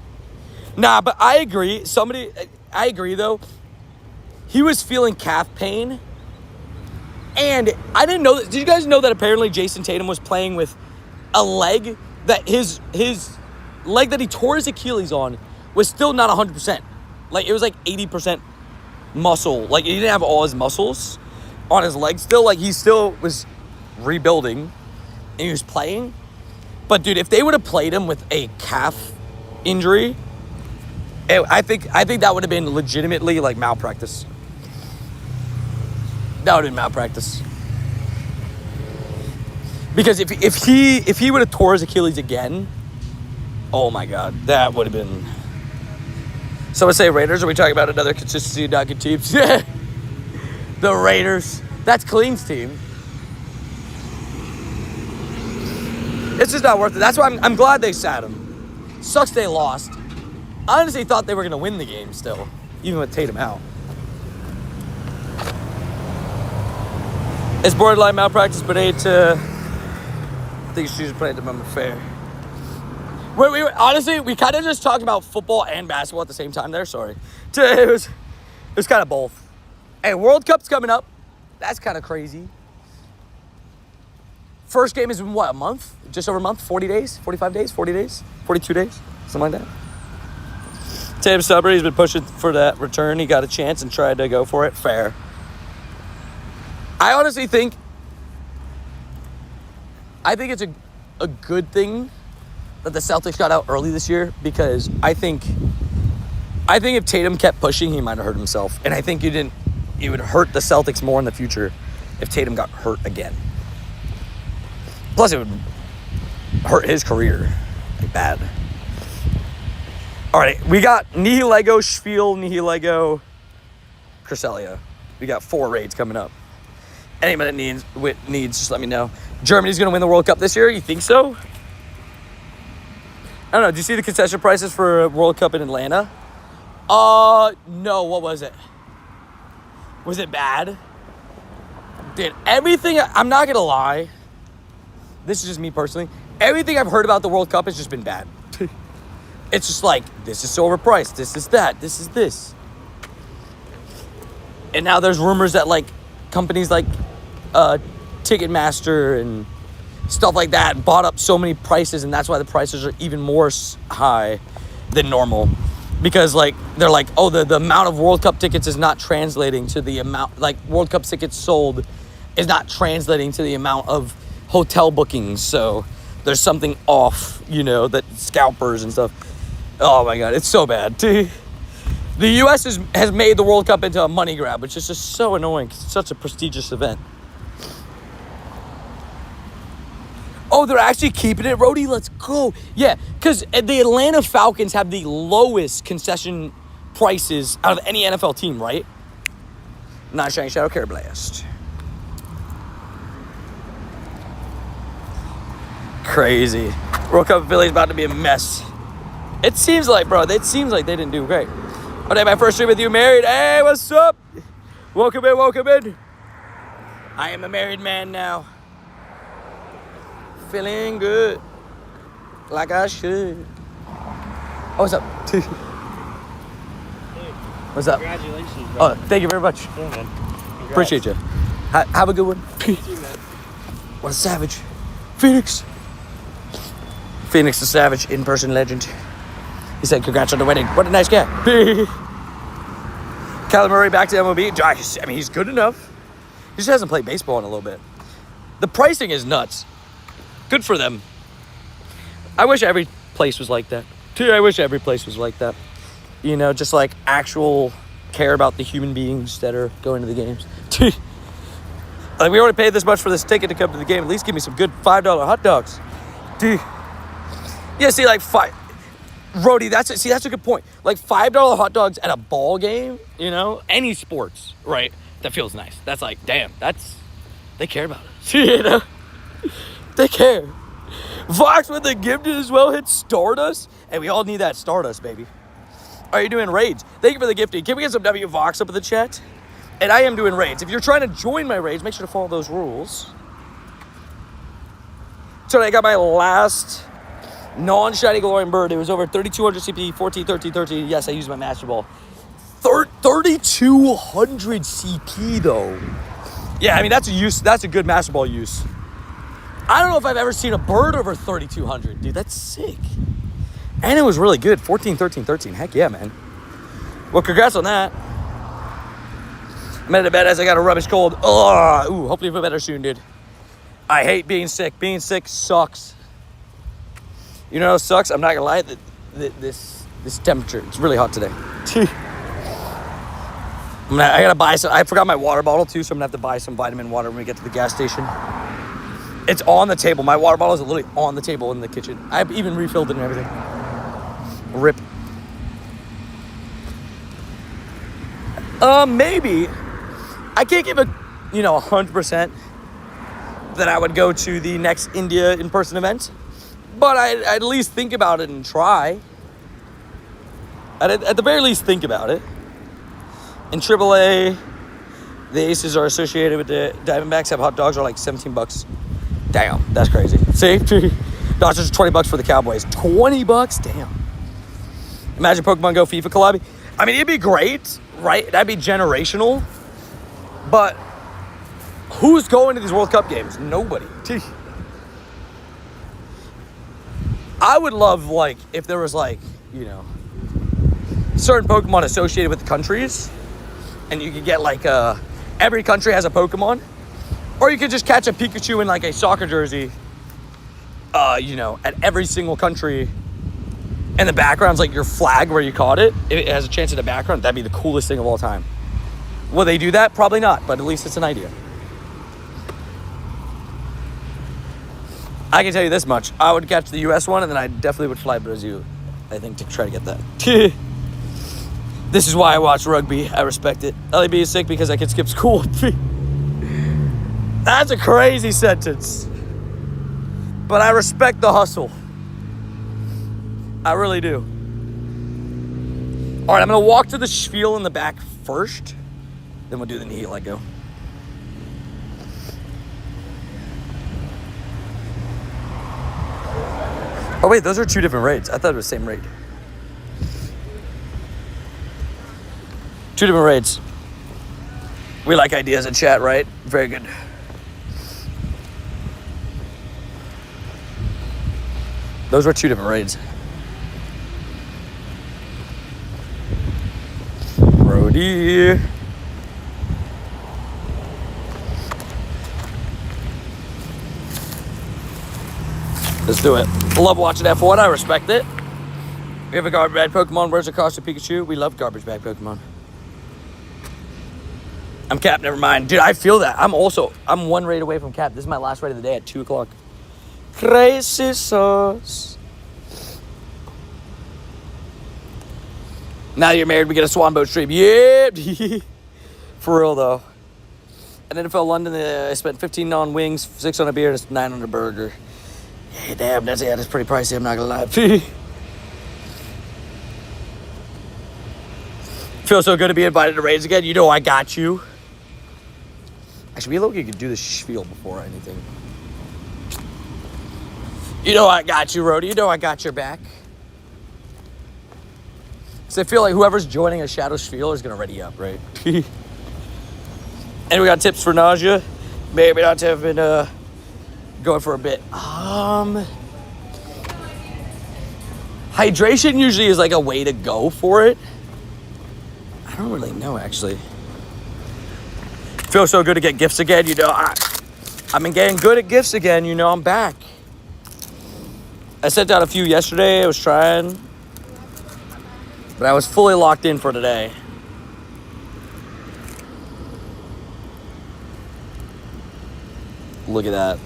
S1: Nah, but I agree. I agree, though. He was feeling calf pain. And I didn't know that. Did you guys know that apparently Jason Tatum was playing with a leg that his leg that he tore his Achilles on was still not 100%. Like, it was like 80% muscle. Like, he didn't have all his muscles on his leg still. Like, he still was rebuilding and he was playing. But, dude, if they would have played him with a calf injury, I think that would have been legitimately, like, malpractice. That would have been malpractice. Because if he would have tore his Achilles again, Oh my God, that would have been. Someone say Raiders. Are we talking about another consistency not good teams? The Raiders. That's Clean's team. It's just not worth it. That's why I'm glad they sat him. Sucks they lost. I honestly thought they were going to win the game still, even with Tatum out. It's borderline malpractice, but I think she should play at the moment fair. Honestly, we kind of just talked about football and basketball at the same time there. Sorry. It was kind of both. Hey, World Cup's coming up. That's kind of crazy. First game is in what, a month? Just over a month? 40 days? 45 days? 40 days? 42 days? Something like that. Tatum Stubber, he's been pushing for that return. He got a chance and tried to go for it. Fair. I honestly think it's a good thing that the Celtics got out early this year, because I think if Tatum kept pushing, he might have hurt himself. And I think it would hurt the Celtics more in the future if Tatum got hurt again. Plus, it would hurt his career like bad. All right, we got Nihilego, Spiel, Nihilego, Cresselia. We got 4 raids coming up. Anybody that needs, just let me know. Germany's going to win the World Cup this year? You think so? I don't know. Do you see the concession prices for a World Cup in Atlanta? No. What was it? Was it bad? Dude, everything... I'm not going to lie. This is just me personally. Everything I've heard about the World Cup has just been bad. It's just like, this is so overpriced. This is that. This is this. And now there's rumors that, like, companies like Ticketmaster and stuff like that bought up so many prices, and that's why the prices are even more high than normal. Because, like, they're like, oh, the amount of World Cup tickets is not translating to the amount, like, World Cup tickets sold is not translating to the amount of hotel bookings. So there's something off, that scalpers and stuff. Oh, my God, it's so bad. The U.S. has made the World Cup into a money grab, which is just so annoying. It's such a prestigious event. Oh, they're actually keeping it, Rhodey? Let's go. Yeah, because the Atlanta Falcons have the lowest concession prices out of any NFL team, right? Not Shining Shadow Care Blast. Crazy. World Cup Philly's about to be a mess. It seems like they didn't do great. Okay, my first stream with you, married. Hey, what's up? Welcome in. I am a married man now. Feeling good. Like I should. Oh, what's up? What's up?
S2: Congratulations, bro.
S1: Oh, thank you very much.
S2: Yeah, man. Congrats.
S1: Appreciate you. Have a good one.
S2: You too, man.
S1: What a savage. Phoenix the Savage, in-person legend. He said, congrats on the wedding. What a nice guy. Kyler Murray back to MLB. I mean, he's good enough. He just hasn't played baseball in a little bit. The pricing is nuts. Good for them. I wish every place was like that. Just like actual care about the human beings that are going to the games. Like, we already paid this much for this ticket to come to the game. At least give me some good $5 hot dogs. Yeah, see, like, Rhodey, that's a good point. Like, $5 hot dogs at a ball game, any sports, right? That feels nice. That's like, damn, they care about us, They care. Vox with the gifted as well hit Stardust. And we all need that Stardust, baby. Are you doing raids? Thank you for the gifting. Can we get some W Vox up in the chat? And I am doing raids. If you're trying to join my raids, make sure to follow those rules. So I got my last non-shiny glowing bird. It was over 3,200 CP, 14, 13, 13. Yes, I used my Master Ball. 3,200 CP, though. Yeah, I mean, that's a good Master Ball use. I don't know if I've ever seen a bird over 3,200. Dude, that's sick. And it was really good. 14, 13, 13. Heck yeah, man. Well, congrats on that. I'm headed to bed as I got a rubbish cold. Ooh, hopefully you feel better soon, dude. I hate being sick. Being sick sucks. You know what sucks? I'm not gonna lie. This temperature. It's really hot today. I gotta buy some. I forgot my water bottle too, so I'm gonna have to buy some vitamin water when we get to the gas station. It's on the table. My water bottle is literally on the table in the kitchen. I've even refilled it and everything. Rip. Maybe. I can't give a, 100% that I would go to the next India in-person event. But I'd at least think about it and try. At the very least, think about it. In AAA, the Aces are associated with the Diamondbacks. Have hot dogs are like $17. Damn, that's crazy. See? Dodgers $20 for the Cowboys. $20? Damn. Imagine Pokemon Go FIFA collab. I mean, it'd be great, right? That'd be generational. But who's going to these World Cup games? Nobody. I would love, like, if there was, like, certain Pokemon associated with the countries, and you could get, like, every country has a Pokemon, or you could just catch a Pikachu in, like, a soccer jersey, at every single country, and the background's, like, your flag where you caught it. It has a chance in the background. That'd be the coolest thing of all time. Will they do that? Probably not, but at least it's an idea. I can tell you this much. I would catch the U.S. one, and then I definitely would fly Brazil, I think, to try to get that. This is why I watch rugby. I respect it. LAB is sick because I can skip school. That's a crazy sentence. But I respect the hustle. I really do. All right, I'm going to walk to the spiel in the back first. Then we'll do the Nihilego. Oh, wait, those are two different raids. I thought it was the same raid. Two different raids. We like ideas in chat, right? Very good. Those were two different raids. Brody. Let's do it. I love watching F1. I respect it. We have a garbage bag Pokemon. Where's the cost of Pikachu? We love garbage bag Pokemon. I'm Cap. Never mind. Dude, I feel that. I'm one raid away from Cap. This is my last raid of the day at 2 o'clock. Crazy sauce. Now you're married, we get a Swan Boat stream. Yeah. For real, though. And NFL London, I spent $15 on wings, $6 on a beer, and it's $9 on a burger. Yeah, damn, that's pretty pricey, I'm not gonna lie. Feels so good to be invited to raids again. You know I got you. Actually, we look, you could do the spiel before anything. You know I got you, Rody. You know I got your back. So I feel like whoever's joining a Shadow Spiel is gonna ready up, right? And we got tips for nausea. Maybe not to have been going for a bit. Hydration usually is like a way to go for it. I don't really know, actually. Feels so good to get gifts again. I've been getting good at gifts again. I'm back. I sent out a few yesterday. I was trying. But I was fully locked in for today. Look at that.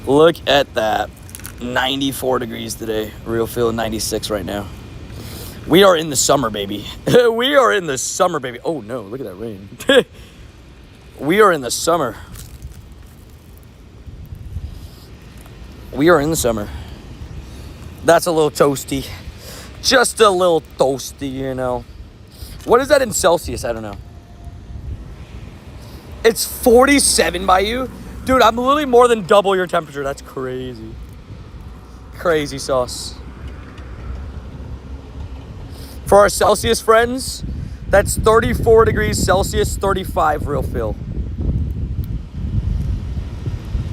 S1: Look at that. 94 degrees today. Real feel 96 right now. We are in the summer, baby. We are in the summer, baby. Oh, no. Look at that rain. We are in the summer. We are in the summer. That's a little toasty. Just a little toasty, What is that in Celsius? I don't know. It's 47 by you? Dude, I'm literally more than double your temperature. That's crazy. Crazy sauce. For our Celsius friends, that's 34 degrees Celsius, 35 real feel.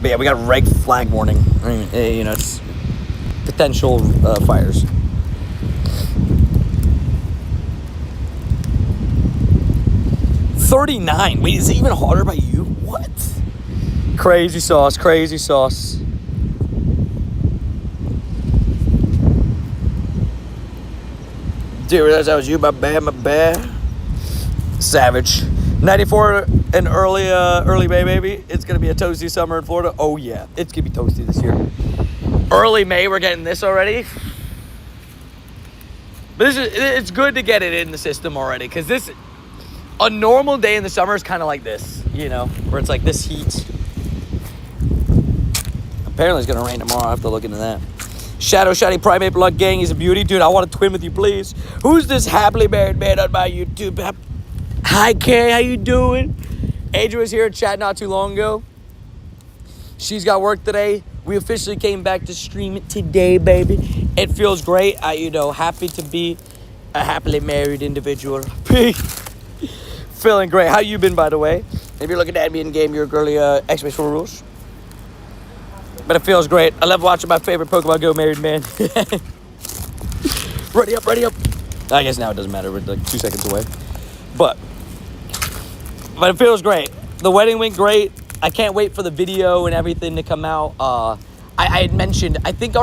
S1: But yeah, we got red flag warning. I mean, it's potential fires. $39. Wait, is it even hotter by you? What? Crazy sauce, crazy sauce. Dude, that was you, my bad. Savage. 94 and early May, baby. It's gonna be a toasty summer in Florida. Oh yeah, it's gonna be toasty this year. Early May, we're getting this already. But it's good to get it in the system already, because a normal day in the summer is kind of like this, you know, where it's like this heat. Apparently it's going to rain tomorrow. I have to look into that. Shadow Shiny Primate Blood Gang is a beauty. Dude, I want to twin with you, please. Who's this happily married man on my YouTube? Hi, Kay. How you doing? Adria was here in chat not too long ago. She's got work today. We officially came back to stream it today, baby. It feels great. Happy to be a happily married individual. Feeling great. How you been, by the way? If you're looking at me in game, you're a girly X-Men for rules. But it feels great. I love watching my favorite Pokemon Go married man. Ready up, ready up. I guess now it doesn't matter. We're like 2 seconds away. But it feels great. The wedding went great. I can't wait for the video and everything to come out. I had mentioned, I think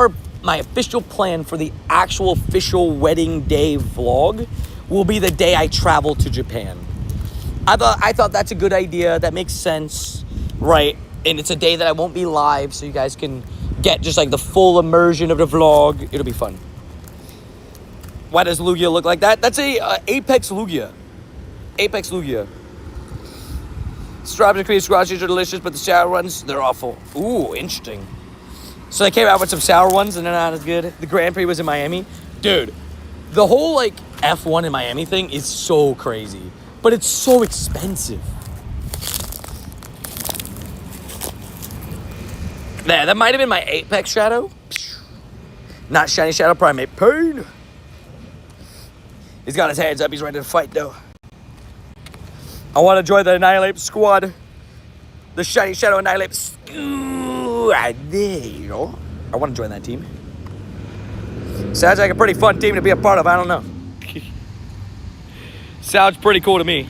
S1: my official plan for the actual official wedding day vlog will be the day I travel to Japan. I thought that's a good idea. That makes sense, right? And it's a day that I won't be live, so you guys can get just like the full immersion of the vlog. It'll be fun. Why does Lugia look like that? That's a Apex Lugia. Apex Lugia. Strawberry cream squashes are delicious, but the sour ones, they're awful. Ooh, interesting. So they came out with some sour ones, and they're not as good. The Grand Prix was in Miami. Dude, the whole, like, F1 in Miami thing is so crazy. But it's so expensive. There, that might have been my Apex Shadow. Not Shiny Shadow Primate. Pain. He's got his hands up. He's ready to fight, though. I want to join the Annihilate squad. The Shiny Shadow Annihilate. Ooh, I want to join that team. Sounds like a pretty fun team to be a part of. I don't know. Sounds pretty cool to me.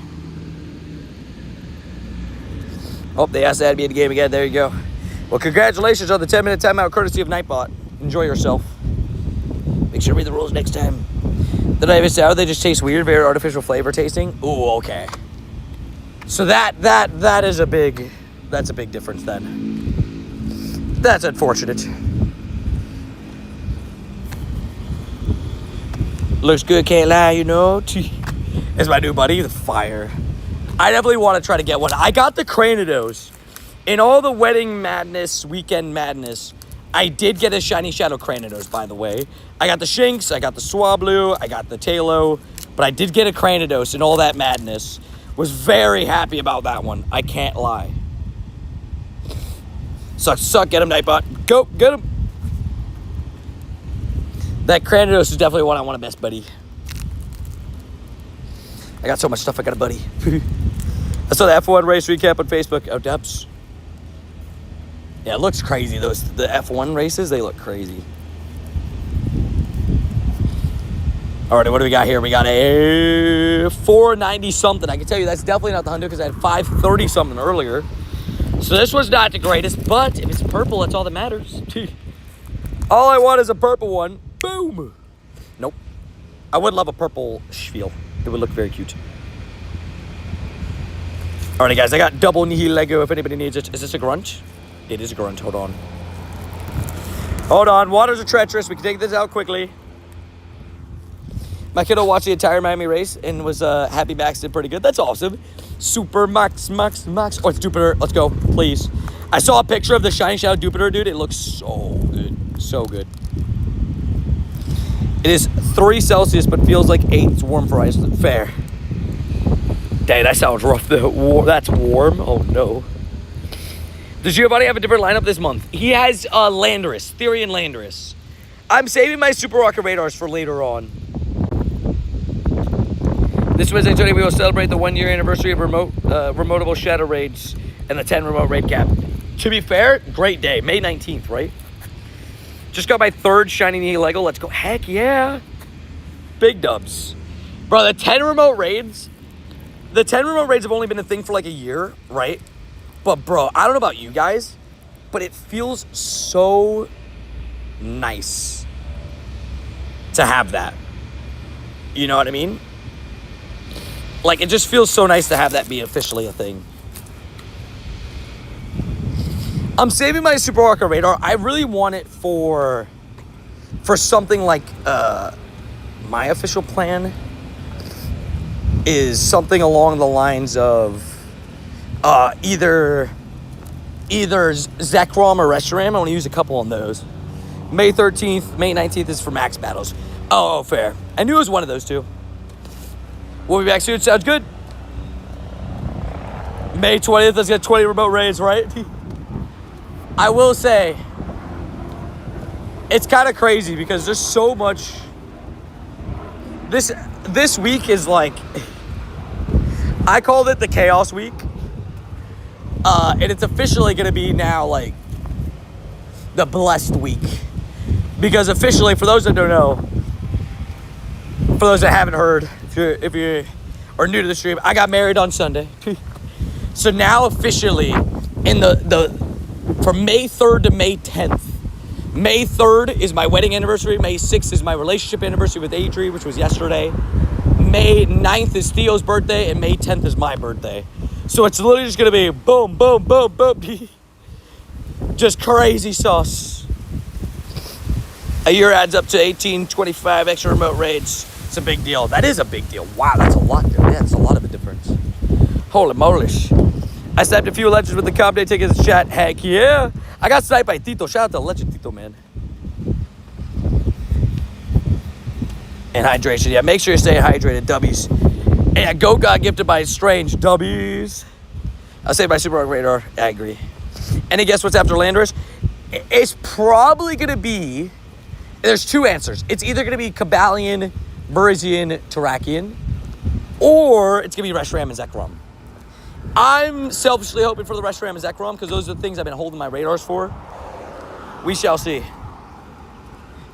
S1: Oh, they asked to add me in the game again. There you go. Well, congratulations on the 10-minute timeout courtesy of Nightbot. Enjoy yourself. Make sure to read the rules next time. The Nightbot sour, they just taste weird, very artificial flavor tasting. Ooh, okay. So that is a big difference then. That's unfortunate. Looks good, can't lie, you know. It's my new buddy, the Fire. I definitely want to try to get one. I got the Cranidos. In all the wedding madness, weekend madness, I did get a Shiny Shadow Cranidos, by the way. I got the Shinx, I got the Swablu, I got the Talo, but I did get a Cranidos in all that madness. Was very happy about that one. I can't lie. Suck. Get him, Nightbot. Go, get him. That Cranidos is definitely one I want to best, buddy. I got so much stuff. I got a buddy. I saw the F1 race recap on Facebook. Oh, Dubs. Yeah, it looks crazy. The F1 races, they look crazy. All right, what do we got here? We got a 490 something. I can tell you that's definitely not the Hundo because I had 530 something earlier. So this was not the greatest, but if it's purple, that's all that matters. All I want is a purple one. Boom. Nope. I would love a purple Spiel. It would look very cute. All right, guys, I got double Nihilego if anybody needs it. Is this a grunt? It is a grunt. Hold on. Hold on. Waters are treacherous. We can take this out quickly. My kiddo watched the entire Miami race and was happy Max did pretty good. That's awesome. Super Max. Oh, it's Jupiter. Let's go, please. I saw a picture of the Shiny Shadow Jupiter, dude. It looks so good. So good. It is 3 Celsius, but feels like 8. It's warm for Iceland. Fair. Dang, that sounds rough. That's warm. Oh, no. Does Giovanni have a different lineup this month? He has Landorus. Theory and Landorus. I'm saving my Super Rocket Radars for later on. This Wednesday, Tony, we will celebrate the 1-year anniversary of remotable Shadow Raids and the 10 remote raid cap. To be fair, great day. May 19th, right? Just got my 3rd Shiny Nihilego. Let's go. Heck yeah. Big dubs. Bro, the 10 remote raids have only been a thing for like a year, right? But bro, I don't know about you guys, but it feels so nice to have that. You know what I mean? Like, it just feels so nice to have that be officially a thing. I'm saving my Super Arca radar. I really want it for something like my official plan is something along the lines of either Zekrom or Reshiram. I want to use a couple on those. May 13th, May 19th is for max battles. Oh, fair. I knew it was one of those two. We'll be back soon. Sounds good. May 20th, let's get 20 remote raids, right? I will say, it's kind of crazy because there's so much. This week is like, I called it the chaos week. And it's officially going to be now like the blessed week. Because officially, for those that don't know, for those that haven't heard, if you are new to the stream, I got married on Sunday. So now officially, in from May 3rd to May 10th, May 3rd is my wedding anniversary. May 6th is my relationship anniversary with Adri, which was yesterday. May 9th is Theo's birthday, and May 10th is my birthday. So it's literally just going to be boom, boom, boom, boom. Just crazy sauce. A year adds up to 1825 extra remote raids. It's a big deal. That is a big deal. Wow, that's a lot. Yeah, that's a lot of a difference. Holy moly. I sniped a few legends with the comp day tickets in chat. Heck yeah. I got sniped by Tito. Shout out to Legend Tito, man. And hydration. Yeah, make sure you stay hydrated, W's. And yeah, Goat got gifted by Strange. W's. I'll say my Super Rock Radar. I agree. And guess what's after Landorus? It's probably going to be... There's two answers. It's either going to be Kabalion, Burizian, Terrakion, or it's going to be Reshiram and Zekrom. I'm selfishly hoping for the Reshiram and Zekrom because those are the things I've been holding my radars for. We shall see.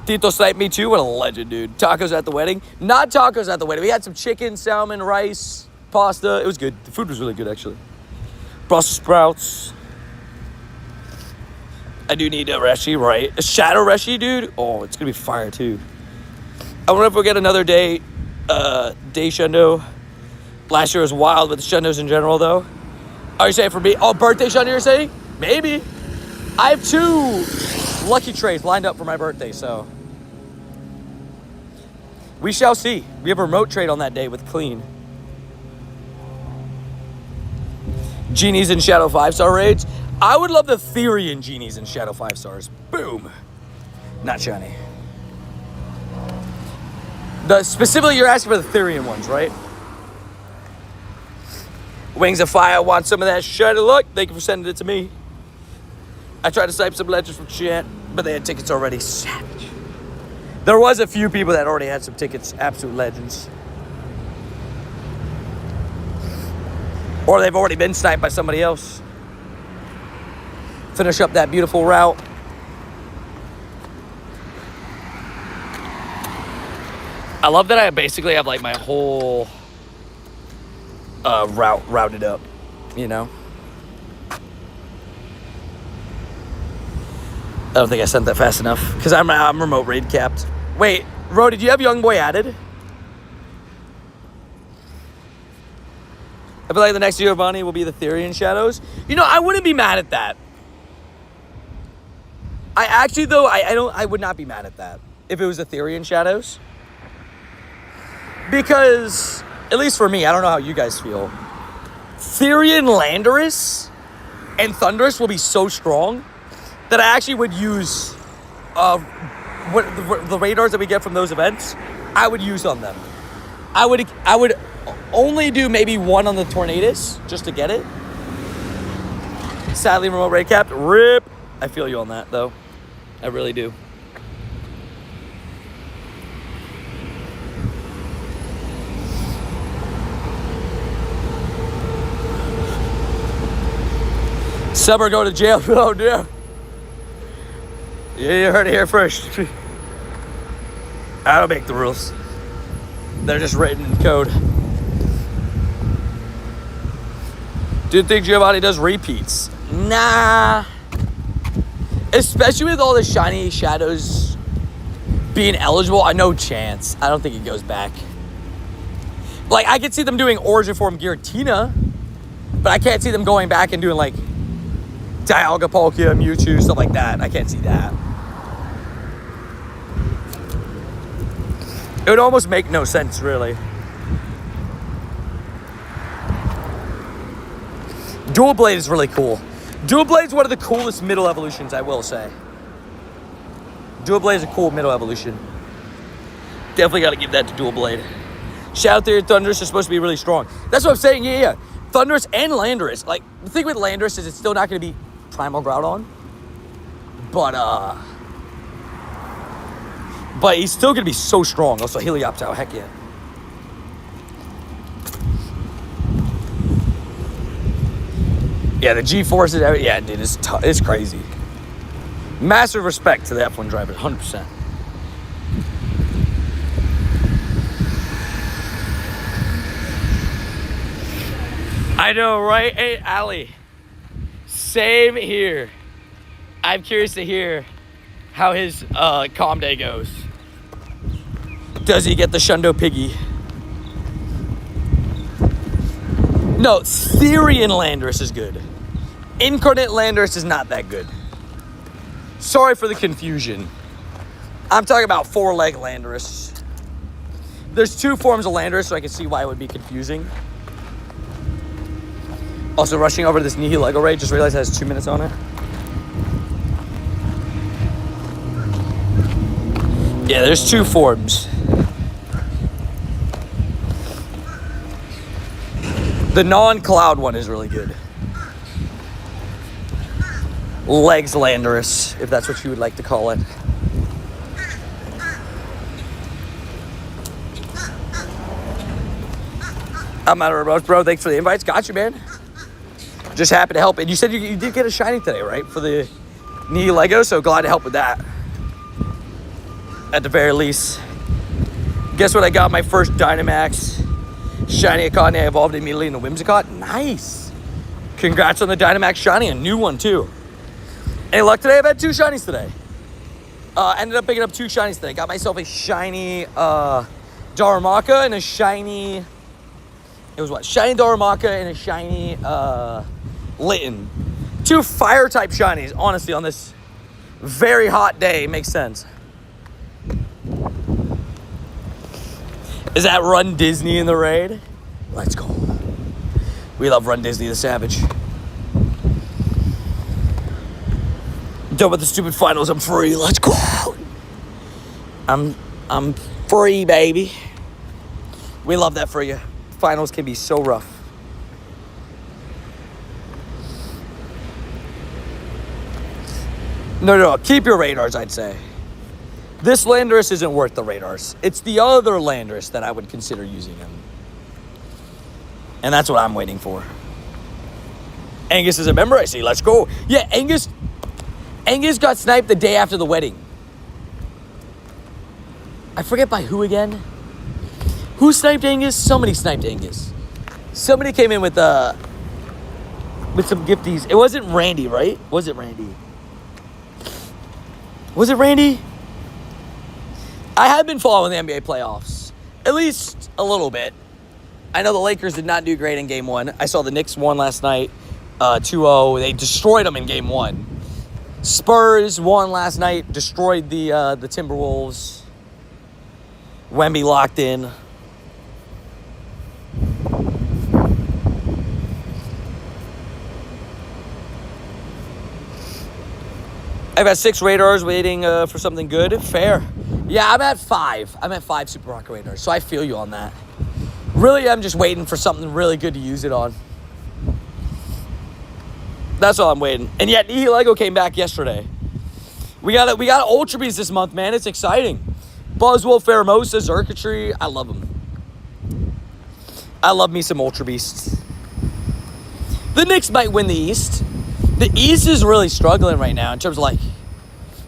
S1: Tito sniped me too. What a legend, dude. Tacos at the wedding. Not tacos at the wedding. We had some chicken, salmon, rice, pasta. It was good. The food was really good, actually. Brussels sprouts. I do need a Reshi, right? A Shadow Reshi, dude. Oh, it's going to be fire, too. I wonder if we'll get another day Shundo. Last year was wild with the Shundos in general, though. Are you saying for me? Oh, birthday Shundo, you're saying? Maybe. I have 2 lucky trades lined up for my birthday, so. We shall see. We have a remote trade on that day with Clean. Genies and Shadow 5-star raids. I would love the Therian Genies and Shadow 5-stars. Boom. Not shiny. Specifically, you're asking for the Therian ones, right? Wings of Fire want some of that shiny luck. Thank you for sending it to me. I tried to snipe some legends from chat, but they had tickets already. Savage. There was a few people that already had some tickets. Absolute legends. Or they've already been sniped by somebody else. Finish up that beautiful route. I love that I basically have like my whole route routed up, you know? I don't think I sent that fast enough because I'm remote raid capped. Wait, Ro, did you have Young Boy added? I feel like the next Giovanni will be the Therian Shadows. You know, I wouldn't be mad at that. I actually, though, I would not be mad at that if it was the Therian Shadows. Because, at least for me, I don't know how you guys feel. Therian Landorus and Thunderous will be so strong that I actually would use the radars that we get from those events. I would use on them. I would only do maybe one on the Tornadus just to get it. Sadly, remote raid capped. RIP. I feel you on that, though. I really do. Summer go to jail. Oh, dear. Yeah, you heard it here first. I don't make the rules. They're just written in code. Do you think Giovanni does repeats? Nah. Especially with all the shiny shadows being eligible, no chance. I don't think it goes back. Like, I could see them doing Origin Form Giratina, but I can't see them going back and doing, like, Dialga, Palkia, Mewtwo, stuff like that. I can't see that. It would almost make no sense, really. Dual Blade is really cool. Dual Blade is one of the coolest middle evolutions, I will say. Dual Blade is a cool middle evolution. Definitely got to give that to Dual Blade. Shadow Theory Thundurus is supposed to be really strong. That's what I'm saying, yeah. Thundurus and Landorus. Like, the thing with Landorus is it's still not going to be Primal Groudon. But he's still going to be so strong. Also, Helioptile, heck yeah. Yeah, the G-forces, yeah, dude, it's crazy. Massive respect to the F1 driver, 100%. I know, right? Hey, Ali. Same here. I'm curious to hear how his calm day goes. Does he get the Shundo Piggy? No, Therian Landorus is good. Incarnate Landorus is not that good. Sorry for the confusion. I'm talking about 4-leg Landorus. There's 2 forms of Landorus, so I can see why it would be confusing. Also, rushing over to this Nihilego raid, just realized it has 2 minutes on it. Yeah, there's 2 forms. The non-cloud one is really good. Legs Landorus, if that's what you would like to call it. I'm out of remote, bro. Thanks for the invites. Got you, man. Just happy to help. And you said you did get a shiny today, right? For the Nihilego, so glad to help with that. At the very least. Guess what I got? My first Dynamax shiny Akane. I evolved immediately into Whimsicott. Nice. Congrats on the Dynamax shiny. A new one, too. Any luck today? I've had 2 shinies today. Ended up picking up 2 shinies today. Got myself a shiny Darumaka and a shiny... It was what? Shiny Darumaka and a shiny Litten. 2 fire-type shinies, honestly, on this very hot day. Makes sense. Is that Run Disney in the raid? Let's go. We love Run Disney the Savage. Done with the stupid finals. I'm free. Let's go. I'm free, baby. We love that for you. Finals can be so rough. No. Keep your radars, I'd say. This Landorus isn't worth the radars. It's the other Landorus that I would consider using him. And that's what I'm waiting for. Angus is a member, I see. Let's go. Yeah, Angus got sniped the day after the wedding. I forget by who again. Who sniped Angus? Somebody sniped Angus. Somebody came in with some gifties. It wasn't Randy, right? Was it Randy? Was it Randy? I have been following the NBA playoffs. At least a little bit. I know the Lakers did not do great in Game 1. I saw the Knicks won last night, 2-0. They destroyed them in Game 1. Spurs won last night, destroyed the Timberwolves. Wemby locked in. I've got 6 radars waiting for something good. Fair. Yeah, I'm at 5. I'm at 5 Super Rocket radars, so I feel you on that. Really, I'm just waiting for something really good to use it on. That's all I'm waiting. And yet, Nihilego came back yesterday. We got Ultra Beast this month, man. It's exciting. Buzzwole, Pheromosa, Xurkitree. I love them. I love me some Ultra Beasts. The Knicks might win the East. The East is really struggling right now in terms of, like,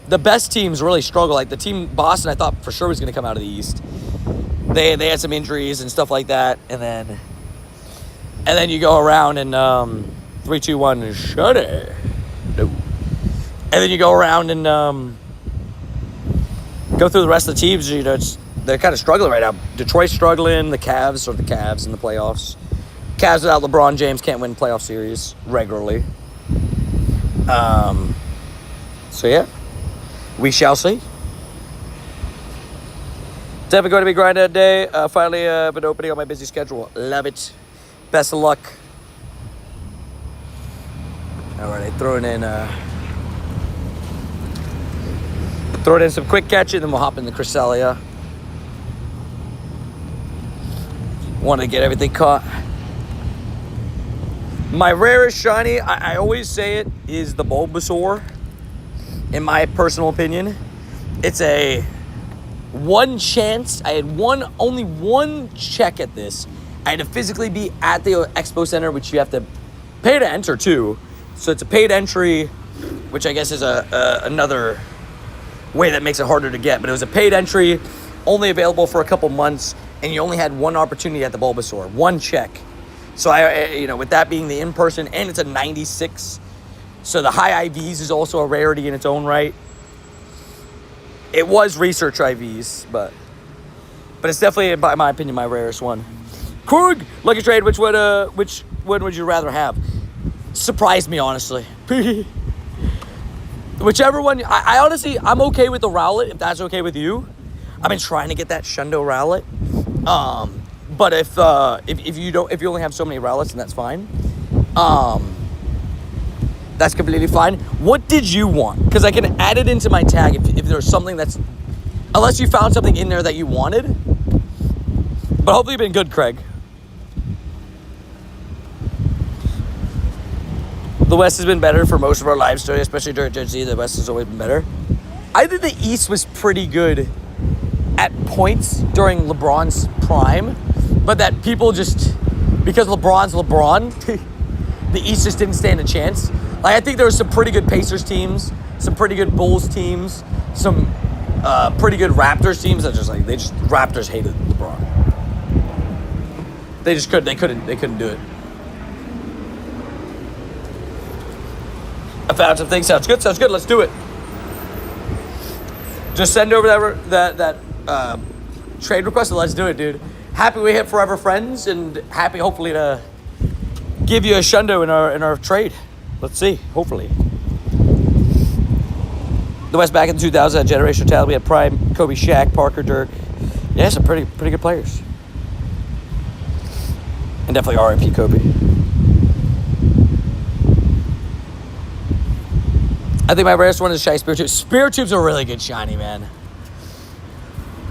S1: the best teams really struggle. Like, the team Boston, I thought for sure was going to come out of the East. They had some injuries and stuff like that. And then you go around and 3, 2, 1, shut it. No. And then you go around and go through the rest of the teams. You know, they're kind of struggling right now. Detroit's struggling. The Cavs in the playoffs. Cavs without LeBron James can't win playoff series regularly. So yeah, we shall see. Definitely going to be grinding that day. Finally, been opening on my busy schedule. Love it. Best of luck. Alright, throwing in some quick catch, and then we'll hop in the Cresselia. Want to get everything caught. My rarest shiny, I always say it, is the Bulbasaur. In my personal opinion, it's a one chance. I had only one check at this. I had to physically be at the Expo Center, which you have to pay to enter too. So it's a paid entry, which I guess is another way that makes it harder to get. But it was a paid entry, only available for a couple months, and you only had one opportunity at the Bulbasaur, one check. So with that being the in-person, and it's a 96, so the high IVs is also a rarity in its own right. It was research IVs, but it's definitely, in my opinion, my rarest one. Krug, Lucky Trade. Which one would you rather have? Surprised me, honestly. Whichever one. I honestly, I'm okay with the Rowlet if that's okay with you. I've been trying to get that Shundo Rowlet. But if you only have so many Rowlets, then that's fine. That's completely fine. What did you want? Because I can add it into my tag if there's something that's, unless you found something in there that you wanted. But hopefully you've been good, Craig. The West has been better for most of our lives, especially during Gen Z. The West has always been better. I think the East was pretty good at points during LeBron's prime, but that people just, because LeBron's LeBron, the East just didn't stand a chance. Like, I think there were some pretty good Pacers teams, some pretty good Bulls teams, some pretty good Raptors teams that Raptors hated LeBron. They couldn't do it. I found some things. Sounds good. Let's do it. Just send over that trade request and let's do it, dude. Happy we hit forever friends, and happy hopefully to give you a Shundo in our trade. Let's see, hopefully. The West back in 2000 had generational talent. We had Prime, Kobe, Shaq, Parker, Dirk. Yeah, some pretty good players. And definitely RIP Kobe. I think my rarest one is Shiny Spiritomb. Spiritomb's a really good shiny, man.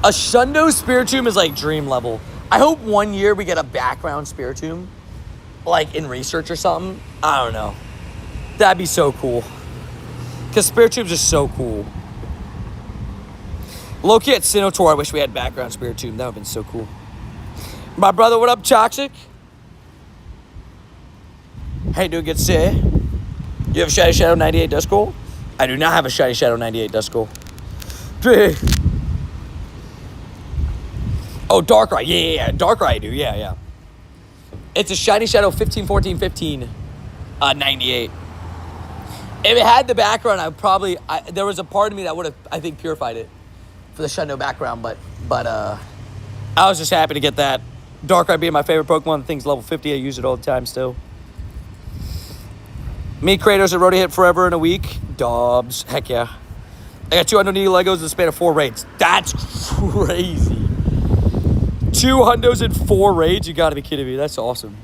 S1: A Shundo Spiritomb is like dream level. I hope one year we get a background Spiritomb, like in research or something. I don't know. That'd be so cool. Because Spiritomb's just so cool. Low-key at Sinotaur, I wish we had background Spiritomb. That would have been so cool. My brother, what up, Toxic? How you doing, good sir? You have a Shiny Shadow 98 Duskull? I do not have a Shiny Shadow 98 Duskull. Oh, Darkrai. Yeah. Darkrai I do. Yeah. It's a Shiny Shadow 15, 14, 15, 98. If it had the background, there was a part of me that would have, I think, purified it for the Shundo background, but I was just happy to get that. Darkrai being my favorite Pokemon. The thing's level 50. I use it all the time still. Me, Kratos, and Rody hit forever in a week. Dobbs. Heck yeah. I got 200 Nihilegos in the span of 4 raids. That's crazy. 2 hundos in 4 raids? You gotta be kidding me. That's awesome.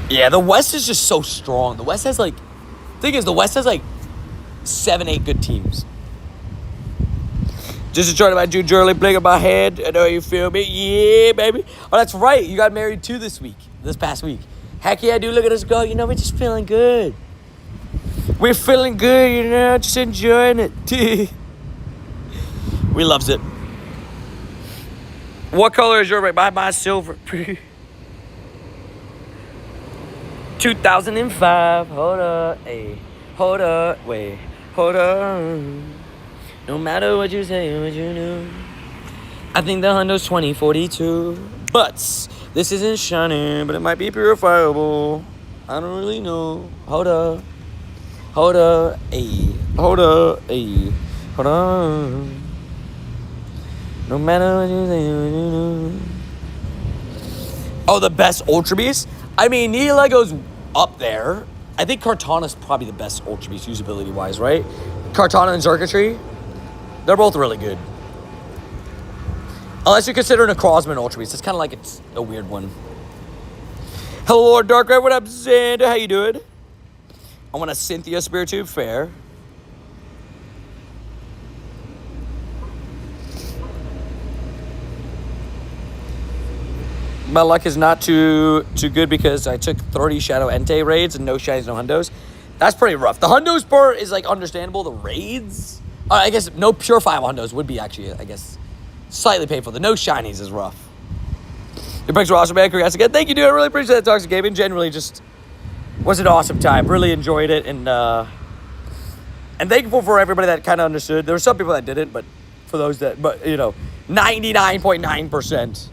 S1: Yeah, the West is just so strong. The West has the thing is, the West has 7, 8 good teams. Just enjoying my June Jurley blinking my head. I know you feel me. Yeah, baby. Oh, that's right. You got married too this past week. Heck yeah, dude. Look at us go. We're just feeling good. We're feeling good, just enjoying it. We loves it. What color is your ring? My silver. 2005. Hold up. Hey. Hold up. Wait. Hold on. No matter what you say or what you do. I think the Hondo's 2042. But this isn't shiny, but it might be purifiable. I don't really know. Hold up. Hold up. Ayy. Hold up. Ayy. Hold on. No matter what you say or what you do. Oh, the best Ultra Beast? I mean, Nihilego's up there. I think Kartana's probably the best Ultra Beast usability-wise, right? Kartana and Circuitry, they're both really good. Unless you're considering a Crossman Ultra Beast. It's kind of like it's a weird one. Hello, Lord Darkrai. What up, Xander? How you doing? I want a Cynthia Spirit Tube. Fair. My luck is not too good because I took 30 Shadow Entei raids and no shinies, no hundos. That's pretty rough. The hundos part is like understandable. The raids, I guess no pure 5 hundos would be actually, I guess, slightly painful. The no shinies is rough. Your picks were awesome, man. Congrats again. Thank you, dude. I really appreciate that Toxic Gaming. Genuinely just was an awesome time. Really enjoyed it, and thankful for everybody that kind of understood. There were some people that didn't, but for those that, but you know, 99.9%.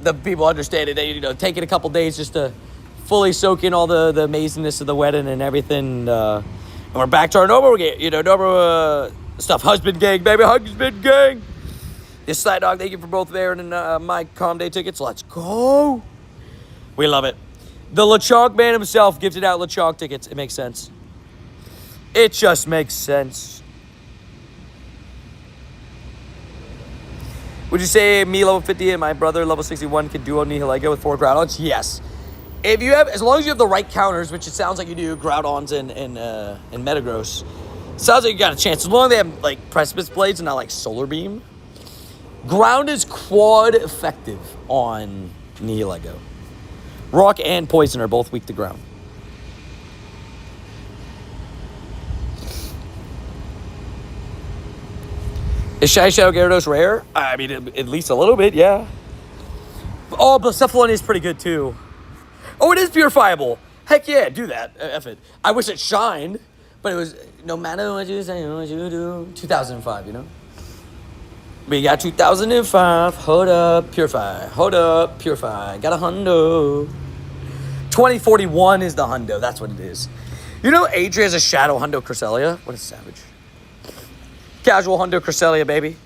S1: The people understand it. They, you know, taking a couple days just to fully soak in all the amazingness of the wedding and everything. And we're back to our normal, normal stuff. Husband gang, baby, husband gang. This Sly Dog, thank you for both Aaron and my Calm Day tickets. Let's go. We love it. The LeChonk man himself gifted out LeChonk tickets. It makes sense. It just makes sense. Would you say me level 50 and my brother level 61 can duo Nihilego with 4 Groudons? Yes. If you have, as long as you have the right counters, which it sounds like you do, Groudons and Metagross, sounds like you got a chance. As long as they have like Precipice Blades and not like Solar Beam. Ground is quad effective on Nihilego. Rock and Poison are both weak to ground. Is Shy Shadow Gyarados rare? I mean, at least a little bit, yeah. Oh, but Cephalon is pretty good, too. Oh, it is purifiable. Heck yeah, do that. F it. I wish it shined, but it was, no matter what you say, what you do. 2005, you know? We got 2005. Hold up, purify. Hold up, purify. Got a hundo. 2041 is the hundo. That's what it is. You know, Adria is a Shadow Hundo Cresselia? What a savage. Casual Hundo Cresselia, baby.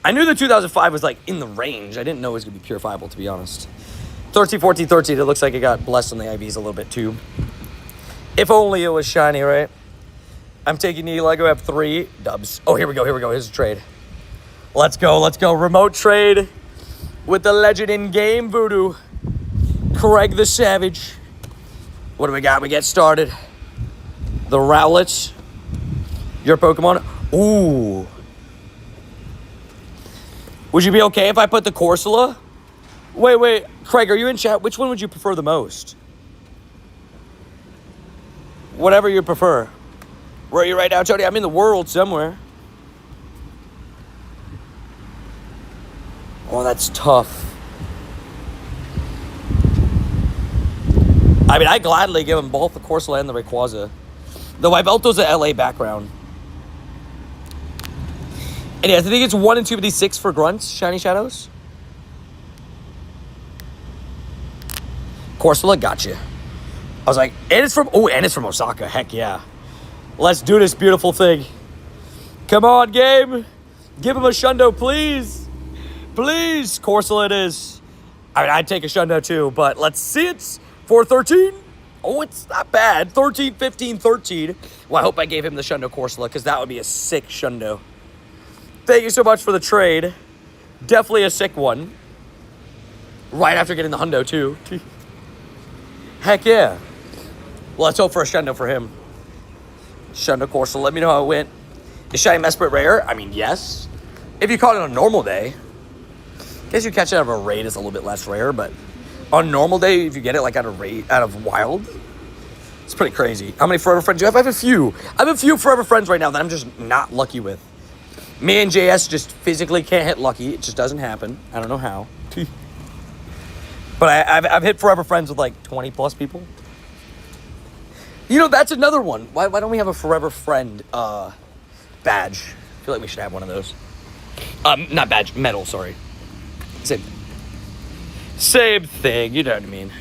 S1: I knew the 2005 was like in the range. I didn't know it was going to be purifiable, to be honest. 13, 14, 13. It looks like it got blessed on the IVs a little bit, too. If only it was shiny, right? I'm taking Nihilego. I have 3 dubs. Oh, here we go. Here we go. Here's a trade. Let's go. Let's go. Remote trade with the legend in game, Voodoo. Craig the Savage. What do we got? We get started. The Rowlet. Your Pokemon. Ooh. Would you be okay if I put the Corsola? Wait. Craig, are you in chat? Which one would you prefer the most? Whatever you prefer. Where are you right now, Tony? I'm in the world somewhere. Oh, that's tough. I mean, I'd gladly give them both the Corsola and the Rayquaza. The Yveltal's a LA background. And yeah, I think it's 1 and 256 for grunts, Shiny Shadows. Corsola, gotcha. I was like, and it's from Osaka. Heck yeah. Let's do this beautiful thing. Come on, game. Give him a Shundo, please. Please. Corsola it is. I mean, I'd take a Shundo too, but let's see it. 413. Oh, it's not bad. 13, 15, 13. Well, I hope I gave him the Shundo Corsola because that would be a sick Shundo. Thank you so much for the trade. Definitely a sick one. Right after getting the hundo, too. Heck yeah. Well, let's hope for a Shundo for him. Shundo Corsola, let me know how it went. Is Shiny Mesprit rare? I mean, yes. If you caught it on a normal day. I guess you catch it out of a raid is a little bit less rare, but on a normal day, if you get it like out of wild, it's pretty crazy. How many Forever Friends do you have? I have a few. I have a few Forever Friends right now that I'm just not lucky with. Me and JS just physically can't hit lucky. It just doesn't happen. I don't know how. But I've hit Forever Friends with like 20 plus people. You know, that's another one. Why don't we have a Forever Friend badge? I feel like we should have one of those. Not badge, medal, sorry. Same thing, you know what I mean.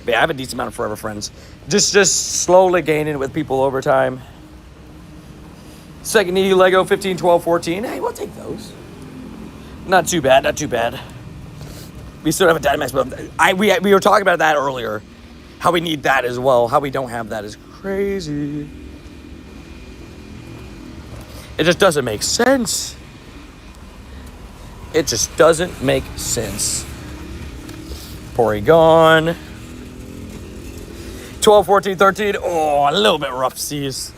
S1: But yeah, I have a decent amount of Forever Friends. Just slowly gaining it with people over time. Second Nihilego, 15, 12, 14. Hey, we'll take those. Not too bad, not too bad. We still have a Dynamax, but we were talking about that earlier. How we need that as well. How we don't have that is crazy. It just doesn't make sense. It just doesn't make sense. Porygon. 12, 14, 13. Oh, a little bit rough seas.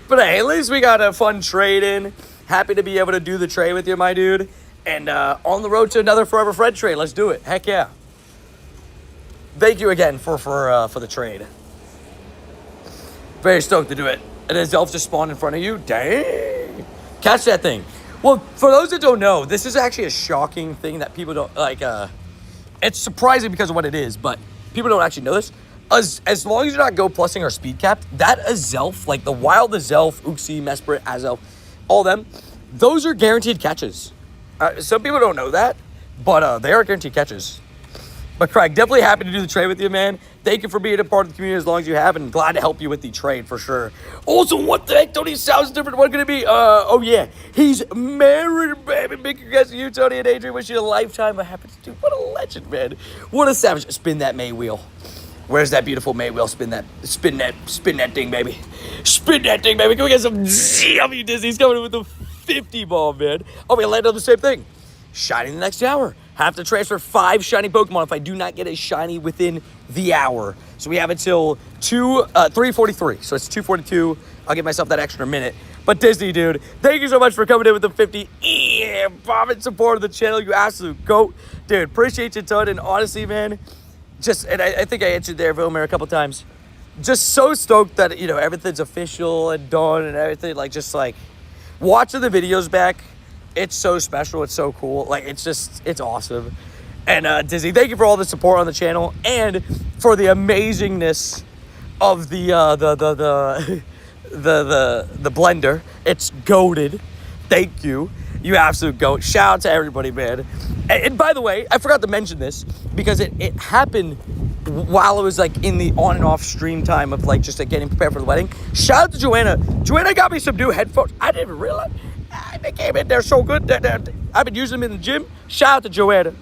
S1: But hey, at least we got a fun trade in. Happy to be able to do the trade with you, my dude. And on the road to another Forever Fred trade. Let's do it. Heck yeah. Thank you again for the trade. Very stoked to do it. And his elf just spawned in front of you. Dang. Catch that thing. Well, for those that don't know, this is actually a shocking thing that people don't, like, it's surprising because of what it is, but people don't actually know this. As long as you're not Go Plusing or speed capped, that Azelf, like the wild Azelf, Uxie, Mesprit, Azelf, all them, those are guaranteed catches. Some people don't know that, but they are guaranteed catches. But Craig, definitely happy to do the trade with you, man. Thank you for being a part of the community as long as you have, and glad to help you with the trade for sure. Also, what the heck? Tony sounds different. What could it be? Oh yeah, he's married, baby. Big congrats to you, Tony and Adrian. Wish you a lifetime of happiness, dude. What a legend, man. What a savage. Spin that May wheel. Where's that beautiful May wheel? Spin that thing, baby. Spin that thing, baby. Can we get some yummy Disney's coming in with the 50 ball, man? Oh, we land on the same thing. Shiny in the next hour. Have to transfer 5 shiny Pokemon if I do not get a shiny within the hour. So we have until 3:43. So it's 2:42. I'll give myself that extra minute. But Disney, dude, thank you so much for coming in with the 50. Yeah, Bob, and support of the channel. You absolute goat. Dude, appreciate you a ton. And honestly, man, and I think I answered there, Vilmer, a couple times. Just so stoked that, everything's official and done and everything. Just watching the videos back. It's so special. It's so cool. It's awesome. And Disney, thank you for all the support on the channel and for the amazingness of the blender. It's goated. Thank you. You absolute goat. Shout out to everybody, man. And by the way, I forgot to mention this because it happened while it was in the on and off stream time of just getting prepared for the wedding. Shout out to Joanna. Joanna got me some new headphones. I didn't even realize. They came in there so good. I've been using them in the gym. Shout out to Joanna.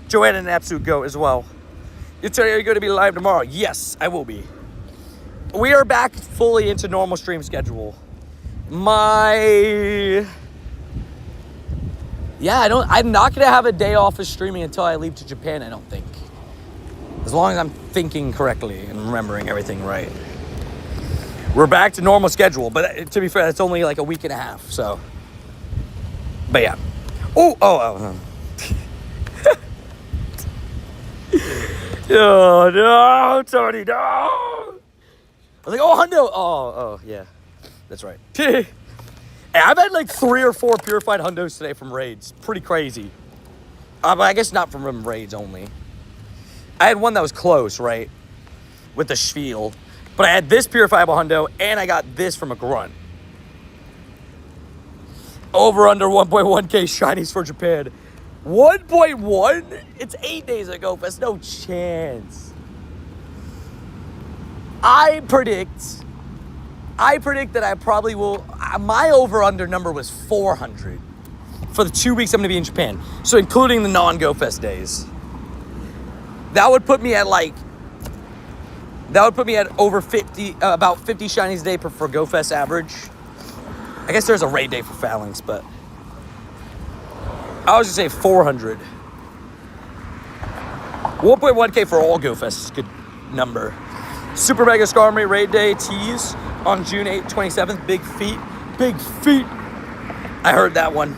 S1: Joanna and absolute goat as well. Are you going to be live tomorrow? Yes, I will be. We are back fully into normal stream schedule. I'm not going to have a day off of streaming until I leave to Japan, I don't think. As long as I'm thinking correctly and remembering everything right. We're back to normal schedule, but to be fair, it's only a week and a half, so. But yeah. Oh. Oh, no, Tony, no. I was like, oh, Hundo. Oh, yeah. That's right. Hey, I've had 3 or 4 purified Hundos today from raids. Pretty crazy. I guess not from raids only. I had one that was close, right? With the Spiel. But I had this purifiable Hundo, and I got this from a grunt. Over under 1.1k shinies for Japan. 1.1? It's 8 days ago. There's no chance. I predict that I probably will. My over under number was 400 for the 2 weeks I'm going to be in Japan. So including the non-Go Fest days. That would put me at over 50, about 50 shinies a day for Go Fest average. I guess there's a raid day for Phalanx, but I was gonna say 400. 1.1k for all Go Fest is a good number. Super Mega Skarmory raid day tease on June 8th, 27th. Big feet. I heard that one.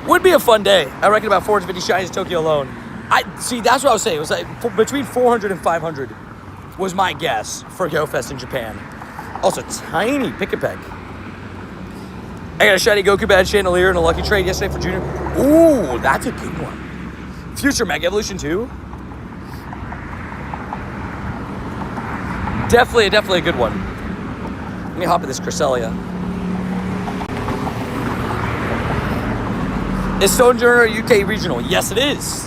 S1: Would be a fun day. I reckon about 450 shinies in Tokyo alone. That's what I was saying. It was between 400 and 500 was my guess for Go Fest in Japan. Also, tiny pick a peck. I got a shiny Goku Bad Chandelier and a lucky trade yesterday for Junior. Ooh, that's a good one. Future Mega Evolution 2. Definitely a good one. Let me hop in this Cresselia. Is Sojourner UK regional? Yes, it is.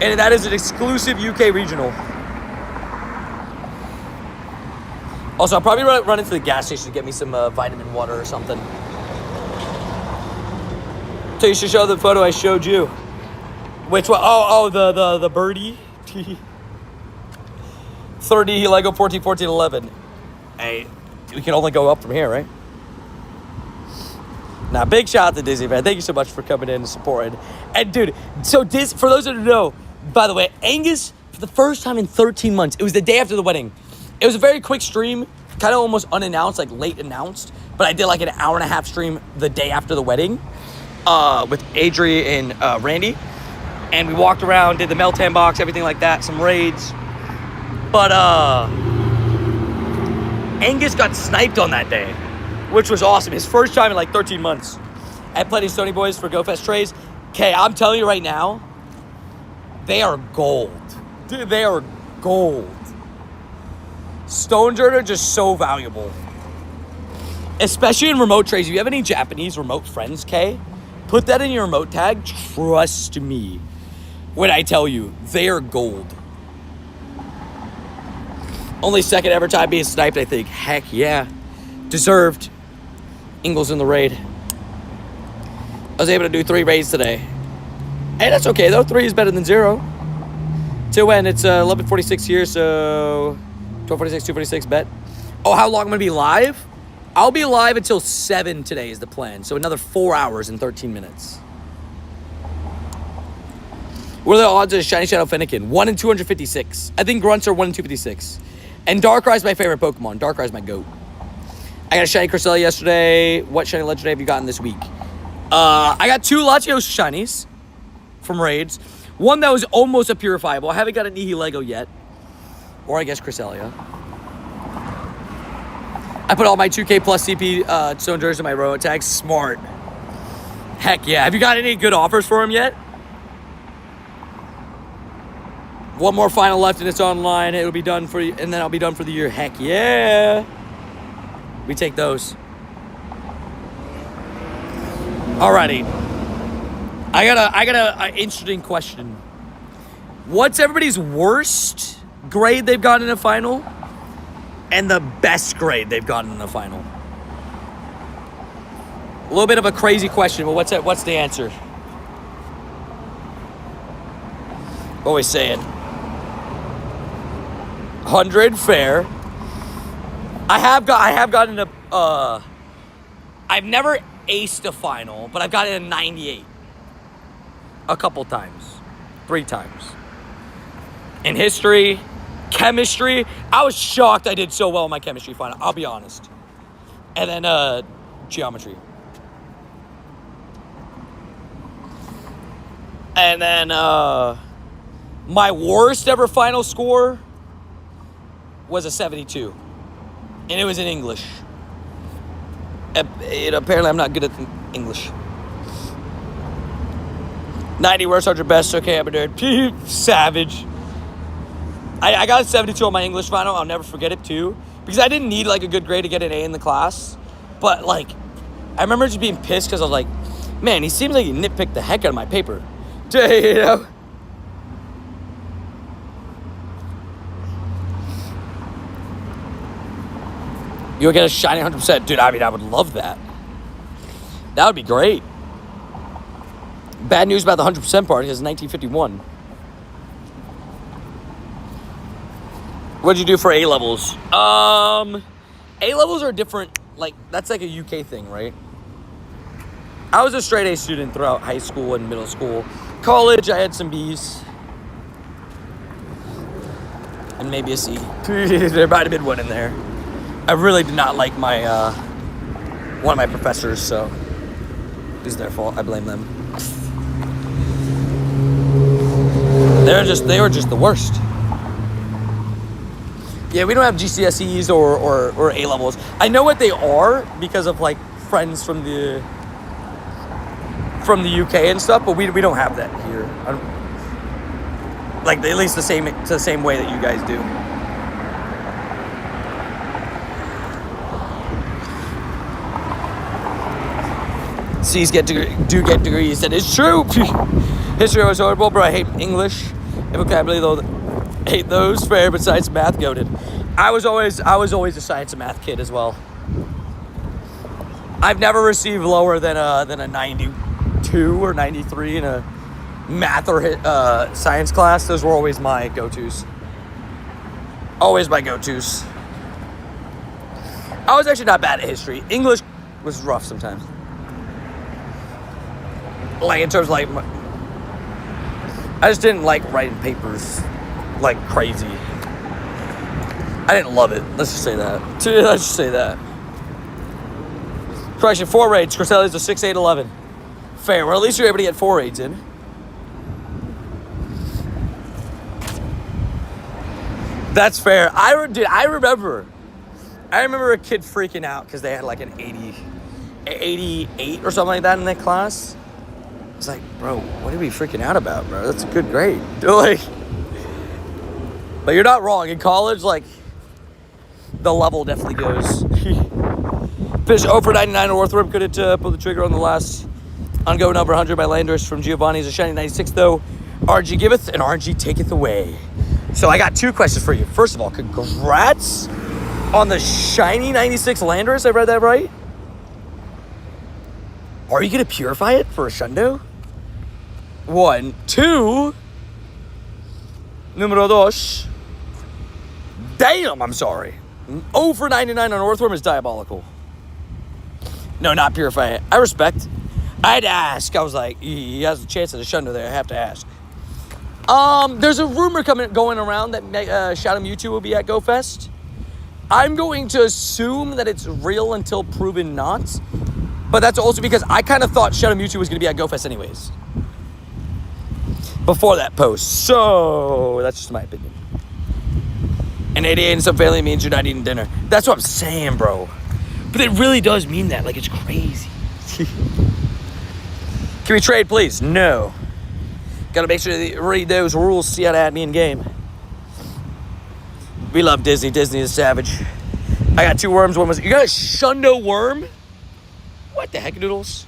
S1: And that is an exclusive UK regional. Also, I'll probably run into the gas station to get me some vitamin water or something. So you should show the photo I showed you. Which one? Oh, the birdie. 30 Nihilego 14, 14, 11. Hey, we can only go up from here, right? Now, big shout out to Disney, man. Thank you so much for coming in and supporting. And dude, so for those who don't know, by the way, Angus, for the first time in 13 months, it was the day after the wedding. It was a very quick stream, kind of almost unannounced, like late announced. But I did like an hour and a half stream the day after the wedding with Adri and Randy. And we walked around, did the Meltan box, everything like that, some raids. But Angus got sniped on that day, which was awesome. His first time in like 13 months. I played his Stony Boys for GoFest trays. Okay, I'm telling you right now, they are gold. Dude, they are gold. Stone Dirt are just so valuable. Especially in remote trays. If you have any Japanese remote friends, Kay, put that in your remote tag. Trust me when I tell you, they are gold. Only second ever time being sniped, I think. Heck yeah. Deserved. Ingles in the raid. I was able to do 3 raids today. Hey, that's okay though. 3 is better than 0. Till when? It's 11:46 here, so 12:46, 2:46 bet. Oh, how long I'm gonna be live? I'll be live until 7 today is the plan. So another 4 hours and 13 minutes. What are the odds of Shiny Shadow Fennekin? 1 in 256. I think Grunts are 1 in 256. And Darkrai's my favorite Pokemon. Darkrai's my GOAT. I got a Shiny Cresselia yesterday. What Shiny Legendary have you gotten this week? I got 2 Latios Shinies from raids. One that was almost a Purifiable. I haven't got a Nihilego yet. Or I guess Cresselia. I put all my 2K plus CP Stone Dirt in my row tags. Smart. Heck yeah. Have you got any good offers for him yet? One more final left and it's online. It'll be done for you, and then I'll be done for the year. Heck yeah. We take those. Alrighty. I got a interesting question. What's everybody's worst grade they've gotten in a final? And the best grade they've gotten in a final? A little bit of a crazy question, but what's the answer? Always saying. 100 fair. I have gotten a I've never aced a final, but I've gotten a 98 a couple times. 3 times. In history, chemistry, I was shocked I did so well in my chemistry final, I'll be honest. And then geometry. And then my worst ever final score was a 72. And it was in English. Apparently I'm not good at English. 90 worst, 100 best. Okay, I'm a nerd. Savage. I got a 72 on my English final. I'll never forget it too. Because I didn't need like a good grade to get an A in the class. But like, I remember just being pissed because I was like, man, he seems like he nitpicked the heck out of my paper. You know? You'll get a shiny 100%. Dude, I mean, I would love that. That would be great. Bad news about the 100% part is 1951. What'd you do for A-levels? A-levels are different. Like, that's like a UK thing, right? I was a straight A student throughout high school and middle school. College, I had some B's. And maybe a C. There might have been one in there. I really did not like my one of my professors, so it was their fault. I blame them. They were just the worst. Yeah, we don't have GCSEs or A levels. I know what they are because of like friends from the UK and stuff, but we don't have that here. Like at least the same way that you guys do. C's get degrees. That is true. History was horrible, but I hate English and vocabulary though. Hate those. Fair, but science and math goated. I was always a science and math kid as well. I've never received lower than a 92 or 93 in math or science class, those were always my go-tos. Always my go-tos. I was actually not bad at history. English was rough sometimes. Like, in terms of, like, I just didn't like writing papers like crazy. I didn't love it. Let's just say that. Let's just say that. Correction, 4 raids. Corselli's a 6, 8, 11. Fair. Well, at least you're able to get 4 raids in. That's fair. I remember a kid freaking out because they had like an 88 or something like that in that class. It's like, bro, what are we freaking out about, bro? That's a good grade. Like, but you're not wrong. In college, like, the level definitely goes. Fish 0 for 99 on Northworm. Couldn't pull the trigger on the last ongoing number 100 by Landers from Giovanni's a shiny 96, though. RG giveth and RG taketh away. So I got 2 questions for you. First of all, congrats on the shiny 96 Landers. I read that right? Are you going to purify it for a Shundo? 1. 2. Numero dos. Damn, I'm sorry. 0 for 99 on Earthworm is diabolical. No, not purify it. I respect. I had to ask. I was like, he has a chance at a Shundo there. I have to ask. There's a rumor going around that Shadow Mewtwo will be at GoFest. I'm going to assume that it's real until proven not. But that's also because I kind of thought Shadow Mewtwo was going to be at GoFest anyways. Before that post. So, that's just my opinion. And 88 and some family means you're not eating dinner. That's what I'm saying, bro. But it really does mean that. Like, it's crazy. Can we trade, please? No. Gotta make sure to read those rules, see how to add me in game. We love Disney. Disney is savage. I got 2 worms. One was... You got a Shundo worm? What the heck, Noodles?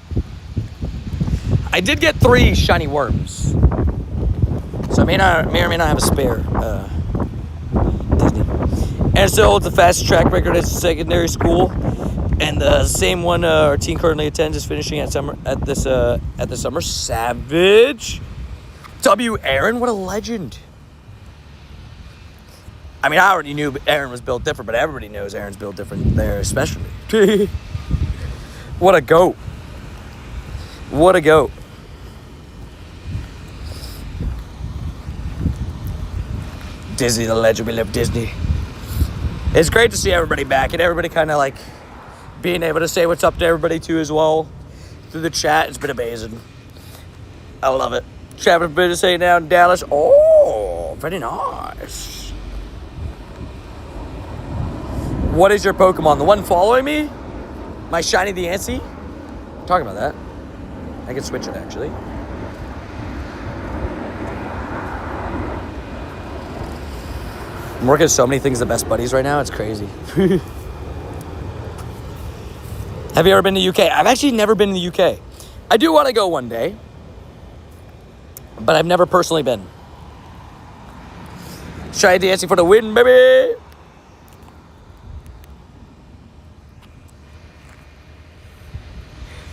S1: I did get 3 shiny worms. So I may or may not have a spare. Disney. And still holds the fastest track record at secondary school. And the same one our team currently attends is finishing at the summer. Savage. W. Aaron, what a legend. I mean, I already knew Aaron was built different, but everybody knows Aaron's built different there, especially. What a goat. What a goat. Disney, the legend. We love Disney. It's great to see everybody back and everybody kind of like being able to say what's up to everybody too as well through the chat. It's been amazing. I love it. Travis Bridges saying now in Dallas. Oh, very nice. What is your Pokemon? The one following me? My shiny Diancie? Talking about that. I can switch it actually. I'm working so many things, the best buddies right now. It's crazy. Have you ever been to the UK? I've actually never been to the UK. I do want to go one day, but I've never personally been. Try dancing for the win, baby.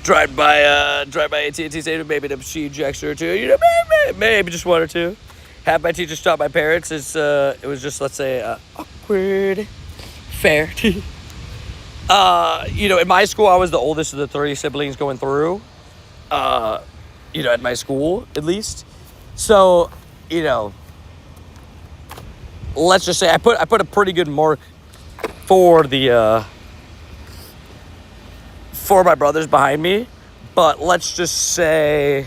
S1: Drive by AT&T Stadium, maybe the siege extra or 2. You know, maybe just 1 or 2. Have my teacher stop my parents. It was just, let's say, awkward. Fair. You know, in my school, I was the oldest of the 3 siblings going through. You know, at my school, at least. So, you know, let's just say I put a pretty good mark for the for my brothers behind me, but let's just say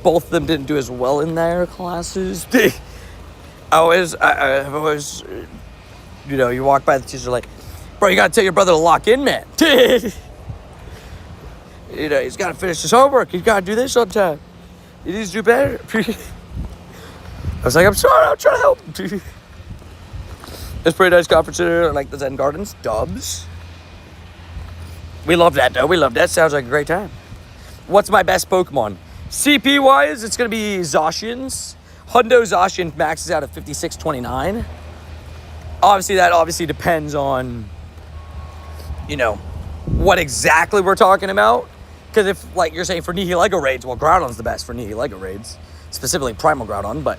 S1: both of them didn't do as well in their classes. I've always, you know, you walk by the teacher like, bro, you gotta tell your brother to lock in, man. You know, he's gotta finish his homework. He's gotta do this on time. He needs to do better. I was like, I'm sorry, I'm trying to help. It's pretty nice conference center, like the Zen Gardens. Dubs. We love that, though. We love that. Sounds like a great time. What's my best Pokemon? CP-wise, it's going to be Zacian's. Hundo Zacian maxes out at 56.29. Obviously, that depends on, you know, what exactly we're talking about. Because if, like, you're saying for Nihilego raids, well, Groudon's the best for Nihilego raids. Specifically Primal Groudon, but,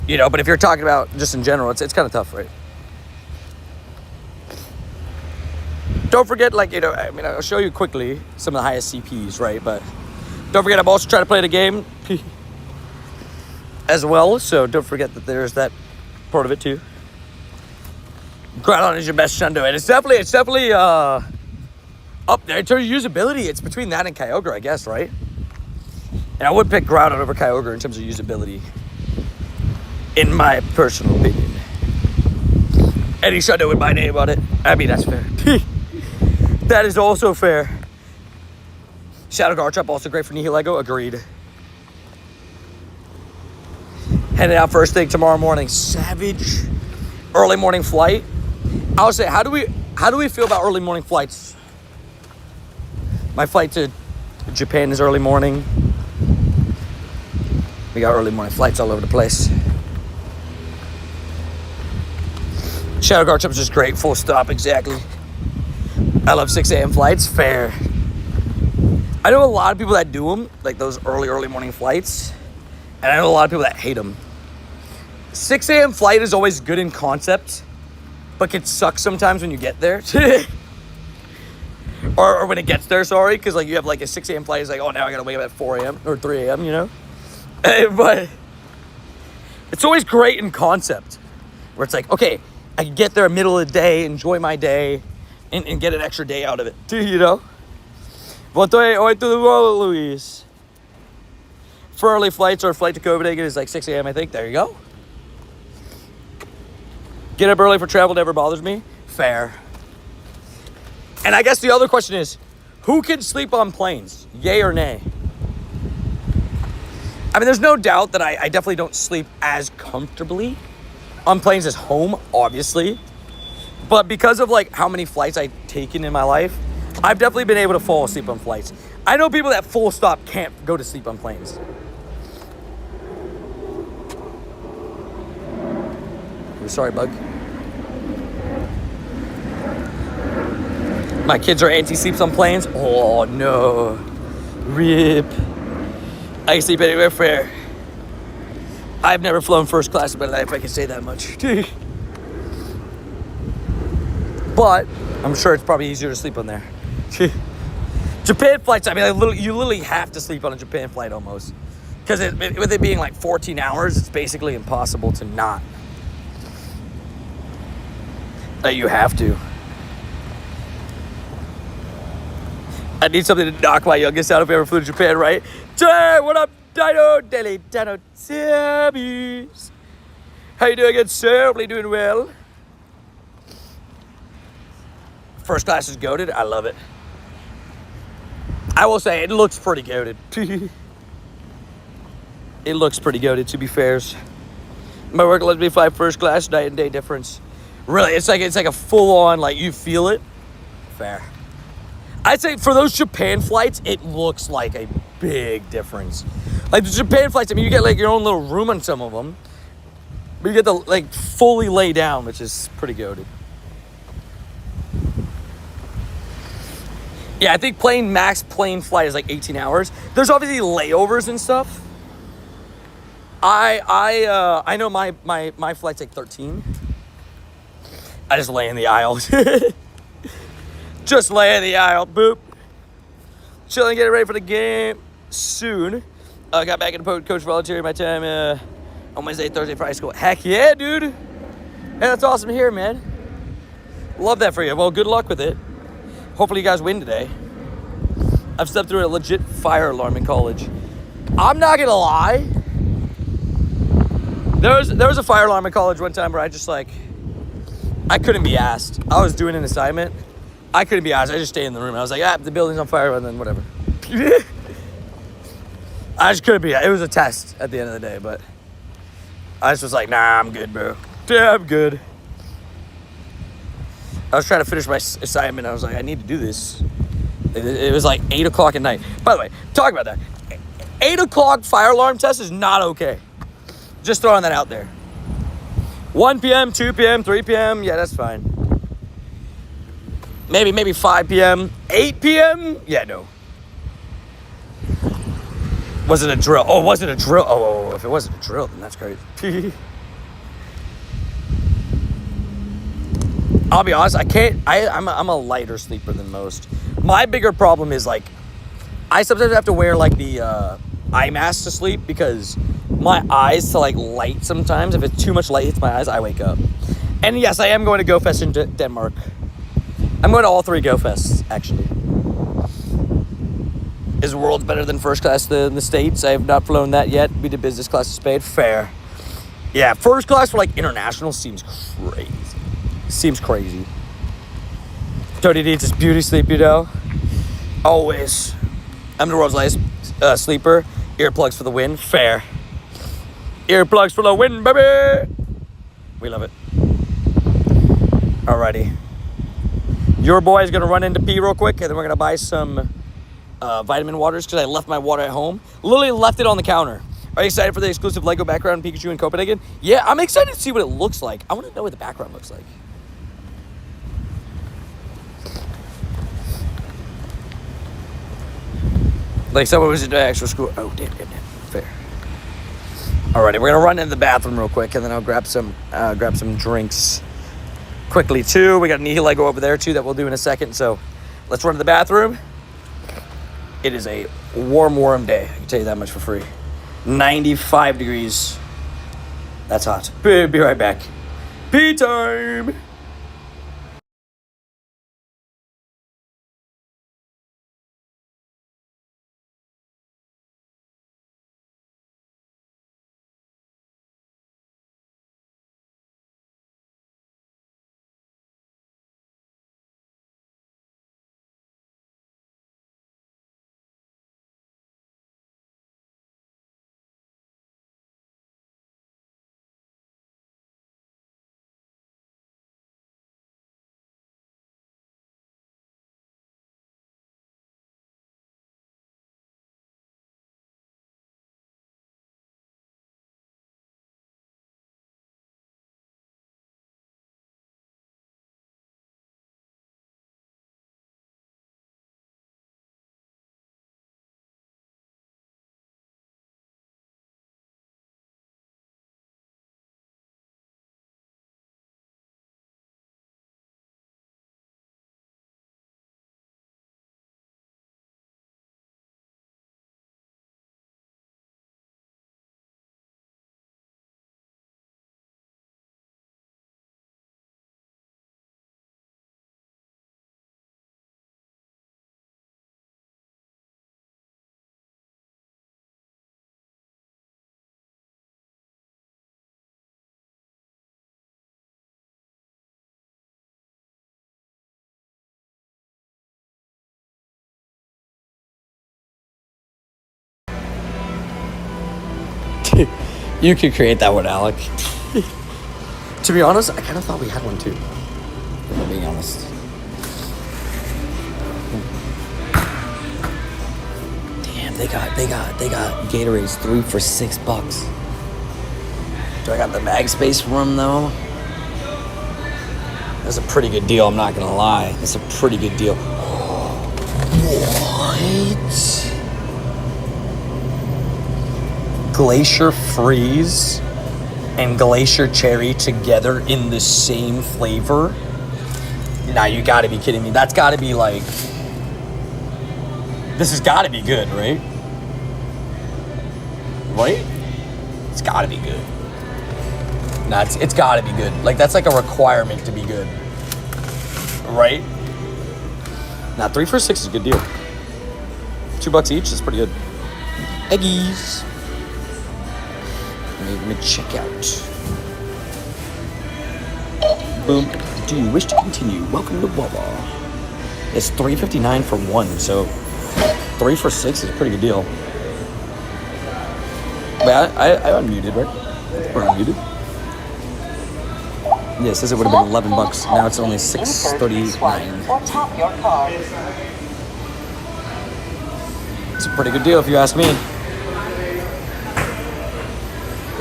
S1: you know, but if you're talking about just in general, it's kind of tough, right? Don't forget, like, you know, I mean, I'll show you quickly some of the highest CPs, right? But don't forget, I'm also trying to play the game as well, so don't forget that there's that part of it, too. Groudon is your best Shundo, and it's definitely up there. In terms of usability, it's between that and Kyogre, I guess, right? And I would pick Groudon over Kyogre in terms of usability, in my personal opinion. Any Shundo with my name on it, I mean, that's fair. That is also fair. Shadow Garchomp, also great for Nihilego, agreed. Heading out first thing tomorrow morning, Savage, early morning flight. I would say, how do we feel about early morning flights? My flight to Japan is early morning. We got early morning flights all over the place. Shadow Garchomp is just great, full stop, exactly. I love 6 a.m. flights, fair. I know a lot of people that do them, like those early morning flights. And I know a lot of people that hate them. 6 a.m. flight is always good in concept, but can suck sometimes when you get there. or when it gets there, sorry, because like you have like a 6 a.m. flight, it's like, oh, now I gotta wake up at 4 a.m. or 3 a.m., you know? But it's always great in concept, where it's like, okay, I can get there middle of the day, enjoy my day, and get an extra day out of it, you know? Voltei oi tudo bom, Luis? For early flights, or flight to Copenhagen is like 6 a.m., I think. There you go. Get up early for travel never bothers me. Fair. And I guess the other question is, who can sleep on planes? Yay or nay? I mean, there's no doubt that I definitely don't sleep as comfortably on planes as home, obviously. But because of like how many flights I've taken in my life, I've definitely been able to fall asleep on flights. I know people that full stop can't go to sleep on planes. Sorry, bug. My kids are anti-sleeps on planes. Oh, no. RIP. I can sleep anywhere, fair. I've never flown first class in my life, I can say that much. But I'm sure it's probably easier to sleep on there. Japan flights, I mean, you literally have to sleep on a Japan flight almost. Because with it being like 14 hours, it's basically impossible to not. You have to. I need something to knock my youngest out if I ever flew to Japan, right? Hey, what up, Dino Daily Dino Tabbies? How you doing? It's certainly doing well. First class is goated. I love it. I will say it looks pretty goated. It looks pretty goated, to be fair. My work lets me fly first class, night and day difference. Really, it's like a full-on, like, you feel it. Fair. I'd say for those Japan flights, it looks like a big difference. Like, the Japan flights, I mean, you get, like, your own little room on some of them. But you get to, like, fully lay down, which is pretty goated. Yeah, I think max plane flight is, like, 18 hours. There's obviously layovers and stuff. I know my flight's, like, 13. I just lay in the aisle. Just lay in the aisle. Boop. Chilling, getting ready for the game soon. Got back into coach volunteering my time on Wednesday, Thursday, Friday school. Heck yeah, dude. Hey, that's awesome to hear, man. Love that for you. Well, good luck with it. Hopefully you guys win today. I've stepped through a legit fire alarm in college. I'm not going to lie. There was a fire alarm in college one time where I just like... I couldn't be asked. I was doing an assignment. I couldn't be asked. I just stayed in the room. I was like, the building's on fire, and then whatever. I just couldn't be. It was a test at the end of the day, but I just was like, nah, I'm good, bro. Yeah, I'm good. I was trying to finish my assignment. I was like, I need to do this. It was like 8 o'clock at night. By the way, talk about that. 8 o'clock fire alarm test is not okay. Just throwing that out there. 1 p.m., 2 p.m., 3 p.m., yeah, that's fine. Maybe 5 p.m., 8 p.m., yeah, no. Was it a drill? Oh, was it a drill? Oh, if it wasn't a drill, then that's great. I'll be honest, I'm a lighter sleeper than most. My bigger problem is like, I sometimes have to wear like the eye mask to sleep because my eyes to like light sometimes. If it's too much light hits my eyes, I wake up. And yes, I am going to Go Fest in Denmark. I'm going to all 3 Go Fests, actually. Is the world better than first class in the States? I have not flown that yet. We did business class to Spain. Fair. Yeah, first class for like international seems crazy. Seems crazy. Tony needs his beauty sleep, you know? Always. I'm the world's lightest sleeper. Earplugs for the win. Fair. Earplugs for the win, baby! We love it. Alrighty. Your boy is going to run into pee real quick, and then we're going to buy some vitamin waters because I left my water at home. Literally left it on the counter. Are you excited for the exclusive Lego background Pikachu in Copenhagen? Yeah, I'm excited to see what it looks like. I want to know what the background looks like. Like someone was in extra school. Oh, damn. Fair. Alrighty, we're going to run into the bathroom real quick, and then I'll grab some drinks quickly, too. We got Nihilego over there, too, that we'll do in a second. So let's run to the bathroom. It is a warm day. I can tell you that much for free. 95 degrees. That's hot. Be right back. Pee time. You could create that one, Alec. To be honest, I kind of thought we had one too. If I'm being honest. Damn, they got Gatorades 3 for $6. Do I got the bag space for them though? That's a pretty good deal. I'm not gonna lie. That's a pretty good deal. What? Glacier Freeze and Glacier Cherry together in the same flavor? Nah, you gotta be kidding me. That's gotta be like... This has gotta be good, right? Right? It's gotta be good. Nah, it's gotta be good. Like, that's like a requirement to be good. Right? Nah, 3 for $6 is a good deal. $2 each is pretty good. Eggies. Let me check out. Boom. Do you wish to continue? Welcome to Wawa. It's $3.59 for 1, so 3 for $6 is a pretty good deal. Wait, I unmuted, right? Or unmuted? Yeah, it says it would have been $11. Now it's only $6.39.
S3: Or tap your card.
S1: It's a pretty good deal if you ask me.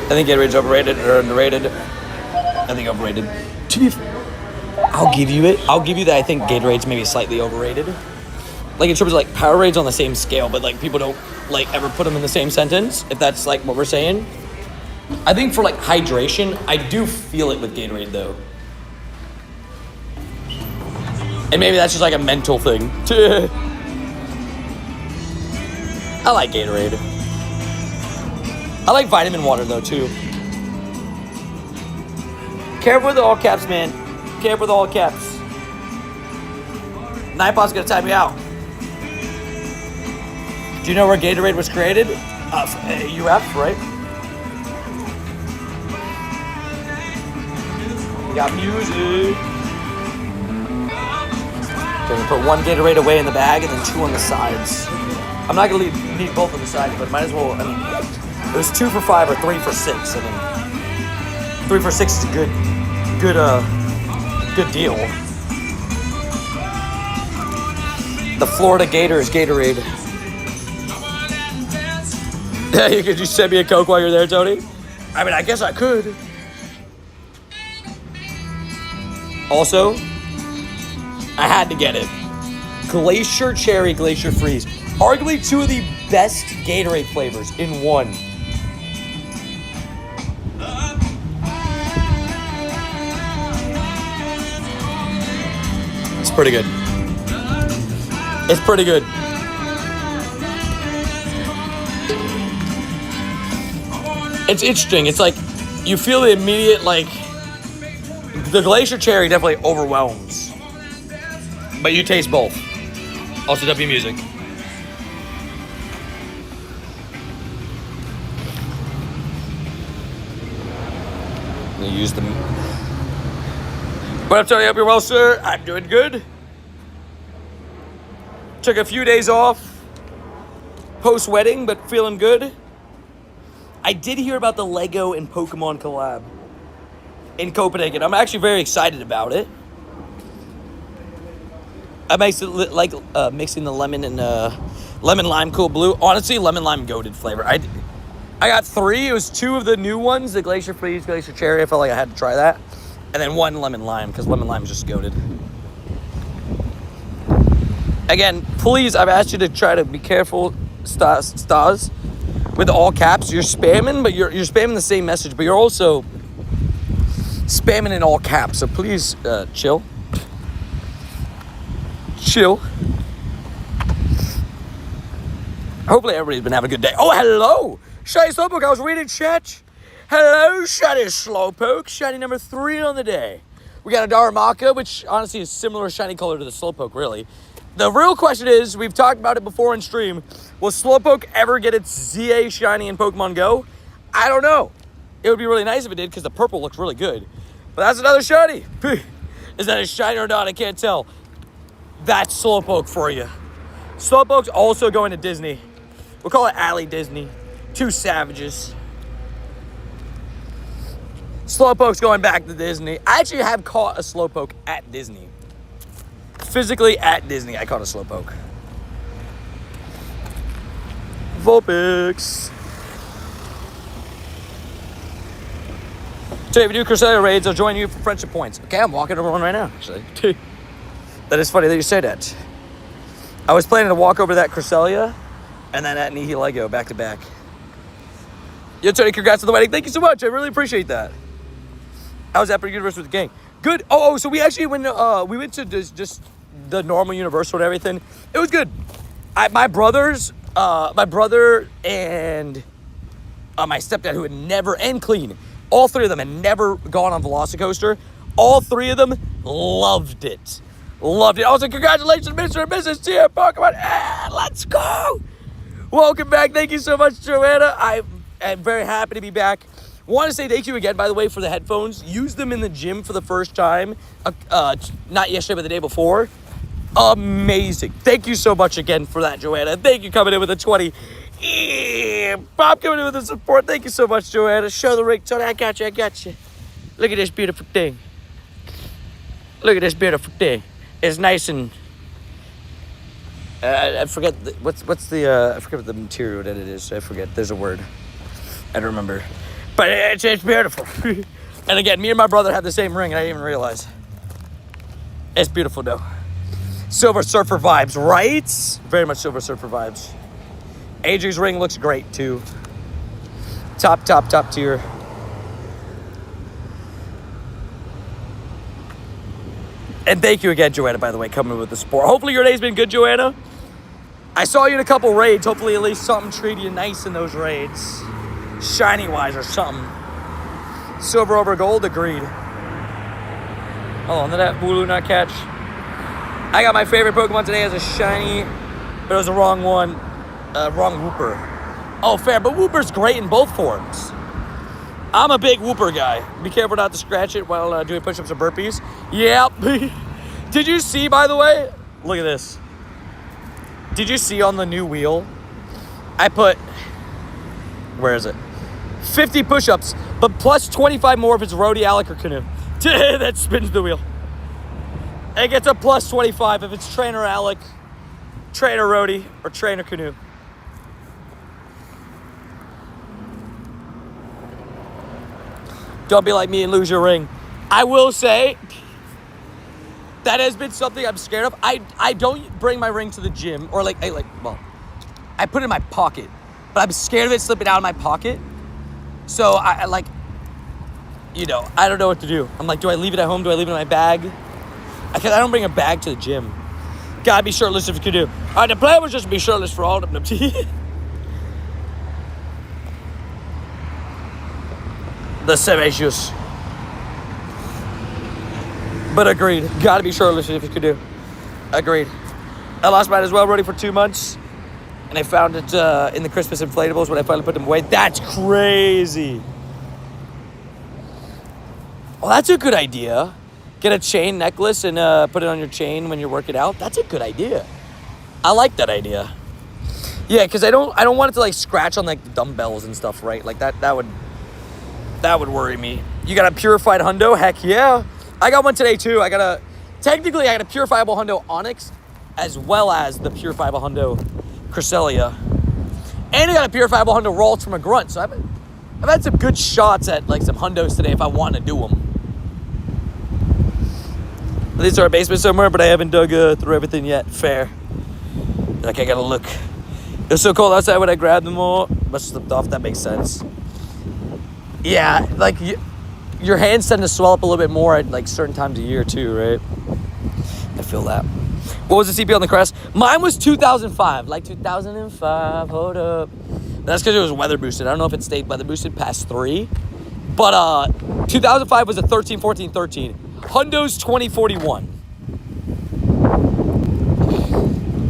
S1: I think Gatorade's overrated or underrated. I think overrated. I'll give you it. I'll give you that. I think Gatorade's maybe slightly overrated. like in terms of like Powerades on the same scale, but like people don't like ever put them in the same sentence, if that's like what we're saying. I think for like hydration, I do feel it with Gatorade though. And maybe that's just like a mental thing. I like Gatorade. I like vitamin water though too. Careful with the all caps, man. Careful with the all caps. Nightbot's gonna time me out. Do you know where Gatorade was created? UF, right? We got music. Gonna put one Gatorade away in the bag and then 2 on the sides. I'm not gonna need both on the sides, but might as well. I mean, it was 2 for $5 or 3 for $6. I mean, 3 for $6 is a good deal. The Florida Gators Gatorade. Yeah, could you send me a Coke while you're there, Tony? I mean, I guess I could. Also, I had to get it. Glacier Cherry, Glacier Freeze. Arguably 2 of the best Gatorade flavors in one. It's pretty good. It's pretty good. It's interesting. It's like you feel the immediate, like, the Glacier Cherry definitely overwhelms. But you taste both. Also, W Music. I'm gonna use them. What up, Tony? Hope you're well, sir. I'm doing good. Took a few days off post-wedding, but feeling good. I did hear about the Lego and Pokemon collab in Copenhagen. I'm actually very excited about it. I like mixing the lemon and lemon lime cool blue. Honestly, lemon lime goated flavor. I got 3. It was 2 of the new ones, the Glacier Freeze, Glacier Cherry. I felt like I had to try that. And then 1 lemon lime, because lemon lime is just goated. Again, please, I've asked you to try to be careful, Stas, with all caps. You're spamming, but you're spamming the same message, but you're also spamming in all caps. So please, chill. Chill. Hopefully everybody's been having a good day. Oh, hello! Shiny Slowpoke, I was reading chat. Hello, Shiny Slowpoke. Shiny number 3 on the day. We got a Darumaka, which honestly is similar shiny color to the Slowpoke, really. The real question is, we've talked about it before in stream, will Slowpoke ever get its ZA shiny in Pokemon Go? I don't know. It would be really nice if it did, because the purple looks really good. But that's another shiny. Is that a shiny or not? I can't tell. That's Slowpoke for you. Slowpoke's also going to Disney. We'll call it Alley Disney. 2 savages. Slowpoke's going back to Disney. I actually have caught a Slowpoke at Disney. Physically at Disney, I caught a Slowpoke. Vulpix. So if we do Crusader raids, I'll join you for friendship points. Okay, I'm walking over one right now, actually. That is funny that you say that. I was planning to walk over that Cresselia and then at Nihilego back to back. Yo, Tony, congrats on the wedding. Thank you so much. I really appreciate that. I was at Upper Universe with the gang. Good. Oh, so we actually went to just the normal Universal and everything. It was good. My brother and my stepdad, who had never, and Clean, all 3 of them had never gone on Velocicoaster. All 3 of them loved it. Loved it. I was like, congratulations, Mr. and Mrs. Tia Pokemon. Let's go. Welcome back. Thank you so much, Joanna. I'm very happy to be back. Want to say thank you again, by the way, for the headphones. Used them in the gym for the first time. Not yesterday, but the day before. Amazing. Thank you so much again for that, Joanna. Thank you coming in with a 20. Bob coming in with the support. Thank you so much, Joanna. Show the ring, Tony. I got you. Look at this beautiful thing. Look at this beautiful thing. It's nice and... I forget what's the I forget what the material that it is. I forget. There's a word. I don't remember. But it's beautiful. And again, me and my brother have the same ring, and I didn't even realize. It's beautiful, though. Silver Surfer vibes, right? Very much Silver Surfer vibes. AJ's ring looks great, too. Top tier. And thank you again, Joanna, by the way, coming with the support. Hopefully your day's been good, Joanna. I saw you in a couple raids. Hopefully at least something treated you nice in those raids. Shiny-wise or something. Silver over gold, agreed. Oh, did that Wooloo not catch? I got my favorite Pokemon today as a shiny, but it was the wrong one. Wrong Wooper. Oh, fair, but Wooper's great in both forms. I'm a big Wooper guy. Be careful not to scratch it while doing push-ups or burpees. Yep. Did you see, by the way? Look at this. Did you see on the new wheel? I put, where is it? 50 push-ups, but plus 25 more if it's Roadie, Alec, or Canoe. That spins the wheel. It gets a plus 25 if it's Trainer Alec, Trainer Roadie, or Trainer Canoe. Don't be like me and lose your ring. I will say, that has been something I'm scared of. I don't bring my ring to the gym, or I put it in my pocket, but I'm scared of it slipping out of my pocket. So I don't know what to do. I'm like, do I leave it at home? Do I leave it in my bag? I don't bring a bag to the gym. Gotta be shirtless if you can do. All right, the plan was just to be shirtless for all of them. The Sebastius. But agreed. Gotta be shirtless if you could do. Agreed. I lost mine as well, ready for 2 months. And I found it in the Christmas inflatables when I finally put them away. That's crazy. Well, that's a good idea. Get a chain necklace and put it on your chain when you're working out. That's a good idea. I like that idea. Yeah, because I don't want it to like scratch on like the dumbbells and stuff, right? Like that would worry me. You got a purified hundo? Heck yeah. I got one today too. I got a purifiable hundo Onyx as well as the purifiable hundo Cresselia. And I got a purifiable hundo Ralts from a grunt. So I've had some good shots at like some hundos today if I want to do them. These are a basement somewhere, but I haven't dug through everything yet. Fair. Like I gotta look. It was so cold outside when I grabbed them all. Must have slipped off. That makes sense. Yeah, like your hands tend to swell up a little bit more at like certain times of year too, right? I feel that. What was the CP on the crest? Mine was 2005. Like 2005. Hold up. That's because it was weather boosted. I don't know if it stayed weather boosted past 3. But 2005 was a 13, 14, 13. Hundo's 2041.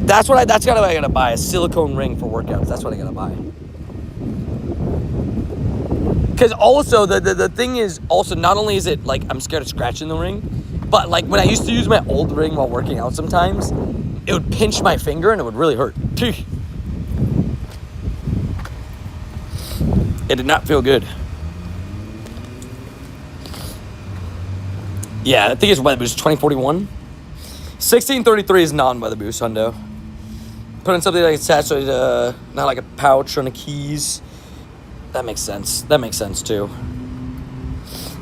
S1: That's what I gotta buy. A silicone ring for workouts. That's what I gotta buy. Because also, the thing is, also, not only is it, like, I'm scared of scratching the ring, but, like, when I used to use my old ring while working out sometimes, it would pinch my finger and it would really hurt. It did not feel good. Yeah, I think it's weather boost, 2041. 1633 is non-weather boost, hundo. Put in something like attached to not like a pouch on the keys. That makes sense. That makes sense too.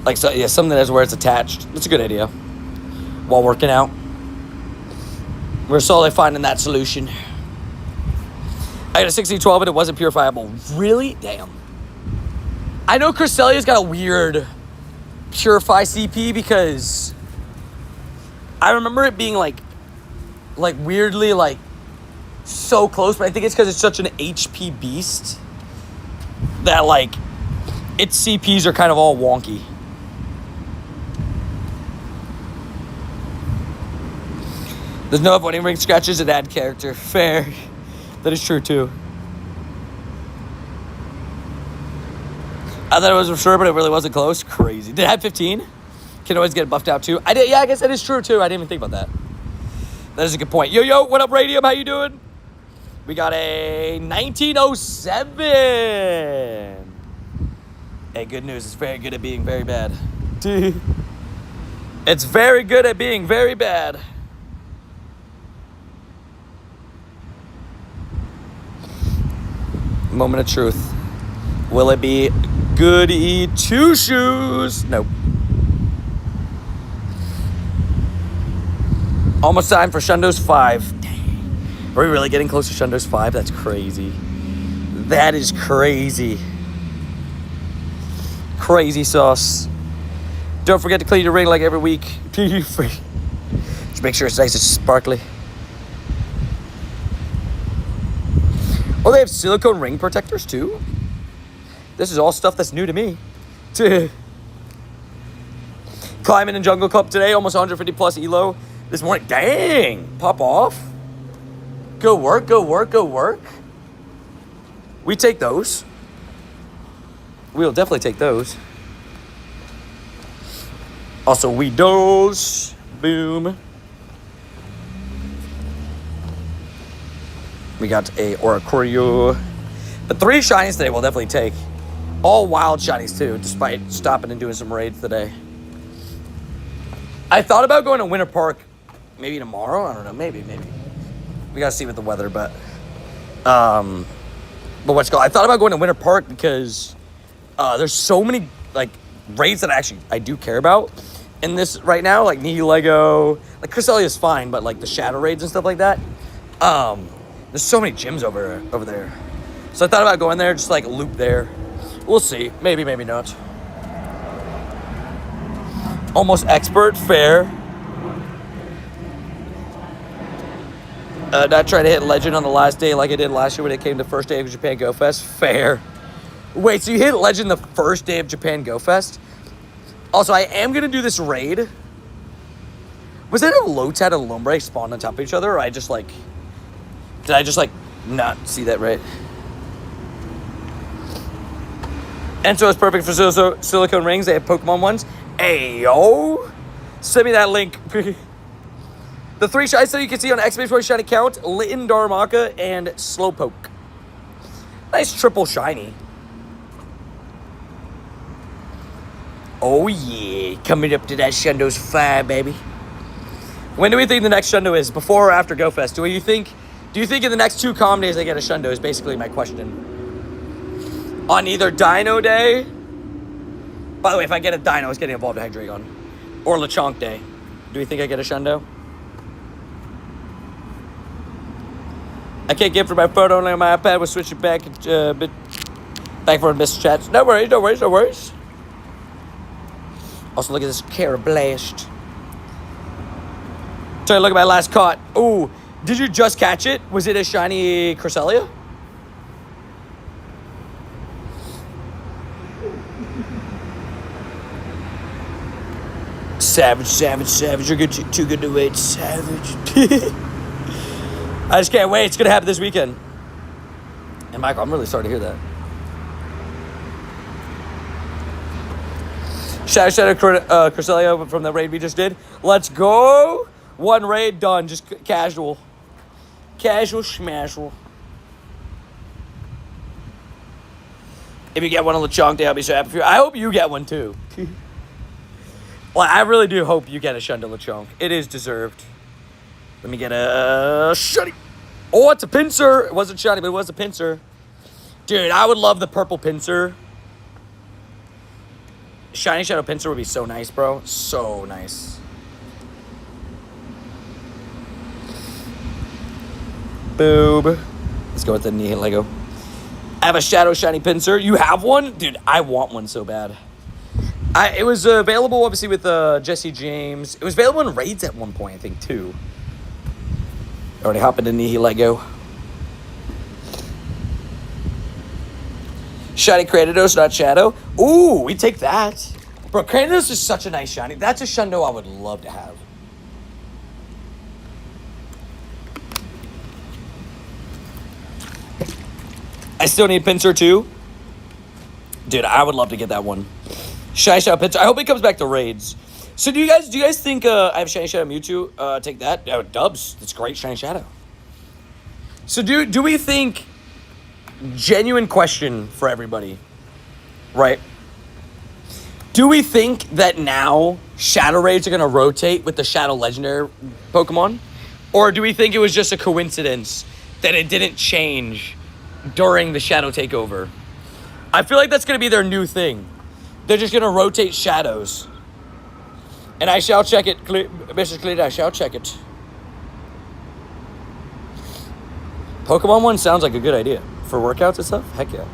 S1: Like, so, yeah, something that's where it's attached. That's a good idea. While working out. We're slowly finding that solution. I got a 1612 and it wasn't purifiable. Really? Damn. I know Cresselia's got a weird purify CP because I remember it being like weirdly like so close, but I think it's because it's such an HP beast that like its CPs are kind of all wonky. There's no avoiding ring scratches and add character. Fair. That is true too. I thought it was for sure, but it really wasn't close. Crazy. Did it have 15? Can always get buffed out too. I did. Yeah, I guess that is true too. I didn't even think about that. That is a good point. Yo, what up, Radium? How you doing? We got a 1907. Hey, good news. It's very good at being very bad. It's very good at being very bad. Moment of truth. Will it be Goody Two Shoes? Nope. Almost time for Shundo's 5. Dang. Are we really getting close to Shundo's 5? That's crazy. That is crazy. Crazy sauce. Don't forget to clean your ring like every week. Just make sure it's nice and sparkly. Oh, they have silicone ring protectors too? This is all stuff that's new to me. Climbing in Jungle Club today, almost 150 plus elo this morning. Dang, pop off. Go work, go work, go work. We take those. We'll definitely take those. Also, we dose. Boom. We got a Oricorio. But 3 shinies today we'll definitely take. All wild shinies too, despite stopping and doing some raids today. I thought about going to Winter Park maybe tomorrow. I don't know, maybe. We gotta see with the weather, but what's it called? I thought about going to Winter Park because there's so many like raids that I do care about in this right now, like Nihilego. Like Cresselia is fine, but like the shadow raids and stuff like that. There's so many gyms over there. So I thought about going there, just like loop there. We'll see. Maybe, maybe not. Almost expert, fair. Not trying to hit legend on the last day like I did last year when it came to first day of Japan Go Fest. Fair. Wait, so you hit legend the first day of Japan Go Fest? Also, I am going to do this raid. Was it a Lotad and a Lombre spawned on top of each other? Or did I just not see that right? And so it's perfect for silicone rings. They have Pokemon ones. Ayo. Send me that link. The 3 shinies that you can see on the exclamation shiny count: Litten, Darumaka, and Slowpoke. Nice triple shiny. Oh yeah. Coming up to that Shundo's 5, baby. When do we think the next Shundo is? Before or after Go Fest? Do you think in the next 2 calm days I get a Shundo is basically my question. On either Dino Day. By the way, if I get a Dino, it's getting evolved to Hydreigon. Or Lechonk Day. Do you think I get a Shundo? I can't get for my phone only on my iPad. We'll switch it back back for missed chats. No worries. Also, look at this Carablast. Try to look at my last caught. Ooh, did you just catch it? Was it a shiny Cresselia? Savage. You're good, too good to wait. Savage. I just can't wait. It's going to happen this weekend. And Michael, I'm really sorry to hear that. Shadow Cresselia from the raid we just did. Let's go. 1 raid done. Just casual. Casual schmasual. If you get one on Lechonk Day, I'll be so happy for you. I hope you get one too. Well, I really do hope you get a Shundo Lechonk. It is deserved. Let me get a shiny. Oh, it's a pincer. It wasn't shiny, but it was a pincer. Dude, I would love the purple pincer. Shiny Shadow Pincer would be so nice, bro. So nice. Boob. Let's go with the Nihilego. I have a Shadow Shiny Pincer. You have one? Dude, I want one so bad. It was available, obviously, with Jesse James. It was available in raids at one point, I think, too. Already hop into Nihilego. Shiny Cranidos, not Shadow. Ooh, we take that. Bro, Cranidos is such a nice shiny. That's a Shundo I would love to have. I still need Pincer too. Dude, I would love to get that one. Shiny Shadow Pincer. I hope it comes back to raids. So do you guys think I have Shiny Shadow Mewtwo? Take that. Oh, Dubs. That's great, Shiny Shadow. So do we think, genuine question for everybody, right? Do we think that now Shadow Raids are going to rotate with the Shadow Legendary Pokemon? Or do we think it was just a coincidence that it didn't change during the Shadow Takeover? I feel like that's going to be their new thing. They're just going to rotate Shadows. And I shall check it, Mrs. Clean, I shall check it. Pokemon one sounds like a good idea. For workouts and stuff? Heck yeah.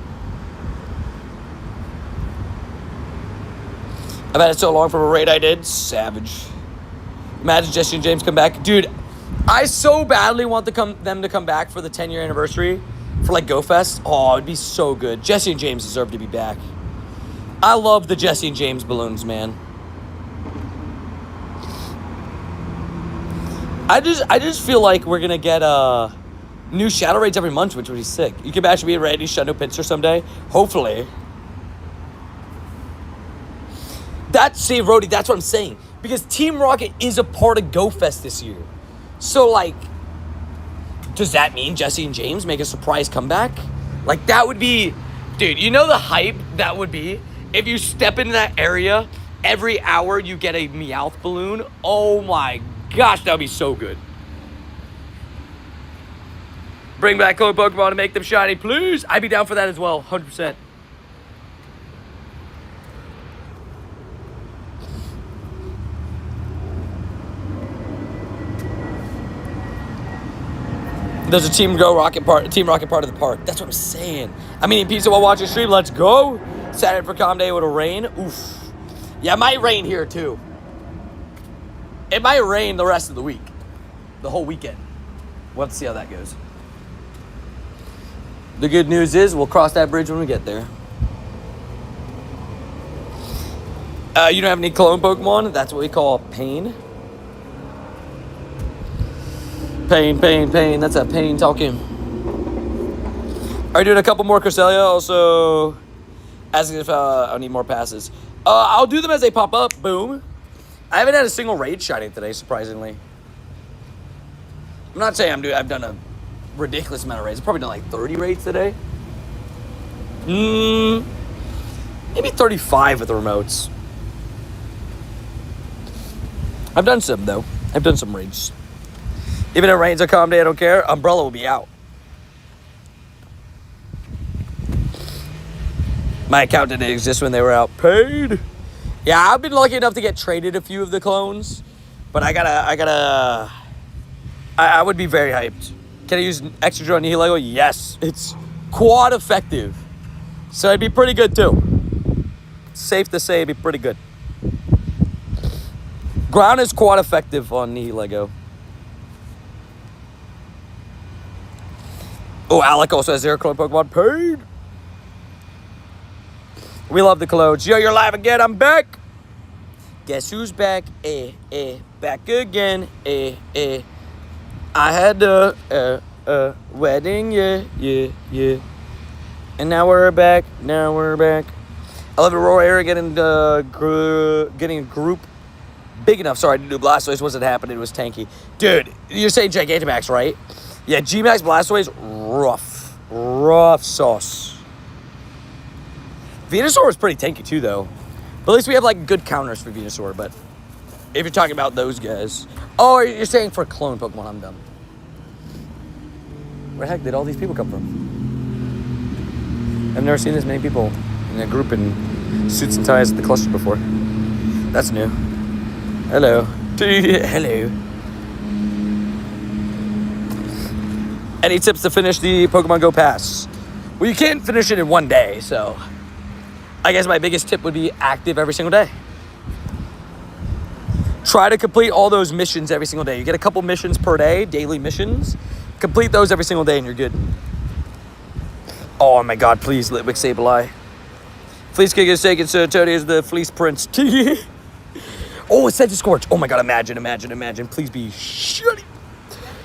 S1: I've had it so long from a raid I did. Savage. Imagine Jesse and James come back. Dude, I so badly want them to come back for the 10-year anniversary for like Go Fest. Oh, it'd be so good. Jesse and James deserve to be back. I love the Jesse and James balloons, man. I just feel like we're gonna get new shadow raids every month, which would be sick. You can actually be a Randy Shadow Pincer someday. Hopefully. See, Rhodey, that's what I'm saying. Because Team Rocket is a part of Go Fest this year. So, like, does that mean Jesse and James make a surprise comeback? Like, that would be... Dude, you know the hype that would be? If you step into that area, every hour you get a Meowth balloon. Oh my gosh, that would be so good. Bring back colored Pokemon and make them shiny, please. I'd be down for that as well, 100%. There's a Team Rocket part of the park. That's what I'm saying. I mean, pizza while watching stream. Let's go. Saturday for Calm Day with a rain. Oof. Yeah, it might rain here too. It might rain the rest of the week. The whole weekend. We'll have to see how that goes. The good news is we'll cross that bridge when we get there. You don't have any clone Pokemon? That's what we call pain. Pain. That's that pain talking. Are you doing a couple more Cresselia? Also, asking if I need more passes. I'll do them as they pop up. Boom. I haven't had a single raid shiny today, surprisingly. I'm not saying I've done a ridiculous amount of raids. I've probably done like 30 raids today. Maybe 35 with the remotes. I've done some, though. I've done some raids. Even if it rains a calm day, I don't care. Umbrella will be out. My account didn't exist when they were out. Paid. Yeah, I've been lucky enough to get traded a few of the clones. But I would be very hyped. Can I use extra draw Nihilego? Yes. It's quad effective. So it'd be pretty good too. Safe to say it'd be pretty good. Ground is quad effective on Nihilego. Oh, Alec also has 0 clone Pokemon. Paid. We love the clones. Yo, you're live again. I'm back. Guess who's back? Back again. I had a wedding. Yeah. And now we're back. I love Aurora area getting a group big enough. Sorry, to do Blastoise wasn't happening. It was tanky. Dude, you're saying Gigantamax, right? Yeah, G-Max Blastoise, rough sauce. Venusaur was pretty tanky too, though. But at least we have like good counters for Venusaur. But if you're talking about those guys, oh, you're saying for clone Pokemon, I'm dumb. Where the heck did all these people come from? I've never seen this many people in a group in suits and ties at the cluster before. That's new. Hello. Hello. Any tips to finish the Pokemon Go Pass? Well, you can't finish it in one day, so I guess my biggest tip would be active every single day. Try to complete all those missions every single day. You get a couple missions per day, daily missions. Complete those every single day and you're good. Oh my god, please, Litwick Sableye. Fleece King is taken, so Tony is the Fleece Prince. Oh, it's Scorch. Oh my god, imagine. Please be shitty.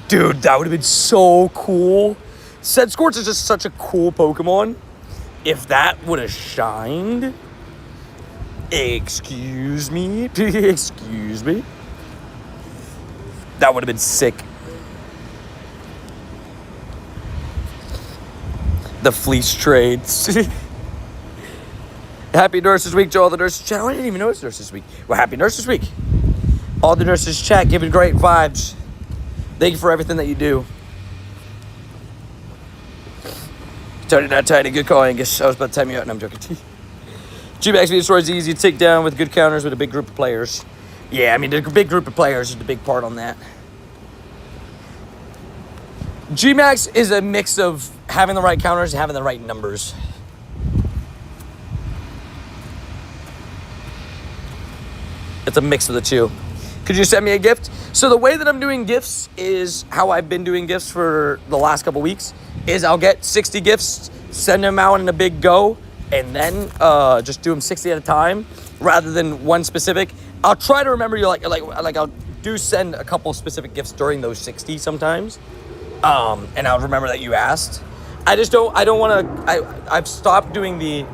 S1: Dude, that would have been so cool. Scorch is just such a cool Pokemon. If that would have shined. Excuse me. That would have been sick. The fleece trades. Happy Nurses Week to all the nurses chat. I didn't even know it's Nurses Week. Well, happy Nurses Week. All the nurses chat, giving great vibes. Thank you for everything that you do. Tony, not tiny. Good call, Angus. I was about to time you out, and I'm joking. G-Max Venusaur is easy to take down with good counters with a big group of players. Yeah, I mean, the big group of players is the big part on that. Gmax is a mix of having the right counters and having the right numbers. It's a mix of the two. Could you send me a gift? So the way that I'm doing gifts is how I've been doing gifts for the last couple weeks. Is I'll get 60 gifts, send them out in a big go, and then just do them 60 at a time rather than one specific. I'll try to remember you like I'll do send a couple specific gifts during those 60 sometimes, and I'll remember that you asked. I don't want to. I've stopped doing the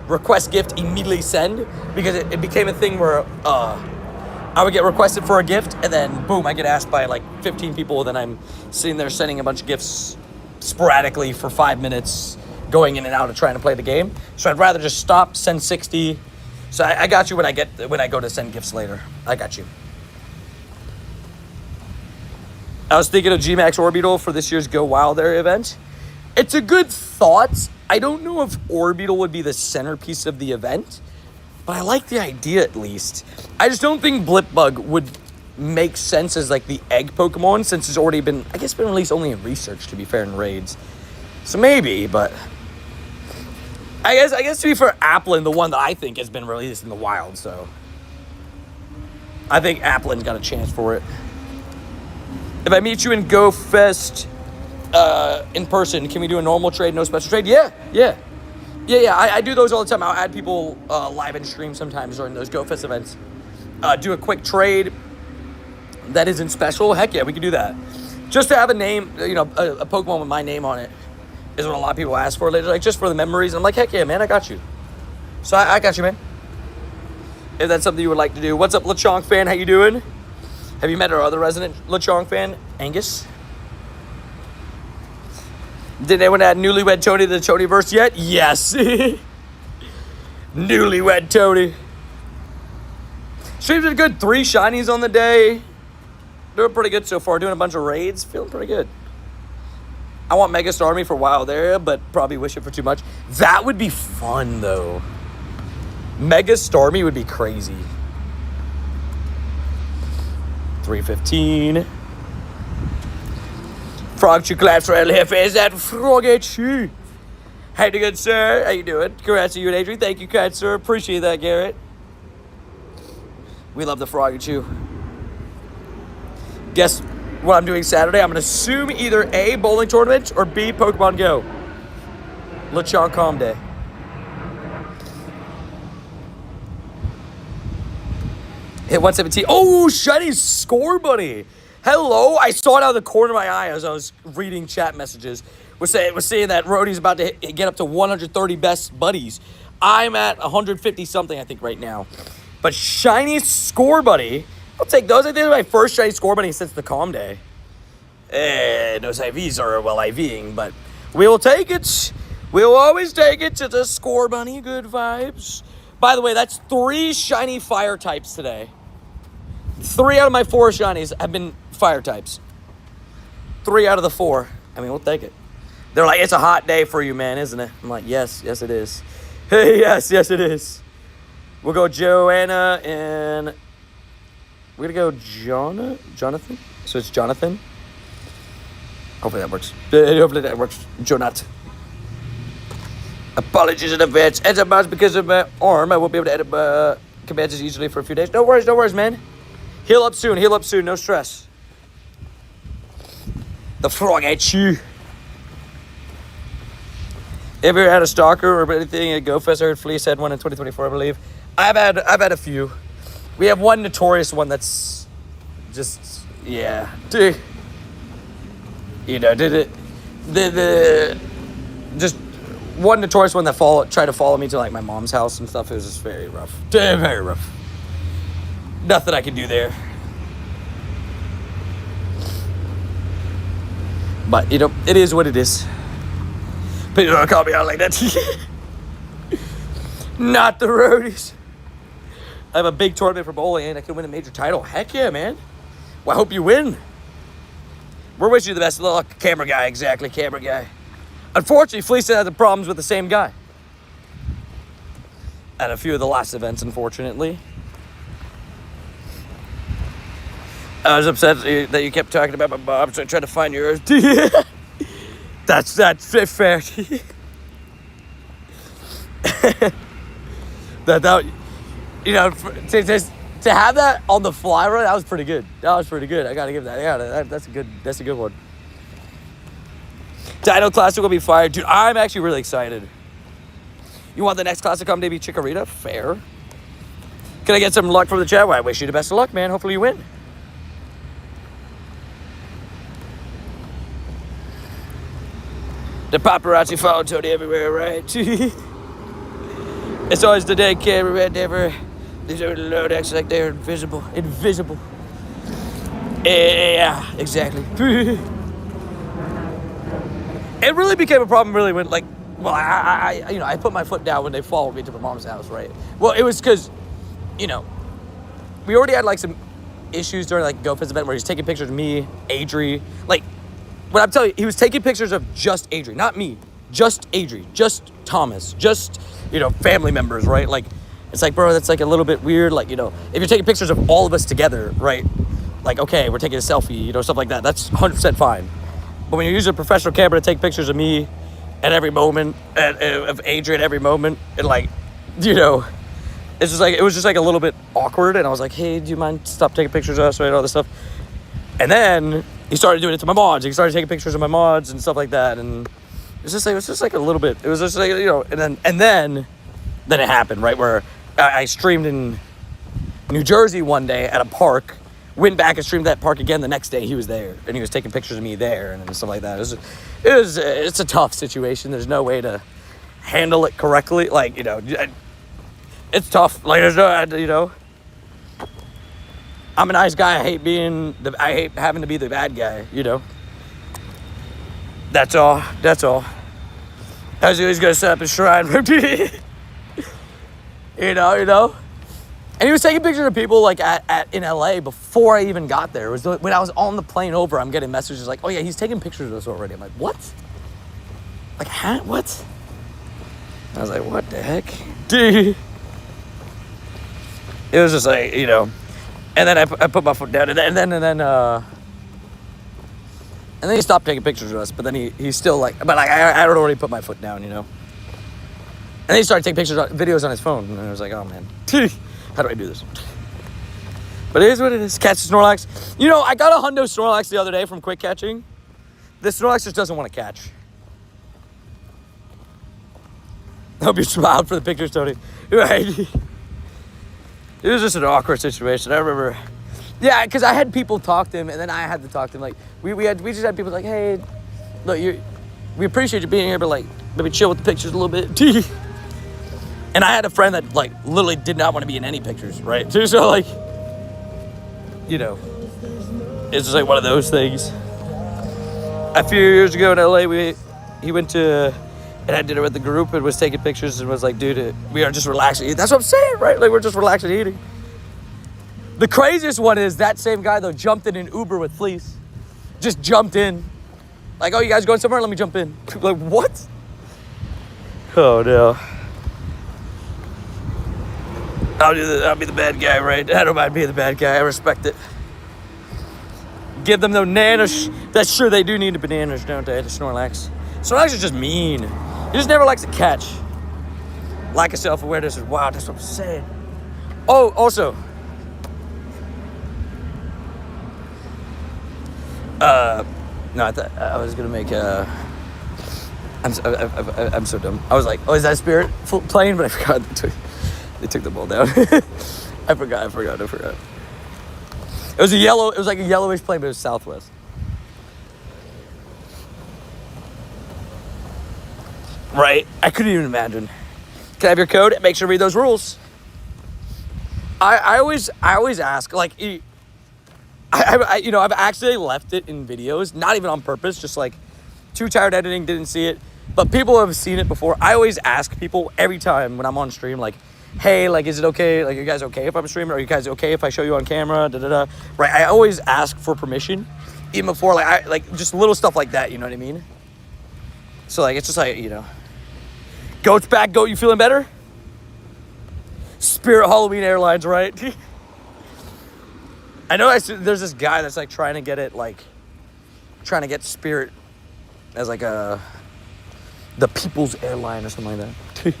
S1: request gift immediately send because it became a thing where I would get requested for a gift and then boom, I get asked by like 15 people. Then I'm sitting there sending a bunch of gifts sporadically for 5 minutes, going in and out of trying to play the game. So I'd rather just stop, send 60. So I got you when I go to send gifts later. I got you. I was thinking of Gmax Orbital for this year's Go Wild Area event. It's a good thought. I don't know if Orbital would be the centerpiece of the event, but I like the idea at least. I just don't think Blipbug would make sense as like the egg Pokemon since it's already been, I guess, been released only in research, to be fair, in raids. So maybe, but I guess to be fair, Applin, the one that I think has been released in the wild, so I think Applin's got a chance for it. If I meet you in Go Fest in person, can we do a normal trade, no special trade? Yeah. I do those all the time. I'll add people live in stream sometimes during those Go Fest events. Do a quick trade that isn't special. Heck yeah, we can do that. Just to have a name, a Pokemon with my name on it is what a lot of people ask for later, like just for the memories. And I'm like, heck yeah, man, I got you. So I got you, man. If that's something you would like to do. What's up, Lechonk fan? How you doing? Have you met our other resident Lechonk fan, Angus? Did anyone add Newlywed Tony to the Tonyverse yet? Yes. Newlywed Tony. Streams are good. 3 shinies on the day. Doing pretty good so far. Doing a bunch of raids. Feeling pretty good. I want Mega Starmie for Wild Area, but probably wish it for too much. That would be fun, though. Mega Starmie would be crazy. 315. Frog Chew claps for El Jefe. Is that Frog Chew? Hey, good sir. How you doing? Congrats to you and Adrian. Thank you, kind sir. Appreciate that, Garrett. We love the Frog Chew. Guess what I'm doing Saturday? I'm going to assume either A, bowling tournament, or B, Pokemon Go. Lechonk Calm Day. Hit 117. Oh, shiny score, buddy. Hello. I saw it out of the corner of my eye as I was reading chat messages. Was saying that Rhodey's about to get up to 130 best buddies. I'm at 150 something, I think, right now. But shiny score, buddy. I'll take those. I think it's my first shiny score buddy since the Calm Day. Those IVs are well IVing, but we will take it. We'll always take it to the score bunny. Good vibes. By the way, that's 3 shiny fire types today. 3 out of my 4 shinies have been fire types. 3 out of the 4. I mean, we'll take it. They're like, it's a hot day for you, man, isn't it? I'm like, yes it is. Hey, yes it is. We'll go Joanna and we're gonna go Jonathan. So it's Jonathan. Hopefully that works. Jonathan. Apologies in advance. As a mouse because of my arm, I won't be able to edit commands easily for a few days. No worries, man. Heal up soon, no stress. The frog at you. Ever had a stalker or anything at GoFest? I heard Fleece had one in 2024, I believe. I've had a few. We have one notorious one that's just, yeah. Did it. Just one notorious one that tried to follow me to like my mom's house and stuff. It was just very rough. Very rough. Nothing I can do there. But, it is what it is. But you don't call me out like that. Not the roadies. I have a big tournament for bowling and I can win a major title. Heck yeah, man. Well, I hope you win. We're wishing you the best of luck. Camera guy, exactly. Camera guy. Unfortunately, Fleece had the problems with the same guy. At a few of the last events, unfortunately. I was upset that you kept talking about my mom, so I tried to find yours. That's fair. that you know, to have that on the fly run, that was pretty good. That was pretty good. I gotta give that. Yeah, that's a good one. Dino Classic will be fired, dude. I'm actually really excited. You want the next class to come to be Chikorita? Fair. Can I get some luck from the chat? Well, I wish you the best of luck, man. Hopefully you win. The paparazzi follow Tony everywhere, right? It's always the day camera never. These are the Lodex like they're invisible. Invisible. Yeah, exactly. It really became a problem really when, like, well, I put my foot down when they followed me to my mom's house, right? Well, it was because, you know, we already had, like, some issues during, like, GoFest event where he's taking pictures of me, Adri. Like, what I'm telling you, he was taking pictures of just Adri, not me. Just Adri, just Thomas, just, you know, family members, right? Like, it's like, bro, that's, like, a little bit weird. Like, you know, if you're taking pictures of all of us together, right? Like, okay, we're taking a selfie, you know, stuff like that. That's 100% fine. But when you're using a professional camera to take pictures of me at every moment, of Adrian at every moment, and, like, you know, it's just like, it was just like a little bit awkward. And I was like, hey, do you mind stop taking pictures of us, right? All this stuff. And then he started doing it to my mods. He started taking pictures of my mods and stuff like that. And it was just like a little bit. It was just like, you know, and then it happened, right? Where I streamed in New Jersey one day at a park. Went back and streamed that park again the next day. He was there, and he was taking pictures of me there and stuff like that. It's a tough situation. There's no way to handle it correctly. Like, you know, it's tough. Like, there's no, you know, I'm a nice guy. I hate having to be the bad guy. You know, that's all. As he's gonna set up his shrine. you know. And he was taking pictures of people, like, in LA before I even got there. It was when I was on the plane over, I'm getting messages like, oh, yeah, he's taking pictures of us already. I'm like, what? Like, huh? What? I was like, what the heck? Dude. It was just like, you know. And then I put my foot down. And then he stopped taking pictures of us. But then he's still like, but like, I had already put my foot down, you know. And then he started taking videos on his phone. And I was like, oh, man. How do I do this? But it is what it is. Catch the Snorlax. You know, I got a hundo Snorlax the other day from Quick Catching. This Snorlax just doesn't want to catch. I hope you smiled for the pictures, Tony. Right? It was just an awkward situation. I remember. Yeah, because I had people talk to him, and then I had to talk to him. Like, we just had people like, hey, look, we appreciate you being here, but, like, maybe chill with the pictures a little bit. And I had a friend that, like, literally did not want to be in any pictures, right? So, like, you know, it's just like one of those things. A few years ago in LA, he went to and had dinner with the group and was taking pictures and was like, dude, we are just relaxing. That's what I'm saying, right? Like, we're just relaxing eating. The craziest one is that same guy, though, jumped in an Uber with Fleece. Just jumped in. Like, oh, you guys going somewhere? Let me jump in. Like, what? Oh, no. I'll be the bad guy, right? I don't mind being the bad guy. I respect it. Give them the bananas. That's sure they do need the bananas, don't they? The Snorlax. Snorlax is just mean. He just never likes to catch. Lack of self-awareness is wild. That's what I'm saying. Oh, also. No, I thought I was gonna make I'm so dumb. I was like, oh, is that Spirit plane? But I forgot. They took the ball down. I forgot. It was like a yellowish plane, but it was Southwest. Right? I couldn't even imagine. Can I have your code? Make sure to read those rules. I always ask, like, I've actually left it in videos, not even on purpose, just like too tired editing, didn't see it. But people have seen it before. I always ask people every time when I'm on stream, like, hey, like, is it okay? Like, are you guys okay if I'm streaming? Are you guys okay if I show you on camera? Right? I always ask for permission, even before, like, just little stuff like that. You know what I mean? So, like, it's just like, you know, Goat's back. Goat, you feeling better? Spirit Halloween Airlines, right? I know there's this guy that's like trying to get Spirit as like the People's Airline or something like that.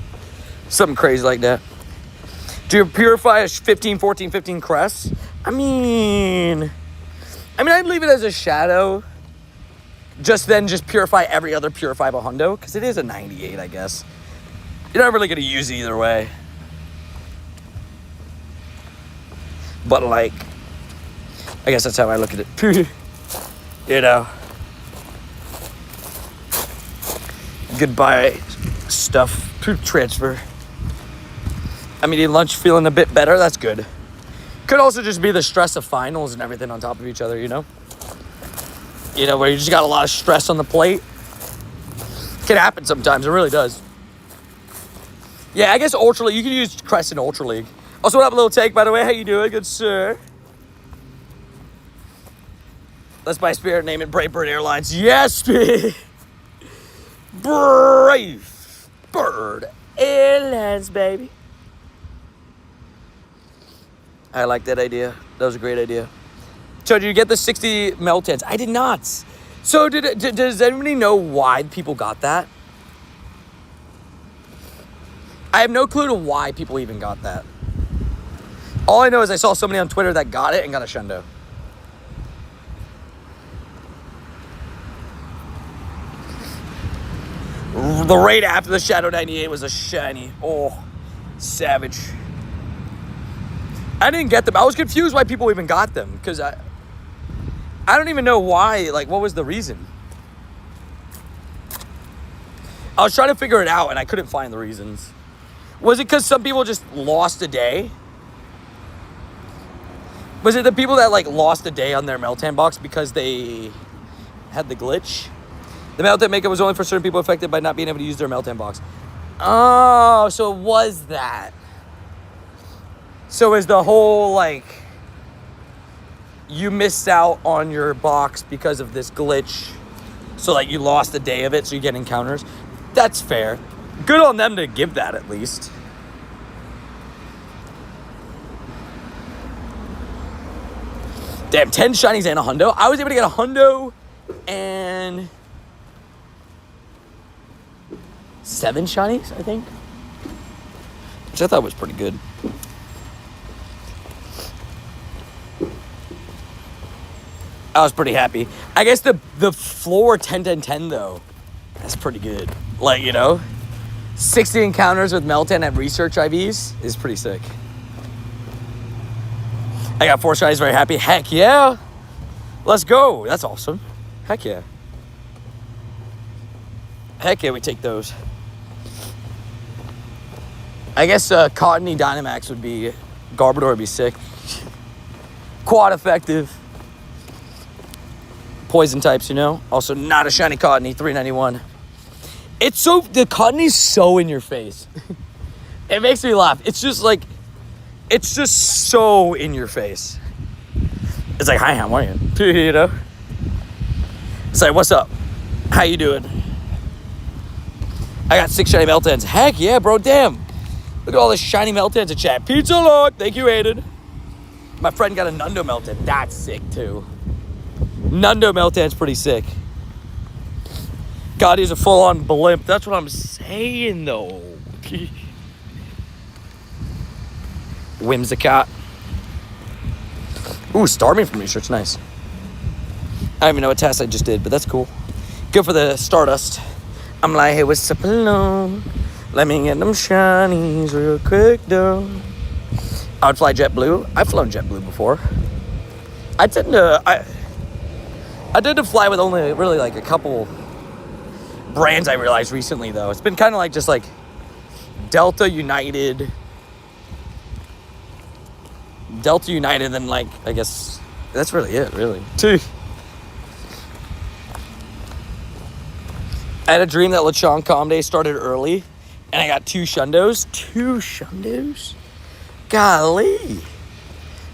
S1: Something crazy like that. Do you purify a 15, 14, 15 Crest? I mean, I'd leave it as a shadow. Just purify every other purifiable hundo, because it is a 98, I guess. You're not really going to use it either way. But, like, I guess that's how I look at it. You know. Goodbye stuff. Transfer. I'm eating lunch, feeling a bit better. That's good. Could also just be the stress of finals and everything on top of each other, you know? You know, where you just got a lot of stress on the plate. Can happen sometimes. It really does. Yeah, I guess Ultra League. You can use Crest in Ultra League. Also, what up, Little Take, by the way? How you doing? Good, sir. Let's buy Spirit, name it Brave Bird Airlines. Yes, Brave Bird Airlines, baby. I like that idea. That was a great idea. So, did you get the 60 Meltans? I did not. So, does anybody know why people got that? I have no clue to why people even got that. All I know is I saw somebody on Twitter that got it and got a shundo. The raid after the Shadow 98 was a shiny. Oh, savage. I didn't get them. I was confused why people even got them, because I don't even know why. Like, what was the reason? I was trying to figure it out, and I couldn't find the reasons. Was it because some people just lost a day? Was it the people that, like, lost a day on their Meltan box because they had the glitch? The Meltan makeup was only for certain people affected by not being able to use their Meltan box. Oh, so it was that. So is the whole, like, you missed out on your box because of this glitch. So, like, you lost a day of it, so you get encounters. That's fair. Good on them to give that, at least. Damn, 10 shinies and a hundo. I was able to get a hundo and 7 shinies, I think. Which I thought was pretty good. I was pretty happy. I guess the floor 10-10-10 though, that's pretty good. Like, you know, 60 encounters with Meltan at research IVs is pretty sick. I got 4 shinies, very happy. Heck yeah. Let's go. That's awesome. Heck yeah. Heck yeah, we take those. I guess Cottony Dynamax would be, Garbodor would be sick. Quad effective. Poison types, you know. Also, not a shiny Cottony, 391. It's so, the Cottony's so in your face. It makes me laugh. It's just like, it's just so in your face. It's like, hi, how are you? You know? It's like, what's up? How you doing? I got 6 shiny Meltans. Heck yeah, bro, damn. Look at all the shiny Meltans in chat. Pizza Lord, thank you, Aiden. My friend got a Nundo Meltan. That's sick, too. Nundo Meltan's pretty sick. God, he's a full-on blimp. That's what I'm saying, though. Whimsicott. Ooh, Starmie from research. Nice. I don't even know what test I just did, but that's cool. Good for the Stardust. I'm like, hey, what's up, alone? Let me get them shinies real quick, though. I would fly JetBlue. I've flown JetBlue before. I tend to fly with only really like a couple brands I realized recently, though. It's been kind of like just like Delta, United, and like, I guess that's really it, really. I had a dream that Lechonk Calm Day started early, and I got 2 shundos. 2 shundos? Golly.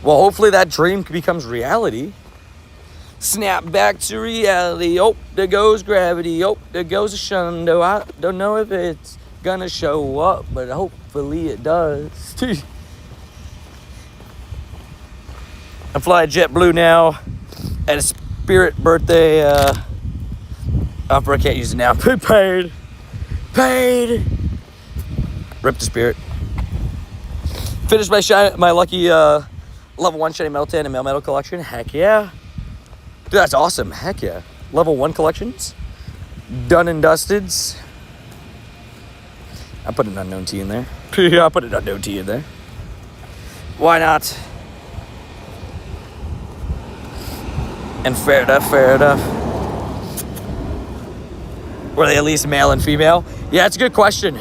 S1: Well, hopefully that dream becomes reality. Snap back to reality. Oh, there goes gravity. Oh, there goes a shundo. I don't know if it's gonna show up, but hopefully it does. I'm flying JetBlue now at a Spirit birthday Oh, bro, I can't use it now. Paid. Rip the spirit. Finished my lucky level 1 shiny Meltan and Melmetal collection. Heck yeah. Dude, that's awesome. Heck yeah. Level 1 collections. Done and dusted. I put an unknown T in there. Yeah, I put an unknown T in there. Why not? And fair enough. Were they at least male and female? Yeah, it's a good question.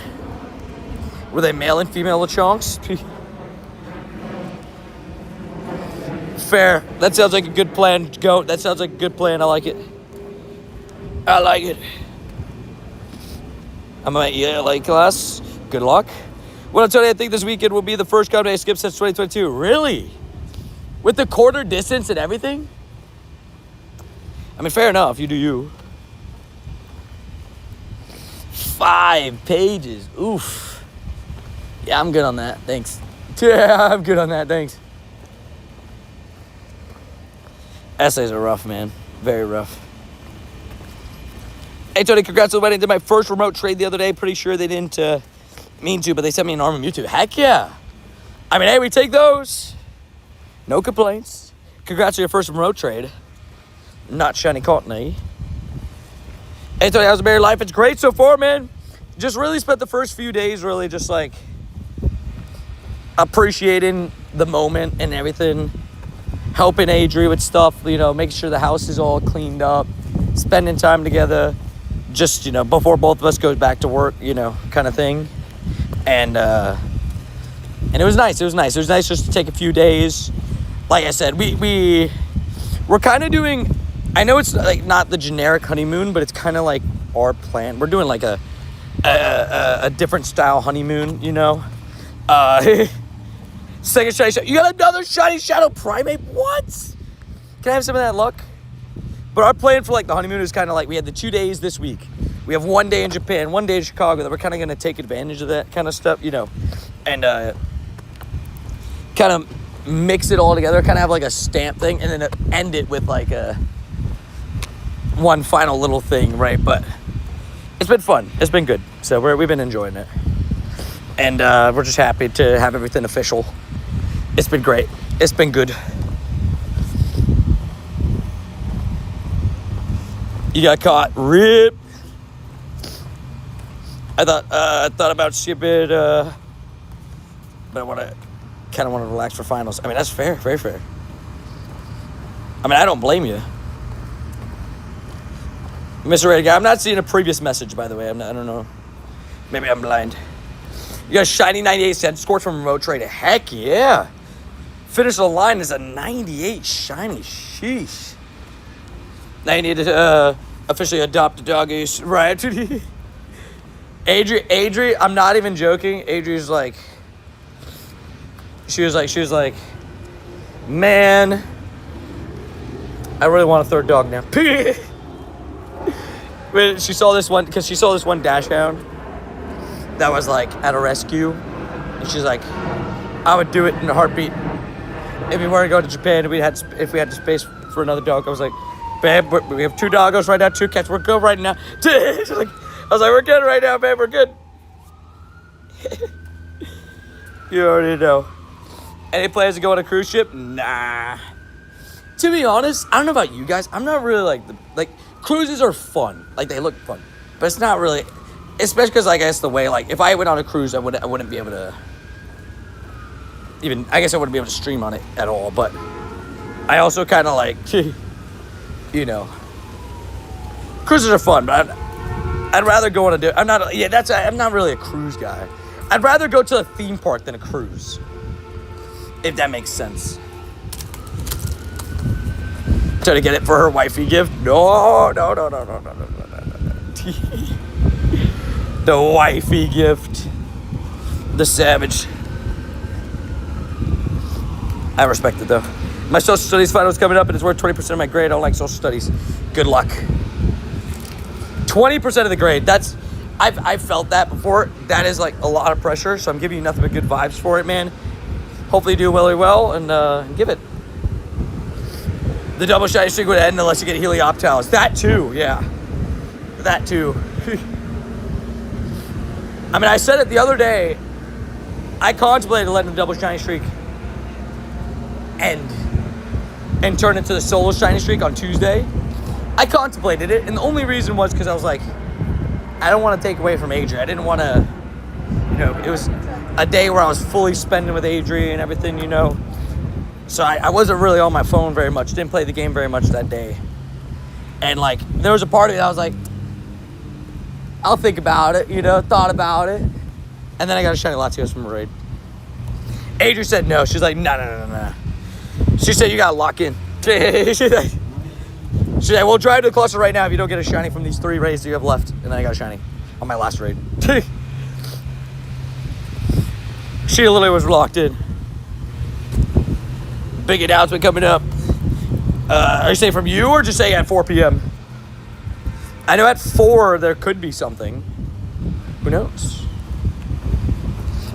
S1: Were they male and female Lechonks? Fair. That sounds like a good plan, Goat. That sounds like a good plan. I like it. I'm at ELA class. Good luck. Well, Tony, I think this weekend will be the first comedy I skipped since 2022. Really? With the quarter distance and everything? I mean, fair enough. You do you. 5 pages. Oof. Yeah, I'm good on that. Thanks. Yeah, I'm good on that. Thanks. Essays are rough, man. Very rough. Hey, Tony, congrats on the wedding. Did my first remote trade the other day. Pretty sure they didn't mean to, but they sent me an Arm of Mewtwo. Heck yeah. I mean, hey, we take those. No complaints. Congrats on your first remote trade. Not shiny Courtney. Hey, Tony, how's the married life? It's great so far, man. Just really spent the first few days really just like appreciating the moment and everything. Helping Adri with stuff, you know, making sure the house is all cleaned up. Spending time together. Just, you know, before both of us go back to work, you know, kind of thing. And it was nice. It was nice just to take a few days. Like I said, we're kind of doing, I know it's like not the generic honeymoon, but it's kind of like our plan. We're doing like a different style honeymoon, you know. Second shiny shadow. You got another shiny shadow primate? What? Can I have some of that luck? But our plan for like the honeymoon is kind of like we had the 2 days this week. We have 1 day in Japan, 1 day in Chicago. That we're kind of going to take advantage of that kind of stuff, you know, and kind of mix it all together. Kind of have like a stamp thing, and then end it with like one final little thing, right? But it's been fun. It's been good. So we've been enjoying it, and we're just happy to have everything official. It's been great. It's been good. You got caught. Rip. I thought about skipping, but I kind of want to relax for finals. I mean, that's fair. Very fair. I mean, I don't blame you. Mr. Red Guy, I'm not seeing a previous message, by the way. I don't know. Maybe I'm blind. You got a shiny 98 cent score from remote trade. Heck yeah. Finish the line is a 98 shiny. Sheesh. Now you need to officially adopt a doggies, right? Adri, I'm not even joking. Adri's like, she was like, man, I really want a third dog now. When she saw this one, because she saw this one dash hound that was like at a rescue, and she's like, I would do it in a heartbeat. If we were to go to Japan, if we had the space for another dog, I was like, babe, we have 2 doggos right now, 2 cats. We're good right now. I was like, we're good right now, babe. We're good. You already know. Any plans to go on a cruise ship? Nah. To be honest, I don't know about you guys. I'm not really like cruises are fun. Like they look fun, but it's not really. Especially because I guess the way like if I went on a cruise, I wouldn't be able to. Even I guess I wouldn't be able to stream on it at all. But I also kind of like, you know, cruises are fun, but I'd rather go on a. I'm not really a cruise guy. I'd rather go to a theme park than a cruise, if that makes sense. Trying to get it for her wifey gift? No. The wifey gift. The savage. I respect it though. My social studies final is coming up and it's worth 20% of my grade. I don't like social studies. Good luck. 20% of the grade. I've felt that before. That is like a lot of pressure. So I'm giving you nothing but good vibes for it, man. Hopefully you do really well and give it. The double shiny streak would end unless you get Helioptiles. That too, yeah. That too. I mean, I said it the other day. I contemplated letting the double shiny streak end and turn it to the solo shiny streak on Tuesday. I contemplated it, and the only reason was because I was like, I don't want to take away from Adrian. I didn't want to, it was a day where I was fully spending with Adrian and everything, So I wasn't really on my phone very much. Didn't play the game very much that day. And, like, there was a part of it I was like, I'll think about it, thought about it. And then I got a shiny Latios from a raid. Adrian said no. She's like, no. She said, you got to lock in. She's like, we'll drive to the cluster right now if you don't get a shiny from these 3 raids that you have left. And then I got a shiny on my last raid. She literally was locked in. Big announcement coming up. Are you saying from you or just saying at 4 p.m.? I know at 4 there could be something. Who knows?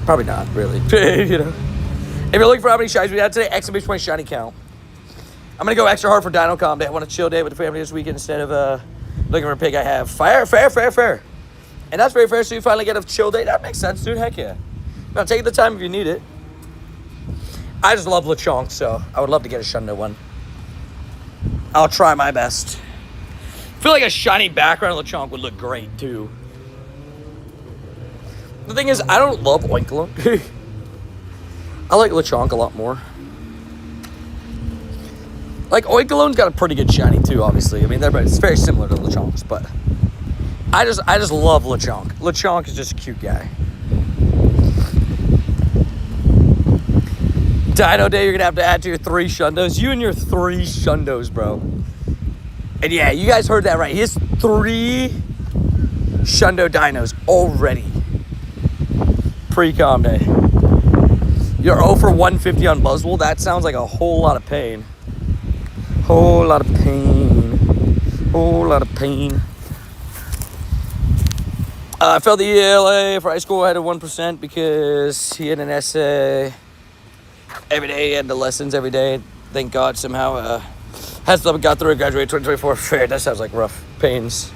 S1: Probably not, really. If you're looking for how many shinies we had today, exclamation point shiny count. I'm going to go extra hard for Dino Comp Day. I want a chill day with the family this weekend instead of looking for a pig I have. Fair. And that's very fair, so you finally get a chill day. That makes sense, dude. Heck yeah. Now, take the time if you need it. I just love Lechonk, so I would love to get a Shundo one. I'll try my best. I feel like a shiny background Lechonk would look great, too. The thing is, I don't love Oinkalone. I like Lechonk a lot more. Like, Oinkalone's got a pretty good shiny, too, obviously. I mean, it's very similar to Lechonk's, but I just love Lechonk. Lechonk is just a cute guy. Dino Day, you're going to have to add to your 3 Shundos. You and your 3 Shundos, bro. And yeah, you guys heard that right. He has 3 Shundo Dinos already. Pre-com day. You're 0 for 150 on Buzzwole? That sounds like a whole lot of pain. Whole lot of pain. I failed the ELA for high school. I had a 1% because he had an essay every day. He had the lessons every day. Thank God somehow had stuff got through and graduated 2024. Fair. That sounds like rough pains.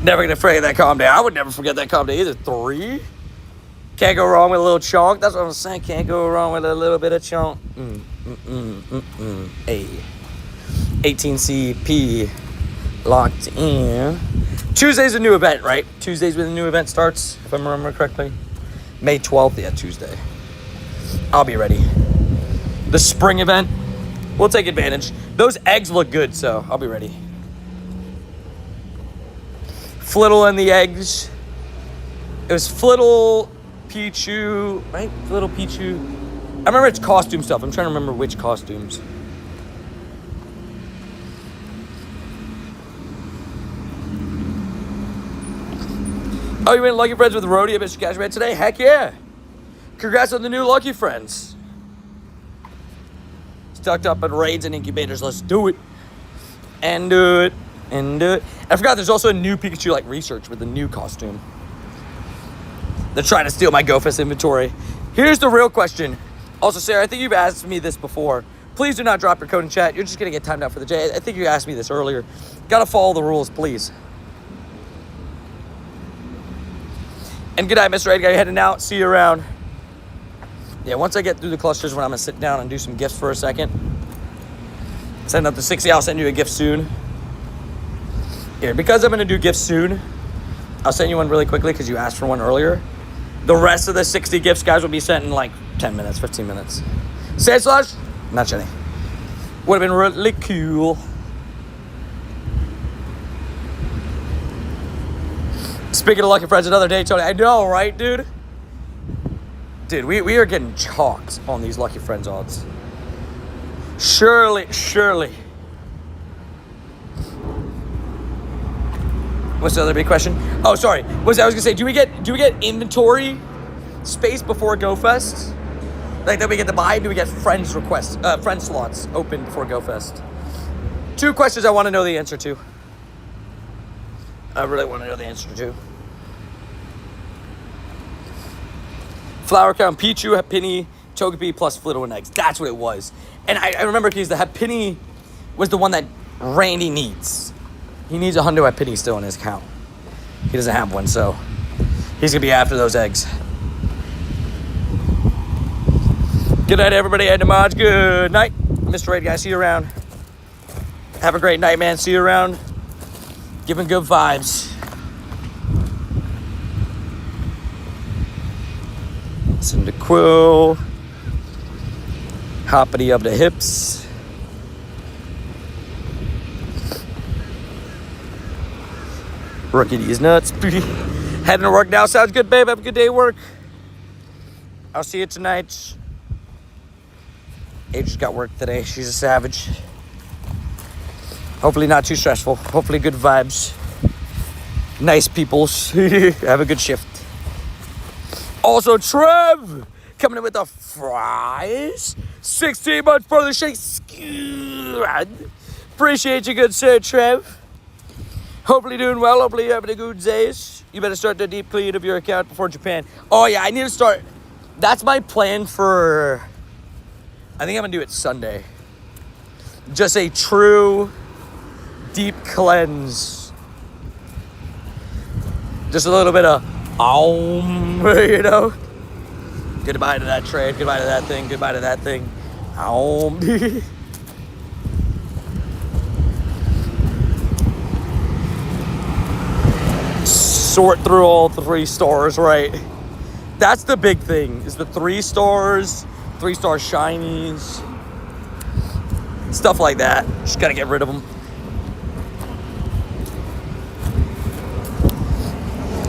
S1: Never going to forget that com day. I would never forget that com day either. 3? Can't go wrong with a little chonk. That's what I'm saying. Can't go wrong with a little bit of chonk. Hey. 18CP locked in. Tuesday's a new event, right? Tuesday's when the new event starts, if I remember correctly. May 12th, yeah, Tuesday. I'll be ready. The spring event, we'll take advantage. Those eggs look good, so I'll be ready. Flittle and the eggs. It was Flittle, Pichu, right? Flittle, Pichu. I remember it's costume stuff. I'm trying to remember which costumes. Oh, you went Lucky Friends with Rhodey at Mr. Cashman today? Heck yeah. Congrats on the new Lucky Friends. Stuck up at raids and incubators. Let's do it. And do it. I forgot there's also a new Pikachu like research with a new costume. They're trying to steal my GoFest inventory. Here's the real question. Also, Sarah, I think you've asked me this before. Please do not drop your code in chat. You're just going to get timed out for the day. I think you asked me this earlier. Got to follow the rules, please. And good night, Mr. Edgar. You're heading out. See you around. Yeah, once I get through the clusters, when I'm going to sit down and do some gifts for a second. Send up to 60. I'll send you a gift soon. Here, because I'm going to do gifts soon, I'll send you one really quickly because you asked for one earlier. The rest of the 60 gifts, guys, will be sent in like 10 minutes, 15 minutes. Sand Slush? Not Jenny. Would have been really cool. Speaking of Lucky Friends, another day, Tony. I know, right, dude? Dude, we are getting chalked on these Lucky Friends odds. Surely. What's the other big question? Oh, sorry. I was gonna say, do we get inventory space before GoFest? Like, then we get to buy. Do we get friend slots open before GoFest? 2 questions I want to know the answer to. I really want to know the answer to. Flower count, Pichu, Happiny, Togepi, plus Flittle and eggs. That's what it was. And I remember because the Happiny was the one that Randy needs. He needs a hundo at penny still in his account. He doesn't have one, so he's going to be after those eggs. Good night, everybody. Ed Damage. Good night. Mr. Red Guy, see you around. Have a great night, man. See you around. Giving good vibes. Listen to Quill. Hoppity of the hips. Rookie D's nuts. Heading to work now. Sounds good, babe. Have a good day at work. I'll see you tonight. Adrian's got work today. She's a savage. Hopefully not too stressful. Hopefully good vibes. Nice peoples. Have a good shift. Also, Trev coming in with the fries. 16 months for the shake. Appreciate you, good sir, Trev. Hopefully doing well. Hopefully you're having a good days. You better start the deep clean of your account before Japan. Oh, yeah, I need to start. That's my plan for... I think I'm going to do it Sunday. Just a true deep cleanse. Just a little bit of you know. Goodbye to that trade. Goodbye to that thing. Goodbye to that thing. Sort through all 3 stores, right? That's the big thing, is the 3 stores, 3-star shinies, stuff like that. Just gotta get rid of them.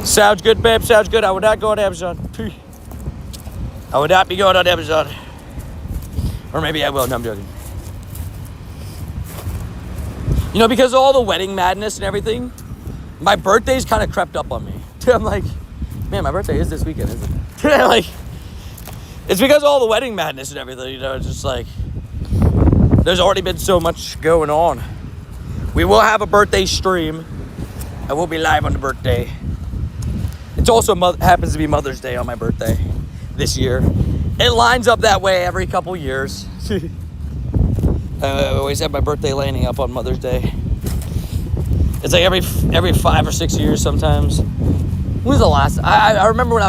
S1: Sounds good, babe. Sounds good. I would not go on Amazon. I would not be going on Amazon. Or maybe I will. No, I'm joking. You know, because of all the wedding madness and everything, my birthday's kind of crept up on me. I'm like, man, my birthday is this weekend, isn't it? Like, it's because of all the wedding madness and everything, you know. It's just like, there's already been so much going on. We will have a birthday stream. I will be live on the birthday. It's also happens to be Mother's Day on my birthday this year. It lines up that way every couple years. I always have my birthday lining up on Mother's Day. It's like every 5 or 6 years sometimes. When was the last? I remember when I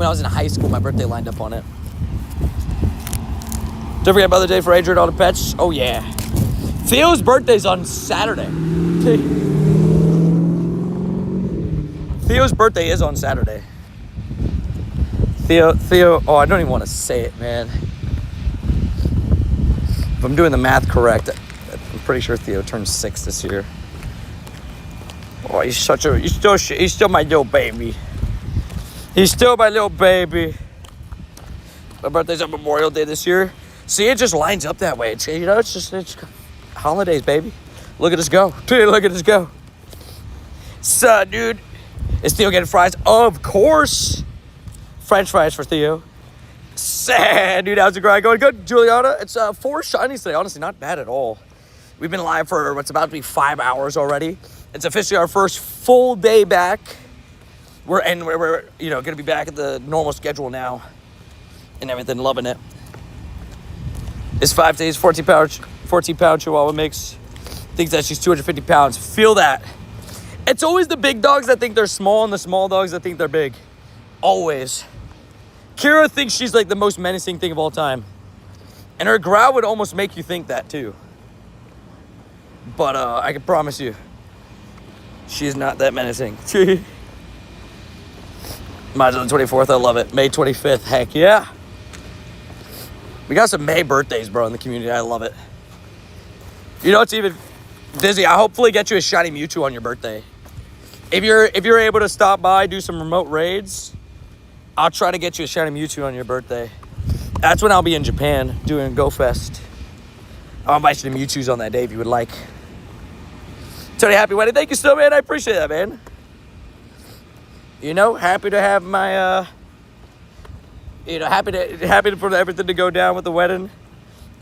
S1: was in high school, my birthday lined up on it. Don't forget Mother's Day for Adrian and all the pets. Oh yeah. Theo's birthday's on Saturday. Theo's birthday is on Saturday. Theo, oh, I don't even want to say it, man. If I'm doing the math correct, I'm pretty sure Theo turns 6 this year. Oh, he's still my little baby. He's still my little baby. My birthday's on Memorial Day this year. See, it just lines up that way. It's, you know, it's holidays, baby. Look at us go. Look at us go. So, dude. Is Theo getting fries? Of course. French fries for Theo. Sad, dude. How's the grind going? Good, Juliana. It's 4 shinies today. Honestly, not bad at all. We've been live for what's about to be 5 hours already. It's officially our first full day back. We're you know, gonna be back at the normal schedule now and everything. Loving it. It's 5 days, 14 pound Chihuahua mix. Thinks that she's 250 pounds. Feel that. It's always the big dogs that think they're small and the small dogs that think they're big. Always. Kira thinks she's like the most menacing thing of all time. And her growl would almost make you think that too. But I can promise you, she is not that menacing. Mine's on the 24th. I love it. May 25th. Heck yeah. We got some May birthdays, bro, in the community. I love it. You know, it's even Dizzy. I hopefully get you a shiny Mewtwo on your birthday. If you're able to stop by, do some remote raids, I'll try to get you a shiny Mewtwo on your birthday. That's when I'll be in Japan doing Go Fest. I'll buy you the Mewtwo's on that day if you would like. Tony, happy wedding. Thank you so, man. I appreciate that, man. You know, happy to have my, happy for everything to go down with the wedding.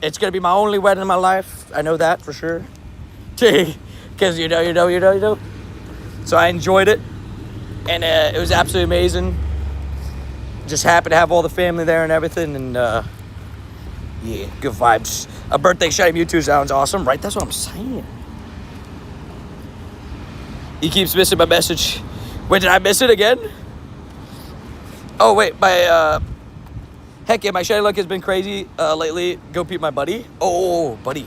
S1: It's going to be my only wedding in my life. I know that for sure. Because you know. So I enjoyed it. And it was absolutely amazing. Just happy to have all the family there and everything. And, yeah, good vibes. A birthday shiny Mewtwo sounds awesome, right? That's what I'm saying. He keeps missing my message. Wait, did I miss it again? Oh, wait, heck yeah, my shiny luck has been crazy lately. Go peep my buddy. Oh, buddy.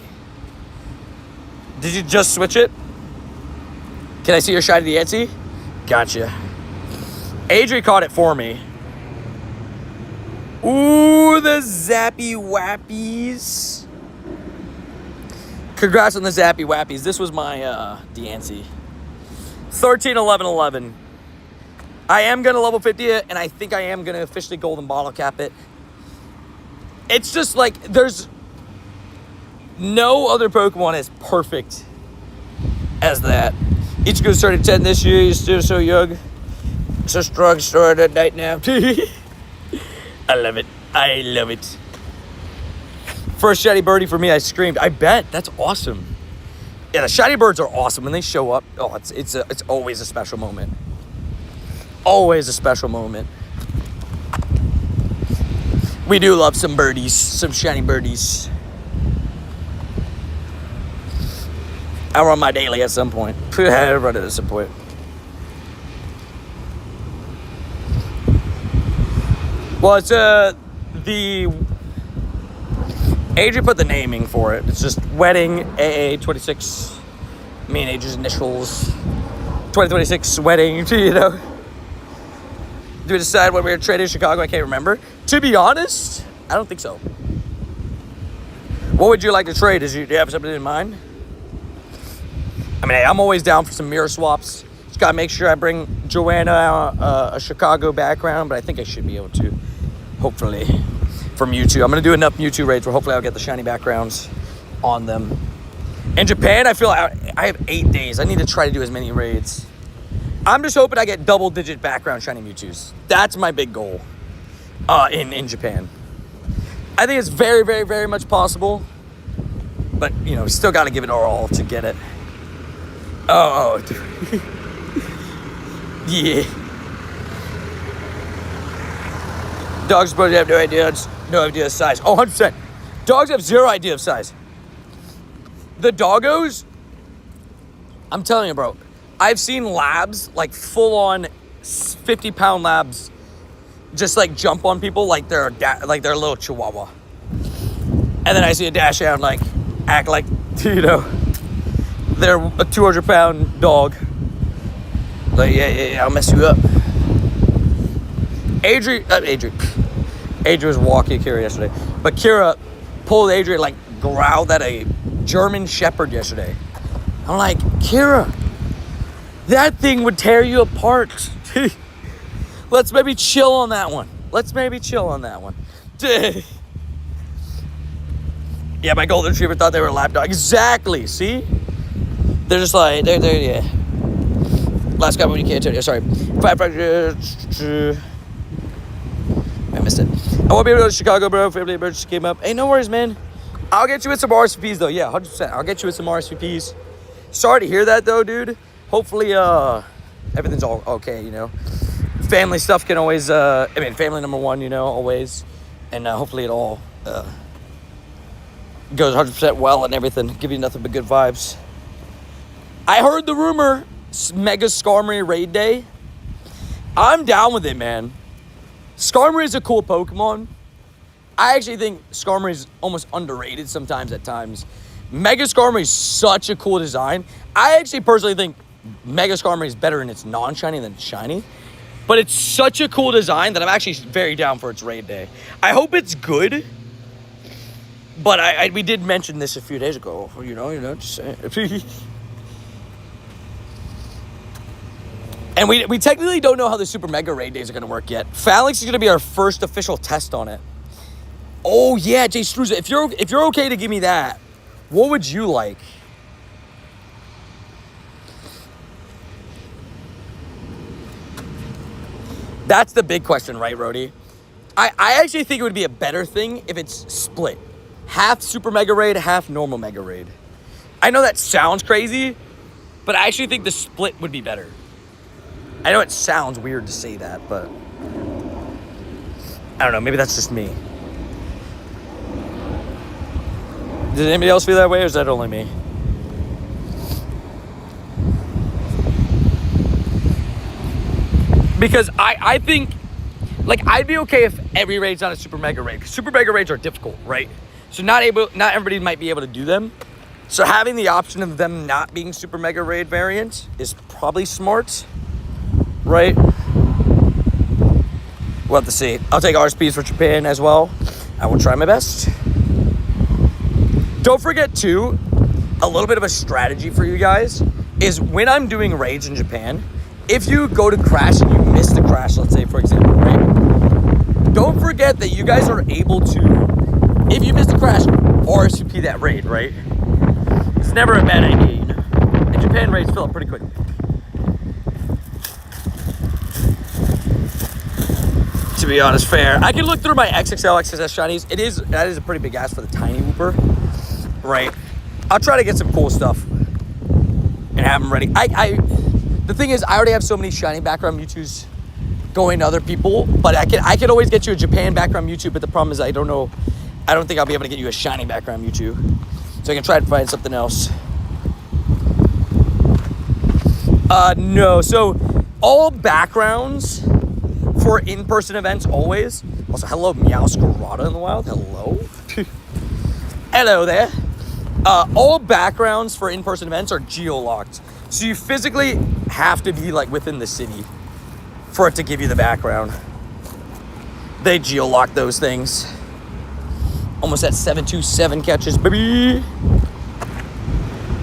S1: Did you just switch it? Can I see your shiny Yancy? Gotcha. Adri caught it for me. Ooh, the Zappy Wappies. Congrats on the Zappy Wappies. This was my Deancey. 13, 11, 11. I am going to level 50 it, and I think I am going to officially golden bottle cap it. It's just like, there's no other Pokemon as perfect as that. Ichigo started 10 this year. He's still so young. So strong, start at night now. I love it. I love it. First shiny birdie for me, I screamed. I bet. That's awesome. Yeah, the shiny birds are awesome. When they show up, oh, it's always a special moment. Always a special moment. We do love some birdies, some shiny birdies. I run my daily at some point. I run it at some point. Well, it's Adrian put the naming for it. It's just Wedding AA26. Me and Adrian's initials. 2026 Wedding, you know. Do we decide when we were trading in Chicago? I can't remember. To be honest, I don't think so. What would you like to trade? Do you have something in mind? I mean, hey, I'm always down for some mirror swaps. Just gotta make sure I bring Joanna a Chicago background, but I think I should be able to. Hopefully, from Mewtwo. I'm gonna do enough Mewtwo raids where hopefully I'll get the shiny backgrounds on them. In Japan, I feel I have 8 days. I need to try to do as many raids. I'm just hoping I get double-digit background shiny Mewtwo's. That's my big goal in Japan. I think it's very, very, very much possible. But, you know, still got to give it our all to get it. Oh. Yeah. Dogs probably have no idea of size. Oh, 100%. Dogs have zero idea of size. The doggos, I'm telling you, bro. I've seen labs, like full-on 50-pound labs, just like jump on people like they're a little chihuahua. And then I see a dash out like act like, you know, they're a 200-pound dog. Like, yeah, I'll mess you up. Adri was walking Kira yesterday, but Kira pulled Adri, like growled at a German Shepherd yesterday. I'm like, Kira, that thing would tear you apart. Let's maybe chill on that one. Yeah, my golden retriever thought they were a lap dog. Exactly, see? They're just like, they're yeah. Last guy when you can't tell you, sorry. I missed it. I won't be able to go to Chicago, bro. Family emergency came up. Hey, no worries, man. I'll get you with some RSVPs, though. Yeah, 100%. I'll get you with some RSVPs. Sorry to hear that, though, dude. Hopefully, everything's all okay, you know. Family stuff can always, family number one, you know, always. And hopefully it all goes 100% well and everything. Give you nothing but good vibes. I heard the rumor, Mega Skarmory Raid Day. I'm down with it, man. Skarmory is a cool Pokemon. I actually think Skarmory is almost underrated sometimes at times. Mega Skarmory is such a cool design. I actually personally think Mega Skarmory is better in its non-shiny than shiny. But it's such a cool design that I'm actually very down for its raid day. I hope it's good. But we did mention this a few days ago. You know, just saying. And we technically don't know how the Super Mega Raid Days are going to work yet. Phalanx is going to be our first official test on it. Oh, yeah, Jay Struza, if you're okay to give me that, what would you like? That's the big question, right, Rhodey? I actually think it would be a better thing if it's split. Half Super Mega Raid, half normal Mega Raid. I know that sounds crazy, but I actually think the split would be better. I know it sounds weird to say that, but I don't know. Maybe that's just me. Did anybody else feel that way, or is that only me? Because I think, like, I'd be okay if every raid's not a super mega raid. Because super mega raids are difficult, right? So not everybody might be able to do them. So having the option of them not being super mega raid variants is probably smart, right? We'll have to see. I'll take RSPs for Japan as well. I will try my best. Don't forget too, a little bit of a strategy for you guys is when I'm doing raids in Japan, if you go to crash and you miss the crash, let's say for example, right? Don't forget that you guys are able to, if you miss the crash, RSVP that raid, right? It's never a bad idea, you know. And Japan raids fill up pretty quick. To be honest, fair. I can look through my XXL, XSS shinies. That is a pretty big ask for the tiny whooper, right? I'll try to get some cool stuff and have them ready. The thing is, I already have so many shiny background Mewtwo's going to other people, but I can always get you a Japan background Mewtwo. But the problem is, I don't think I'll be able to get you a shiny background Mewtwo. So I can try to find something else. No. So all backgrounds for in-person events always. Also, hello, Meowscarada in the wild. Hello. Hello there. All backgrounds for in-person events are geo-locked. So you physically have to be like within the city for it to give you the background. They geo-lock those things. Almost at 727 catches, baby.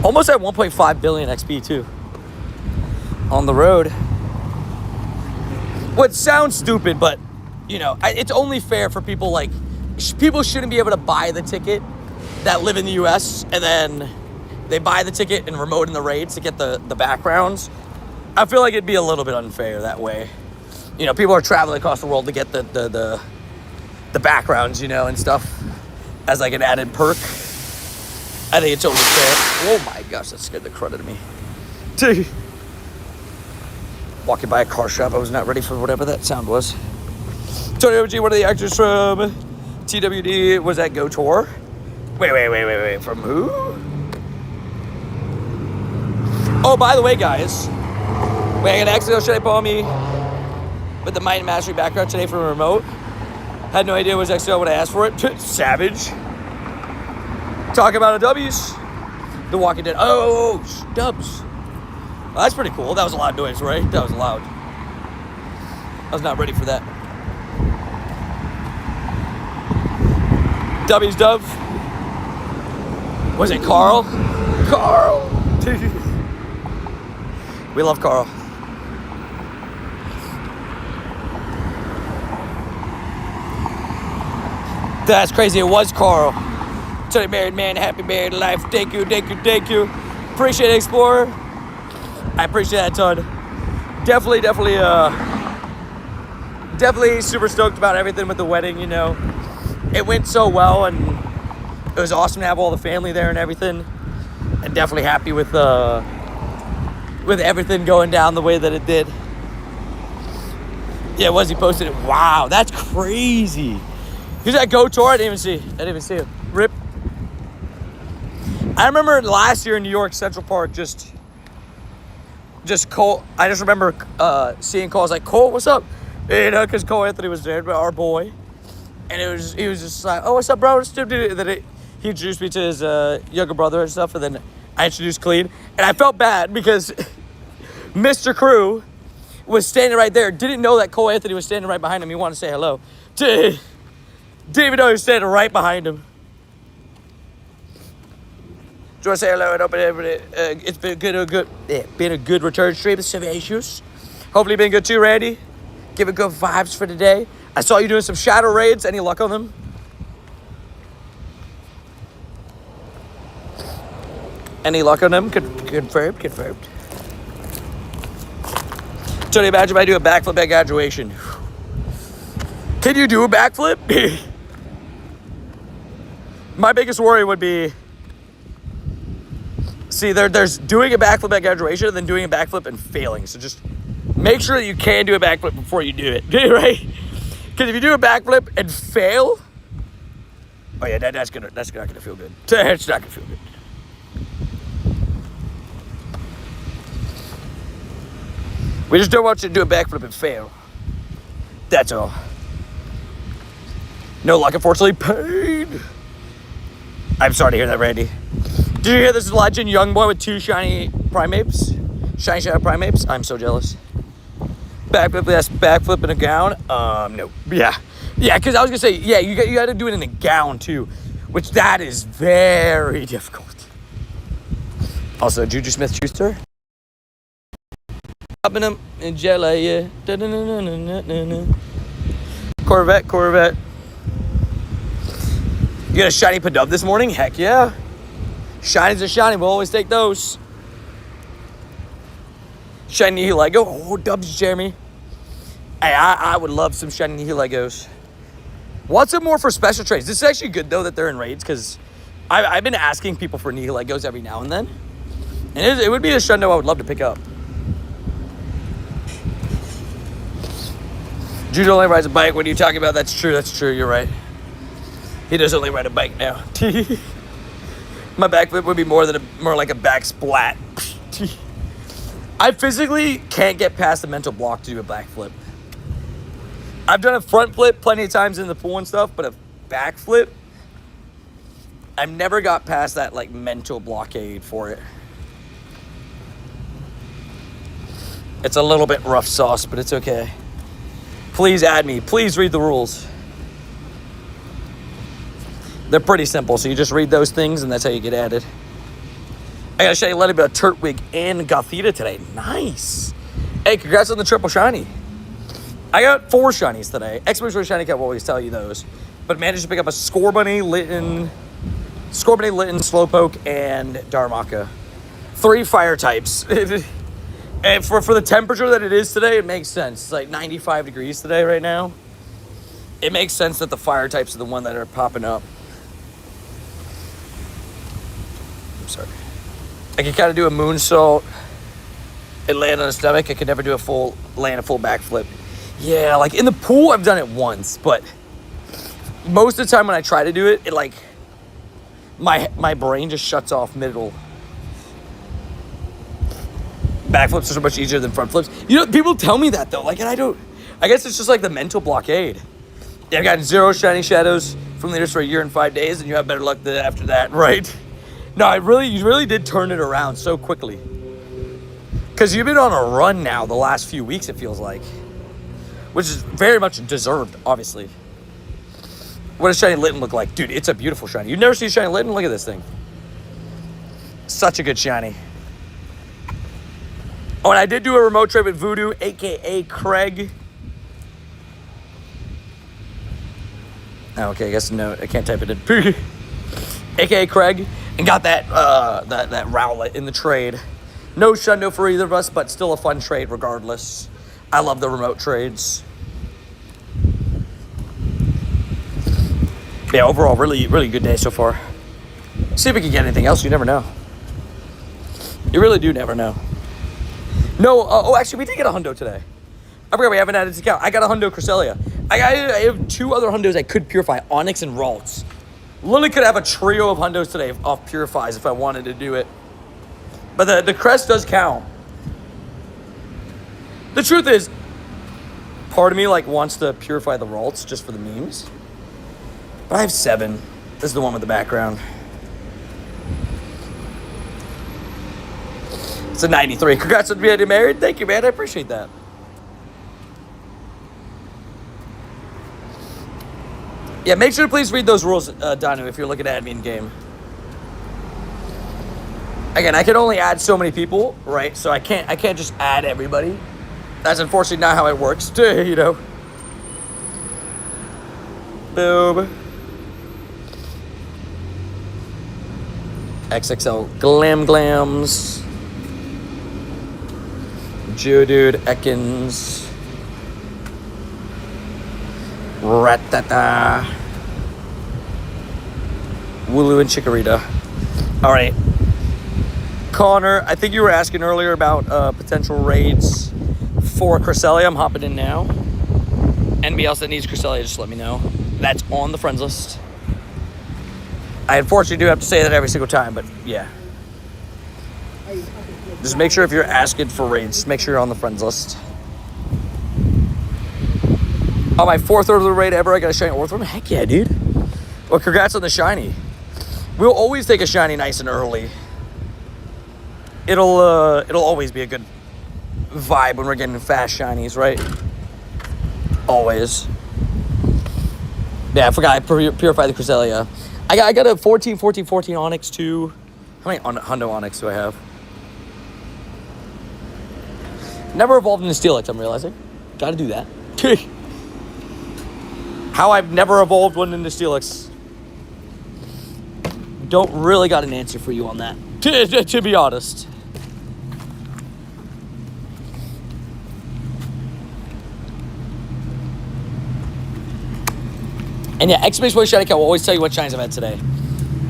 S1: Almost at 1.5 billion XP too. On the road. What sounds stupid, but you know, it's only fair for people like, people shouldn't be able to buy the ticket that live in the US and then they buy the ticket and remote in the raids to get the backgrounds. I feel like it'd be a little bit unfair that way. You know, people are traveling across the world to get the backgrounds, you know, and stuff as like an added perk. I think it's totally fair. Oh my gosh, that scared the crud out of me. Walking by a car shop, I was not ready for whatever that sound was. Tony OG, one of the actors from TWD was at Go Tour. Wait, from who? Oh, by the way, guys. Wait, I got an accidental shiny palm me with the Might and Mastery background today from a remote. Had no idea it was XL when I asked for it. Savage. Talk about a W's. The Walking Dead. Oh, dubs. Well, that's pretty cool. That was a loud noise, right? That was loud. I was not ready for that. W's dub. Was it Carl? Carl! We love Carl. That's crazy. It was Carl. To the married man, happy married life. Thank you. Appreciate it, Explorer. I appreciate that a ton. Definitely super stoked about everything with the wedding, you know. It went so well and it was awesome to have all the family there and everything. And definitely happy with everything going down the way that it did. Yeah, he posted it. Wow, that's crazy. He's at Go Tour. I didn't even see it. Rip. I remember last year in New York, Central Park, just Cole. I just remember seeing Cole. I was like, Cole, what's up? You know, because Cole Anthony was there, our boy. And he was just like, oh, what's up, bro? And then he introduced me to his younger brother and stuff. And then I introduced Clean. And I felt bad because Mr. Crew was standing right there. Didn't know that Cole Anthony was standing right behind him. He wanted to say hello. Didn't even know he was standing right behind him. Do you want to say hello and open everybody? It's been a good return stream. Some issues. Hopefully been good too, Randy. Give it good vibes for today. I saw you doing some shadow raids. Any luck on them? Any luck on them? Confirmed. Tony, imagine if I do a backflip at graduation. Can you do a backflip? My biggest worry would be, see, there's doing a backflip at graduation and then doing a backflip and failing. So just make sure that you can do a backflip before you do it, right? Because if you do a backflip and fail, oh yeah, that's not gonna feel good. It's not gonna feel good. We just don't want you to do a backflip and fail. That's all. No luck, unfortunately. Pain. I'm sorry to hear that, Randy. Did you hear this legend young boy with 2 shiny primates? Shiny shadow primates? I'm so jealous. Backflip, that's backflip in a gown? No. Yeah. Yeah, because I was going to say, yeah, you got to do it in a gown, too. Which, that is very difficult. Also, Juju Smith-Schuster. Popping them in jelly, yeah. Corvette. You got a shiny Padub this morning? Heck yeah. Shinies are shiny. We'll always take those. Shiny Nihilego. Oh, dubs, Jeremy. Hey, I would love some shiny Nihilegos. What's it more for special trades? This is actually good, though, that they're in raids, because I've been asking people for Nihilegos every now and then. And it would be a shundo I would love to pick up. Jude only rides a bike. What are you talking about? That's true. You're right. He does only ride a bike now. My backflip would be more like a back splat. I physically can't get past the mental block to do a backflip. I've done a front flip plenty of times in the pool and stuff, but a backflip, I've never got past that like mental blockade for it. It's a little bit rough sauce, but it's okay. Please add me. Please read the rules. They're pretty simple, so you just read those things, and that's how you get added. I got to show you a little bit of Turtwig and Gothita today. Nice. Hey, congrats on the triple shiny. I got 4 shinies today. Expedition Shiny Cat will always tell you those. But managed to pick up a Scorbunny, Litten, Slowpoke, and Darmaka. 3 fire types. And for the temperature that it is today, it makes sense. It's like 95 degrees today right now. It makes sense that the fire types are the one that are popping up. I'm sorry. I can kind of do a moonsault and land on the stomach. I could never do a full backflip. Yeah, like in the pool, I've done it once, but most of the time when I try to do it, it like my brain just shuts off middle. Backflips are so much easier than front flips. You know, people tell me that though. Like, and I guess it's just like the mental blockade. Yeah, I've gotten 0 shiny shadows from leaders for a year and 5 days, and you have better luck after that, right? No, you really did turn it around so quickly. Because you've been on a run now the last few weeks, it feels like. Which is very much deserved, obviously. What does shiny Litten look like? Dude, it's a beautiful shiny. You've never seen shiny Litten? Look at this thing. Such a good shiny. Oh, and I did do a remote trade with Voodoo, a.k.a. Craig. Oh, okay, I guess no, I can't type it in. a.k.a. Craig. And got that Rowlet in the trade. No shundo for either of us, but still a fun trade regardless. I love the remote trades. Yeah, overall, really, really good day so far. See if we can get anything else. You never know. You really do never know. No, actually, we did get a hundo today. I forgot we haven't added to count. I got a hundo Cresselia. I have 2 other hundos I could purify, Onyx and Ralts. Literally could have a trio of hundos today off purifies if I wanted to do it. But the crest does count. The truth is, part of me like wants to purify the Ralts just for the memes. But I have 7. This is the one with the background. It's a 93. Congrats on being married. Thank you, man. I appreciate that. Yeah, make sure to please read those rules, Danu, if you're looking to add me in game. Again, I can only add so many people, right? So I can't just add everybody. That's unfortunately not how it works, you know. Boom. XXL Glams. Geodude, Ekans. Ratata. Wooloo and Chikorita. All right. Connor, I think you were asking earlier about potential raids for Cresselia. I'm hopping in now. Anybody else that needs Cresselia, just let me know. That's on the friends list. I unfortunately do have to say that every single time, but yeah. Just make sure if you're asking for raids, make sure you're on the friends list. On my 4th Orbital raid ever, I got a shiny Orthworm. Heck yeah, dude. Well, congrats on the shiny. We'll always take a shiny nice and early. It'll always be a good vibe when we're getting fast shinies, right? Always. Yeah, I forgot I purified the Cresselia. I got a 14 Onyx too. How many Hundo Onyx do I have? Never evolved into Steelix, I'm realizing. Gotta do that. How I've never evolved one into Steelix. Don't really got an answer for you on that, to be honest. And yeah, exclamation point shiny cat will always tell you what shinies I've had today.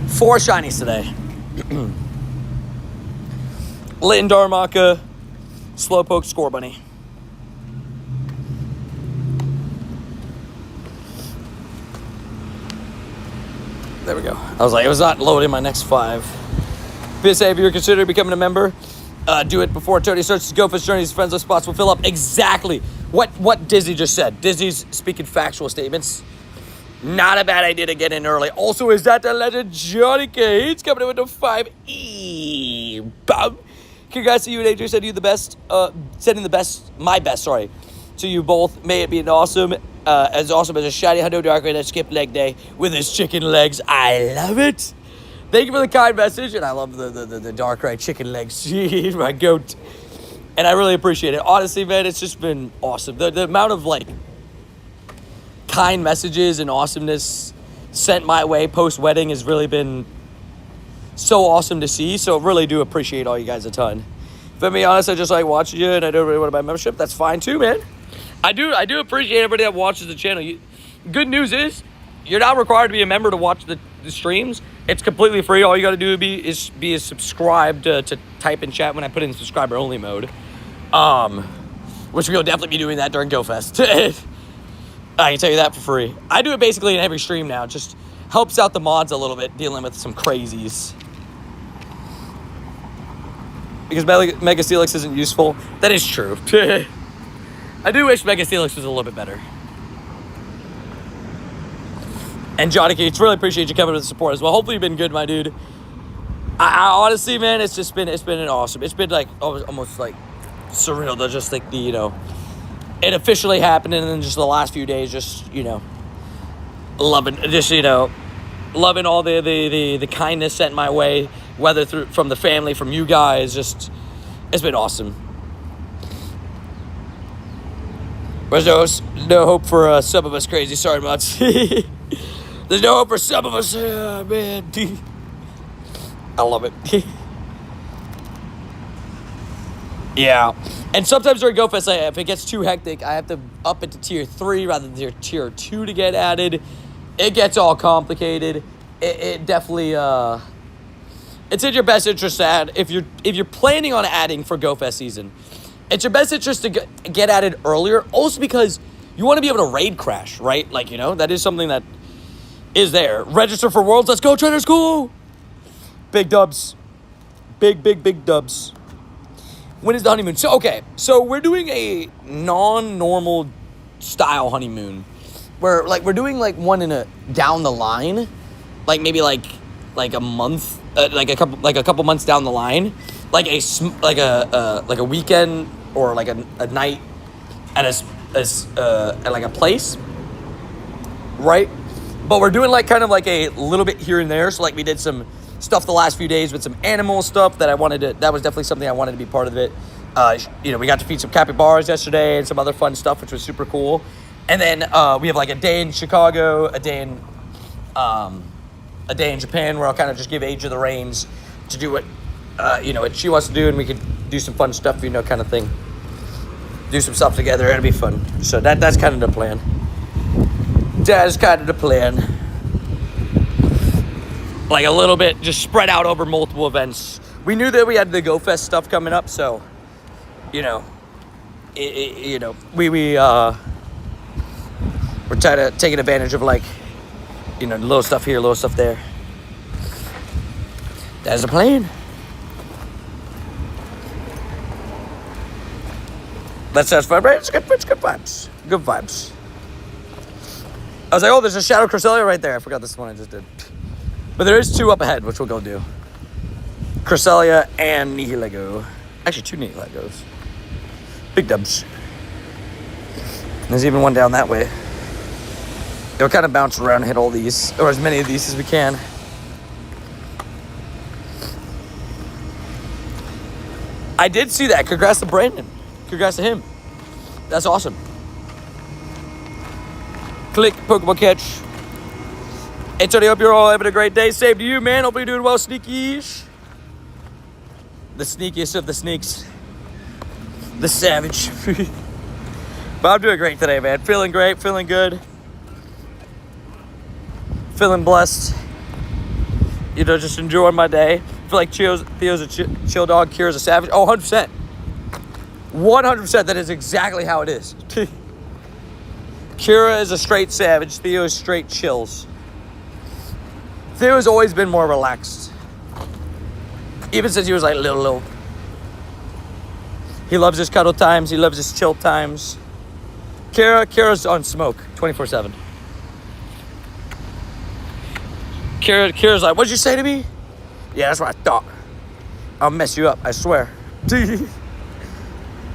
S1: 4 shinies today. Litten Darmaka, Slowpoke, Scorbunny. There we go. I was like, it was not loading my next 5. PSA, if you're considering becoming a member, do it before Tony starts to go for his journey. His friends list spots will fill up. Exactly what Disney just said. Disney's speaking factual statements. Not a bad idea to get in early. Also, is that the legend Johnny Cates coming in with the 5E? Bum. Congrats to you and Adrian. Sending you the best. Sending the best, my best, sorry, to you both. May it be as awesome as a shiny Hundo Dark Ray that skipped leg day with his chicken legs. I love it. Thank you for the kind message, and I love the Dark Ray chicken legs. My goat. And I really appreciate it. Honestly, man, it's just been awesome. The amount of like kind messages and awesomeness sent my way post-wedding has really been so awesome to see. So really do appreciate all you guys a ton. If I'm being honest, I just like watching you and I don't really want to buy membership. That's fine too, man. I do appreciate everybody that watches the channel. Good news is you're not required to be a member to watch the streams. It's completely free. All you got to do is be subscribed to type in chat when I put in subscriber only mode. Which we'll definitely be doing that during GoFest. I can tell you that for free. I do it basically in every stream now. It just helps out the mods a little bit dealing with some crazies. Because Mega Steelix isn't useful. That is true. I do wish Mega Steelix was a little bit better. And Johnny Cates, really appreciate you coming with the support as well. Hopefully you've been good, my dude. I honestly, man, it's been an awesome. It's been like almost like surreal to just think it officially happened, and then just the last few days, just loving all the kindness sent my way, whether from the family, from you guys. Just it's been awesome. There's no hope for some of us crazy. Sorry, mods. There's no hope for some of us. Oh, man. I love it. Yeah. And sometimes during GoFest, if it gets too hectic, I have to up it to tier 3 rather than tier 2 to get added. It gets all complicated. It definitely, it's in your best interest to add. If you're planning on adding for GoFest season, it's your best interest to get added earlier. Also because you want to be able to raid crash, right? Like, that is something that is there. Register for Worlds. Let's go, Trainer School. Big dubs. Big dubs. When is the honeymoon? So we're doing a non-normal style honeymoon, where we're doing one in a down the line, maybe like a month, like a couple months down the line, like a weekend or like a night at a place, right? But we're doing kind of a little bit here and there. So we did some stuff the last few days with some animal stuff that that was definitely something I wanted to be part of it. We got to feed some capybaras yesterday and some other fun stuff, which was super cool. And then we have a day in Chicago, a day in Japan, where I'll kind of just give Asia the reins to do what she wants to do, and we could do some fun stuff, kind of thing. Do some stuff together. It'll be fun. So that's kind of the plan. That is kind of the plan. A little bit just spread out over multiple events. We knew that we had the GoFest stuff coming up, so we're trying to taking advantage of little stuff here, little stuff there. That's the plan. That sounds fun, right? It's good vibes. Good vibes. I was like, oh, there's a Shadow Cresselia right there. I forgot this one I just did. But there is 2 up ahead, which we'll go do. Cresselia and Nihilego. Actually, 2 Nihilegos. Big dubs. There's even one down that way. They'll kind of bounce around and hit all these, or as many of these as we can. I did see that. Congrats to Brandon. Congrats to him. That's awesome. Click, Pokemon catch. Hey, Tony, hope you're all having a great day. Same to you, man. Hope you're doing well, sneakies. The sneakiest of the sneaks. The savage. But I'm doing great today, man. Feeling great, feeling good. Feeling blessed. You know, just enjoying my day. Feel like Theo's a chill dog, Kira's a savage. Oh, 100%. 100%, that is exactly how it is. Kira is a straight savage. Theo is straight chills. Theo has always been more relaxed. Even since he was like little. He loves his cuddle times. He loves his chill times. Kira's on smoke 24/7. Kira's like, what'd you say to me? Yeah, that's what I thought. I'll mess you up, I swear.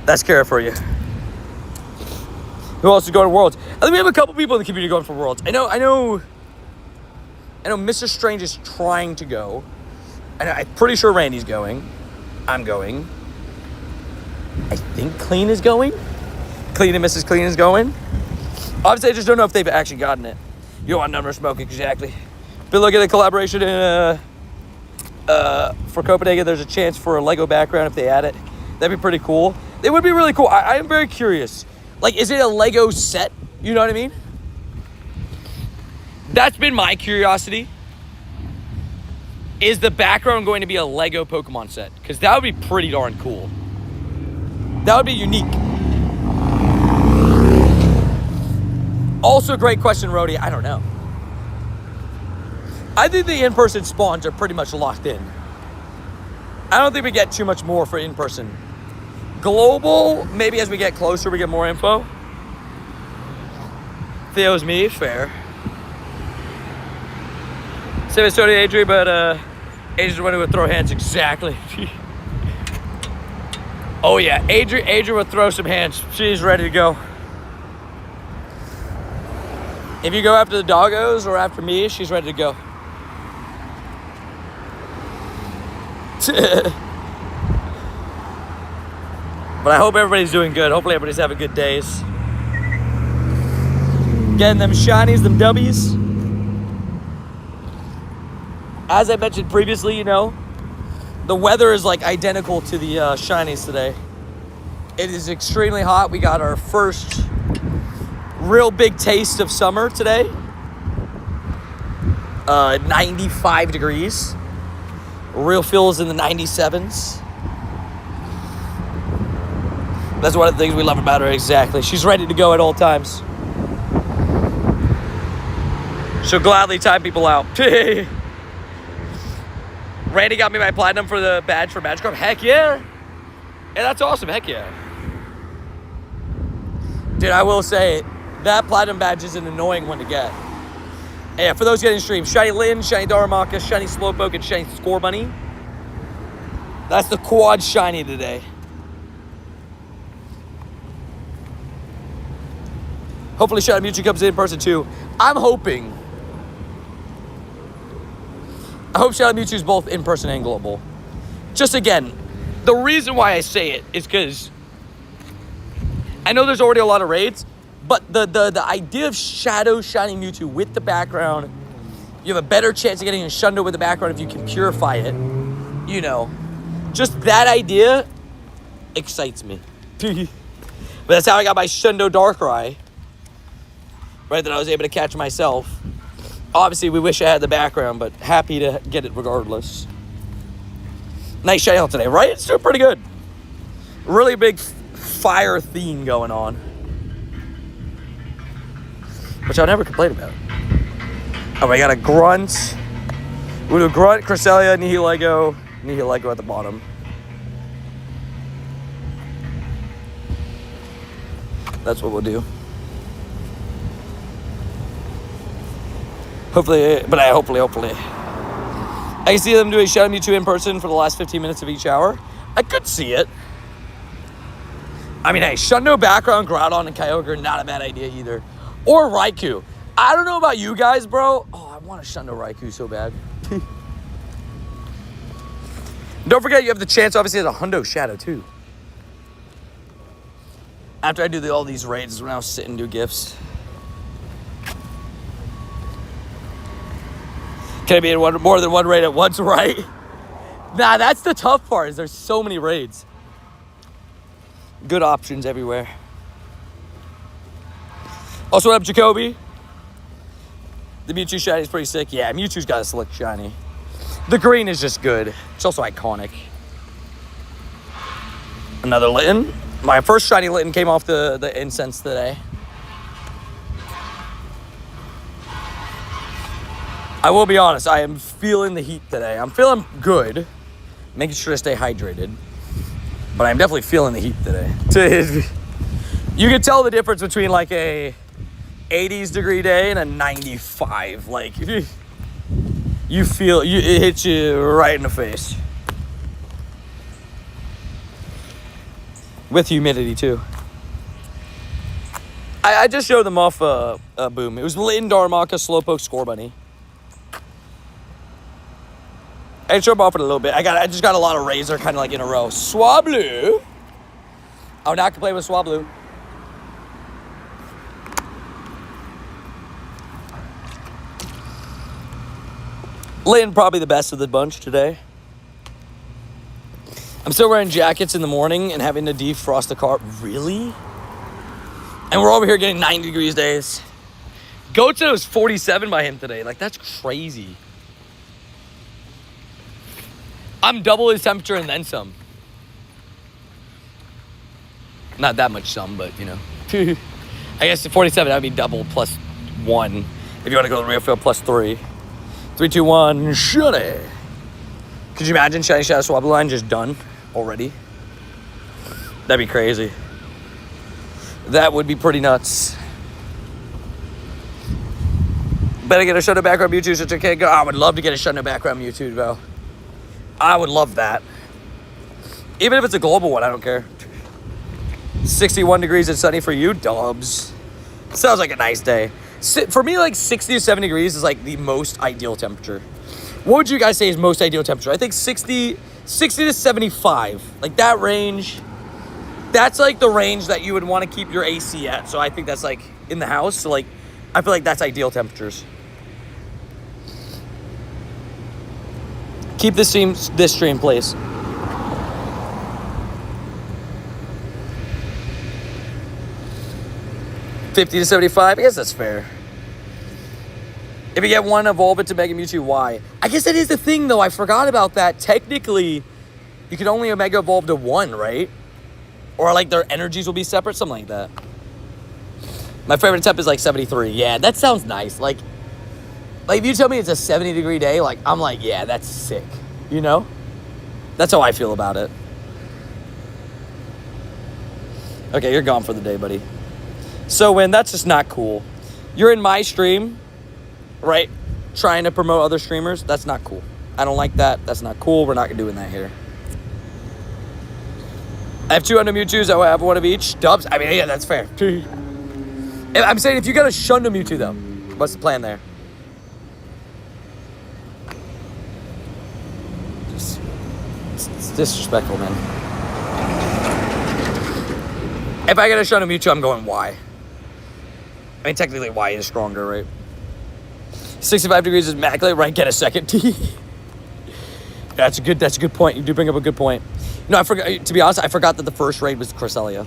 S1: That's Kara for you. Who else is going to Worlds? I think we have a couple people in the community going for Worlds. I know Mr. Strange is trying to go. I'm pretty sure Randy's going. I'm going. I think Clean is going. Clean and Mrs. Clean is going. Obviously, I just don't know if they've actually gotten it. You don't want number smoking, exactly. But look at the collaboration in, for Copenhagen. There's a chance for a Lego background if they add it. That'd be pretty cool. It would be really cool. I am very curious. Like, is it a Lego set? You know what I mean? That's been my curiosity. Is the background going to be a Lego Pokemon set? Because that would be pretty darn cool. That would be unique. Also, great question, Rhodey. I don't know. I think the in-person spawns are pretty much locked in. I don't think we get too much more for in-person. Global, maybe as we get closer, we get more info. Theo's me, fair. Same as Tony Adri, but Adrian's the one who would throw hands, exactly. Oh yeah, Adrian would throw some hands. She's ready to go. If you go after the doggos or after me, she's ready to go. But I hope everybody's doing good. Hopefully everybody's having good days. Getting them shinies, them W's. As I mentioned previously, you know, the weather is like identical to the shinies today. It is extremely hot. We got our first real big taste of summer today. 95 degrees. Real feels in the 97s. That's one of the things we love about her, exactly. She's ready to go at all times. She'll gladly time people out. Randy got me my platinum for the badge for Magikarp. Heck yeah. Yeah, that's awesome. Heck yeah. Dude, I will say, that platinum badge is an annoying one to get. And yeah, for those getting streamed, Shiny Lynn, Shiny Darumaka, Shiny Slowpoke, and Shiny Scorbunny. That's the quad shiny today. Hopefully Shadow Mewtwo comes in person too. I'm hoping. I hope Shadow Mewtwo's both in person and global. Just again, the reason why I say it is because I know there's already a lot of raids, but the idea of Shadow Shiny Mewtwo with the background, you have a better chance of getting a Shundo with the background if you can purify it. You know, just that idea excites me. But that's how I got my Shundo Darkrai. Right, that I was able to catch myself. Obviously, we wish I had the background, but happy to get it regardless. Nice shiny out today, right? It's doing pretty good. Really big fire theme going on. Which I'll never complain about. Oh, we got a Grunt. We do Grunt, Cresselia, Nihilego at the bottom. That's what we'll do. Hopefully. I can see them doing Shadow Mewtwo in person for the last 15 minutes of each hour. I could see it. I mean, hey, Shundo background, Groudon, and Kyogre, not a bad idea either. Or Raikou. I don't know about you guys, bro. Oh, I want a Shundo Raikou so bad. Don't forget, you have the chance, obviously, as a Hundo Shadow, too. After I do all these raids, when I'll sit and do gifts. Can I be in more than one raid at once, right? Nah, that's the tough part, is there's so many raids. Good options everywhere. Also, what up, Jacoby? The Mewtwo shiny is pretty sick. Yeah, Mewtwo's got a slick shiny. The green is just good. It's also iconic. Another Litten. My first shiny Litten came off the incense today. I will be honest, I am feeling the heat today. I'm feeling good. Making sure to stay hydrated. But I'm definitely feeling the heat today. You can tell the difference between like a 80s degree day and a 95. Like, you feel, it hits you right in the face. With humidity too. I just showed them off Boom. It was Litten, Darmaka, Slowpoke, Scorbunny. I showed them off in a little bit. I just got a lot of Razor kind of like in a row. Swablu. Oh, now I can play with Swablu. Litten probably the best of the bunch today. I'm still wearing jackets in the morning and having to defrost the car. Really? And we're over here getting 90 degrees days. Goat said it was 47 by him today. Like, that's crazy. I'm double his temperature and then some. Not that much some, but, you know. I guess at 47, that would be double plus 1. If you want to go to the real field, plus 3. 3, 2, 1, shiny. Could you imagine Shiny Shadow Swablu line just done already? That'd be crazy. That would be pretty nuts. Better get a Shundo background Mewtwo so okay go. I would love to get a Shundo background Mewtwo, though. I would love that. Even if it's a global one, I don't care. 61 degrees and sunny for you, Dubs. Sounds like a nice day. For me, like 60 to 70 degrees is like the most ideal temperature. What would you guys say is most ideal temperature? I think 60 to 75. Like that range. That's like the range that you would want to keep your AC at. So I think that's like in the house. So like, I feel like that's ideal temperatures. Keep this stream, please. $50 to $75, I guess that's fair. If you get one, evolve it to Mega Mewtwo, why? I guess that is the thing, though. I forgot about that. Technically, you can only Mega Evolve to 1, right? Or, like, their energies will be separate, something like that. My favorite temp is, like, 73. Yeah, that sounds nice. Like, if you tell me it's a 70-degree day, like, I'm like, yeah, that's sick. You know? That's how I feel about it. Okay, you're gone for the day, buddy. So, Win, that's just not cool. You're in my stream, right? Trying to promote other streamers. That's not cool. I don't like that. That's not cool. We're not doing that here. I have 200 Mewtwo's. I have one of each. Dubs. I mean, yeah, that's fair. I'm saying if you got a Shundo Mewtwo, though, what's the plan there? It's disrespectful, man. If I get a Shundo Mewtwo, I'm going Y. I mean, technically, Y is stronger, right? 65 degrees is immaculate, right? Get a second. That's a good point. You do bring up a good point. No, I forgot. To be honest, I forgot that the first raid was Cresselia.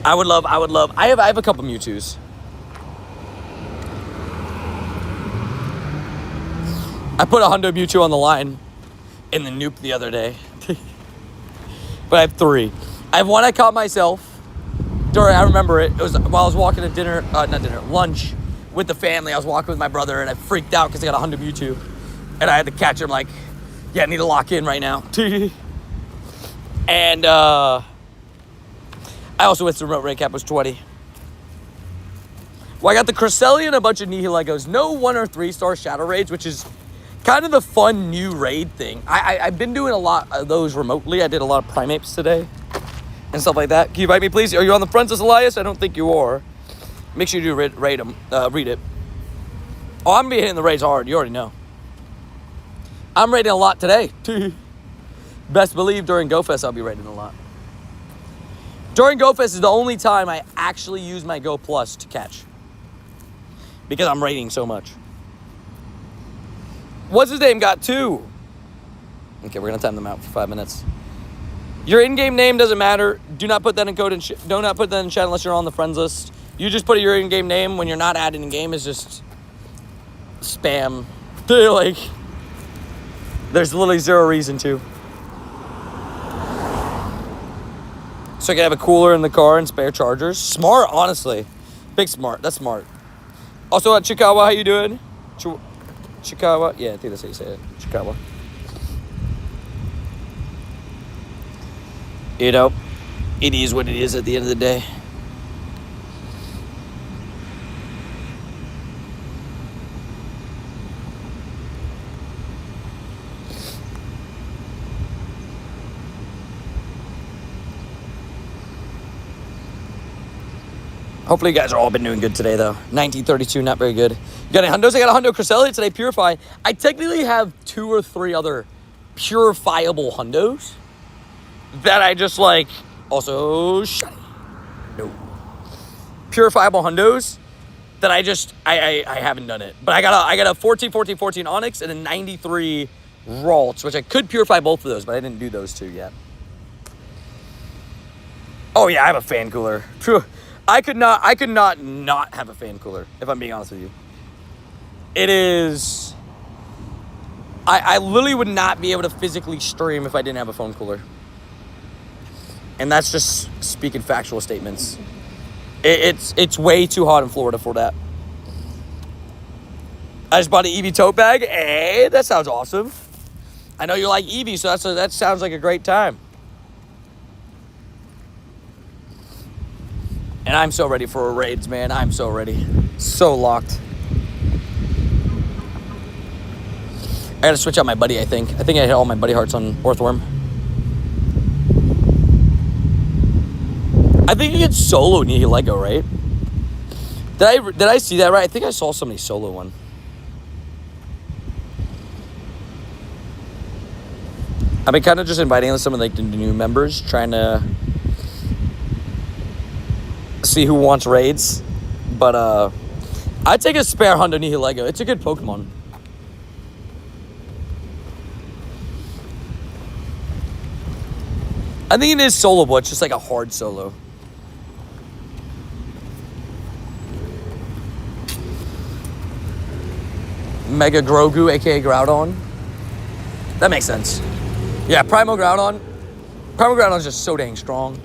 S1: I would love. I have a couple Mewtwo's. I put a Hundo Mewtwo on the line in the Nuke the other day. But I have 3. I have one I caught myself. I remember it. It was while I was walking to lunch with the family. I was walking with my brother, and I freaked out because I got a Hundo Mewtwo. And I had to catch him like, yeah, I need to lock in right now. And I also went through remote raid cap was 20. Well, I got the Cresselia and a bunch of Nihilegos. No 1 or 3 star shadow raids, which is kind of the fun new raid thing. I've been doing a lot of those remotely. I did a lot of primates today and stuff like that. Can you invite me, please? Are you on the Friends of Elias? I don't think you are. Make sure you do read it. Oh, I'm gonna be hitting the raids hard. You already know. I'm raiding a lot today. Best believe during GoFest I'll be raiding a lot. During GoFest is the only time I actually use my Go Plus to catch. Because I'm raiding so much. What's his name? Got 2. Okay, we're gonna time them out for 5 minutes. Your in-game name doesn't matter. Do not put that in code and do not put that in chat unless you're on the friends list. You just put your in-game name when you're not adding in game. Is just spam. Like, there's literally zero reason to. So I can have a cooler in the car and spare chargers. Smart, honestly. Big smart. That's smart. Also, Chikawa, how you doing? Chikawa? Yeah, I think that's how you say it. Chikawa. You know, it is what it is at the end of the day. Hopefully you guys are all been doing good today, though. 1932, not very good. You got any hundos? I got a hundo Cresselia today, Purify. I technically have 2 or 3 other purifiable hundos that I just like. Also, no. Purifiable hundos that I haven't done it. But I got a 14, 14, 14 Onyx and a 93 Ralts, which I could purify both of those, but I didn't do those 2 yet. Oh yeah, I have a fan cooler. I could not have a fan cooler, if I'm being honest with you. It is... I literally would not be able to physically stream if I didn't have a phone cooler. And that's just speaking factual statements. It's way too hot in Florida for that. I just bought an Eevee tote bag. Hey, that sounds awesome. I know you like Eevee, so that sounds like a great time. And I'm so ready for raids, man. I'm so ready. So locked. I gotta switch out my buddy, I think. I think I hit all my buddy hearts on Orthworm. I think you get solo Nihilego, right? Did I see that right? I think I saw somebody solo one. I've been kind of just inviting some of like the new members, trying to see who wants raids. But I'd take a spare Hundo Nihilego. It's a good Pokemon. I think it is soloable. It's just like a hard solo. Mega Grogu, aka Groudon. That makes sense. Yeah, Primal Groudon. Primal Groudon's just so dang strong.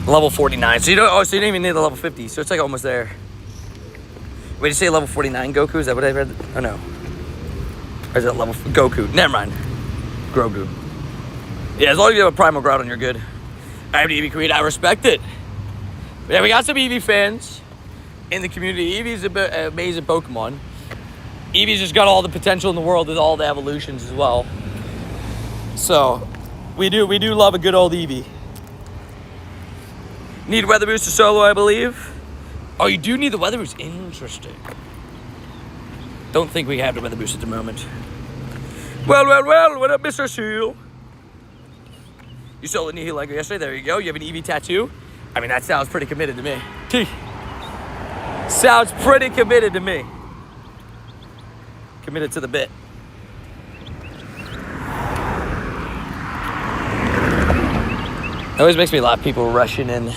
S1: Level 49. So you don't. Oh, so you didn't even need the level 50. So it's like almost there. Wait, did you say level 49 Goku? Is that what I read? Oh no. Or is it level Goku? Never mind. Grogu. Yeah, as long as you have a Primal Groudon, you're good. I have an Eevee Queen. I respect it. But yeah, we got some Eevee fans in the community. Eevee's an amazing Pokemon. Eevee's just got all the potential in the world with all the evolutions as well. So, we do love a good old Eevee. Need Weather Boost to solo, I believe. Oh, you do need the Weather Boost. Interesting. Don't think we have the Weather Boost at the moment. Well, what up, Mr. Seal? You sold a Nihilego yesterday. There you go. You have an Eevee tattoo. I mean, that sounds pretty committed to me. Sounds pretty committed to me. Committed to the bit. It always makes me laugh, people rushing in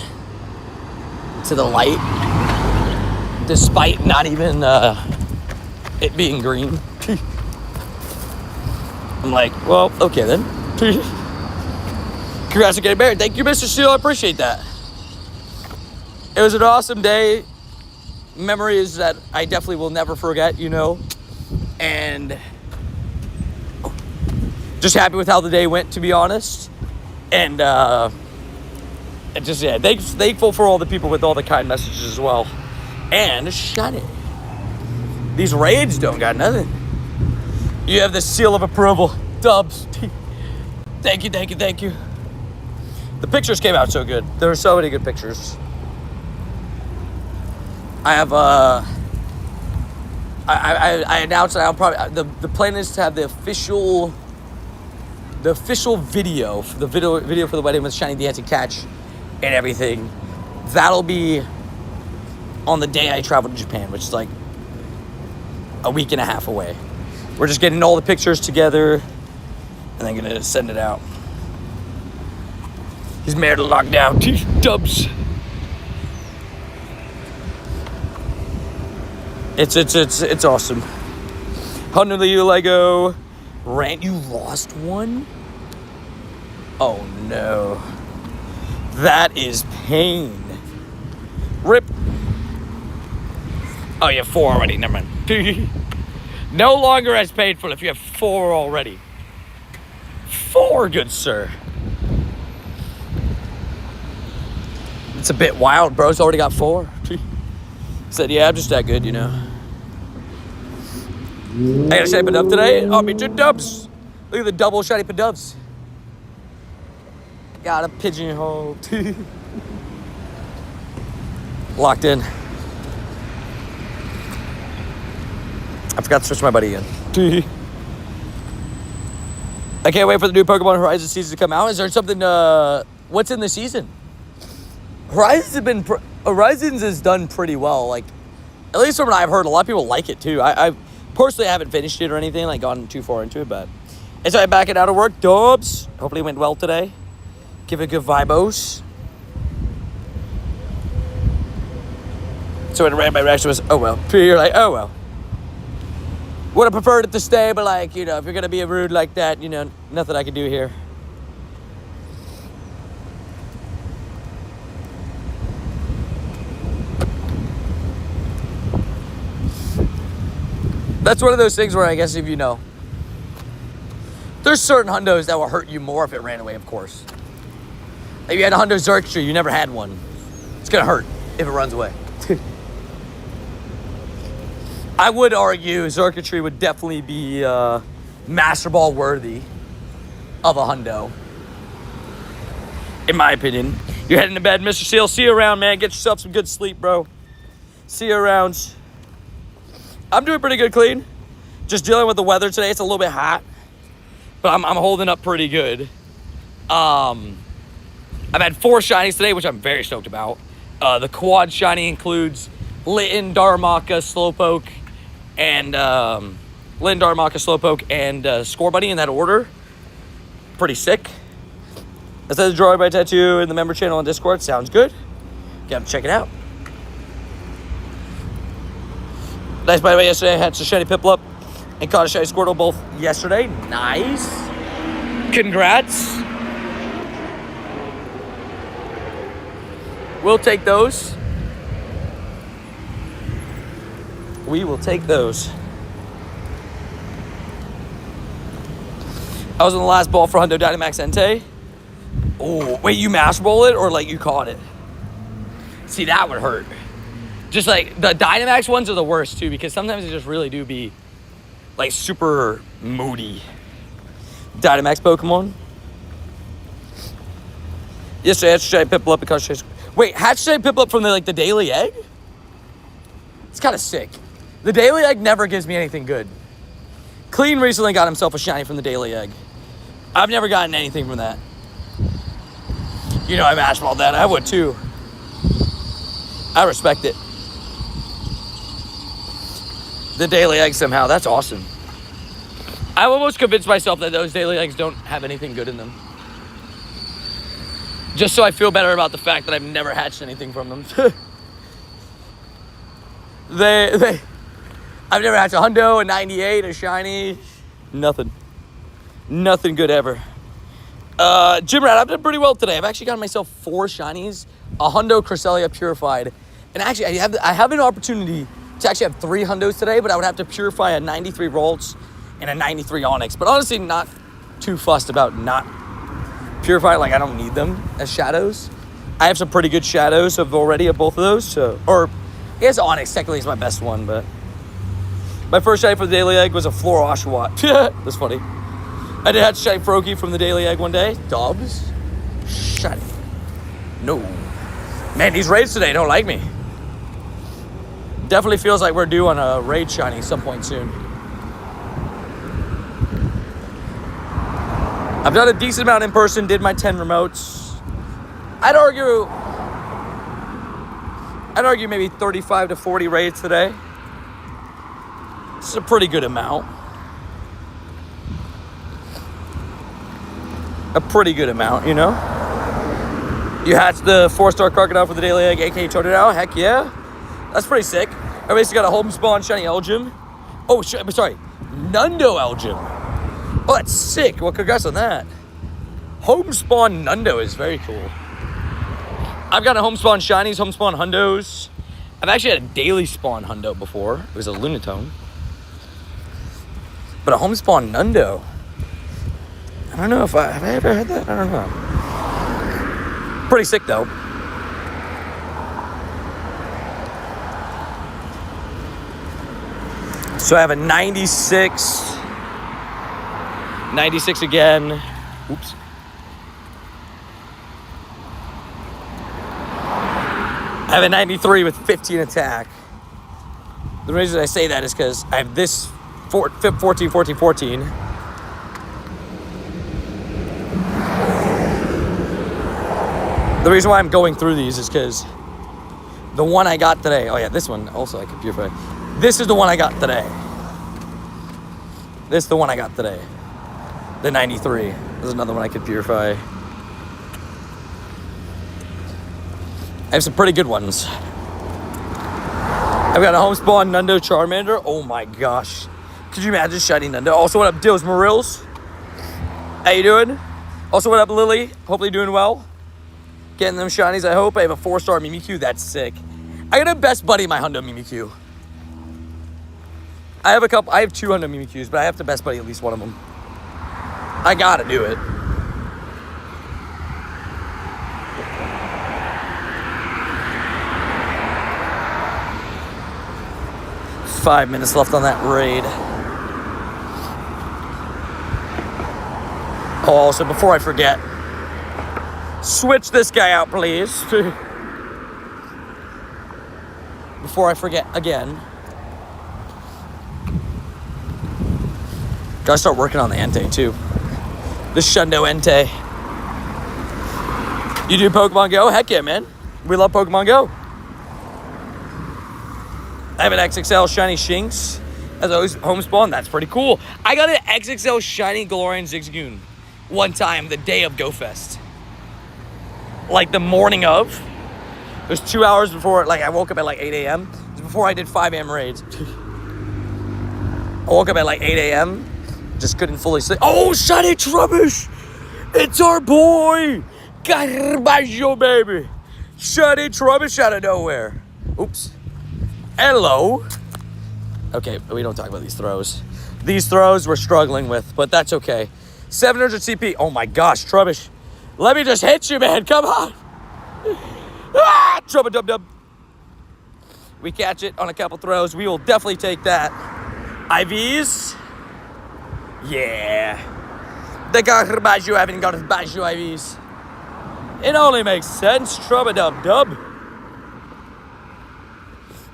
S1: to the light despite not even it being green. I'm like, well, okay then. Congrats on getting married. Thank you, Mr. Steele. I appreciate that. It was an awesome day. Memories that I definitely will never forget, you know. And just happy with how the day went, to be honest. And just, yeah, thankful for all the people with all the kind messages as well. And shiny. These raids don't got nothing. You have the seal of approval. Dubs. Thank you, thank you, thank you. The pictures came out so good. There were so many good pictures. I have, I announced that I'll probably, the plan is to have the official video, video for the wedding with Shiny Dancing Catch and everything. That'll be on the day I travel to Japan, which is like a week and a half away. We're just getting all the pictures together and then gonna send it out. He's married to lockdown. Dubs. It's awesome. Honeymoon Rant, you lost one? Oh no. That is pain. Rip. Oh, you have 4 already. Never mind. No longer as painful if you have 4 already. 4, good sir. It's a bit wild, bro's already got 4. Said, yeah, I'm just that good, you know. I gotta shiny Padub today. Oh, me too, Dubs. Look at the double shiny Padubs. Got a pigeonhole. Locked in. I forgot to switch my buddy again. I can't wait for the new Pokemon Horizon season to come out. Is there something, what's in the season? Horizons has done pretty well. Like, at least from what I've heard, a lot of people like it too. I personally haven't finished it or anything, like gone too far into it, but it's right back and out of work. Dubs. Hopefully it went well today. Give it good vibos. So my reaction was, oh well. You're like, oh well. Would have preferred it to stay, but like, you know, if you're gonna be rude like that, you know, nothing I can do here. That's one of those things where I guess if you know, there's certain hundos that will hurt you more if it ran away, of course. If you had a hundo Xerxtree, you never had one. It's gonna hurt if it runs away. I would argue Xerxtree would definitely be Master Ball worthy of a hundo. In my opinion. You're heading to bed, Mr. Seal. See you around, man. Get yourself some good sleep, bro. See you around. I'm doing pretty good clean. Just dealing with the weather today. It's a little bit hot. But I'm holding up pretty good. I've had 4 shinies today, which I'm very stoked about. The quad shiny includes Litten, Darmaka, Slowpoke, and Score Bunny in that order. Pretty sick. It says Droid by Tattoo in the member channel on Discord. Sounds good. Gotta check it out. Nice, by the way, yesterday I hatched a shiny Piplup and caught a shiny Squirtle both yesterday. Nice. Congrats. We'll take those. We will take those. I was on the last ball for Hundo Dynamax Entei. Oh, wait, you Master Ball it or like you caught it? See, that would hurt. Just like the Dynamax ones are the worst too because sometimes they just really do be like super moody. Dynamax Pokemon. Yesterday, I hatched shiny Piplup because wait, hatched shiny Piplup from the daily egg? It's kind of sick. The daily egg never gives me anything good. Clean recently got himself a shiny from the daily egg. I've never gotten anything from that. You know I Master Balled that. I would too. I respect it. The daily egg somehow. That's awesome. I almost convinced myself that those daily eggs don't have anything good in them. Just so I feel better about the fact that I've never hatched anything from them. I've never hatched a hundo, a 98, a shiny. Nothing. Nothing good ever. Gym Rat, I've done pretty well today. I've actually gotten myself 4 shinies, a hundo Cresselia purified. And actually, I have an opportunity to actually have 3 hundos today, but I would have to purify a 93 Ralts and a 93 Onyx. But honestly, not too fussed about not purifying. Like, I don't need them as shadows. I have some pretty good shadows of both of those. So, or I guess Onyx technically is my best one, but my first shiny for the Daily Egg was a Floral Oshawott. That's funny. I did have shiny Froakie from the Daily Egg one day. Dobbs. Shiny. No. Man, these raids today don't like me. Definitely feels like we're due on a raid shiny some point soon. I've done a decent amount in person, did my 10 remotes. I'd argue maybe 35 to 40 raids today. It's a pretty good amount. A pretty good amount, you know? You hatched the 4-star Crocodile for the Daily Egg, aka Totodile. Heck yeah. That's pretty sick. Everybody's got a home spawn shiny Elgin. Oh, sorry. Nundo Elgin. Oh, that's sick. Well, congrats on that. Home spawn Nundo is very cool. I've got a home spawn shinies, home spawn hundos. I've actually had a daily spawn hundo before. It was a Lunatone. But a home spawn Nundo. I don't know if have I ever had that? I don't know. Pretty sick though. So I have a 96. 96 again. Oops. I have a 93 with 15 attack. The reason I say that is because I have this 14, 14, 14. The reason why I'm going through these is because the one I got today, oh yeah, this one also I can purify. This is the one I got today. This is the one I got today. The 93. There's another one I could purify. I have some pretty good ones. I've got a home spawn Nundo Charmander. Oh my gosh. Could you imagine shiny Nundo? Also, what up, Dills Marils? How you doing? Also, what up, Lily? Hopefully doing well. Getting them shinies, I hope. I have a 4-star Mimikyu. That's sick. I got a best buddy in my Hundo Mimikyu. I have 2 Hundo Mimikyus, but I have to best buddy at least one of them. I gotta do it. Five minutes left on that raid. Oh, also, before I forget, switch this guy out, please. Before I forget again. Gotta start working on the Entei, too. The Shundo Entei. You do Pokemon Go? Heck yeah, man. We love Pokemon Go. I have an XXL Shiny Shinx as a home spawn. That's pretty cool. I got an XXL Shiny Galarian Zigzagoon one time, the day of GoFest. Like the morning of. It was 2 hours before, like I woke up at like 8 a.m. It was before I did 5 a.m. raids. I woke up at like 8 a.m. Just couldn't fully sleep. Oh, Shiny Trubbish! It's our boy! Garbaggio, baby! Shiny Trubbish out of nowhere. Oops. Hello. Okay, we don't talk about these throws. These throws we're struggling with, but that's okay. 700 CP. Oh my gosh, Trubbish. Let me just hit you, man. Come on. Ah, Trubba-dub-dub. We catch it on a couple throws. We will definitely take that. IVs. Yeah. The Garbaggio having Garbaggio IVs. It only makes sense. Trubba-dub-dub.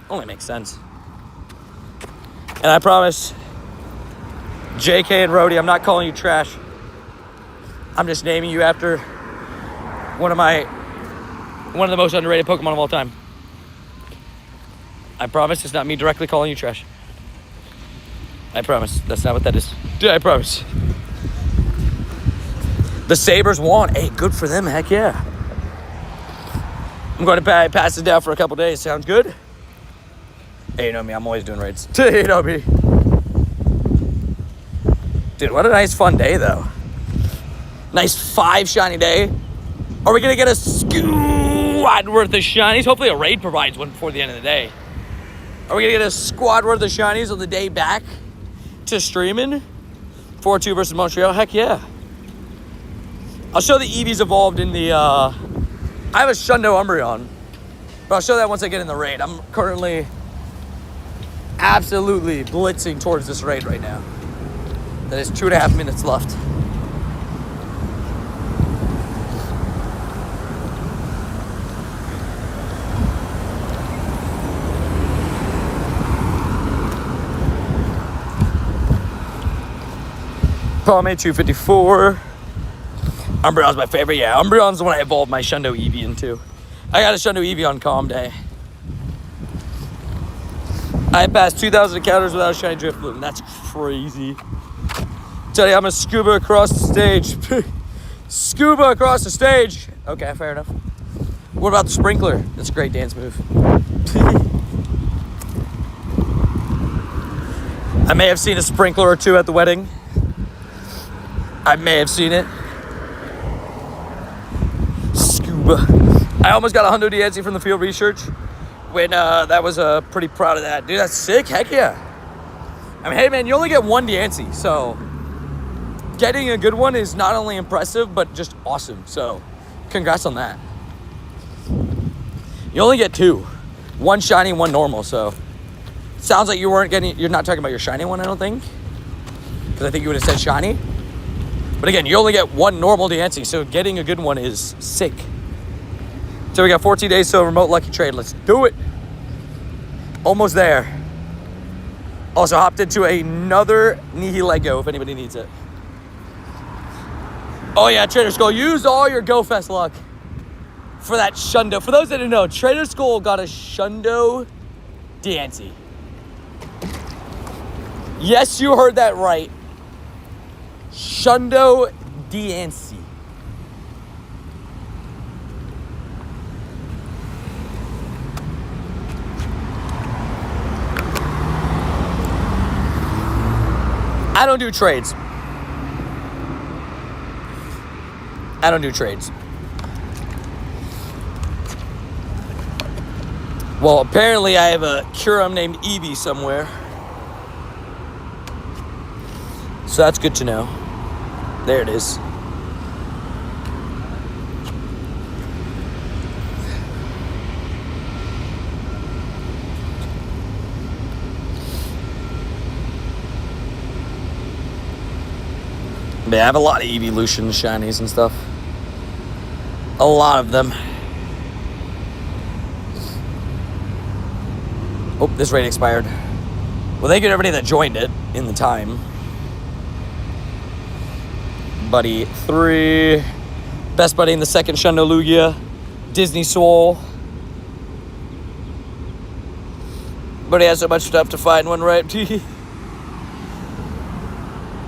S1: Only makes sense. And I promise, JK and Rhodey, I'm not calling you trash. I'm just naming you after one of the most underrated Pokemon of all time. I promise it's not me directly calling you trash. I promise. That's not what that is. I promise. The Sabres won. Hey, good for them. Heck yeah. I'm going to pass it down for a couple days. Sounds good? Hey, you know me. I'm always doing raids. You know me. Dude, what a nice fun day, though. Nice 5 shiny day. Are we going to get a squad worth of shinies? Hopefully a raid provides one before the end of the day. Are we going to get a squad worth of shinies on the day back to streaming? 4-2 versus Montreal? Heck yeah. I'll show the Eevees evolved in the, I have a Shundo Umbreon, but I'll show that once I get in the raid. I'm currently absolutely blitzing towards this raid right now. There's 2.5 minutes left. Palme 254. Umbreon's my favorite. Yeah, Umbreon's the one I evolved my Shundo Eevee into. I got a Shundo Eevee on Calm Day. I passed 2,000 encounters without a shiny Drift Bloom. That's crazy. Tell you, I'm gonna scuba across the stage. Scuba across the stage. Okay, fair enough. What about the sprinkler? That's a great dance move. I may have seen a sprinkler or two at the wedding. I may have seen it. Scuba. I almost got a Hundo DNC from the field research when that was pretty proud of that. Dude, that's sick. Heck yeah. I mean, hey man, you only get one DNC, so getting a good one is not only impressive, but just awesome. So congrats on that. You only get two. One shiny, one normal, so sounds like you're not talking about your shiny one, I don't think. Because I think you would have said shiny. But again, you only get one normal DNC, so getting a good one is sick. So we got 14 days till remote lucky trade. Let's do it. Almost there. Also hopped into another Nihilego if anybody needs it. Oh yeah, Trader Skull, use all your GoFest luck for that Shundo. For those that don't know, Trader Skull got a Shundo DNC. Yes, you heard that right. Shundo DNC. I don't do trades. I don't do trades. Well, apparently I have a Curum named Eevee somewhere. So that's good to know. There it is. They have a lot of evolution shinies and stuff. A lot of them. Oh, this raid expired. Well, thank you to everybody that joined it in the time. Buddy 3. Best buddy in the second Shundo Lugia. Disney Soul. But he has so much stuff to find one, right?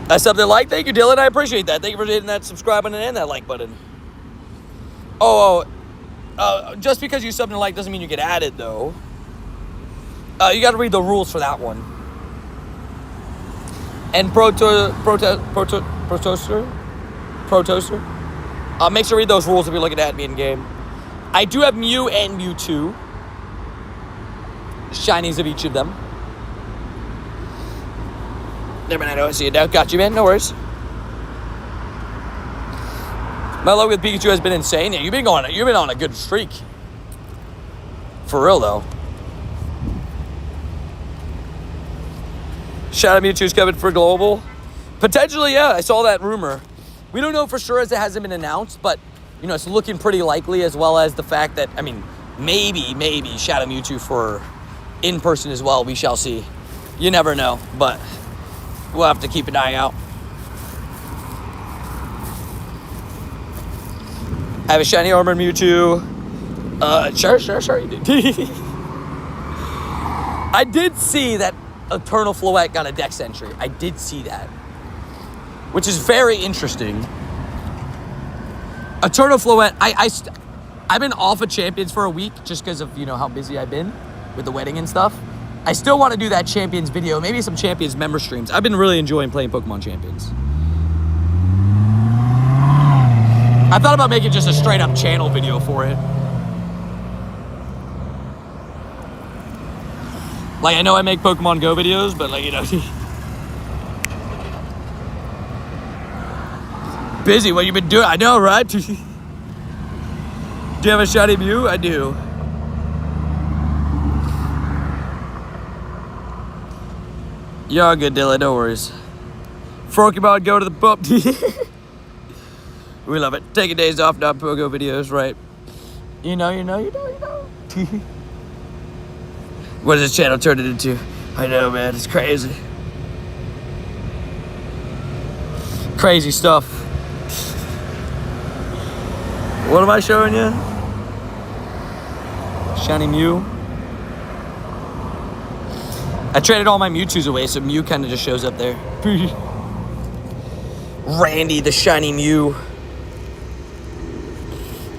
S1: That's something like. Thank you, Dylan. I appreciate that. Thank you for hitting that subscribe button and that like button. Just because you sub and like doesn't mean you get added, though. You got to read the rules for that one. And Protoaster. Make sure to read those rules if you're looking to add me in game. I do have Mew and Mewtwo. Shinies of each of them. Never mind, I don't see it now. Got you, man. No worries. My luck with Pikachu has been insane. Yeah, you've been on a good streak. For real, though. Shout out Mewtwo's coming for global. Potentially, yeah. I saw that rumor. We don't know for sure as it hasn't been announced, but you know it's looking pretty likely, as well as the fact that maybe Shadow Mewtwo for in person as well. We shall see. You never know, but we'll have to keep an eye out. I have a shiny armor Mewtwo. Sure you do. I did see that Eternal Floette got a Dex entry. I did see that. Which is very interesting. Eternal Floette, I've been off of Champions for a week just because of, how busy I've been with the wedding and stuff. I still want to do that Champions video, maybe some Champions member streams. I've been really enjoying playing Pokemon Champions. I thought about making just a straight up channel video for it. Like, I know I make Pokemon Go videos, but Busy, what you been doing? I know, right? Do you have a shiny Mew? I do. You're all good, Dylan, no worries. Pokemon, go to the bump. We love it. Taking days off, not Pogo videos, right? You know. What does this channel turn it into? I know, man, it's crazy. Crazy stuff. What am I showing you? Shiny Mew. I traded all my Mewtwo's away, so Mew kind of just shows up there. Randy, the shiny Mew.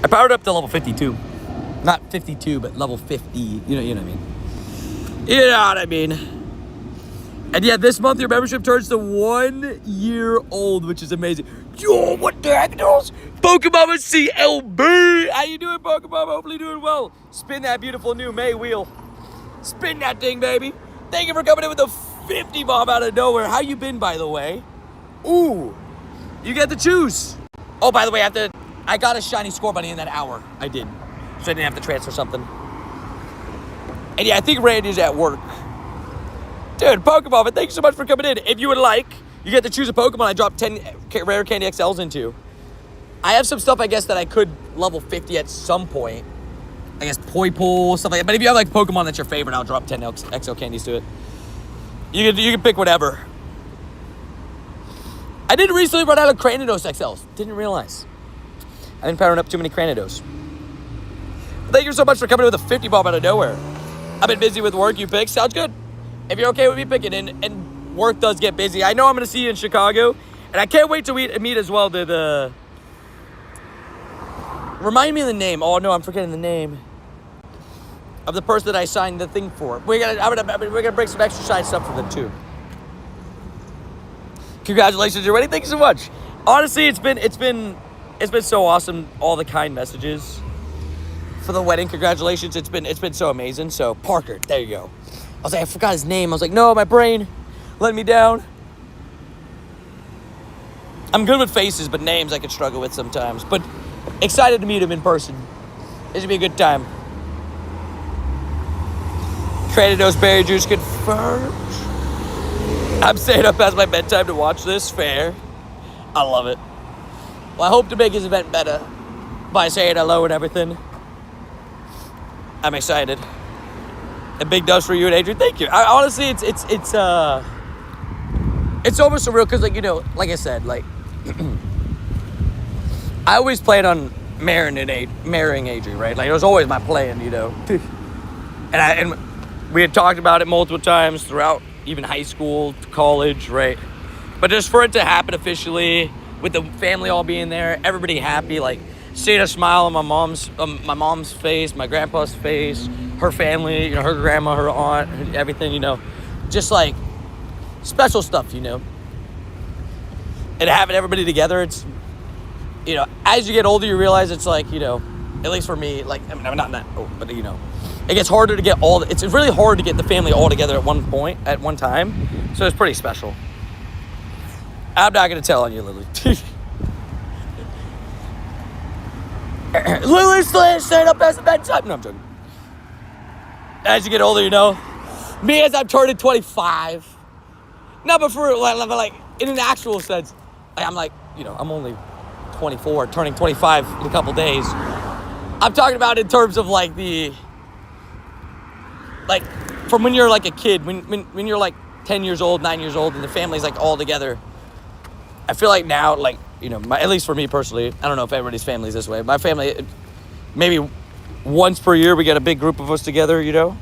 S1: I powered up to level 52. Not 52, but level 50. You know what I mean. You know what I mean. And yeah, this month your membership turns to 1 year old, which is amazing. Yo, what the heck, knows? Pokemon with CLB. How you doing, Pokemon? Hopefully doing well. Spin that beautiful new May wheel. Spin that thing, baby. Thank you for coming in with a 50 bomb out of nowhere. How you been, by the way? Ooh, you get to choose. Oh, by the way, I got a shiny score bunny in that hour. I did. So I didn't have to transfer something. And yeah, I think Randy's at work. Dude, Pokemon, but thank you so much for coming in. If you would like, you get to choose a Pokemon I dropped 10 rare candy XLs into. I have some stuff, I guess, that I could level 50 at some point. I guess Poipole, stuff like that. But if you have like Pokemon that's your favorite, I'll drop 10 XL candies to it. You can pick whatever. I did recently run out of Cranidos XLs. Didn't realize. I've been powering up too many Cranidos. Thank you so much for coming in with a 50 bomb out of nowhere. I've been busy with work, you pick. Sounds good. If you're okay with me picking, and work does get busy. I know I'm going to see you in Chicago. And I can't wait to meet as well the... Remind me of the name. Oh, no, I'm forgetting the name. Of the person that I signed the thing for. We're gonna bring some extra shine stuff for them too. Congratulations, you're ready. Thank you so much. Honestly, it's been so awesome. All the kind messages for the wedding. Congratulations. It's been so amazing. So Parker, there you go. I was like, I forgot his name. I was like, no, my brain let me down. I'm good with faces, but names I could struggle with sometimes. But excited to meet him in person. This will be a good time. Traded those berry juice confirmed. I'm staying up past my bedtime to watch this. Fair. I love it. Well, I hope to make his event better by saying hello and everything. I'm excited. A big dose for you and Adrian. Thank you. Honestly, it's almost surreal because, like, you know, like I said, like I always planned on marrying Adrian, right? Like it was always my plan, you know. And we had talked about it multiple times throughout even high school, college, right? But just for it to happen officially, with the family all being there, everybody happy, like seeing a smile on my mom's face, my grandpa's face, her family, you know, her grandma, her aunt, everything, you know, just like special stuff, you know. And having everybody together, it's, you know, as you get older, you realize it's like, you know, at least for me, like, I mean, I'm not that old, but you know, it gets harder to get it's really hard to get the family all together at one point, at one time. So it's pretty special. I'm not going to tell on you, Lily. Lily's staying up past the bedtime. No, I'm joking. As you get older, you know, me as I'm turning 25. No, but for like in an actual sense, like, I'm like, you know, I'm only 24, turning 25 in a couple days. I'm talking about in terms of like like from when you're like a kid, when you're like 10 years old, 9 years old, and the family's like all together. I feel like now, like, you know, at least for me personally, I don't know if everybody's family is this way. My family, maybe once per year we get a big group of us together, you know.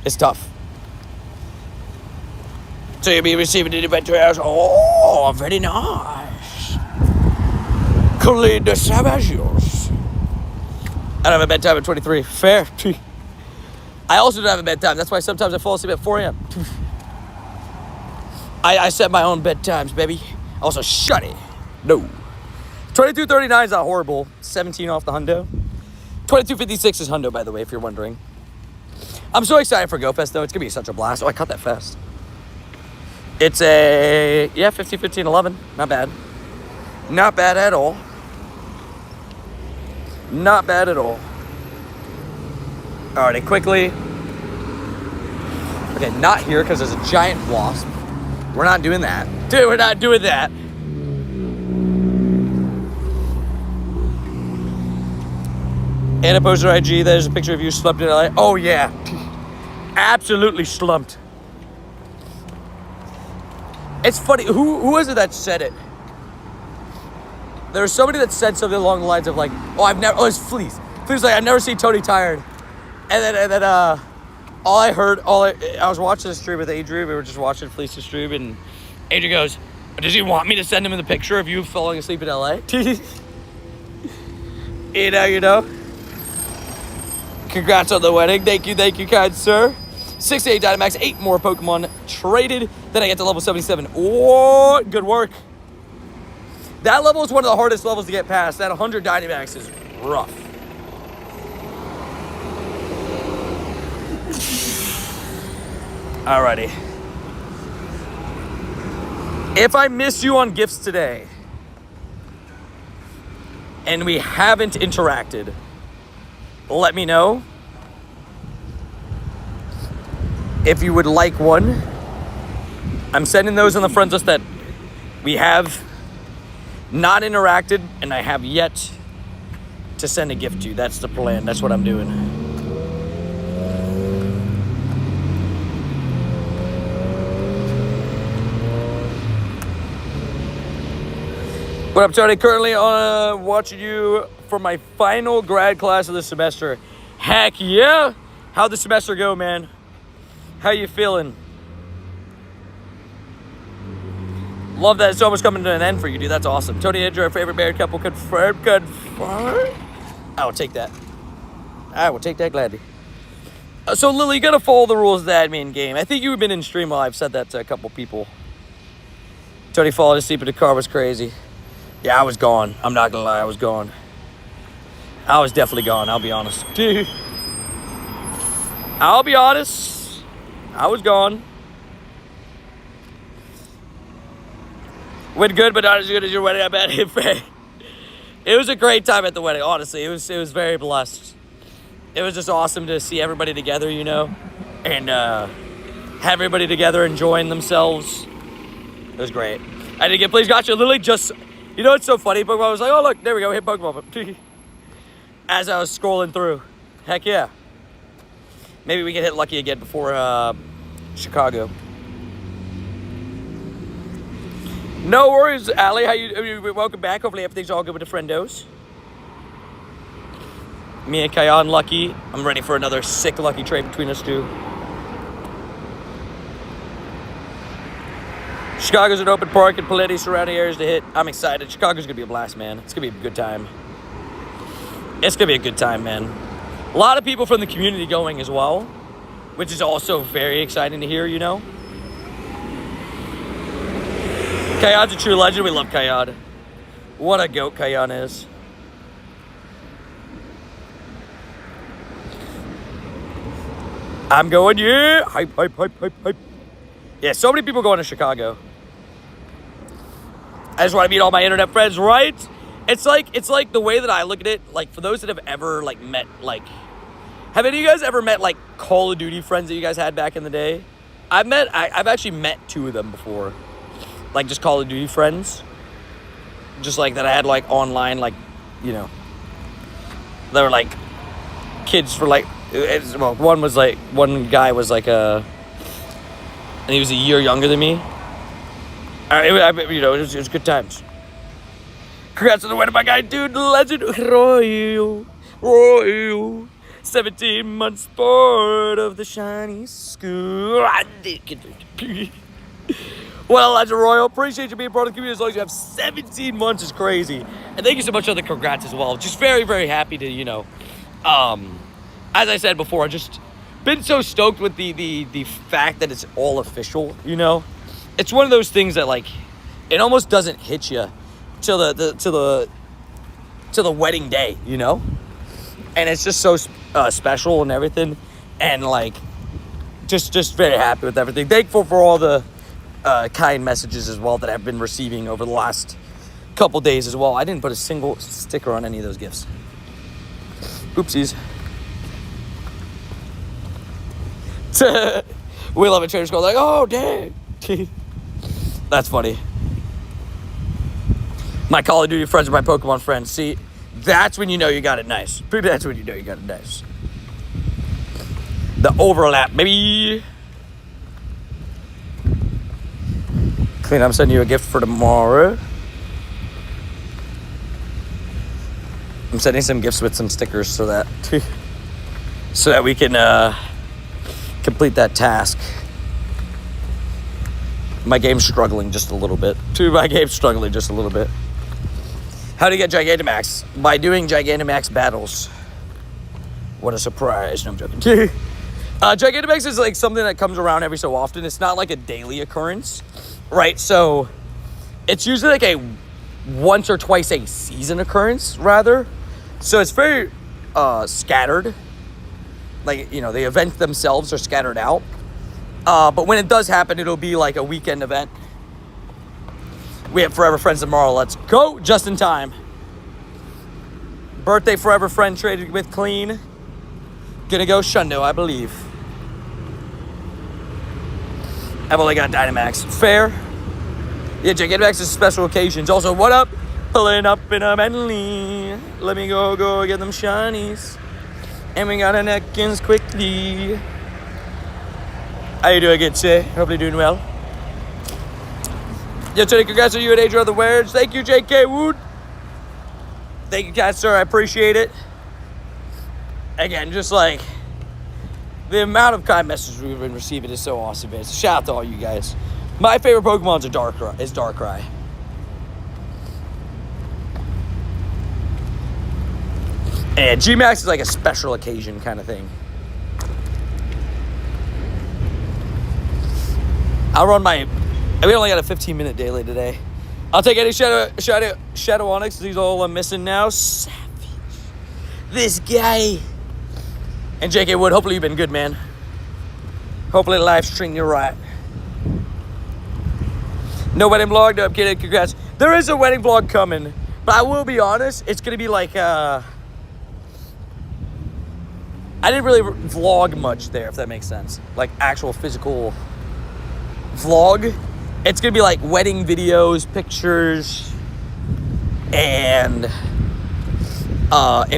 S1: It's tough. So you'll be receiving the event to us. Oh, very nice. Clean the Savagios. I don't have a bedtime at 23. Fair. I also don't have a bedtime. That's why sometimes I fall asleep at 4 a.m. I set my own bedtimes, baby. Also, shut it. No. 22.39 is not horrible. 17 off the hundo. 22.56 is hundo, by the way, if you're wondering. I'm so excited for GoFest, though. It's going to be such a blast. Oh, I caught that fast. It's a, 15, 11. Not bad. Not bad at all. Not bad at all. Alrighty, quickly. Okay, not here because there's a giant wasp. We're not doing that. Dude, we're not doing that. Anna posted on IG, there's a picture of you slumped in LA. Oh yeah. Absolutely slumped. It's funny, who was it that said it? There was somebody that said something along the lines of like, it's Fleece. Fleece was like, I've never seen Tony tired. And then I was watching a stream with Adrian. We were just watching Fleece's stream, and Adrian goes, does he want me to send him the picture of you falling asleep in LA? You know. Congrats on the wedding. Thank you, kind sir. 68 Dynamax, 8 more Pokemon traded. Then I get to level 77. Oh, good work. That level is one of the hardest levels to get past. That 100 Dynamax is rough. Alrighty. If I miss you on gifts today, and we haven't interacted, let me know. If you would like one, I'm sending those on the friends list that we have not interacted, and I have yet to send a gift to. That's the plan. That's what I'm doing. What up, Tony? Currently watching you for my final grad class of the semester. Heck yeah! How'd the semester go, man? How you feeling? Love that it's almost coming to an end for you, dude. That's awesome. Tony and Andrew, our favorite married couple, confirmed. I will take that. I will take that gladly. So, Lily, you gotta follow the rules of the admin game. I think you've been in stream while I've said that to a couple people. Tony falling asleep in the car was crazy. Yeah, I was gone. I'm not gonna lie, I was gone. I was definitely gone, I'll be honest. I'll be honest. I was gone. Went good, but not as good as your wedding, I bet. It was a great time at the wedding, honestly. It was very blessed. It was just awesome to see everybody together, you know, and have everybody together enjoying themselves. It was great. I didn't get Please Gotcha. Literally just, you know, it's so funny. Pokemon was like, oh, look, there we go, hit Pokemon. As I was scrolling through. Heck yeah. Maybe we can hit lucky again before Chicago. No worries, Allie. How you? Welcome back. Hopefully everything's all good with the friendos. Me and Kayan lucky. I'm ready for another sick lucky trade between us two. Chicago's an open park and plenty of surrounding areas to hit. I'm excited. Chicago's gonna be a blast, man. It's gonna be a good time. It's gonna be a good time, man. A lot of people from the community going as well, which is also very exciting to hear, you know. Kayan's a true legend. We love Kayan. What a goat Kayan is. I'm going, yeah. Hype, hype, hype, hype, hype. Yeah, so many people going to Chicago. I just want to meet all my internet friends, right? It's like the way that I look at it, like for those that have ever like met, like, have any of you guys ever met like Call of Duty friends that you guys had back in the day? I've actually met 2 of them before. Like just Call of Duty friends. Just like that I had like online, like, you know. They were like kids for like, well, one guy was like and he was a year younger than me. You know, it was good times. Congrats on the wedding, my guy, dude, legend, Royal. 17 months bored of the shiny school. Well, Legend Royal, appreciate you being part of the community as long as you have 17 months is crazy. And thank you so much for the congrats as well. Just very, very happy to, you know, as I said before, just been so stoked with the fact that it's all official, you know. It's one of those things that, like, it almost doesn't hit you till the wedding day, you know. And it's just so special and everything, and like just very happy with everything. Thankful for all the kind messages as well that I've been receiving over the last couple days as well. I didn't put a single sticker on any of those gifts. Oopsies. We love a Trader Skull like, oh, dang. That's funny. My Call of Duty friends are my Pokemon friends. See, that's when you know you got it nice. That's when you know you got it nice. The overlap, baby. Clean, I'm sending you a gift for tomorrow. I'm sending some gifts with some stickers so that we can complete that task. My game's struggling just a little bit. How to get Gigantamax? By doing Gigantamax battles. What a surprise. No, I'm joking. Gigantamax is like something that comes around every so often. It's not like a daily occurrence, right? So it's usually like a once or twice a season occurrence, rather. So it's very scattered. Like, you know, the events themselves are scattered out. But when it does happen, it'll be like a weekend event. We have Forever Friends tomorrow. Let's go. Just in time. Birthday Forever Friend traded with Clean. Gonna go Shundo, I believe. I've only got Dynamax. Fair. Yeah, Gigantamax is special occasions. Also, what up? Pulling up in a Bentley. Let me go get them shinies. And we got an Ekans quickly. How you doing, good sir? Hope you're doing well. Yo, today, congrats on you and Adrian on the wares. Thank you, J.K. Wood. Thank you, guys, sir. I appreciate it. Again, just like the amount of kind messages we've been receiving is so awesome, man. So shout out to all you guys. My favorite Pokemon's is Darkrai. And G-Max is like a special occasion kind of thing. We only got a 15-minute daily today. I'll take any Shadow Onyx. These all I'm missing now. Savage. This guy. And J.K. Wood, hopefully you've been good, man. Hopefully the live stream you're right. No wedding vlog? No, I'm kidding. Congrats. There is a wedding vlog coming. But I will be honest, it's going to be like... I didn't really vlog much there, if that makes sense. Like actual physical vlog. It's gonna be like wedding videos, pictures, and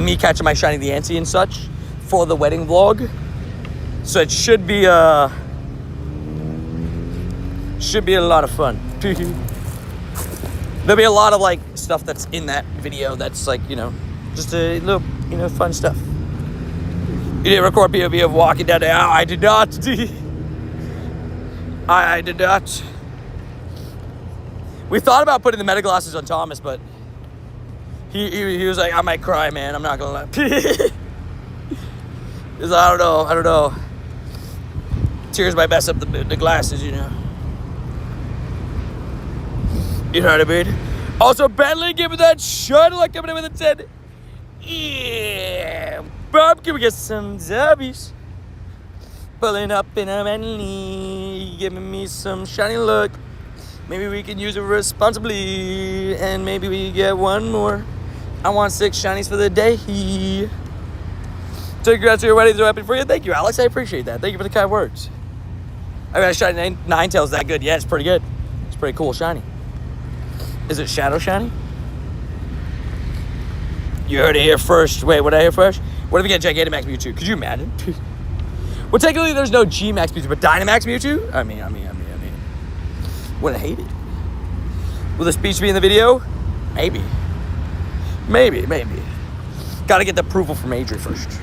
S1: me catching my shiny the Antsy and such for the wedding vlog. So it should be a lot of fun. There'll be a lot of like stuff that's in that video that's like, you know, just a little, you know, fun stuff. You didn't record POV of walking down the aisle. I did not. I did not. We thought about putting the meta glasses on Thomas, but he was like, I might cry, man. I'm not gonna lie. He's like, I don't know. Tears might mess up the glasses, you know. You know what I mean? Also, Bentley, give me that shot like coming in with a 10. Yeah. Bob, can we get some zubbies? Pulling up in a Bentley, giving me some shiny look. Maybe we can use it responsibly, and maybe we get one more. I want 6 shinies for the day. So congrats to your wedding, so happy for you. Thank you, Alex. I appreciate that. Thank you for the kind words. I got a shiny Ninetales that good. Yeah, it's pretty good. It's pretty cool shiny. Is it Shadow Shiny? You heard it here first. Wait, what did I hear first? What if we get Gigantamax Mewtwo? Could you imagine? Well, technically, there's no G-Max Mewtwo, but Dynamax Mewtwo? I mean. Wouldn't hate it. Will the speech be in the video? Maybe. Gotta get the approval from Adri first.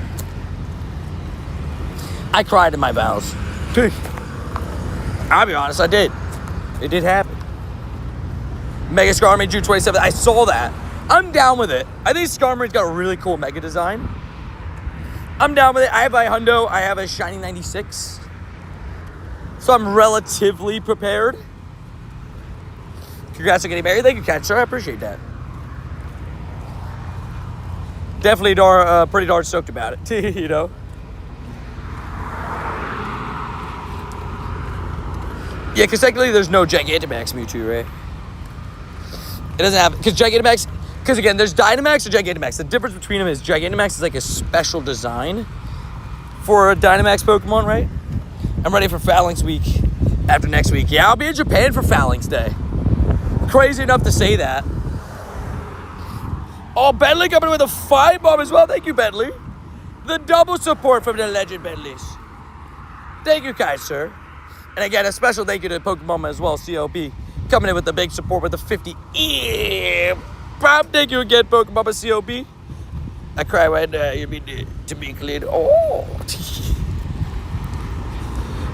S1: I cried in my vows. I'll be honest, I did. It did happen. Mega Skarmory June 27th. I saw that. I'm down with it. I think Skarmory's got a really cool mega design. I'm down with it. I have a Hundo. I have a shiny 96. So I'm relatively prepared. Congrats on getting married. Thank you, Cat, sir. I appreciate that. Definitely pretty darn stoked about it, you know? Yeah, because technically there's no Gigantamax Mewtwo, right? It doesn't have, because Gigantamax, because again, there's Dynamax and Gigantamax. The difference between them is Gigantamax is like a special design for a Dynamax Pokemon, right? I'm ready for Phalanx Week after next week. Yeah, I'll be in Japan for Phalanx Day. Crazy enough to say that. Oh, Bentley coming with a 5 bomb as well. Thank you, Bentley. The double support from the legend Bentleys. Thank you, guys, sir. And again, a special thank you to Pokemon as well, COP. Coming in with the big support with the 50. Bob, thank you again, Pokemon COP. I cry when you mean to be clean. Oh.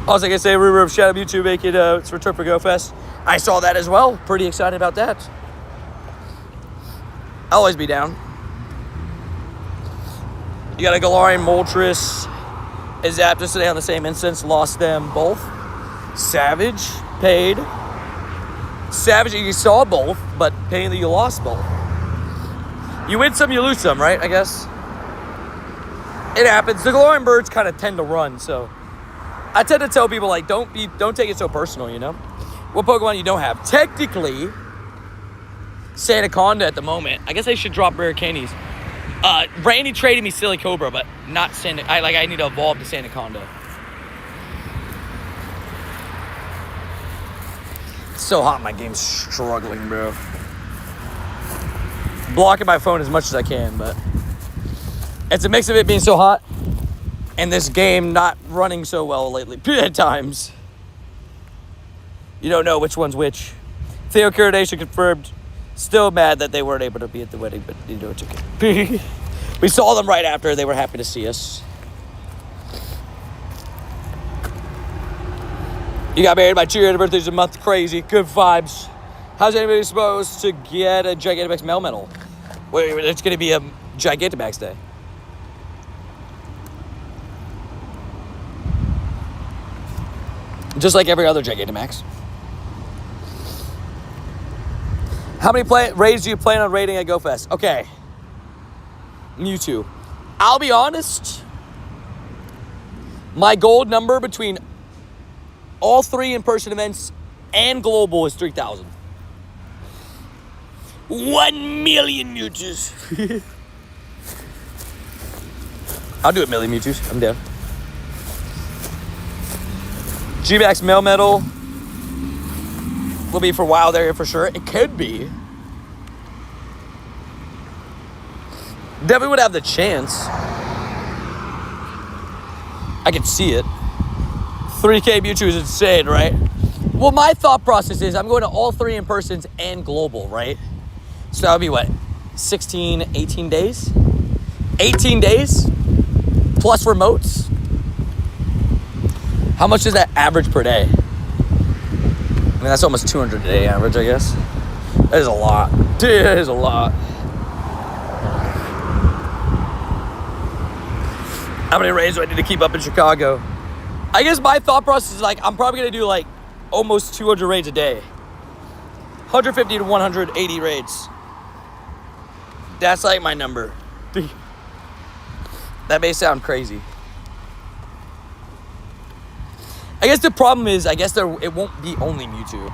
S1: Also, I can say rumor of Shadow Mewtwo making its return for GoFest. I saw that as well. Pretty excited about that. I'll always be down. You got a Galarian Moltres. Is Zapdos today on the same instance. Lost them both. Savage, paid. Savage, you saw both, but pain that you lost both. You win some, you lose some, right? I guess. It happens. The Galarian birds kind of tend to run, so I tend to tell people, like, don't take it so personal, you know? What Pokemon you don't have? Technically, Sandaconda at the moment. I guess I should drop rare candies. Randy traded me Silly Cobra, but not I need to evolve to Sandaconda. It's so hot, my game's struggling, bro. Blocking my phone as much as I can, but it's a mix of it being so hot and this game not running so well lately at times. You don't know which one's which. Theo Curadation confirmed. Still mad that they weren't able to be at the wedding, but you know, it's okay. We saw them right after. They were happy to see us. You got married by 2 year birthday's a month. Crazy. Good vibes. How's anybody supposed to get a Gigantamax Melmetal? Wait, it's going to be a Gigantamax day. Just like every other Gigantamax. How many raids do you plan on raiding at GoFest? Okay. Mewtwo. I'll be honest. My gold number between all 3 in-person events and global is 3,000. 1 million Mewtwo's. I'll do a million Mewtwo's. I'm down. G-Max Melmetal will be for Wild Area for sure. It could be. Definitely would have the chance. I could see it. 3K Mewtwo is insane, right? Well, my thought process is I'm going to all 3 in-persons and global, right? So that would be what? 16, 18 days? 18 days? Plus remotes? How much is that average per day? I mean, that's almost 200 a day average, I guess. That is a lot. That is a lot. How many raids do I need to keep up in Chicago? I guess my thought process is like, I'm probably going to do like almost 200 raids a day. 150 to 180 raids. That's like my number. That may sound crazy. I guess the problem is, it won't be only Mewtwo.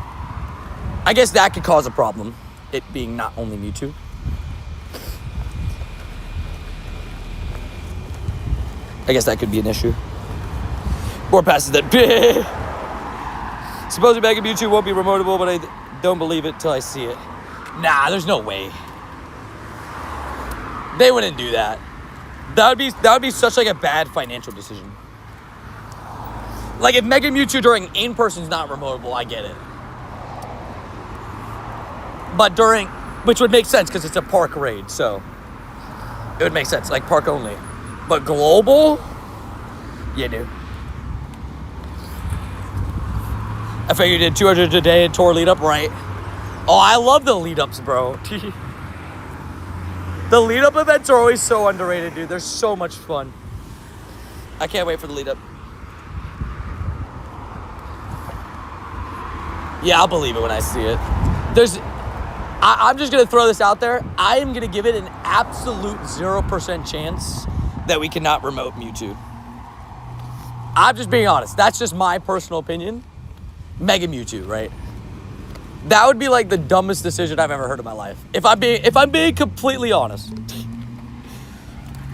S1: I guess that could cause a problem, it being not only Mewtwo. I guess that could be an issue. Or passes that. Supposedly Mega Mewtwo won't be remotable, but I don't believe it till I see it. Nah, there's no way. They wouldn't do that. That would be such like a bad financial decision. Like if Mega Mewtwo during in-person's not remotable, I get it. But which would make sense because it's a park raid, so it would make sense, like park only. But global? Yeah, dude. I figured you did 200 a day and tour lead up, right? Oh, I love the lead ups, bro. The lead up events are always so underrated, dude. They're so much fun. I can't wait for the lead up. Yeah, I'll believe it when I see it. I'm just going to throw this out there. I am going to give it an absolute 0% chance that we cannot remote Mewtwo. I'm just being honest. That's just my personal opinion. Mega Mewtwo, right? That would be like the dumbest decision I've ever heard in my life. If I'm being completely honest.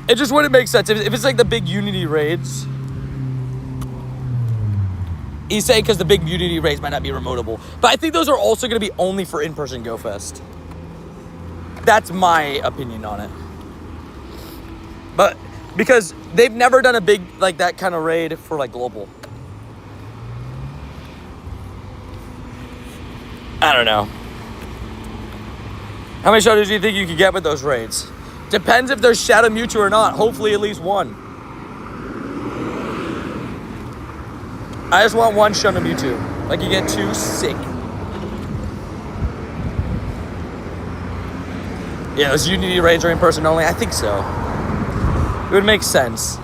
S1: It just wouldn't make sense. If it's like the big Unity raids. He's saying because the big Unity raids might not be remotable. But I think those are also going to be only for in-person GoFest. That's my opinion on it. But because they've never done a big, like that kind of raid for like global. I don't know. How many shadows do you think you could get with those raids? Depends if there's Shadow Mewtwo or not. Hopefully at least one. I just want one Shadow Mewtwo. Like you get two, sick. Yeah, those Unity raids are in person only? I think so. It would make sense.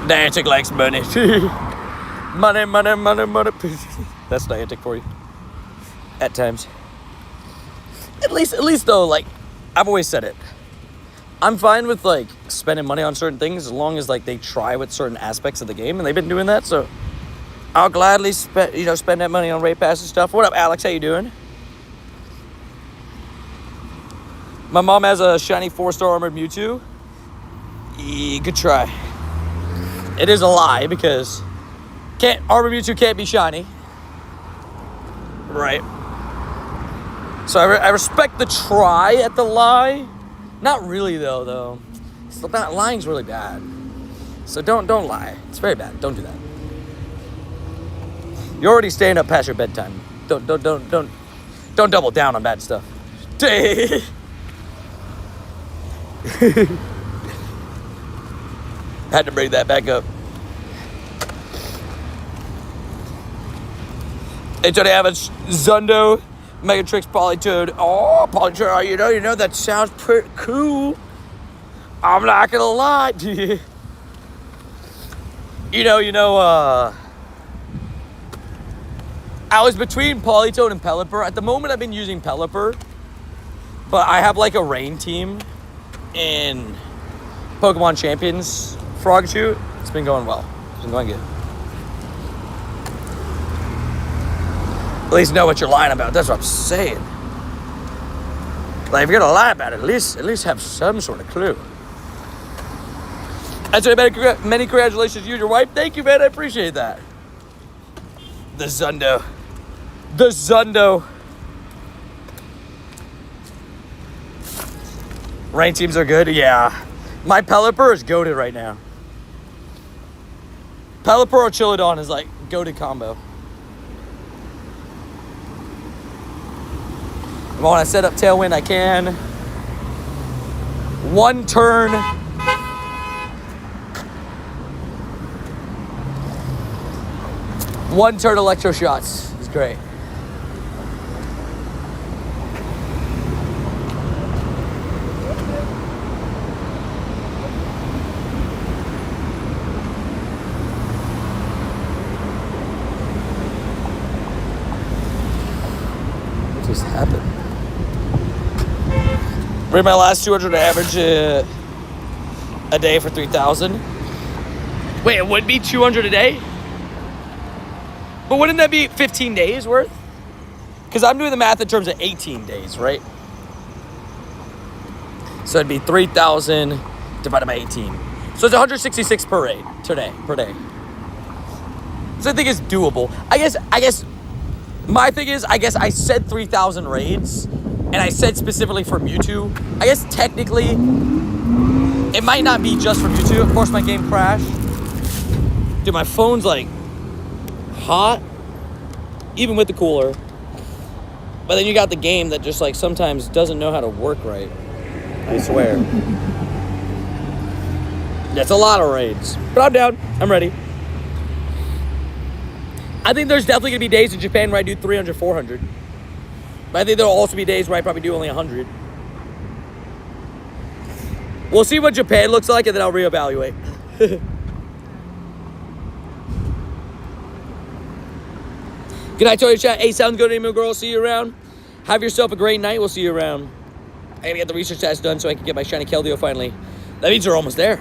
S1: Niantic likes money. Money, money, money, money. That's Niantic for you. At times. At least though, like, I've always said it. I'm fine with like spending money on certain things as long as like they try with certain aspects of the game, and they've been doing that, so I'll gladly spend that money on raid pass and stuff. What up, Alex? How you doing? My mom has a shiny 4-star armored Mewtwo. Yeah, good try. It is a lie because armored Mewtwo can't be shiny. Right. So I respect the try at the lie. Not really though. That lying's really bad. So don't lie. It's very bad. Don't do that. You're already staying up past your bedtime. Don't double down on bad stuff. Had to bring that back up. Hey, Tony, I have a Zundo, Megatrix, Polytoad. Oh, Polytoad, you know, that sounds pretty cool. I'm not gonna lie to you. I was between Polytoad and Pelipper. At the moment, I've been using Pelipper, but I have like a rain team in Pokemon Champions Frog Shoot. It's been going well. It's been going good. At least know what you're lying about. That's what I'm saying. Like, if you're gonna lie about it, at least have some sort of clue. That's right, many congratulations to you and your wife. Thank you, man. I appreciate that. The Zundo. Rain teams are good? Yeah. My Pelipper is goated right now. Pelipper or Chilodon is like goated combo. If I want to set up Tailwind, I can. One turn. Electro shots is great. What just happened? Bring my last 200 average a day for 3,000. Wait, it would be 200 a day? But wouldn't that be 15 days worth? Because I'm doing the math in terms of 18 days, right? So it'd be 3,000 divided by 18. So it's 166 per day. So I think it's doable. I guess my thing is, I said 3,000 raids, and I said specifically for Mewtwo. I guess technically, it might not be just for Mewtwo. Of course, my game crashed. Dude, my phone's like hot, even with the cooler. But then you got the game that just like sometimes doesn't know how to work right. I swear. That's a lot of raids. But I'm down. I'm ready. I think there's definitely going to be days in Japan where I do 300, 400. But I think there'll also be days where I probably do only 100. We'll see what Japan looks like, and then I'll reevaluate. Good night, Tony Chat. Hey, sounds good, email girl. See you around. Have yourself a great night. We'll see you around. I gotta get the research test done so I can get my shiny Keldeo finally. That means we're almost there.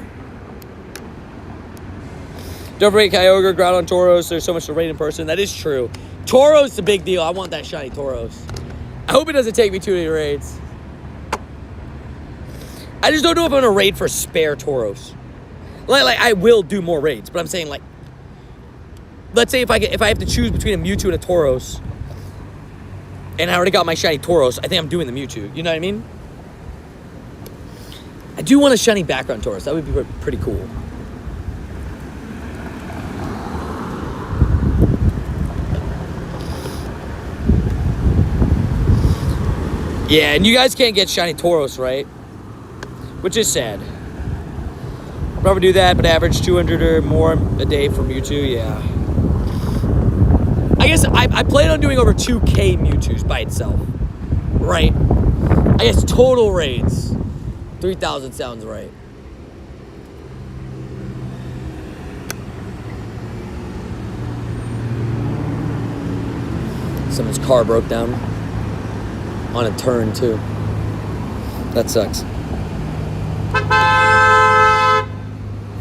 S1: Don't forget Kyogre, Groudon, Tauros. There's so much to rate in person. That is true. Tauros is a big deal. I want that shiny Tauros. I hope it doesn't take me too many raids. I just don't know if I'm gonna raid for spare Tauros. Like I will do more raids, but I'm saying like, let's say if I have to choose between a Mewtwo and a Tauros, and I already got my shiny Tauros, I think I'm doing the Mewtwo. You know what I mean? I do want a shiny background Tauros. That would be pretty cool. Yeah, and you guys can't get shiny Tauros, right? Which is sad. I'll probably do that, but average 200 or more a day for Mewtwo, yeah. I guess I plan on doing over 2K Mewtwo's by itself. Right? I guess total raids. 3,000 sounds right. Someone's car broke down. On a turn, too. That sucks.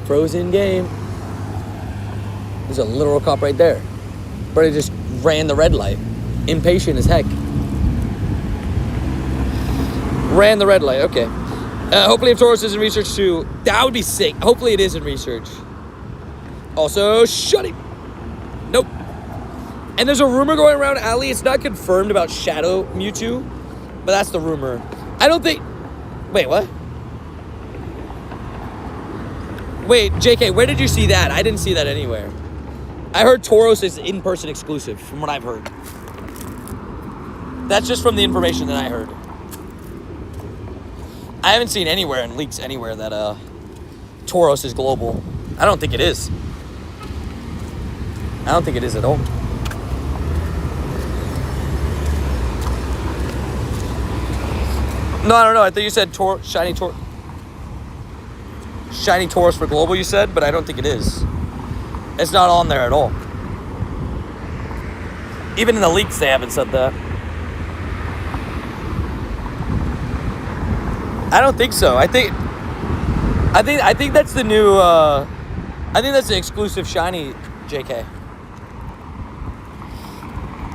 S1: Frozen game. There's a literal cop right there. But it just ran the red light. Impatient as heck. Ran the red light, okay. Hopefully if Tauros is in research too, that would be sick. Hopefully it is in research. Also, shut it. Nope. And there's a rumor going around, Ali. It's not confirmed about Shadow Mewtwo, but that's the rumor. I don't think... Wait, what? Wait, JK, where did you see that? I didn't see that anywhere. I heard Tauros is in-person exclusive, from what I've heard. That's just from the information that I heard. I haven't seen anywhere in leaks anywhere that Tauros is global. I don't think it is. I don't think it is at all. No, I don't know. I think you said shiny Tauros for global, you said, but I don't think it is. It's not on there at all. Even in the leaks, they haven't said that. I don't think so. I think that's the new. I think that's the exclusive shiny, JK.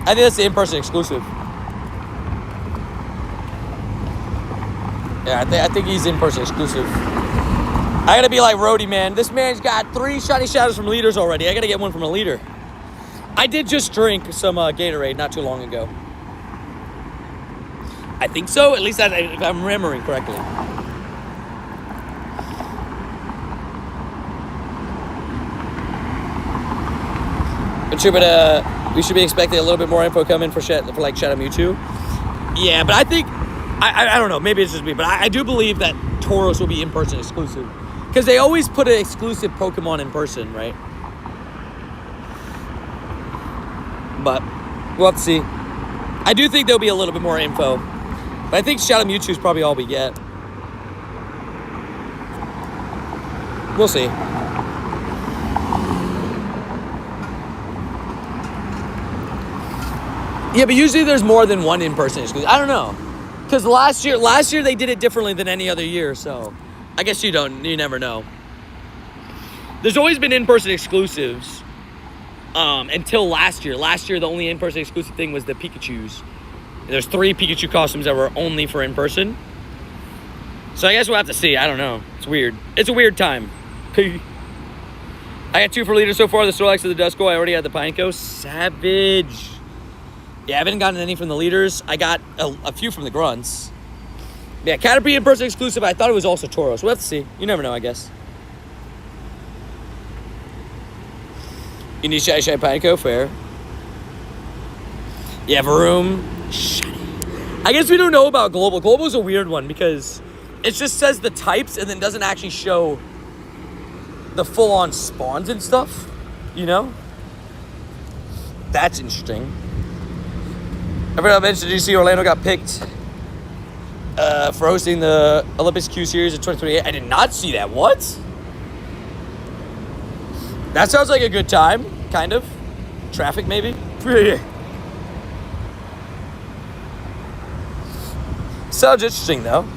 S1: I think that's the in-person exclusive. Yeah, I think he's in-person exclusive. I gotta be like Rhodey, man. This man's got 3 shiny shadows from leaders already. I gotta get one from a leader. I did just drink some Gatorade not too long ago. I think so. At least if I'm remembering correctly. But sure, we should be expecting a little bit more info coming for like Shadow Mewtwo. Yeah, but I think I don't know. Maybe it's just me, but I do believe that Tauros will be in-person exclusive because they always put an exclusive Pokemon in person, right? But we'll have to see. I do think there'll be a little bit more info. But I think Shadow Mewtwo is probably all we get. We'll see. Yeah, but usually there's more than one in-person exclusive. I don't know. Because last year they did it differently than any other year, so I guess you never know. There's always been in-person exclusives until last year. Last year, the only in-person exclusive thing was the Pikachus. There's 3 Pikachu costumes that were only for in-person. So I guess we'll have to see. I don't know. It's weird. It's a weird time. I got 2 for leaders so far. The Snorlax and the Duskull. I already had the Pineco. Savage. Yeah, I haven't gotten any from the leaders. I got a few from the grunts. Yeah, Caterpie in-person exclusive. I thought it was also Tauros. We'll have to see. You never know, I guess. You need Shy Pineco. Fair. Yeah, Varoom. I guess we don't know about Global. Global's a weird one because it just says the types and then doesn't actually show the full-on spawns and stuff. You know? That's interesting. I forgot to mention, did you see Orlando got picked for hosting the Olympus Q Series in 2028? I did not see that. What? That sounds like a good time, kind of. Traffic, maybe? Sounds interesting, though.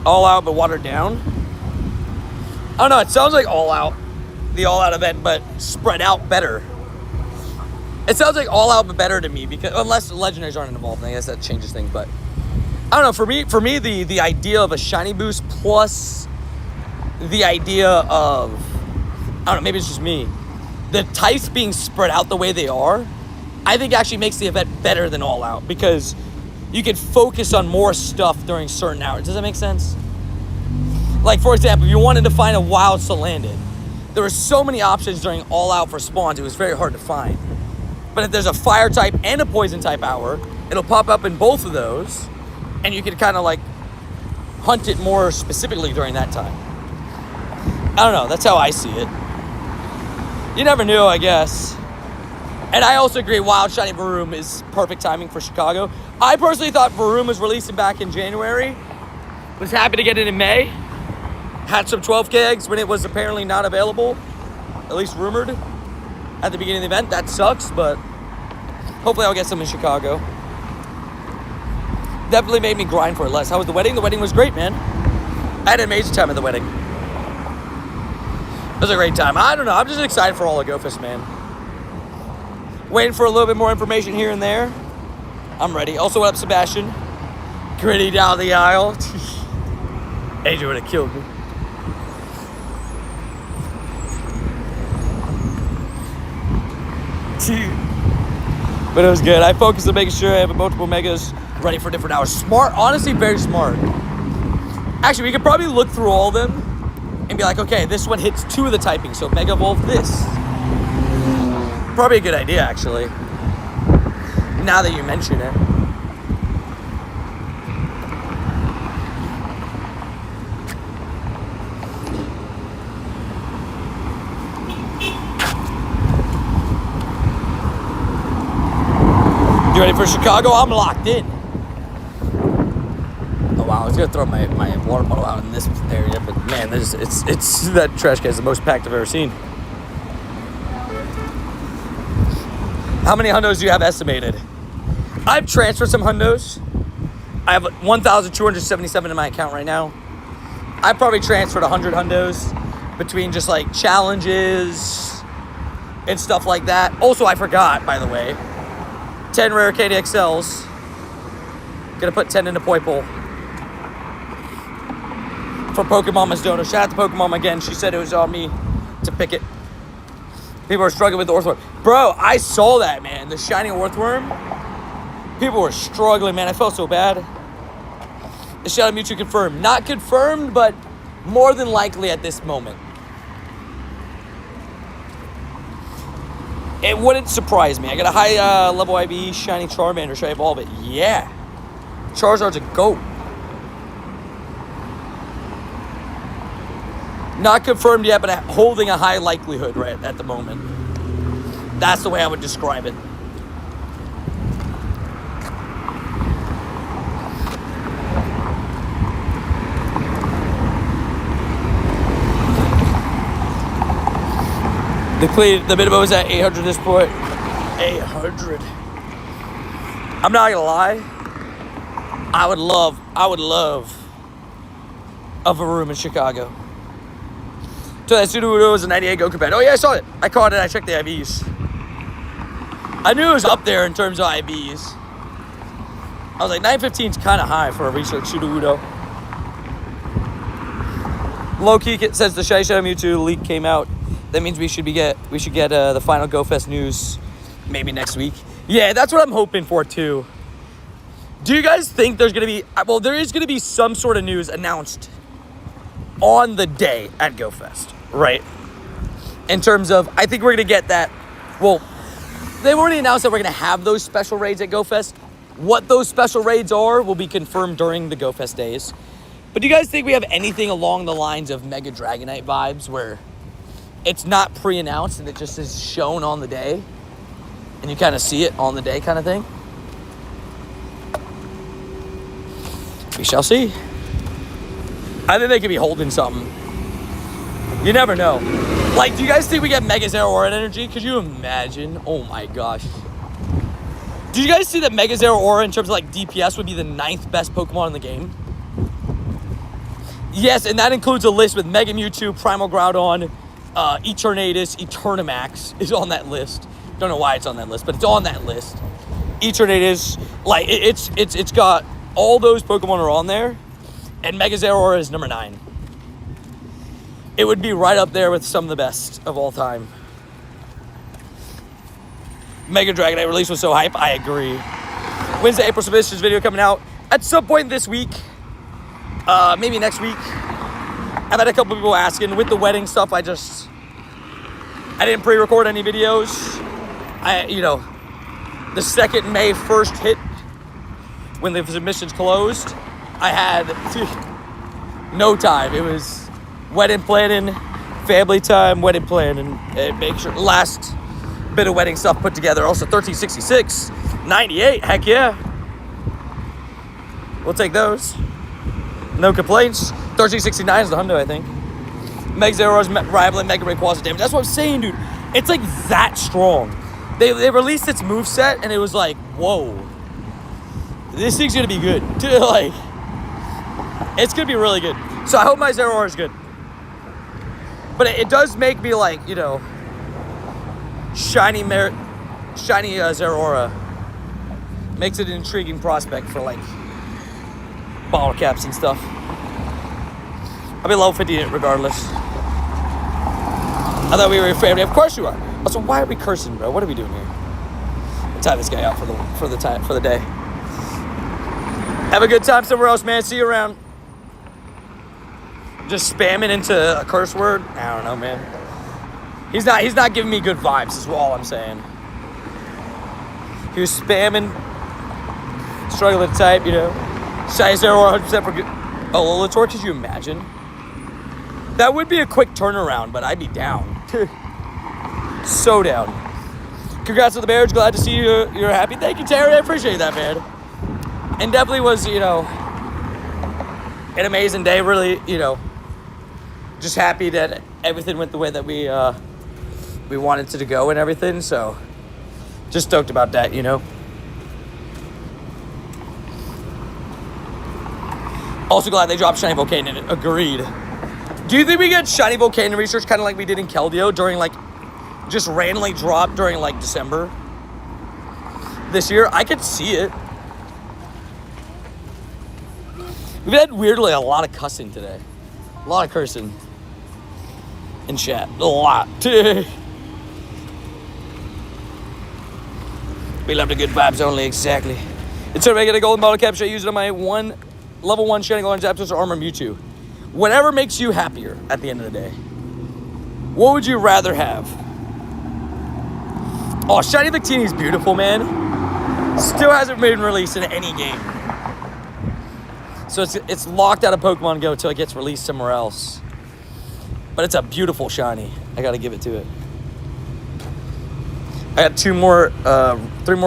S1: All out, but watered down. I don't know. It sounds like all out. the All Out event, but spread out better. It sounds like All Out but better to me, because unless legendaries aren't involved, I guess that changes things. But I don't know. For me, the idea of a shiny boost plus the idea of, I don't know, maybe it's just me, the types being spread out the way they are, I think actually makes the event better than All Out, because you can focus on more stuff during certain hours. Does that make sense? Like, for example, if you wanted to find a wild Salandit, there were so many options during All Out for spawns, it was very hard to find. But if there's a fire type and a poison type hour, it'll pop up in both of those, and you can kind of like hunt it more specifically during that time. I don't know, that's how I see it. You never knew, I guess. And I also agree, Wild Shiny Varoom is perfect timing for Chicago. I personally thought Varoom was releasing back in January. Was happy to get it in May. Had some 12K eggs when it was apparently not available, at least rumored, at the beginning of the event. That sucks, but hopefully I'll get some in Chicago. Definitely made me grind for it less. How was the wedding? The wedding was great, man. I had an amazing time at the wedding. It was a great time. I don't know. I'm just excited for all of GoFest, man. Waiting for a little bit more information here and there. I'm ready. Also, what up, Sebastian? Gritty down the aisle. Adrian would have killed me. But it was good. I focused on making sure I have multiple megas ready for different hours. Smart. Honestly, very smart. Actually, we could probably look through all of them and be like, okay, this one hits 2 of the typing, so Mega Evolve this. Probably a good idea, actually. Now that you mention it. You ready for Chicago? I'm locked in. Oh wow, I was gonna throw my water bottle out in this area, but man, it's that trash can is the most packed I've ever seen. How many hundos do you have estimated? I've transferred some hundos. I have 1,277 in my account right now. I probably transferred 100 hundos between just like challenges and stuff like that. Also, I forgot, by the way, 10 rare KDXLs. Gonna put 10 into Poiple. For Pokemon Dono. Shout out to Pokemon again. She said it was on me to pick it. People are struggling with the Orthworm. Bro, I saw that, man. The shiny Orthworm. People were struggling, man. I felt so bad. The Shadow Mewtwo confirmed. Not confirmed, but more than likely at this moment. It wouldn't surprise me. I got a high level IB, shiny Charmander. Should I evolve it? Yeah. Charizard's a GOAT. Not confirmed yet, but holding a high likelihood right at the moment. That's the way I would describe it. The minimum is at 800 this point. 800. I'm not gonna lie. I would love a Varoom in Chicago. So that Sudowoodo was a 98 Go competitor. Oh yeah, I saw it. I caught it. I checked the IVs. I knew it was up there in terms of IVs. I was like, 915 is kind of high for a research Sudowoodo. Low-key says the Shiny Shadow Mewtwo leak came out. That means we should get the final GoFest news maybe next week. Yeah, that's what I'm hoping for too. Do you guys think there's gonna be? Well, there is gonna be some sort of news announced on the day at GoFest, right? In terms of, I think we're gonna get that. Well, they've already announced that we're gonna have those special raids at GoFest. What those special raids are will be confirmed during the GoFest days. But do you guys think we have anything along the lines of Mega Dragonite vibes where it's not pre-announced and it just is shown on the day and you kind of see it on the day kind of thing? We shall see. I think they could be holding something. You never know. Like, do you guys think we get Mega Zero Aura Energy? Could you imagine? Oh my gosh. Do you guys see that Mega Zero Aura in terms of like DPS would be the 9th best Pokemon in the game? Yes, and that includes a list with Mega Mewtwo, Primal Groudon, Eternatus, Eternamax is on that list. Don't know why it's on that list, but it's on that list. Eternatus, like it's got all those Pokemon are on there, and Mega Zeraora is number 9. It would be right up there with some of the best of all time. Mega Dragonite release was so hype. I agree. Wednesday, April submissions video coming out at some point this week. Maybe next week. I've had a couple people asking. With the wedding stuff, I didn't pre-record any videos. The second May 1st hit, when the submissions closed, I had no time. It was wedding planning, family time, wedding planning, and make sure last bit of wedding stuff put together. Also 1366, 98, heck yeah. We'll take those. No complaints. 1369 is the hundo, I think. Mega Zeraora's rivaling Mega Rayquaza damage. That's what I'm saying, dude. It's like that strong. They released its moveset, and it was like, whoa. This thing's gonna be good. Dude, like, it's gonna be really good. So I hope my Zeraora is good. But it does make me like, shiny Zeraora makes it an intriguing prospect for like bottle caps and stuff. I'll be level 50 regardless. I thought we were family. Of course you are. Also, why are we cursing, bro? What are we doing here? We'll tie this guy out for the day. Have a good time somewhere else, man. See you around. Just spamming into a curse word. I don't know, man. He's not giving me good vibes. Is all I'm saying. He was spamming, struggling to type. Shy Zeraora 100% for good. Oh, Lilitor, could you imagine? That would be a quick turnaround, but I'd be down. So down. Congrats on the marriage. Glad to see you're happy. Thank you, Terry. I appreciate that, man. And definitely was, an amazing day. Really, just happy that everything went the way that we wanted it to go and everything. So, just stoked about that, Also glad they dropped Shiny Volcanion. Agreed. Do you think we get Shiny Volcanion research kind of like we did in Keldeo during just randomly dropped during December this year? I could see it. We've had weirdly a lot of cussing today. A lot of cursing in chat. A lot. We love the good vibes only, exactly. It's time I get a golden bottle cap. Should I use it on my level 1 Shining Orange Zapdos or Armor Mewtwo? Whatever makes you happier at the end of the day. What would you rather have? Oh, Shiny Victini's beautiful, man. Still hasn't been released in any game. So it's locked out of Pokemon Go until it gets released somewhere else. But it's a beautiful shiny. I gotta give it to it. I got 3 more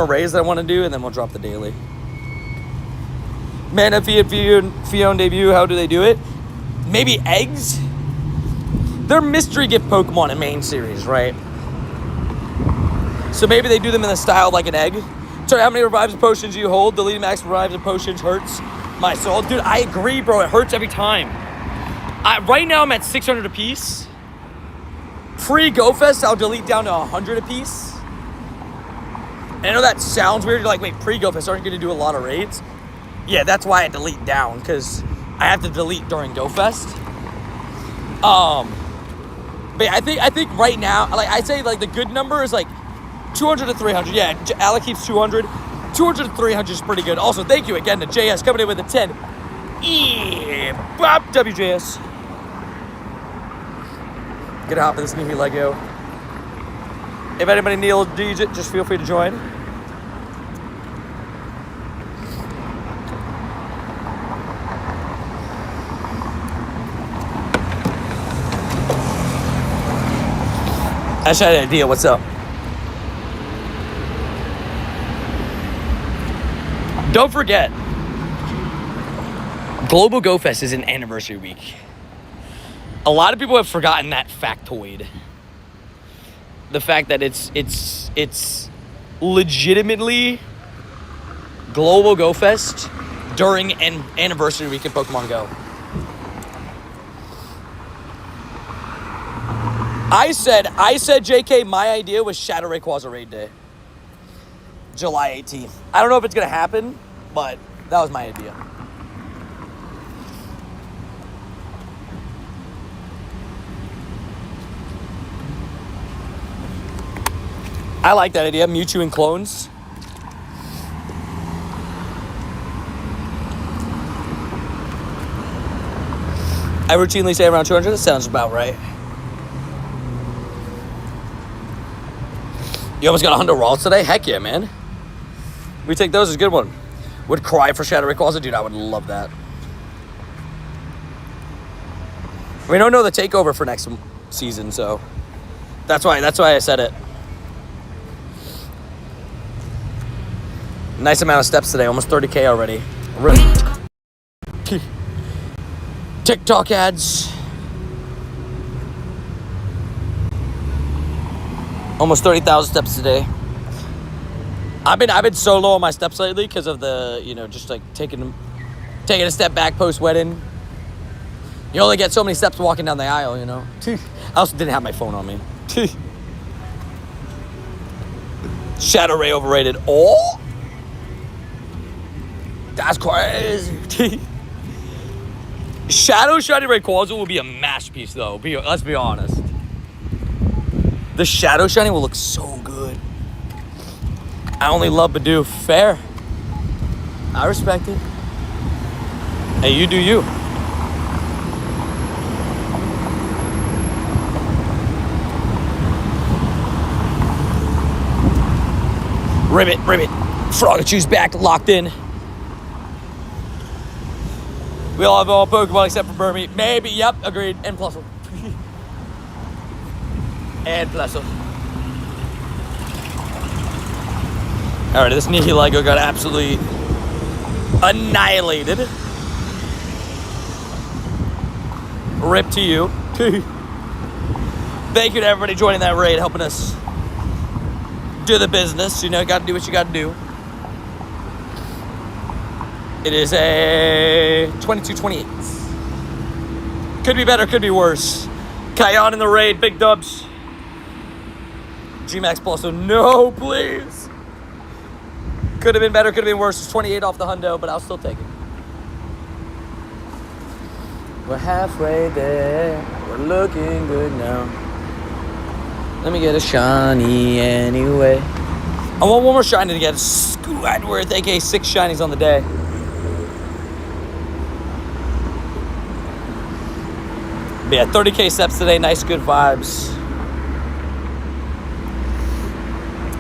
S1: rays that I want to do, and then we'll drop the daily. Man, if you on debut, how do they do it? Maybe eggs? They're mystery gift Pokemon in main series, right? So maybe they do them in the style like an egg. Sorry, how many revives and potions do you hold? Deleting max revives and potions hurts my soul. Dude, I agree, bro. It hurts every time. Right now, I'm at 600 apiece. Pre-GoFest, I'll delete down to 100 apiece. And I know that sounds weird. You're like, wait, pre-GoFest aren't going to do a lot of raids? Yeah, that's why I delete down, because I have to delete during GoFest. But I think right now, I'd say the good number is 200 to 300. Yeah, Alec keeps 200. 200 to 300 is pretty good. Also, thank you again to JS coming in with a 10. Yeah, Bob WJS. Get a hop in this Nihilego. If anybody needs it, just feel free to join. I just had an idea. What's up? Don't forget, Global Go Fest is an anniversary week. A lot of people have forgotten that factoid. The fact that it's legitimately Global Go Fest during an anniversary week in Pokemon Go. I said, JK, my idea was Shadow Rayquaza raid day. July 18th. I don't know if it's going to happen, but that was my idea. I like that idea. Mewtwo and clones. I routinely say around 200. That sounds about right. You almost got 100 rolls today? Heck yeah, man. We take those as a good one. Would cry for Shadow Rayquaza? Dude, I would love that. We don't know the takeover for next season, so that's why I said it. Nice amount of steps today, almost 30K already. TikTok ads. Almost 30,000 steps today. I've been so low on my steps lately because of the, just like taking a step back post wedding. You only get so many steps walking down the aisle, I also didn't have my phone on me. Shadow Ray overrated. Oh, that's crazy. Shadow Shiny Rayquaza will be a masterpiece, though. Let's be honest. The Shadow Shiny will look so good. I only love Badoo. Fair. I respect it. Hey, you do you. Ribbit. Frogachoo's back, locked in. We all have all Pokemon except for Burmy. Maybe, yep, agreed. And Plusle. And Plusle. Alright, this Nihilego got absolutely annihilated. Rip to you. Thank you to everybody joining that raid, helping us do the business. Gotta do what you gotta do. It is a 22-28. Could be better, could be worse. Kion in the raid, big dubs. G-Max Plus, so no, please. Could have been better, could have been worse. It's 28 off the hundo, but I'll still take it. We're halfway there. We're looking good now. Let me get a shiny anyway. I want one more shiny to get. Squidward, aka 6 shinies on the day. But yeah, 30K steps today. Nice, good vibes.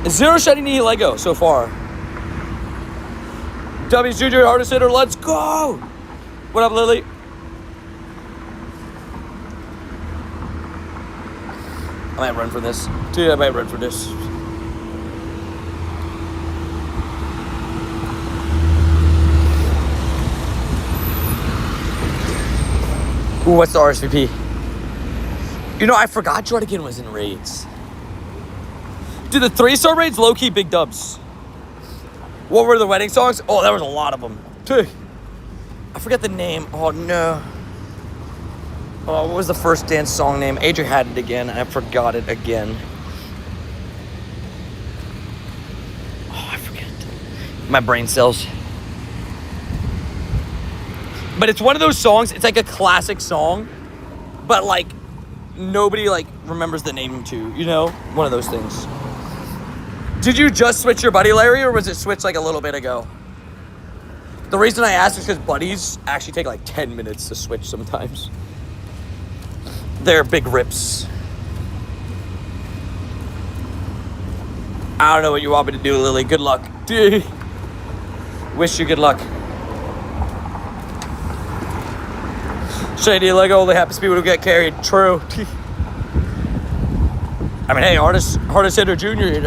S1: 0 shiny Nihilego so far. W's Junior, hardest hitter. Let's go. What up, Lily? I might run for this. Dude, I might run for this. Ooh, what's the RSVP? I forgot Jordan was in raids. Dude, the 3-star raids, low-key big dubs. What were the wedding songs? Oh, there was a lot of them. Dude, I forget the name. Oh, no. Oh, what was the first dance song name? Adrian had it again. I forgot it again. Oh, I forget. My brain cells. But it's one of those songs, it's like a classic song, but like nobody like remembers the name to, One of those things. Did you just switch your buddy, Larry, or was it switched like a little bit ago? The reason I asked is because buddies actually take like 10 minutes to switch sometimes. They're big rips. I don't know what you want me to do, Lily. Good luck. Wish you good luck. Shady Lego only happens to people who get carried. True. I mean, hey, hardest hitter junior,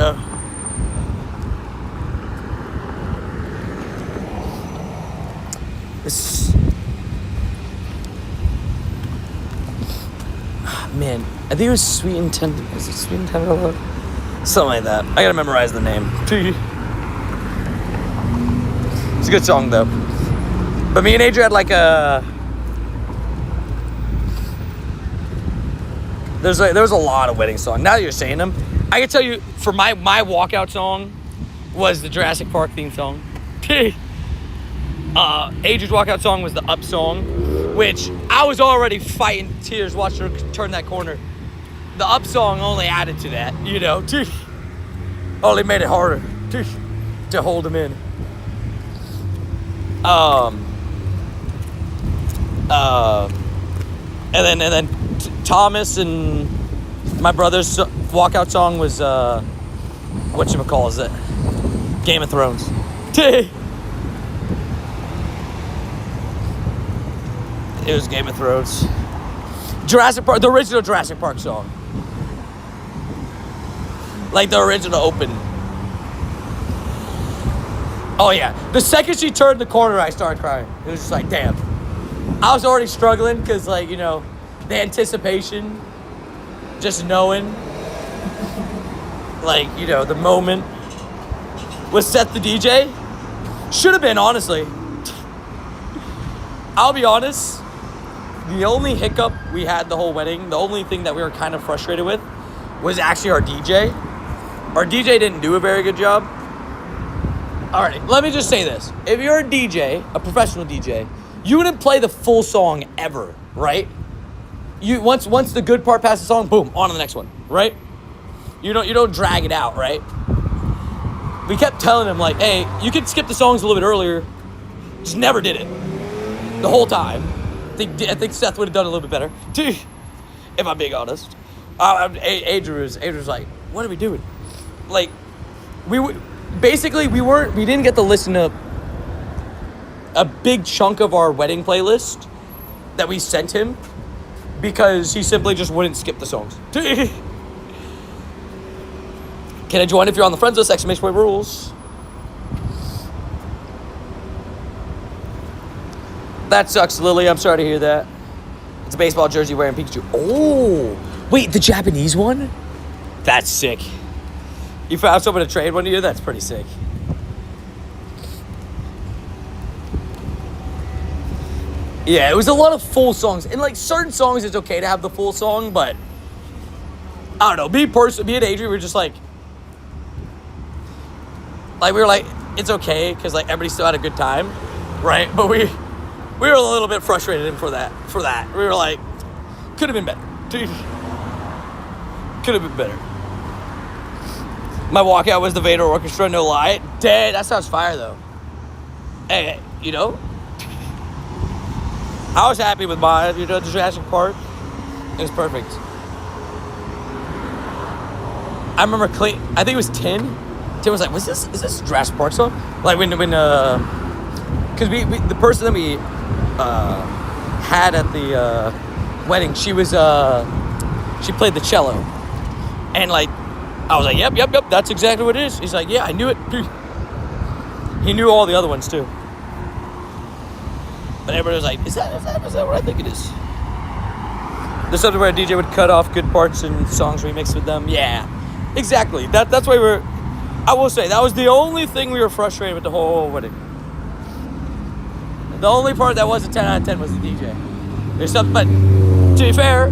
S1: This, man, I think it was Sweet and Tender. Is it Sweet and Tender Love? Something like that. I gotta memorize the name. It's a good song though. But me and Adrian had like There was a lot of wedding songs. Now that you're saying them, I can tell you for my walkout song was the Jurassic Park theme song. Adrian's walkout song was the Up song, which I was already fighting tears watching her turn that corner. The Up song only added to that, you know. Only made it harder to hold him in. And then Thomas and my brother's walkout song was whatchamacallit, Game of Thrones. It was Game of Thrones. Jurassic Park, the original Jurassic Park song. Like the original open. Oh yeah. The second she turned the corner, I started crying. It was just like, damn. I was already struggling because, like, you know, the anticipation, just knowing, like, you know, the moment was Seth the DJ. Should have been, honestly. I'll be honest. The only hiccup we had the whole wedding, the only thing that we were kind of frustrated with, was actually our DJ. Our DJ didn't do a very good job. All right, let me just say this. If you're a DJ, a professional DJ, you wouldn't play the full song ever, right? You once the good part passes the song, boom, on to the next one, right? You don't drag it out, right? We kept telling him, like, hey, you could skip the songs a little bit earlier. Just never did it. The whole time. I think Seth would have done a little bit better, if I'm being honest. Adrian was like, what are we doing? Like, we didn't get to listen to a big chunk of our wedding playlist that we sent him because he simply just wouldn't skip the songs. Can I join if you're on the friends list? Exclamation point rules. That sucks, Lily. I'm sorry to hear that. It's a baseball jersey wearing Pikachu. Oh, wait, the Japanese one? That's sick. You found someone to trade one of you? That's pretty sick. Yeah, it was a lot of full songs. And, like, certain songs, it's okay to have the full song, but I don't know. Me and Adrian were just like, we were like, it's okay, because, like, everybody still had a good time, right? But we were a little bit frustrated for that. We were like, could have been better. Dude, could have been better. My walkout was the Vader Orchestra, no lie. Dang, that sounds fire, though. Hey, you know? I was happy with mine, you know, the Jurassic Park. It was perfect. I remember I think it was Tim. Tim was like, is this Jurassic Park song? Like when because the person that we had at the wedding, she played the cello. And, like, I was like, yep, that's exactly what it is. He's like, yeah, I knew it. He knew all the other ones, too. But everybody was like, is that what I think it is? There's something where a DJ would cut off good parts and songs remixed with them. Yeah, exactly. That's why I will say, that was the only thing we were frustrated with the whole wedding. The only part that wasn't 10 out of 10 was the DJ. There's something, but to be fair,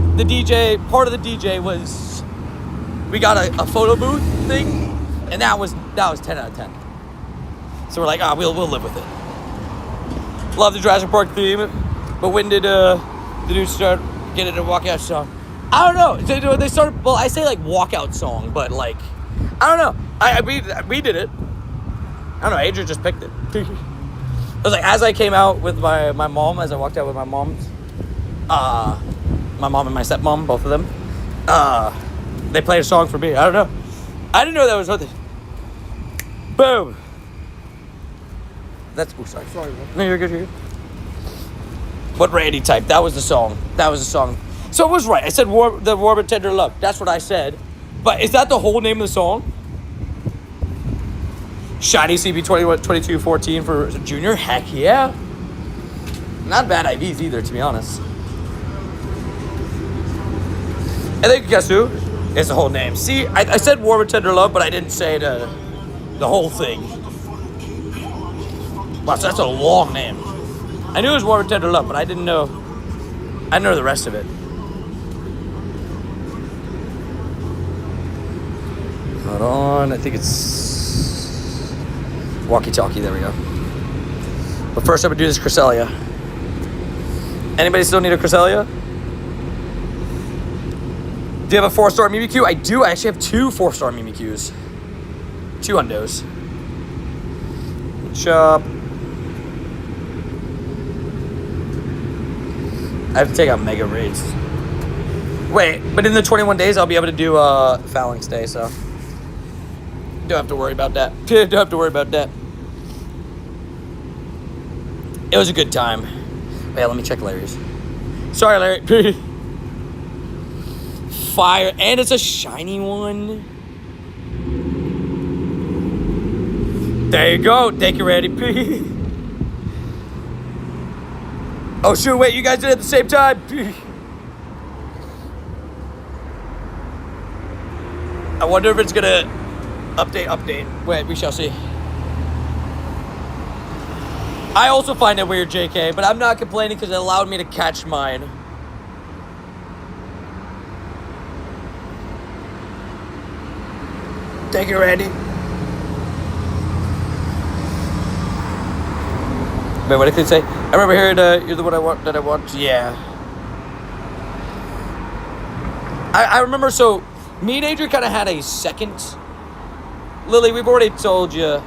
S1: part of the DJ was, we got a photo booth thing, and that was 10 out of 10. So we're like, we'll live with it. Love the Jurassic Park theme, but when did the dude start getting a walkout song? I don't know. They started. Well, I say like walkout song, but like, I don't know. We did it. I don't know. Adrian just picked it. It was like as I came out with my mom, as I walked out with my mom and my stepmom, both of them, they played a song for me. I don't know. I didn't know that was what. Boom. That's, oh, sorry. No, you're good. What Randy typed. That was the song. So it was right. I said the warm and tender love. That's what I said. But is that the whole name of the song? Shiny CB 21-22-14 for junior? Heck yeah. Not bad IVs either, to be honest. I think guess who? It's the whole name. See, I said warm and tender love, but I didn't say the whole thing. Wow, so that's a long name. I knew it was Warm and Tender Love, but I didn't know the rest of it. on. I think it's walkie-talkie. There we go. But first, I'm gonna do this Cresselia. Anybody still need a Cresselia? Do you have a 4-star Mimikyu? I do. I actually have 2 4-star Mimikyus. 2 hundos. Chop. I have to take out Mega Raids. Wait, but in the 21 days, I'll be able to do Phalanx Day, so don't have to worry about that. Don't have to worry about that. It was a good time. Wait, let me check Larry's. Sorry, Larry. Fire, and it's a shiny one. There you go. Take it ready, P. Oh shoot! Wait, you guys did it at the same time. I wonder if it's gonna update. Wait, we shall see. I also find it weird, JK, but I'm not complaining because it allowed me to catch mine. Take it, Randy. Wait, what did it say? I remember hearing you're the one that I want. Yeah. I remember, so me and Adrian kind of had a second. Lily, we've already told you.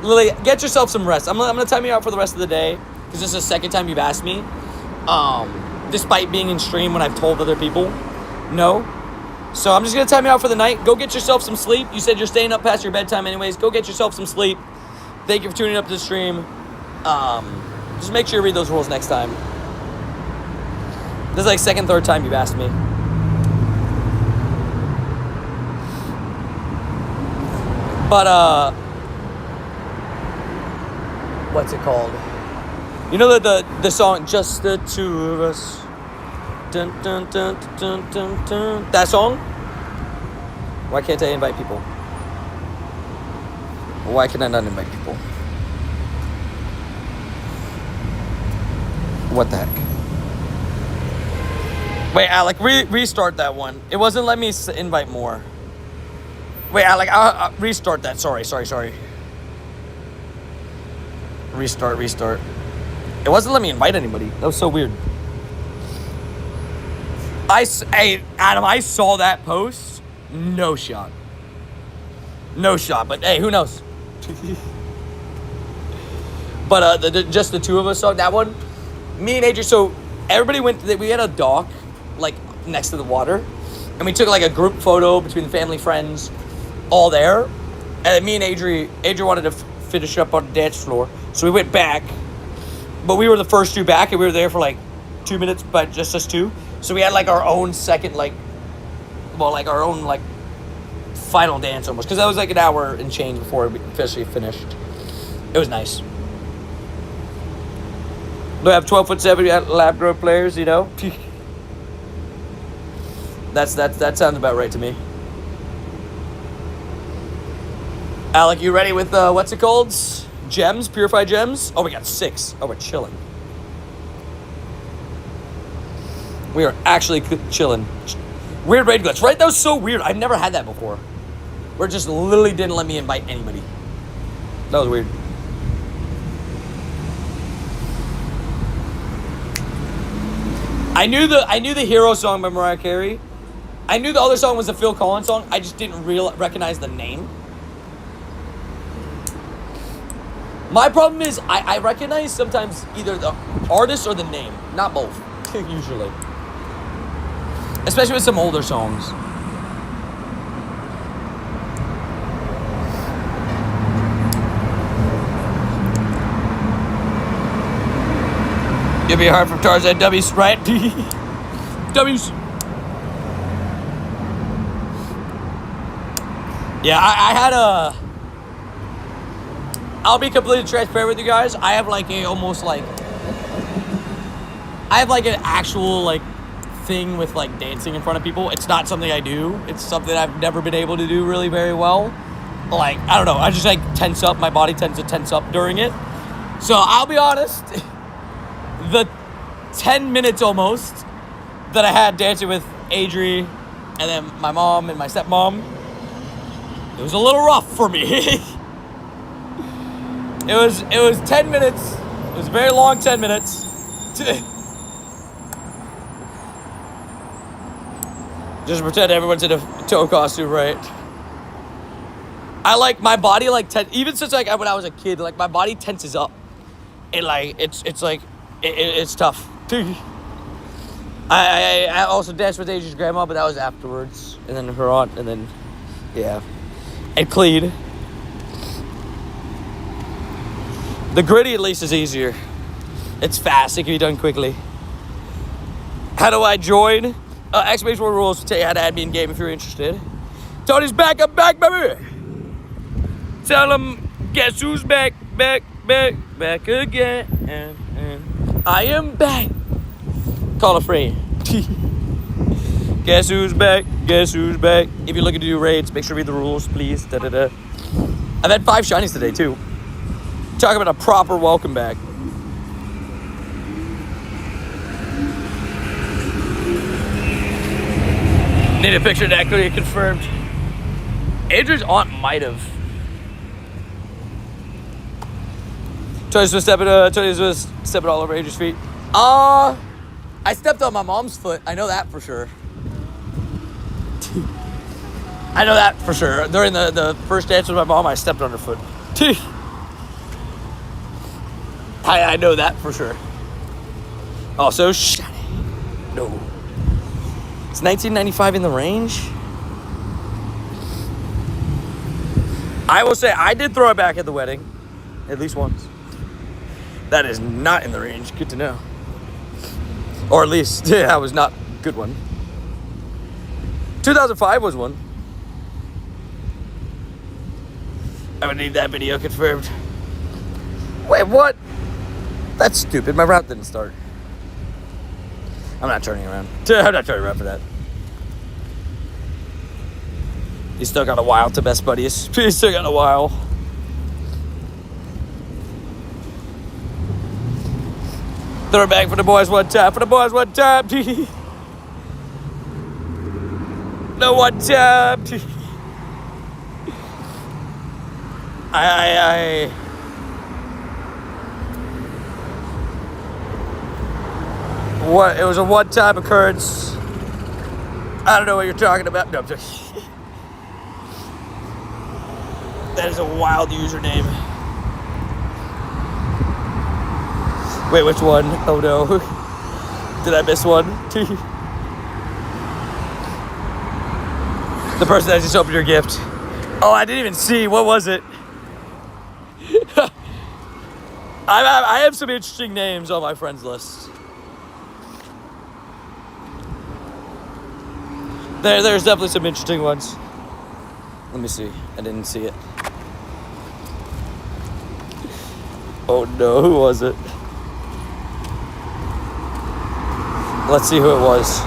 S1: Lily, get yourself some rest. I'm gonna time you out for the rest of the day because this is the second time you've asked me. Despite being in stream when I've told other people no. So I'm just gonna time you out for the night. Go get yourself some sleep. You said you're staying up past your bedtime anyways. Go get yourself some sleep. Thank you for tuning up to the stream. Just make sure you read those rules next time. This is like second, third time you've asked me. But what's it called? You know the song "Just the Two of Us." Dun, dun, dun, dun, dun, dun. That song? Why can't I invite people? Why can I not invite people? What the heck? Wait, Alec, restart that one. It wasn't letting me invite more. Wait, Alec, I'll restart that. Sorry. Restart. It wasn't letting me invite anybody. That was so weird. Hey, Adam, I saw that post. No shot. But hey, who knows? But just the two of us song, that one. Me and Adrian, so everybody we had a dock, like, next to the water. And we took, like, a group photo between the family, friends, all there. And me and Adrian wanted to finish up on the dance floor. So we went back. But we were the first two back, and we were there for, like, 2 minutes, but just us two. So we had, like, our own second, like, our own, like, final dance almost. Because that was, like, an hour and change before we officially finished. It was nice. Do I have 12'7" lab grown players, you know? That sounds about right to me. Alec, you ready with, what's it called? Gems? Purified gems? Oh, we got 6. Oh, we're chilling. We are actually chilling. Weird raid glitch, right? That was so weird. I've never had that before. Where it just literally didn't let me invite anybody. That was weird. I knew the hero song by Mariah Carey. I knew the other song was a Phil Collins song. I just didn't recognize the name. My problem is I recognize sometimes either the artist or the name, not both, usually. Especially with some older songs. You'll be hard from Tarzan W's, right? W's. Yeah, I had a... I'll be completely transparent with you guys. I have like an actual like thing with like dancing in front of people. It's not something I do. It's something I've never been able to do really very well. Like, I don't know. I just like tense up. My body tends to tense up during it. So I'll be honest. The 10 minutes almost that I had dancing with Adri and then my mom and my stepmom, It was a little rough for me. It was 10 minutes. It was a very long 10 minutes. Just pretend everyone's in a toe costume, right? I like my body even since like when I was a kid, like my body tenses up. And like it's like it's tough. I also danced with Asia's grandma, but that was afterwards. And then her aunt, and then yeah. And clean. The gritty at least is easier. It's fast, it can be done quickly. How do I join? Exclamation word rules will tell you how to add me in game if you're interested. Tony's back, I'm back, baby! Tell him, guess who's back again. I am back. Call a friend. Guess who's back? If you're looking to do raids, make sure to read the rules, please. Da-da-da. I've had 5 shinies today, too. Talk about a proper welcome back. Need a picture to actually confirmed. Adrian's aunt might have. Tony's was stepping all over Adrian's feet. I stepped on my mom's foot. I know that for sure. During the first dance with my mom, I stepped on her foot. I know that for sure. Also, shiny. No. It's 1995 in the range. I will say I did throw it back at the wedding. At least once. That is not in the range. Good to know. Or at least, yeah, that was not a good one. 2005 was one. I would need that video confirmed. Wait, what? That's stupid. My route didn't start. I'm not turning around. I'm not turning around for that. He's still got a while to best buddies. He's still got a while. Throw it back for the boys one time. No one time. What? It was a one-time occurrence. I don't know what you're talking about. No, I'm just... That is a wild username. Wait, which one? Oh no. Did I miss one? The person that just opened your gift. Oh, I didn't even see. What was it? I have some interesting names on my friends list. There's definitely some interesting ones. Let me see. I didn't see it. Oh no, who was it? Let's see who it was.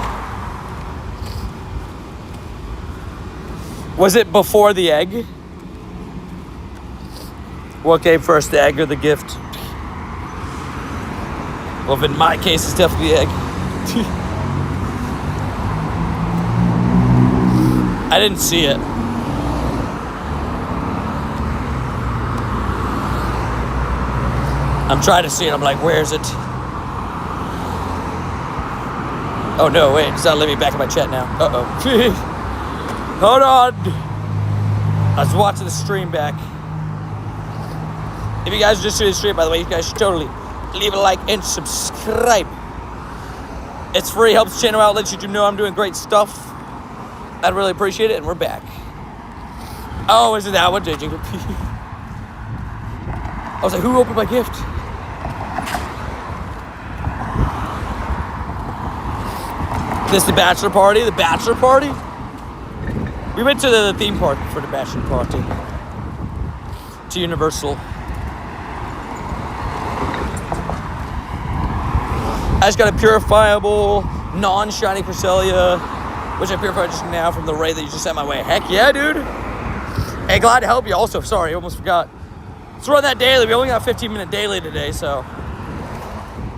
S1: Was it before the egg? What came first, the egg or the gift? Well, in my case, it's definitely the egg. I didn't see it. I'm trying to see it. I'm like, where is it? Oh no, wait, it's not letting me back in my chat now. Uh-oh. Hold on. I was watching the stream back. If you guys just see the stream, by the way, you guys should totally leave a like and subscribe. It's free, helps the channel out, lets YouTube know I'm doing great stuff. I'd really appreciate it, and we're back. Oh, is it that one? I was like, who opened my gift? This the bachelor party? The bachelor party? We went to the theme park for the bachelor party. To Universal. I just got a purifiable, non-shiny Cresselia, which I purified just now from the raid that you just sent my way. Heck yeah, dude. Hey, glad to help you. Also, sorry, I almost forgot. Let's run that daily. We only got a 15-minute daily today, so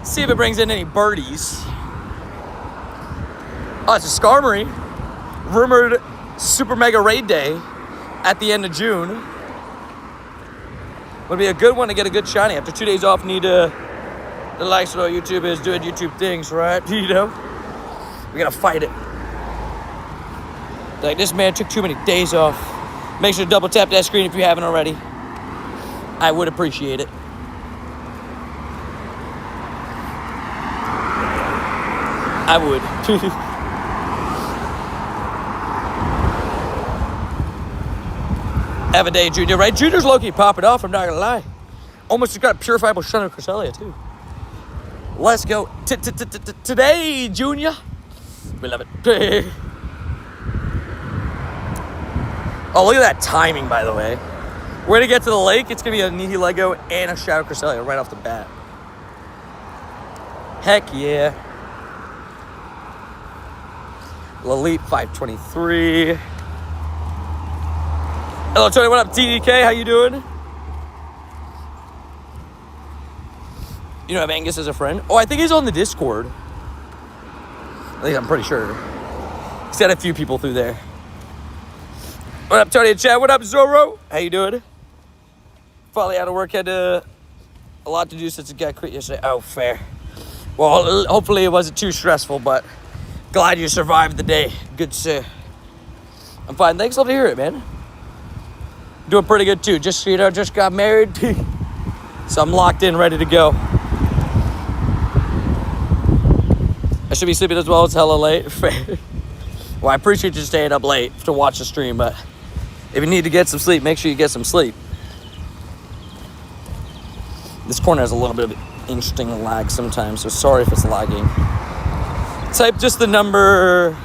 S1: see if it brings in any birdies. Oh, it's a Skarmory. Rumored super mega raid day. at the end of June. Would be a good one to get a good shiny. After 2 days off, need to relax what YouTube is, doing YouTube things, right? You know? We gotta fight it. Like, this man took too many days off. Make sure to double tap that screen if you haven't already. I would appreciate it. I would. Have a day, Junior, right? Junior's low-key popping off, I'm not gonna lie. Almost just got a purifiable Shun of Cresselia, too. Let's go. Today, Junior. We love it. Oh, look at that timing, by the way. We're gonna get to the lake. It's gonna be a Nihilego and a Shadow Cresselia right off the bat. Heck yeah. Lalit 523. Hello, Tony. What up, TDK? How you doing? You don't have Angus as a friend? Oh, I think he's on the Discord. At least I'm pretty sure. He's got a few people through there. What up, Tony and Chad? What up, Zorro? How you doing? Finally out of work. Had a lot to do since it got quit yesterday. Oh, fair. Well, hopefully it wasn't too stressful, but glad you survived the day. Good, sir. I'm fine. Thanks. Love to hear it, man. Doing pretty good, too. Just, you know, just got married. So I'm locked in, ready to go. I should be sleeping as well. It's hella late. Well, I appreciate you staying up late to watch the stream, but if you need to get some sleep, make sure you get some sleep. This corner has a little bit of interesting lag sometimes, so sorry if it's lagging. Type just the number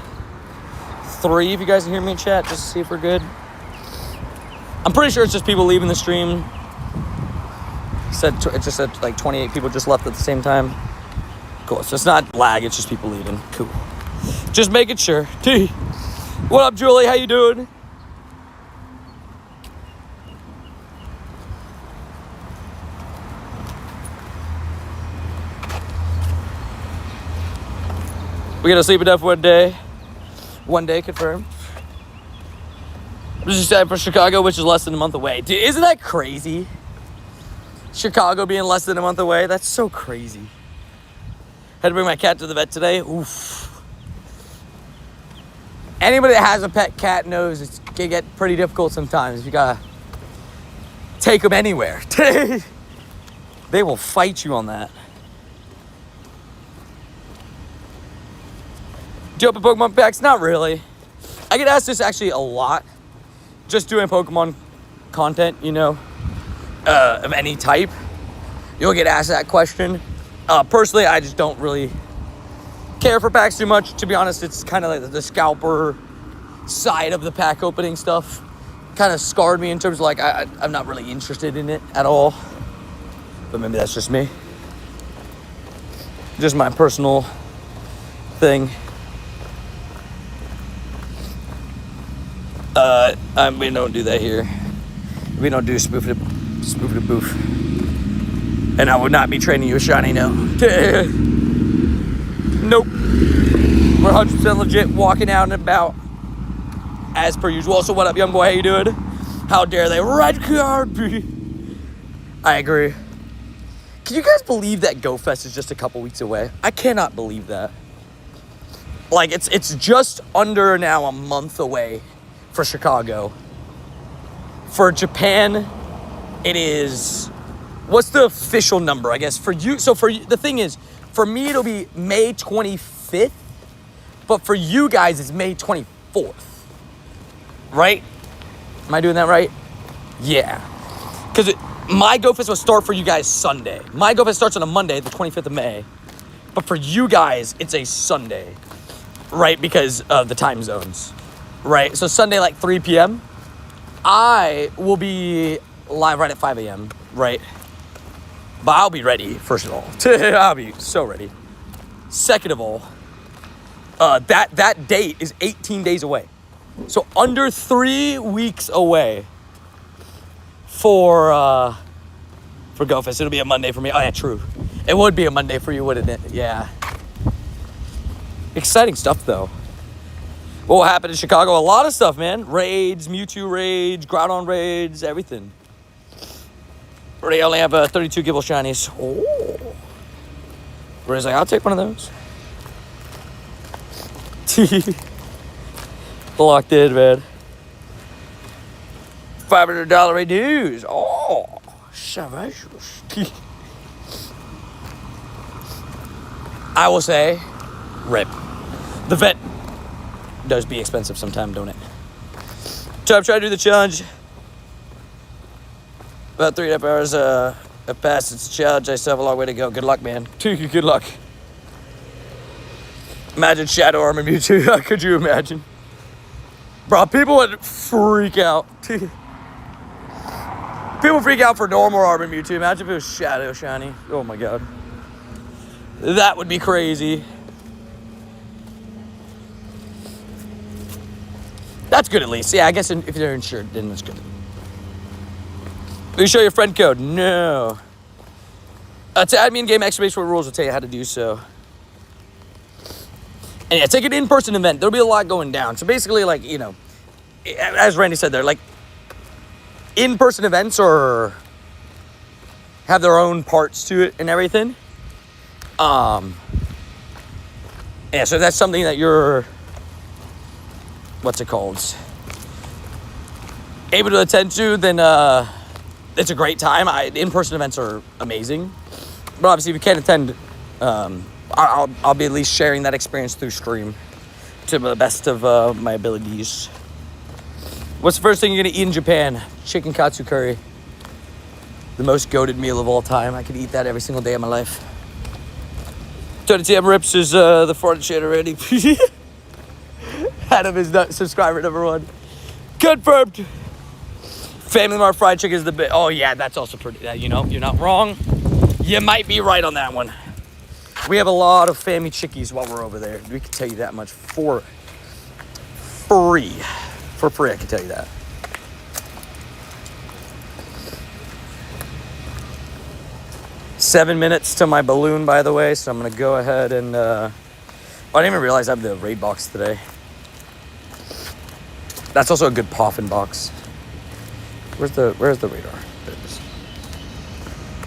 S1: 3 if you guys can hear me in chat, just to see if we're good. I'm pretty sure it's just people leaving the stream. It just said like 28 people just left at the same time. Cool, so it's not lag, it's just people leaving. Cool. Just making sure. What up, Julie? How you doing? We gotta sleep enough one day. One day confirmed. I'm just excited for Chicago, which is less than a month away. Dude, isn't that crazy? Chicago being less than a month away? That's so crazy. Had to bring my cat to the vet today. Oof. Anybody that has a pet cat knows it can get pretty difficult sometimes. You gotta take them anywhere. They will fight you on that. Do you open Pokemon packs? Not really. I get asked this actually a lot. Just doing Pokemon content, you know, of any type. You'll get asked that question. Personally, I just don't really care for packs too much. To be honest, it's kind of like the scalper side of the pack opening stuff. Kind of scarred me in terms of like, I'm not really interested in it at all. But maybe that's just me. Just my personal thing. We don't do that here. We don't do spoof the boof. And I would not be training you a shiny, no. Nope. We're 100% legit, walking out and about as per usual. So what up, young boy? How you doing? How dare they? Red card. I agree. Can you guys believe that GoFest is just a couple weeks away? I cannot believe that. Like, it's just under now a month away for Chicago. For Japan, it is... What's the official number, I guess, for you? So for you, the thing is, for me, it'll be May 25th. But for you guys, it's May 24th. Right? Am I doing that right? Yeah. Because my GoFest will start for you guys Sunday. My GoFest starts on a Monday, the 25th of May. But for you guys, it's a Sunday. Right? Because of the time zones. Right? So Sunday, like 3 p.m. I will be live right at 5 a.m. Right? But I'll be ready, first of all. I'll be so ready. Second of all, that date is 18 days away. So under 3 weeks away for GoFest. It'll be a Monday for me. Oh, yeah, true. It would be a Monday for you, wouldn't it? Yeah. Exciting stuff, though. What will happen in Chicago? A lot of stuff, man. Raids, Mewtwo raids, Groudon raids, everything. They only have 32 Gible shinies. Oh. Ray's like, I'll take one of those. Locked in, man. $500 reduce. Oh, savage. I will say, rip. The vet does be expensive sometimes, don't it? So I'm trying to do the challenge. About 3.5 hours have passed. It's a challenge. I still have a long way to go. Good luck, man. Good luck. Imagine Shadow Armor Mewtwo. Could you imagine? Bro, people would freak out. People freak out for normal Armor Mewtwo. Imagine if it was Shadow Shiny. Oh my god. That would be crazy. That's good at least. Yeah, I guess if they're insured, then that's good. Will you show your friend code? No. To add me in-game exclamation point rules will tell you how to do so. And yeah, it's like an in-person event. There'll be a lot going down. So basically, like, you know, as Randy said there, like, in-person events have their own parts to it and everything. Yeah, so if that's something that you're, what's it called, able to attend to, then it's a great time. In-person events are amazing. But obviously, if you can't attend, I'll be at least sharing that experience through stream to the best of my abilities. What's the first thing you're going to eat in Japan? Chicken katsu curry. The most goated meal of all time. I could eat that every single day of my life. Tony TM Rips is the foreign shit already. Adam is not subscriber number 1. Confirmed. Family Mart fried chicken is the best. Oh yeah, that's also pretty. You know, you're not wrong. You might be right on that one. We have a lot of family chickies while we're over there. We can tell you that much for free. For free, I can tell you that. Seven minutes to my balloon, by the way, so I'm gonna go ahead and I didn't even realize I have the raid box today. That's also a good Poffin box. Where's the radar? There it is.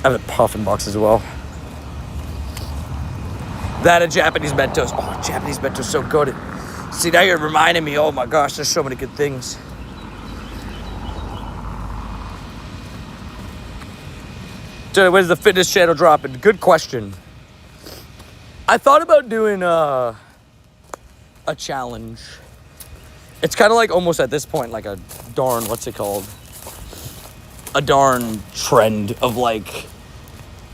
S1: I have a Poffin box as well. That and Japanese Mentos. Oh, Japanese Mentos so good. See, now you're reminding me, oh my gosh, there's so many good things. So when's the fitness channel dropping? Good question. I thought about doing a challenge. It's kind of like almost at this point like a darn, what's it called? A darn trend of like,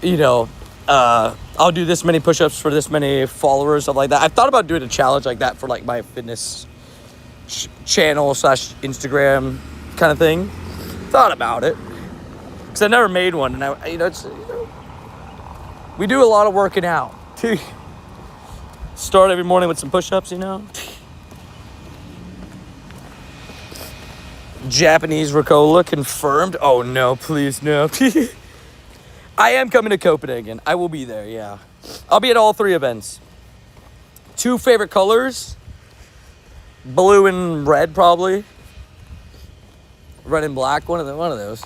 S1: you know, I'll do this many push-ups for this many followers, stuff like that. I've thought about doing a challenge like that for like my fitness channel / Instagram kind of thing. Thought about it. Because I never made one, and we do a lot of working out. Start every morning with some push-ups, you know. Japanese Ricola confirmed. Oh no, please no. I am coming to Copenhagen. I will be there, yeah. I'll be at all 3 events. 2 favorite colors. Blue and red, probably. Red and black, one of those.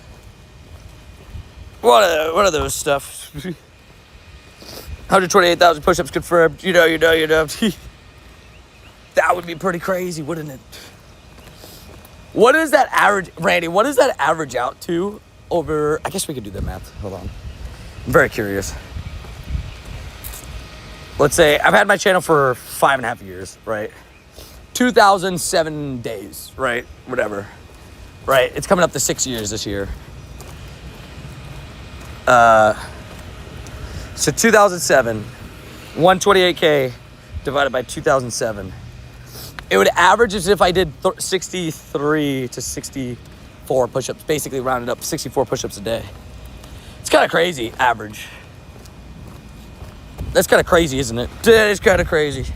S1: One of those stuff. 128,000 push-ups confirmed. You know. That would be pretty crazy, wouldn't it? What is that average, Randy, what does that average out to over, I guess we could do the math. Hold on. I'm very curious. Let's say I've had my channel for 5.5 years, right? 2007 days, right? Whatever. Right? It's coming up to 6 years this year. So 2007, 128K divided by 2007. It would average as if I did 63 to 64 push-ups, basically rounded up 64 push-ups a day. It's kind of crazy, average. That's kind of crazy, isn't it? That is kind of crazy.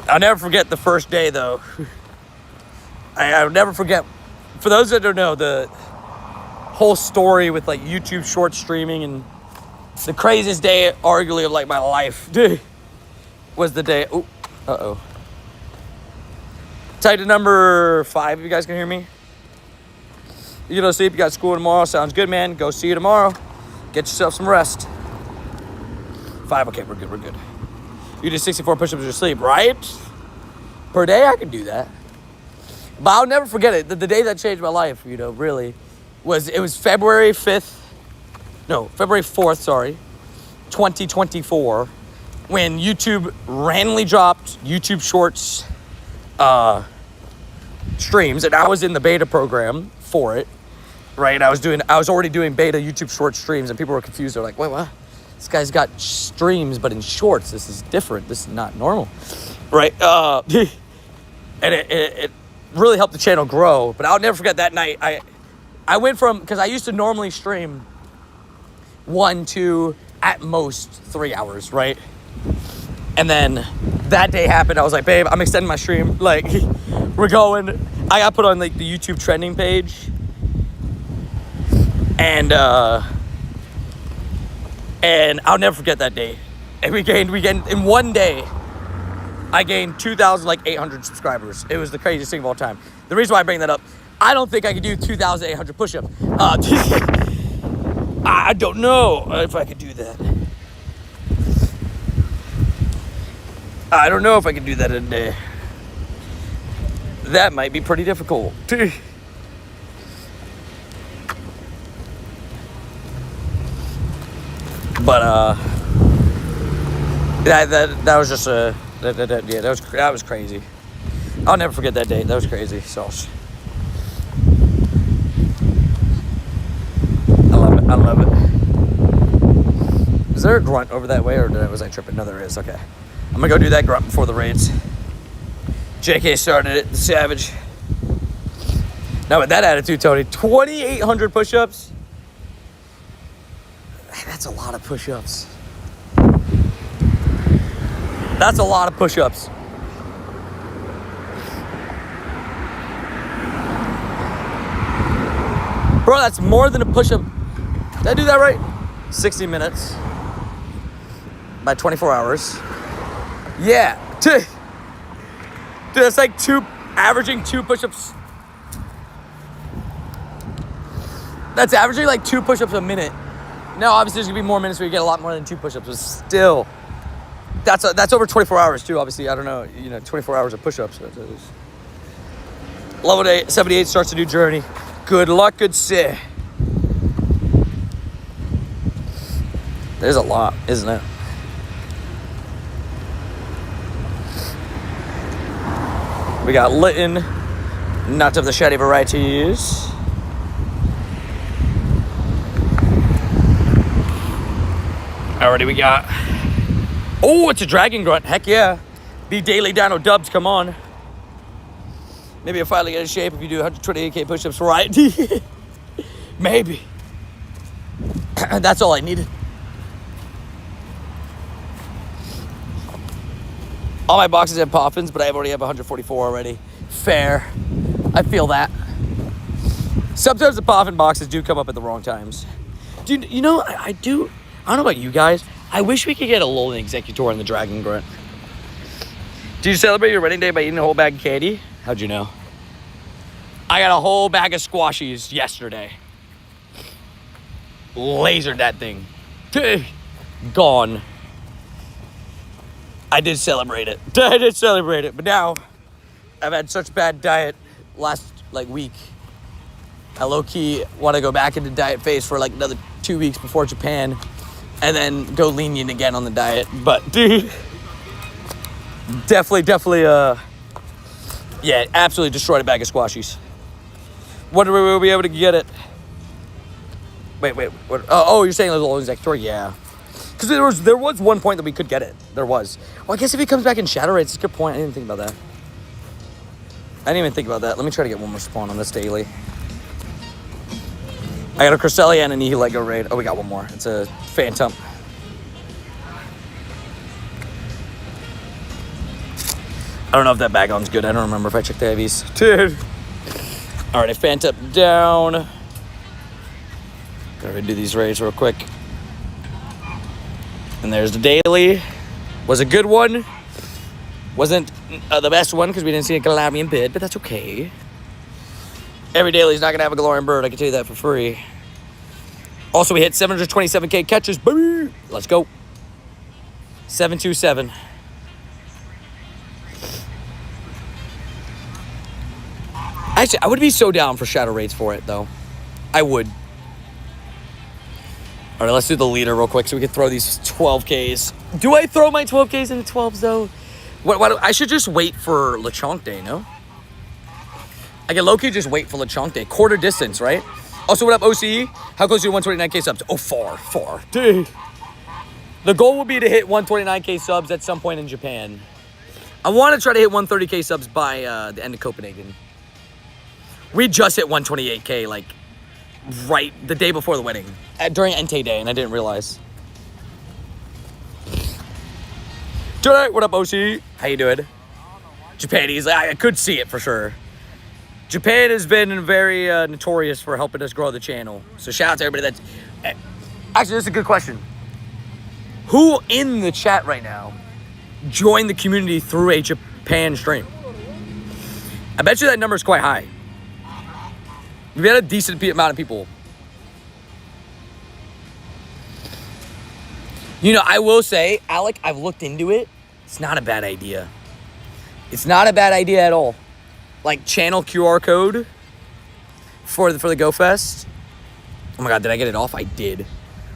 S1: I'll never forget the first day, though. I'll never forget. For those that don't know, the whole story with like YouTube short streaming and the craziest day, arguably, of like my life. Dude, was the day. Ooh, uh-oh. Tight to number 5, if you guys can hear me. You go to sleep, you got school tomorrow. Sounds good, man. Go see you tomorrow. Get yourself some rest. 5, okay, we're good. You did 64 push-ups in your sleep, right? Per day, I could do that. But I'll never forget it. The day that changed my life, really, was February 4th, 2024, when YouTube randomly dropped YouTube Shorts streams, and I was in the beta program for it, right? I was already doing beta YouTube Shorts streams, and people were confused. They're like, wait, what? This guy's got streams, but in shorts. This is different. This is not normal, right? And it really helped the channel grow. But I'll never forget that night. I went from, because I used to normally stream 1 to at most 3 hours, right? And then that day happened. I was like, babe, I'm extending my stream. Like, we're going. I got put on like the YouTube trending page, and I'll never forget that day. And we gained in one day. I gained 2,800 subscribers. It was the craziest thing of all time. The reason why I bring that up, I don't think I could do 2,800 push-ups. I don't know if I could do that. I don't know if I could do that in a day. That might be pretty difficult. But that was just that was crazy. I'll never forget that day. That was crazy. So I love it. Is there a grunt over that way, or was I tripping? No, there is. Okay, I'm gonna go do that grunt before the raids. JK started it, the savage. Now with that attitude, Tony, 2,800 push-ups. That's a lot of push-ups. That's a lot of push-ups. Bro, that's more than a push-up. Did I do that right? 60 minutes. By 24 hours. Yeah. Dude, that's like averaging 2 push-ups. That's averaging like 2 push-ups a minute. Now, obviously, there's gonna be more minutes where you get a lot more than 2 push-ups, but still, that's over 24 hours too. Obviously, I don't know, 24 hours of push-ups. Level day 78 starts a new journey. Good luck, good sir. There's a lot, isn't it? We got Lytton, not of the shady varieties. Alrighty, we got. Oh, it's a dragon grunt. Heck yeah. Be daily Dino Dubs, come on. Maybe I'll finally get in shape if you do 128K push-ups, right? Maybe. That's all I needed. All my boxes have poffins, but I already have 144 already. Fair. I feel that. Sometimes the poffin boxes do come up at the wrong times. Dude, I do. I don't know about you guys. I wish we could get a Lolan Executor on the Dragon Grunt. Did you celebrate your wedding day by eating a whole bag of candy? How'd you know? I got a whole bag of squashies yesterday. Lasered that thing. Gone. I did celebrate it. But now, I've had such bad diet last, week. I low-key want to go back into diet phase for, another 2 weeks before Japan. And then go lenient again on the diet. But, dude, definitely, absolutely destroyed a bag of squashies. Wonder where we'll be able to get it. Wait, what? Oh, you're saying there's a Lolan Executor? Yeah. Because there was one point that we could get it. There was. Well, I guess if he comes back in Shadow Raid, it's a good point. I didn't think about that. Let me try to get one more spawn on this daily. I got a Cresselia and a Nihilego raid. Oh, we got one more. It's a Phantom. I don't know if that bag-on's good. I don't remember if I checked the IVs. Dude. All right, I Phantom down. Gotta do these raids real quick. And there's the daily. Was a good one. Wasn't the best one because we didn't see a Galamian bid, but that's okay. Every daily's not going to have a Galarian bird. I can tell you that for free. Also, we hit 727K catches. Baby! Let's go. 727. Actually, I would be so down for shadow raids for it, though. I would. All right, let's do the leader real quick so we can throw these 12Ks. Do I throw my 12Ks into 12s, though? I should just wait for Lechonk Day, no? I can low-key just wait for Lechonk Day. Quarter distance, right? Also, what up, OCE? How close are you to 129K subs? Oh, far. Dude. The goal would be to hit 129K subs at some point in Japan. I want to try to hit 130K subs by the end of Copenhagen. We just hit 128K, like, right the day before the wedding. During Entei Day, and I didn't realize. Alright, what up, OC? How you doing? Japanese, I could see it for sure. Japan has been very notorious for helping us grow the channel. So shout out to everybody that's... Actually, this is a good question. Who in the chat right now joined the community through a Japan stream? I bet you that number is quite high. We had a decent amount of people. You know, I will say, Alec, I've looked into it. It's not a bad idea. It's not a bad idea at all. Like, channel QR code for the GoFest. Oh my God, did I get it off? I did.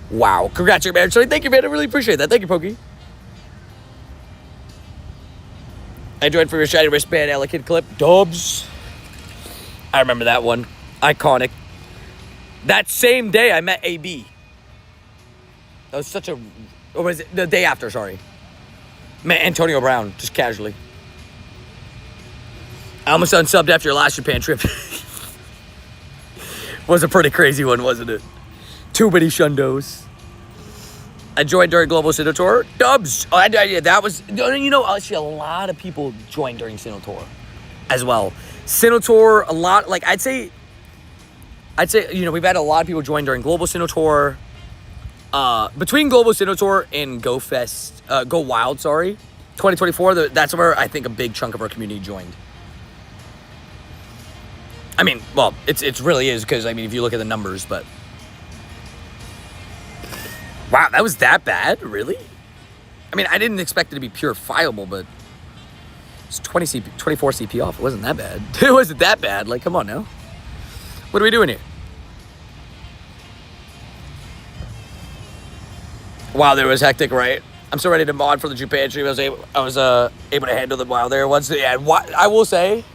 S1: Wow. Congrats, man. Thank you, man. I really appreciate that. Thank you, Pokey. I enjoyed for your shiny wristband, Alec Kid clip. Dubs. I remember that one. Iconic. That same day, I met AB. That was such a... Or was it the day after, sorry. Met Antonio Brown, just casually. I almost unsubbed after your last Japan trip. Was a pretty crazy one, wasn't it? Too many shundos. I joined during Global Sinnoh Tour. Dubs! Oh, yeah, that was... You know, actually, a lot of people joined during Sinnoh Tour as well. Sinnoh Tour, a lot... Like, I'd say, you know, we've had a lot of people join during Global Sinnoh Tour. Between Global Sinnoh Tour and Go Wild, 2024, that's where I think a big chunk of our community joined. I mean, well, it really is because, I mean, if you look at the numbers, but... Wow, that was that bad? Really? I mean, I didn't expect it to be purifiable, but... It's 24 CP off. It wasn't that bad. It wasn't that bad. Like, come on now. What are we doing here? Wow, there was hectic, right? I'm so ready to mod for the Japan stream. I was able to handle the while there once. Yeah, I will say,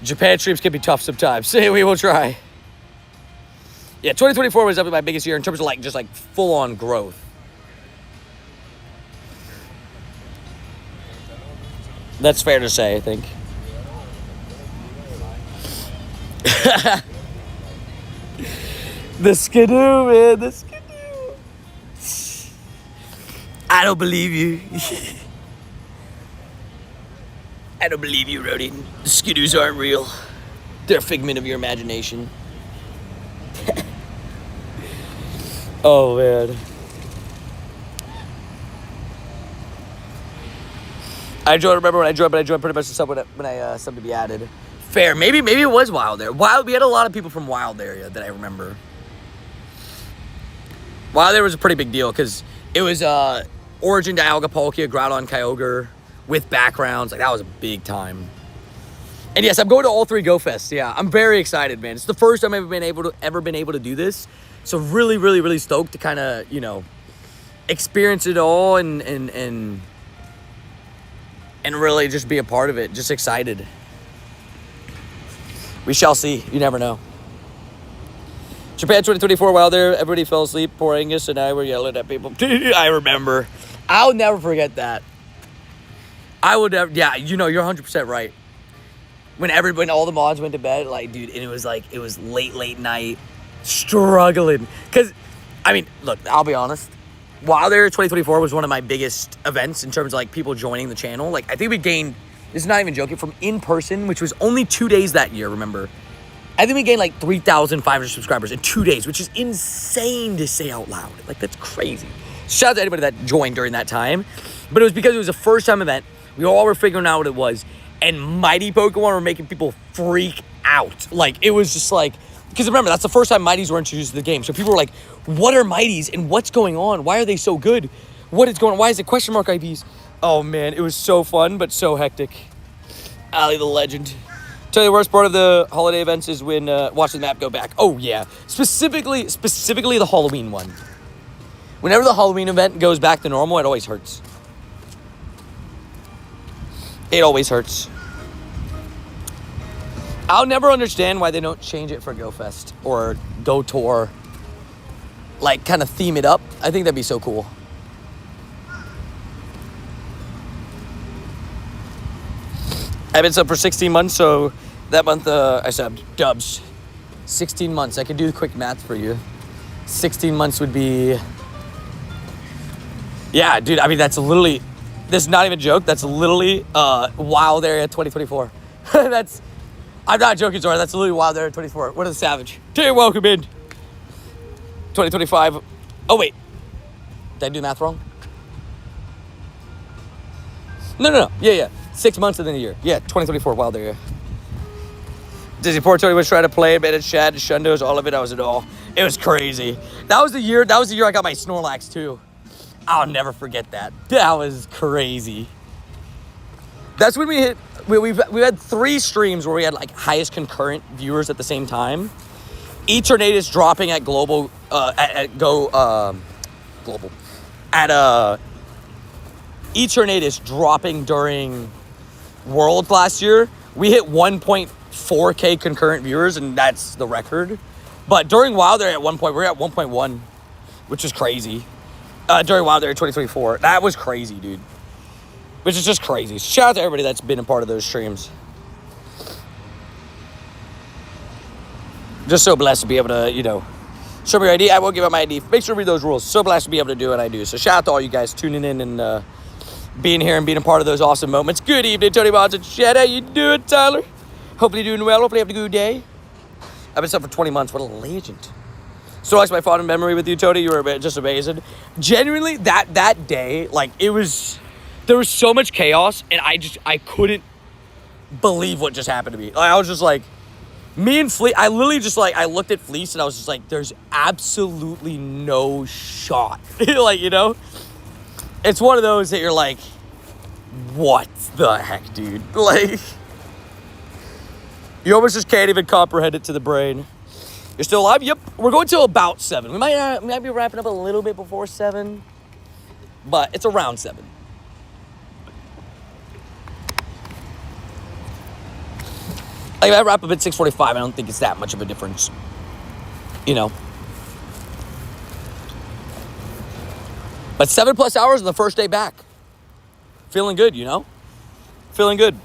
S1: Japan streams can be tough sometimes. We will try. Yeah, 2024 was definitely my biggest year in terms of like just like full on growth. That's fair to say, I think. The skidoo, man, the skidoo. I don't believe you. I don't believe you, Rody. The skidoos aren't real. They're a figment of your imagination. Oh, man. I remember when I joined, but I joined pretty much the sub when I subbed to be added. Fair. Maybe it was Wild Area. We had a lot of people from Wild Area that I remember. Wild Area was a pretty big deal because it was Origin, Dialga, Palkia, Groudon, Kyogre with backgrounds. Like, that was a big time. And yes, I'm going to all three Go Fests. Yeah, I'm very excited, man. It's the first time I've ever been able to do this. So really, really, really stoked to kind of, you know, experience it all and really just be a part of it. Just excited. We shall see. You never know. Japan 2024, while there, everybody fell asleep. Poor Angus and I were yelling at people. I remember. I'll never forget that. I would never. Yeah, you know, you're 100% right. When all the mods went to bed, like, dude, and it was late night, struggling. Because, I mean, look, I'll be honest. While there, 2024 was one of my biggest events in terms of, like, people joining the channel. Like, I think we gained, this is not even joking, from in-person, which was only 2 days that year, remember? I think we gained, like, 3,500 subscribers in 2 days, which is insane to say out loud. Like, that's crazy. Shout out to anybody that joined during that time. But it was because it was a first time event. We all were figuring out what it was. And mighty Pokemon were making people freak out. Like, it was just like, because remember, that's the first time mighties were introduced to the game. So people were like, what are mighties and what's going on? Why are they so good? What is going on? Why is it question mark IVs? Oh man, it was so fun, but so hectic. Ali the legend. Tell you the worst part of the holiday events is when watching the map go back. Oh yeah, specifically the Halloween one. Whenever the Halloween event goes back to normal, it always hurts. It always hurts. I'll never understand why they don't change it for Go Fest or Go Tour. Like, kind of theme it up. I think that'd be so cool. I've been sub for 16 months, so that month I subbed dubs. 16 months. I could do the quick math for you. 16 months would be... Yeah, dude, I mean, that's literally... This is not even a joke. That's literally Wild Area 2024. That's... I'm not joking, sorry. That's literally Wild Area 24. What is Savage? Hey, welcome in. 2025. Oh, wait. Did I do the math wrong? No. Yeah. 6 months and then a year. Yeah, 2024 Wild Area. Disney Port Tony was trying to play, but it's Shad, Shundos, all of it. I was at all. It was crazy. That was the year I got my Snorlax too. I'll never forget that. That was crazy. That's when we hit. We've had 3 streams where we had like highest concurrent viewers at the same time. Eternatus dropping at global global at Eternatus dropping during Worlds last year. We hit 1.4K concurrent viewers, and that's the record. But during Wild Area at one point, we're at 1.1, which is crazy. During Wild Area 2024, that was crazy, dude. Which is just crazy. Shout out to everybody that's been a part of those streams. Just so blessed to be able to, show me your ID. I won't give up my ID. Make sure to read those rules. So blessed to be able to do what I do. So shout out to all you guys tuning in and being here and being a part of those awesome moments. Good evening, Tony Bonds and Shed. How you doing, Tyler? Hopefully you're doing well. Hopefully you have a good day. I've been stuck for 20 months. What a legend. So that's my fond memory with you, Tony. You were just amazing. Genuinely, that day, like, there was so much chaos, and I couldn't believe what just happened to me. Like, I was just like, me and Fleece, I literally just like, I looked at Fleece and I was just like, there's absolutely no shot. Like, it's one of those that you're like, what the heck, dude? Like, you almost just can't even comprehend it to the brain. You're still alive? Yep. We're going till about 7. We might be wrapping up a little bit before 7, but it's around 7. Like, if I wrap up at 6:45, I don't think it's that much of a difference. But 7+ hours on the first day back. Feeling good, Feeling good.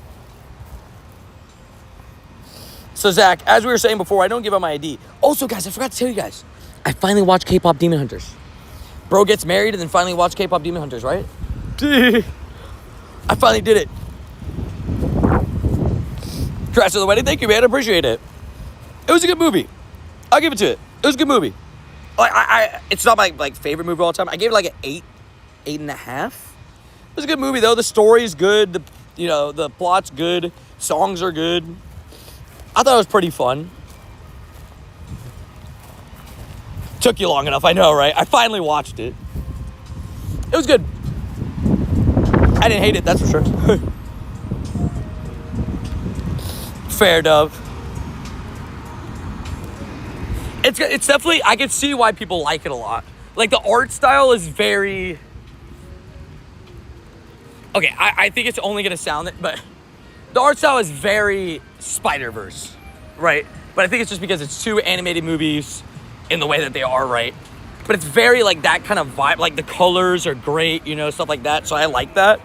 S1: So, Zach, as we were saying before, I don't give up my ID. Also, guys, I forgot to tell you guys. I finally watched K-Pop Demon Hunters. Bro gets married and then finally watched K-Pop Demon Hunters, right? I finally did it. Congrats on the wedding. Thank you, man. I appreciate it. It was a good movie. I'll give it to it. It was a good movie. It's not my favorite movie of all time. I gave it like an 8.5. It was a good movie though. The story is good. The plot's good. Songs are good. I thought it was pretty fun. Took you long enough, I know, right? I finally watched it. It was good. I didn't hate it, that's for sure. Fair, Dove. It's definitely, I can see why people like it a lot. Like, the art style is very... Okay, I think it's only going to sound that, but... The art style is very Spider-Verse, right? But I think it's just because it's 2 animated movies in the way that they are, right? But it's very, like, that kind of vibe. Like, the colors are great, stuff like that. So I like that.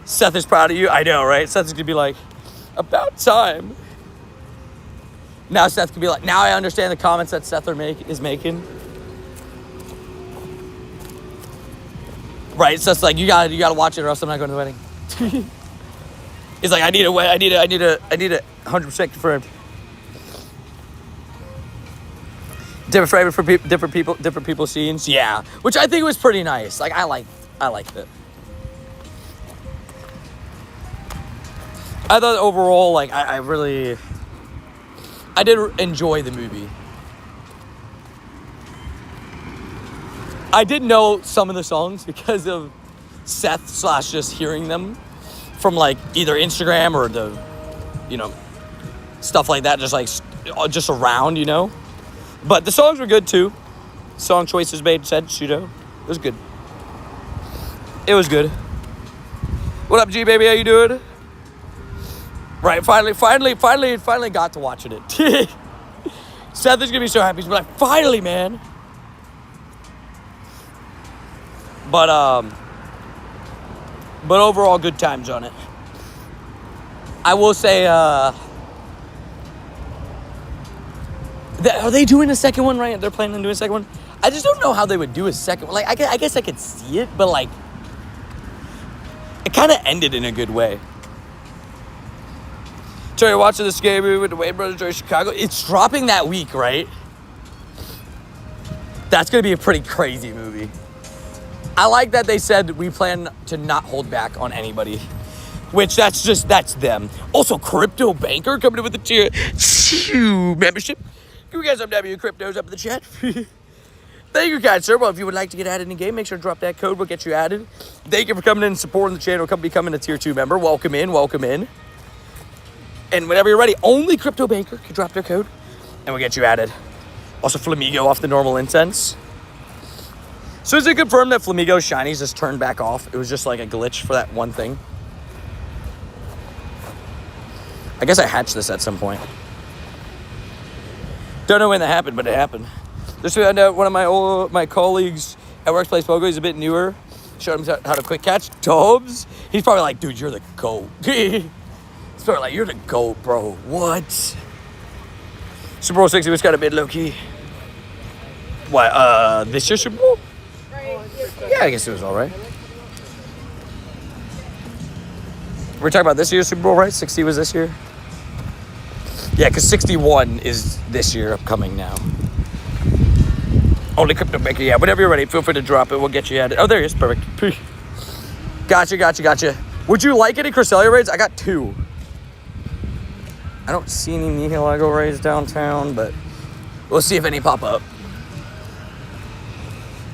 S1: Seth is proud of you. I know, right? Seth is going to be like, about time. Now Seth can be like, now I understand the comments that Seth is making. Right? Seth's like, you gotta watch it or else I'm not going to the wedding. He's like, I need a 100% confirmed. Different flavor for different people scenes. Yeah. Which I think was pretty nice. Like, I liked it. I thought overall, like, I did enjoy the movie. I did know some of the songs because of Seth / just hearing them from, like, either Instagram or the, you know, stuff like that, just around, you know. But the songs were good, too. Song choices made sense, you know. It was good. It was good. What up, G baby? How you doing? Right, finally got to watching it. Seth is gonna be so happy. He's like, finally, man. But overall, good times on it. I will say, are they doing a second one, right? They're planning on doing a second one. I just don't know how they would do a second one. Like, I guess I could see it, but, like, it kind of ended in a good way. So you're watching the skate movie with the Wayne Brothers during Chicago. It's dropping that week, right? That's going to be a pretty crazy movie. I like that they said we plan to not hold back on anybody. Which, that's them. Also, Crypto Banker coming in with the tier 2 membership. Give you guys some W cryptos up in the chat. Thank you guys, sir. Well, if you would like to get added in the game, make sure to drop that code. We'll get you added. Thank you for coming in and supporting the channel. Becoming a tier 2 member. Welcome in. Welcome in. And whenever you're ready, only Crypto Banker can drop their code, and we'll get you added. Also, Flamigo off the normal incense. So is it confirmed that Flamigo's shinies just turned back off? It was just like a glitch for that one thing. I guess I hatched this at some point. Don't know when that happened, but it happened. Just found out one of my colleagues at Workplace Pogo, he's a bit newer. Showed him how to quick catch. Dubs. He's probably like, dude, you're the GOAT. He's probably like, you're the GOAT, bro. What? Super Bowl 60 was kind of mid low-key. What, this year's Super Bowl? Yeah, I guess it was all right. We're talking about this year's Super Bowl, right? 60 was this year? Yeah, because 61 is this year upcoming now. Only Crypto Banker, yeah. Whenever you're ready, feel free to drop it. We'll get you added. Oh, there he is. Perfect. Gotcha. Would you like any Cresselia raids? I got 2. I don't see any Nihilego raids downtown, but we'll see if any pop up.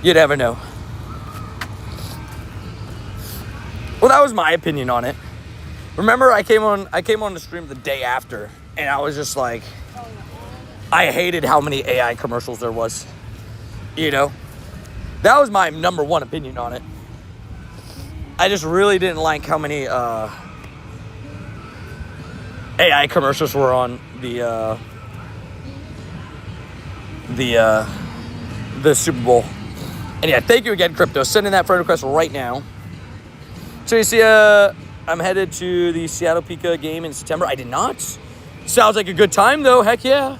S1: You never know. Well, that was my opinion on it. Remember, I came on the stream the day after, and I was just like, I hated how many AI commercials there was. You know? That was my number 1 opinion on it. I just really didn't like how many AI commercials were on the Super Bowl. And yeah, thank you again, Crypto. Sending that friend request right now. So you see, I'm headed to the Seattle Pika game in September. I did not. Sounds like a good time, though. Heck yeah.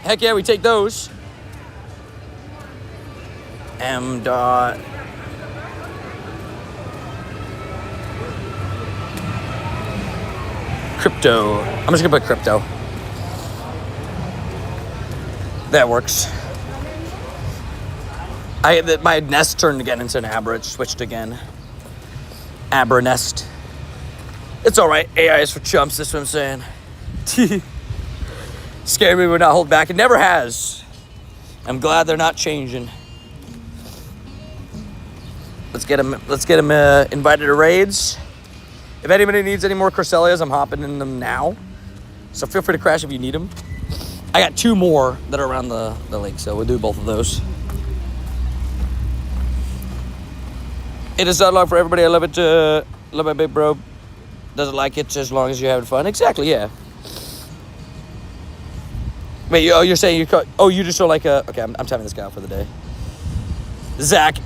S1: Heck yeah, we take those. M. Dot. Crypto. I'm just gonna put crypto. That works. My nest turned again into an Abra. It switched again. Abra nest. It's alright. AI is for chumps, that's what I'm saying. Scary movie would not hold back. It never has. I'm glad they're not changing. Let's get them invited to raids. If anybody needs any more Cresselias, I'm hopping in them now. So feel free to crash if you need them. I got 2 more that are around the lake, so we'll do both of those. It is unlocked for everybody. I love it. Love my big bro. Doesn't like it as long as you're having fun. Exactly, yeah. Wait, you're saying you just don't like a... Okay, I'm timing this guy out for the day. Zach,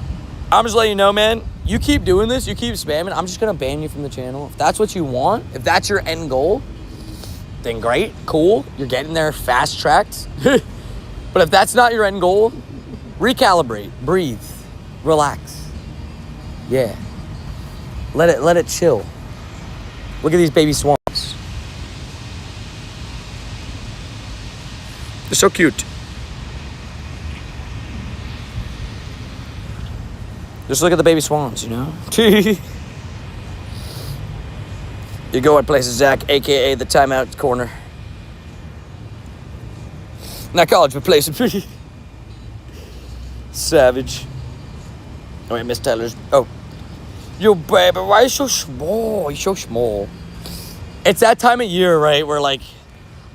S1: I'm just letting you know, man. You keep doing this. You keep spamming. I'm just going to ban you from the channel. If that's what you want, if that's your end goal, then great, cool. You're getting there fast-tracked. But if that's not your end goal, recalibrate, breathe, relax. Yeah. Let it chill. Look at these baby swamps. They're so cute. Just look at the baby swans, you know? You go and places Zach, aka the timeout corner. Not college, but place it. Savage. Oh wait, Miss Taylor's. Oh. Yo, baby, why are you so small? You're so small. It's that time of year, right, where, like,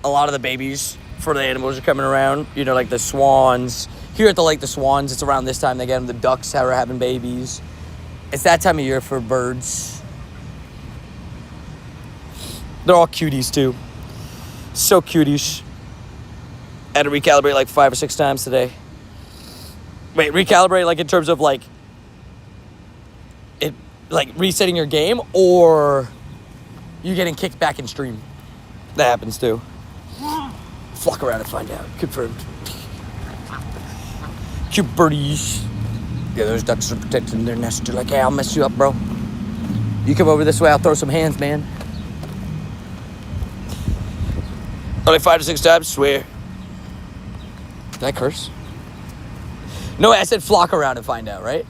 S1: a lot of the babies for the animals are coming around. You know, like the swans. Here at the lake, the swans, it's around this time they get them. The ducks are having babies. It's that time of year for birds. They're all cuties, too. So cuties. I had to recalibrate like 5 or 6 times today. Wait, recalibrate like in terms of like it, like resetting your game, or you getting kicked back in stream? That happens too. Flock around and find out. Confirmed. Cute birdies. Yeah, those ducks are protecting their nest. They're like, hey, I'll mess you up, bro. You come over this way, I'll throw some hands, man. Only 5 to 6 times, swear. Did I curse? No, I said flock around and find out, right?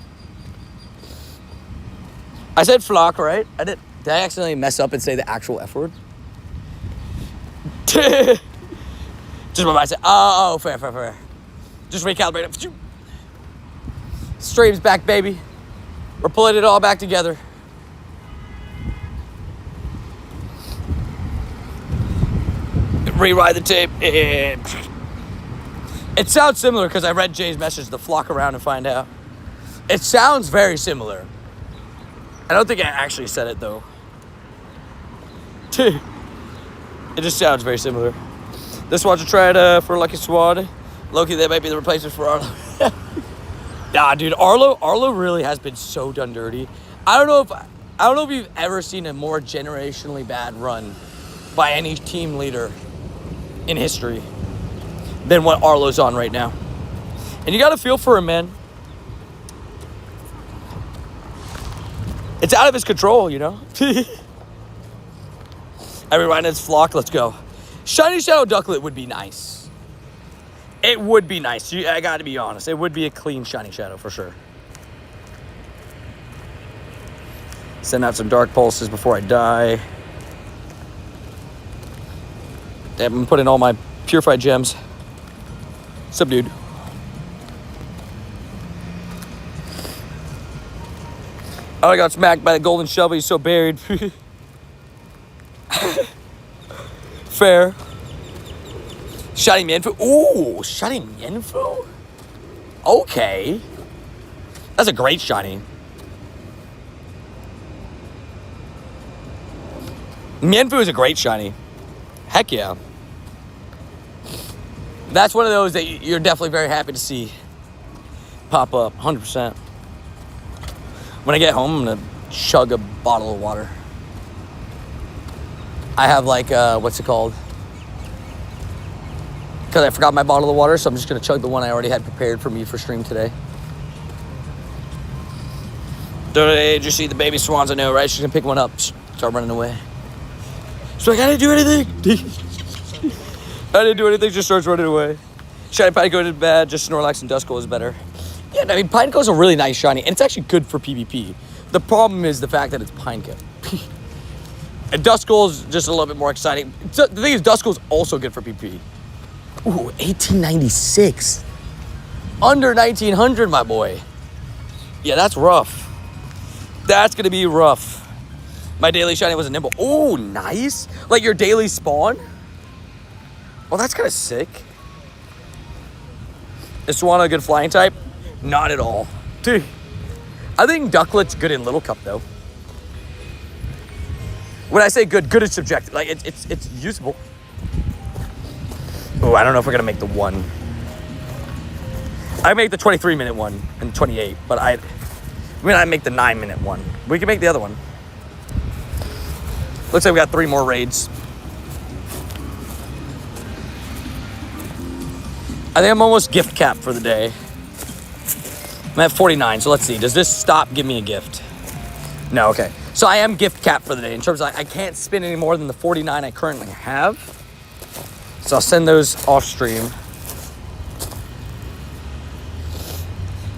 S1: I said flock, right? Did I accidentally mess up and say the actual F word? Just what I said. Oh, fair. Just recalibrate it. Stream's back, baby. We're pulling it all back together. Rewrite the tape. It sounds similar because I read Jay's message, the flock around and find out. It sounds very similar. I don't think I actually said it, though. It just sounds very similar. This one's a try it for Lucky Swan. Loki, that might be the replacement for Arlo. Nah, dude, Arlo really has been so done dirty. I don't know if you've ever seen a more generationally bad run by any team leader in history than what Arlo's on right now. And you got to feel for him, man. It's out of his control, you know? Everyone, it's flock. Let's go. Shiny Shadow Ducklet would be nice. It would be nice. I got to be honest. It would be a clean Shiny Shadow for sure. Send out some Dark Pulses before I die. Damn, I'm putting all my Purified Gems. What's up, dude? Oh, I got smacked by the golden shovel. He's so buried. Fair. Shiny Mienfoo. Ooh, Shiny Mienfoo? Okay. That's a great shiny. Mienfoo is a great shiny. Heck yeah. That's one of those that you're definitely very happy to see pop up, 100%. When I get home, I'm going to chug a bottle of water. I have like, what's it called? Because I forgot my bottle of water, so I'm just going to chug the one I already had prepared for me for stream today. Did you see the baby swans? I know, right? She's going to pick one up, start running away. So I got to do anything. I didn't do anything, just starts running away. Shiny Pineco is bad, just Snorlax and Duskull is better. Yeah, I mean, Pineco's a really nice shiny, and it's actually good for PvP. The problem is the fact that it's Pineco. And Duskull is just a little bit more exciting. The thing is, Duskull is also good for PvP. Ooh, 1896. Under 1900, my boy. Yeah, that's rough. That's going to be rough. My daily shiny was a Nimble. Ooh, nice. Like your daily spawn? Well, that's kind of sick. Is Swan a good flying type? Not at all. Dude, I think Ducklet's good in Little Cup, though. When I say good is subjective. Like, it's usable. Oh, I don't know if we're going to make the one. I make the 23-minute one and 28, but I make the 9-minute one. We can make the other one. Looks like we got 3 more raids. I think I'm almost gift capped for the day. I'm at 49, so let's see. Does this stop give me a gift? No, okay. So I am gift capped for the day in terms of I can't spin any more than the 49 I currently have. So I'll send those off stream.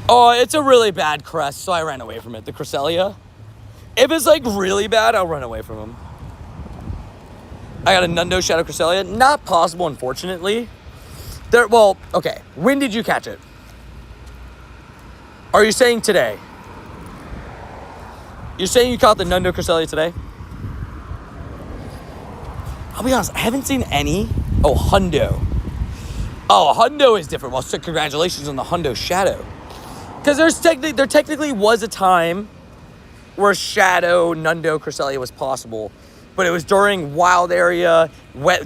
S1: Oh, it's a really bad crest, so I ran away from it. The Cresselia. If it's like really bad, I'll run away from him. I got a Nundo Shadow Cresselia. Not possible, unfortunately. Well, okay. When did you catch it? Are you saying today? You're saying you caught the Nundo Cresselia today? I'll be honest, I haven't seen any. Oh, Hundo. Oh, Hundo is different. Well, so congratulations on the Hundo Shadow. Because there technically was a time where Shadow Nundo Cresselia was possible. But it was during wild area,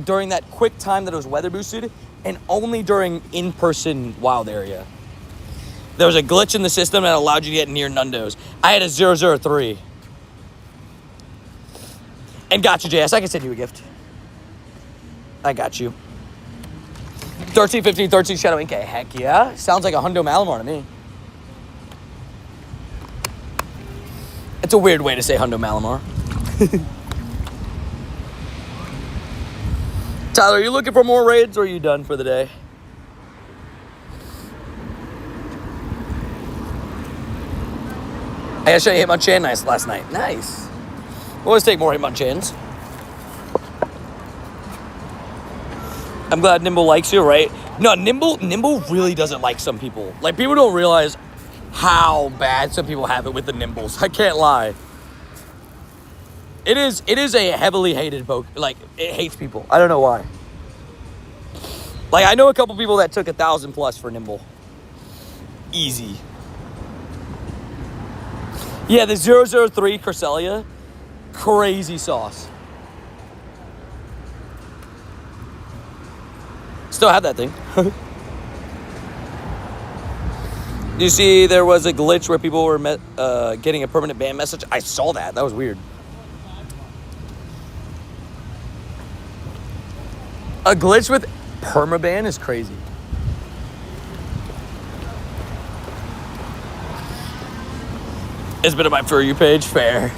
S1: during that quick time that it was weather boosted, and only during in-person wild area. There was a glitch in the system that allowed you to get near Nundos. I had a 003. And got you, JS. I can send you a gift. I got you. 13, 15, 13 Shadow Inkay. Heck yeah. Sounds like a Hundo Malamar to me. It's a weird way to say Hundo Malamar. Tyler, are you looking for more raids or are you done for the day? I gotta show you Hitmonchan nice last night. Nice. We'll always take more Hitmonchans. I'm glad Nimble likes you, right? No, Nimble really doesn't like some people. Like, people don't realize how bad some people have it with the Nimbles. I can't lie. It is a heavily hated poke. Like, it hates people. I don't know why. Like, I know a couple people that took 1,000 plus for Nimble. Easy. Yeah, the 003 Cresselia, crazy sauce. Still have that thing. Do you see there was a glitch where people were getting a permanent ban message? I saw that. That was weird. A glitch with permaban is crazy. It's been on my For You page. Fair.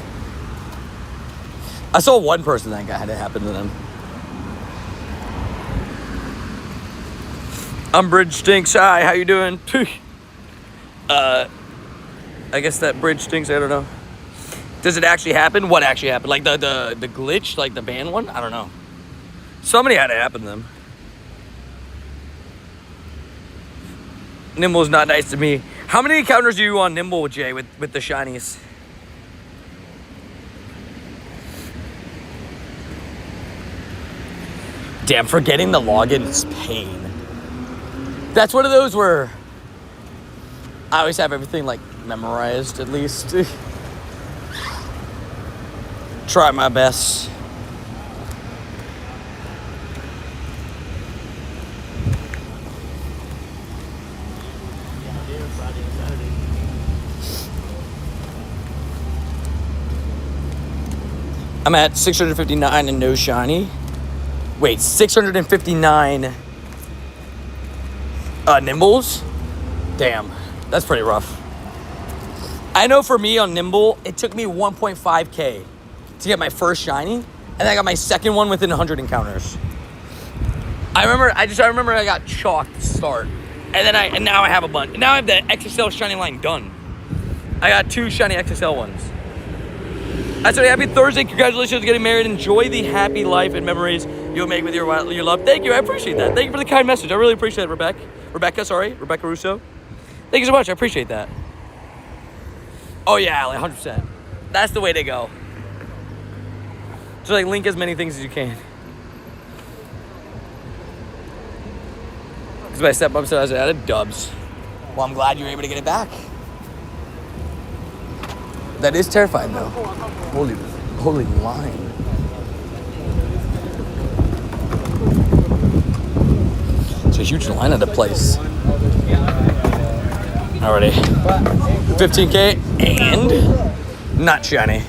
S1: I saw one person that had it happen to them. Bridge stinks. Hi, how you doing? I guess that bridge stinks. I don't know. Does it actually happen? What actually happened? Like the glitch, like the ban one? I don't know. Somebody had it happen to them. Nimble's not nice to me. How many encounters do you on Nimble, Jay, with the shinies? Damn, forgetting the login is pain. That's one of those where I always have everything, like, memorized, at least. Try my best. I'm at 659 and no shiny. Wait, 659 Nimbles? Damn, that's pretty rough. I know for me on Nimble, it took me 1.5K to get my first shiny, and then I got my second one within 100 encounters. I remember I got chalked to start, and now I have a bunch. Now I have the XXL shiny line done. I got 2 shiny XXL ones. That's right. Happy Thursday. Congratulations on getting married. Enjoy the happy life and memories you'll make with your love. Thank you. I appreciate that. Thank you for the kind message. I really appreciate it, Rebecca Russo. Thank you so much. I appreciate that. Oh, yeah, Allie, 100%. That's the way to go. Just, like, link as many things as you can. Because my step-up said I added dubs. Well, I'm glad you were able to get it back. That is terrifying, though. Holy line. It's a huge line at the place. Alrighty. 15K and not shiny.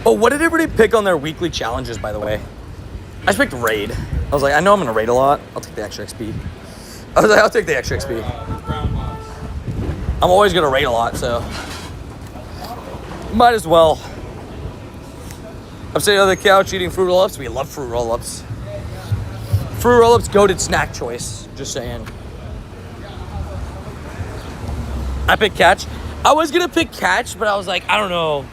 S1: Oh, what did everybody pick on their weekly challenges, by the way? I just picked raid. I was like, I know I'm going to raid a lot. I'll take the extra XP. I was like, I'll take the extra XP. I'm always going to raid a lot, so might as well. I'm sitting on the couch eating fruit roll-ups. We love fruit roll-ups. Fruit roll-ups, goated snack choice. Just saying. I picked catch. I was going to pick catch, but I was like, I don't know.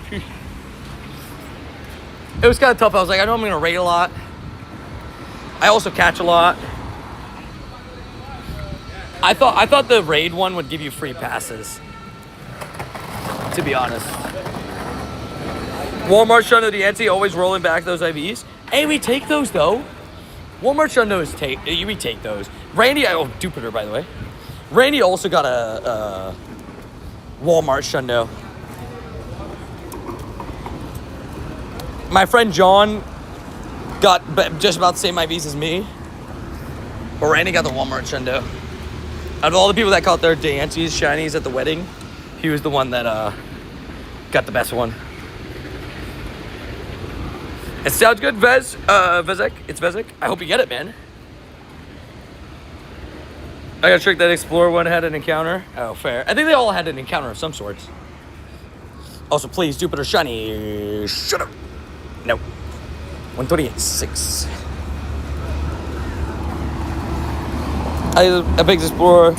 S1: It was kind of tough. I was like, I know I'm going to raid a lot. I also catch a lot. I thought the raid one would give you free passes. To be honest. Walmart Shundo DNC always rolling back those IVs. Hey, we take those though. Walmart Shundos we take those. Randy, Jupiter by the way. Randy also got a Walmart Shundo. My friend John got just about the same IVs as me. But Randy got the Walmart Shundo. Out of all the people that caught their dances, shinies at the wedding, he was the one that got the best one. It sounds good, Vezek. It's Vezek. I hope you get it, man. I got a trick that Explorer one had an encounter. Oh, fair. I think they all had an encounter of some sorts. Also, please, Jupiter shiny. Shut up. No. 128.6. Apex Explorer.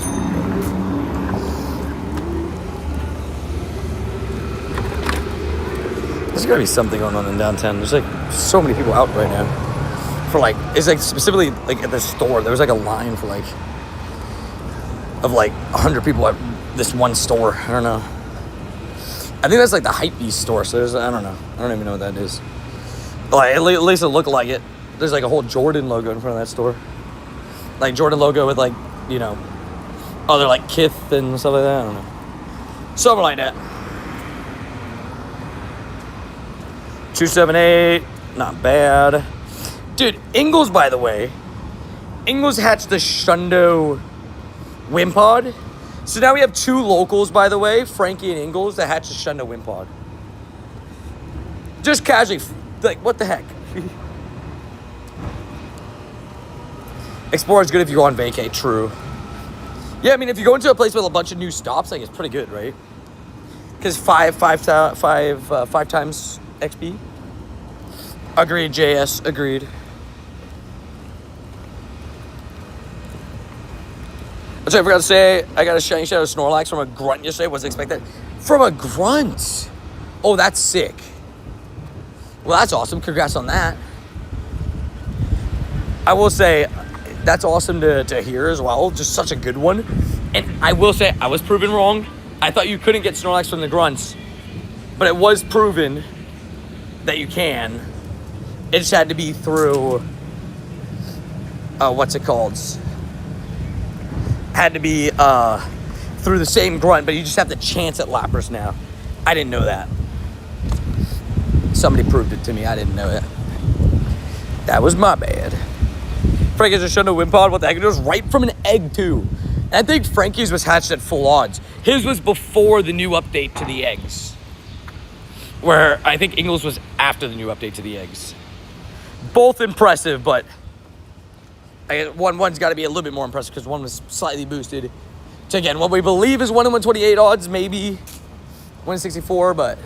S1: There's gotta be something going on in downtown. There's like so many people out right now. For like, it's like specifically like at the store. There was like a line for like, of like 100 people at this one store. I don't know. I think that's like the Hypebeast store. So there's, I don't know. I don't even know what that is. But like, at least it looked like it. There's like a whole Jordan logo in front of that store. Like Jordan logo with like, you know, other like Kith and stuff like that. I don't know. Something like that. 278, not bad. Dude, Ingles, by the way. Ingles hatched the Shundo Wimpod. So now we have two locals, by the way, Frankie and Ingles, that hatched the Shundo Wimpod. Just casually, like, what the heck? Explorer's good if you go on vacay, true. Yeah, I mean, if you go into a place with a bunch of new stops, like, it's pretty good, right? Because five times XP. Agreed, JS. Agreed. That's what I forgot to say. I got a Shiny Shadow Snorlax from a grunt yesterday. Wasn't expected. From a grunt? Oh, that's sick. Well, that's awesome. Congrats on that. I will say, that's awesome to hear as well. Just such a good one. And I will say, I was proven wrong. I thought you couldn't get Snorlax from the grunts. But it was proven that you can. It just had to be through, what's it called? Had to be through the same grunt, but you just have the chance at Lapras now. I didn't know that. Somebody proved it to me. I didn't know it. That was my bad. Frankie's just showing a Wimpod. What the heck? It was right from an egg, too. And I think Frankie's was hatched at full odds. His was before the new update to the eggs. Where I think Ingles was after the new update to the eggs. Both impressive, but one's got to be a little bit more impressive because one was slightly boosted to, again, what we believe is 1 in 128 odds, maybe 1 in 64, but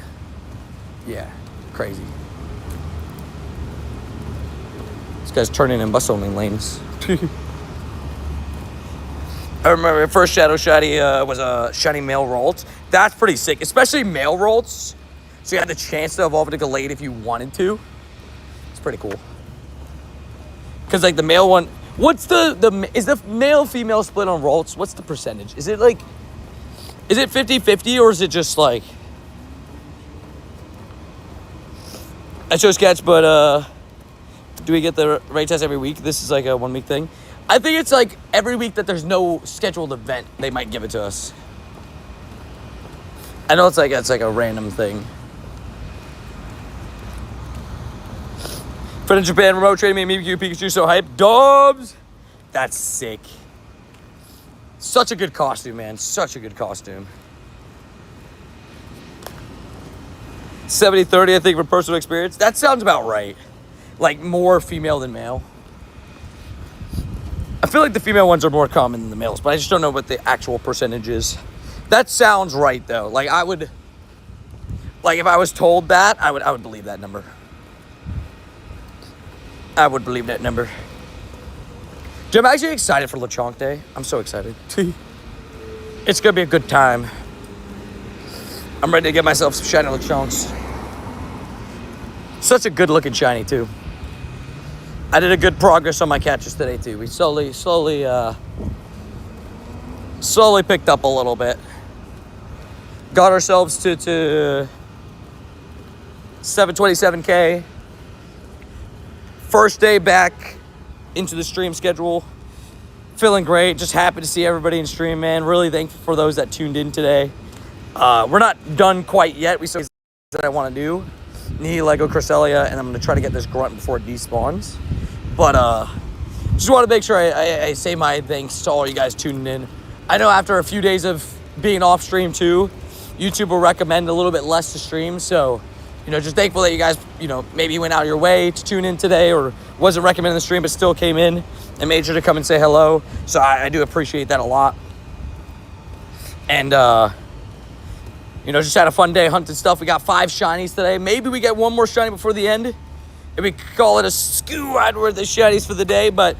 S1: yeah, crazy. This guy's turning in bus-only lanes. I remember the first Shadow Shiny was a Shiny Male Ralts. That's pretty sick, especially Male Ralts. So you had the chance to evolve it to Gallade if you wanted to. It's pretty cool. Because, like, the male one... What's is the male-female split on Ralts? What's the percentage? Is it, like... Is it 50-50, or is it just, like... I chose sketch, but, do we get the raid test every week? This is, like, a 1 week thing. I think it's, like, every week that there's no scheduled event, they might give it to us. I know it's like a random thing. Friend in Japan, remote trading me, Mimikyu, Pikachu, so hype. Dobbs! That's sick. Such a good costume, man. Such a good costume. 70-30, I think, from personal experience. That sounds about right. Like, more female than male. I feel like the female ones are more common than the males, but I just don't know what the actual percentage is. That sounds right, though. Like, I would... Like, if I was told that, I would believe that number. I would believe that number. Dude, I'm actually excited for Lechonk Day. I'm so excited. It's going to be a good time. I'm ready to get myself some shiny Lechonks. Such a good looking shiny, too. I did a good progress on my catches today too. We slowly picked up a little bit. Got ourselves to 727K. First day back into the stream schedule. Feeling great. Just happy to see everybody in stream, man. Really thankful for those that tuned in today. We're not done quite yet. We still have that I want to do. Nihilego, Cresselia, and I'm going to try to get this grunt before it despawns. But just want to make sure I say my thanks to all you guys tuning in. I know after a few days of being off stream too, YouTube will recommend a little bit less to stream. So, just thankful that you guys, maybe went out of your way to tune in today or wasn't recommending the stream but still came in and made sure to come and say hello. So I do appreciate that a lot. And, just had a fun day hunting stuff. We got 5 shinies today. Maybe we get one more shiny before the end. And we call it a skew-wide worth of shinies for the day. But,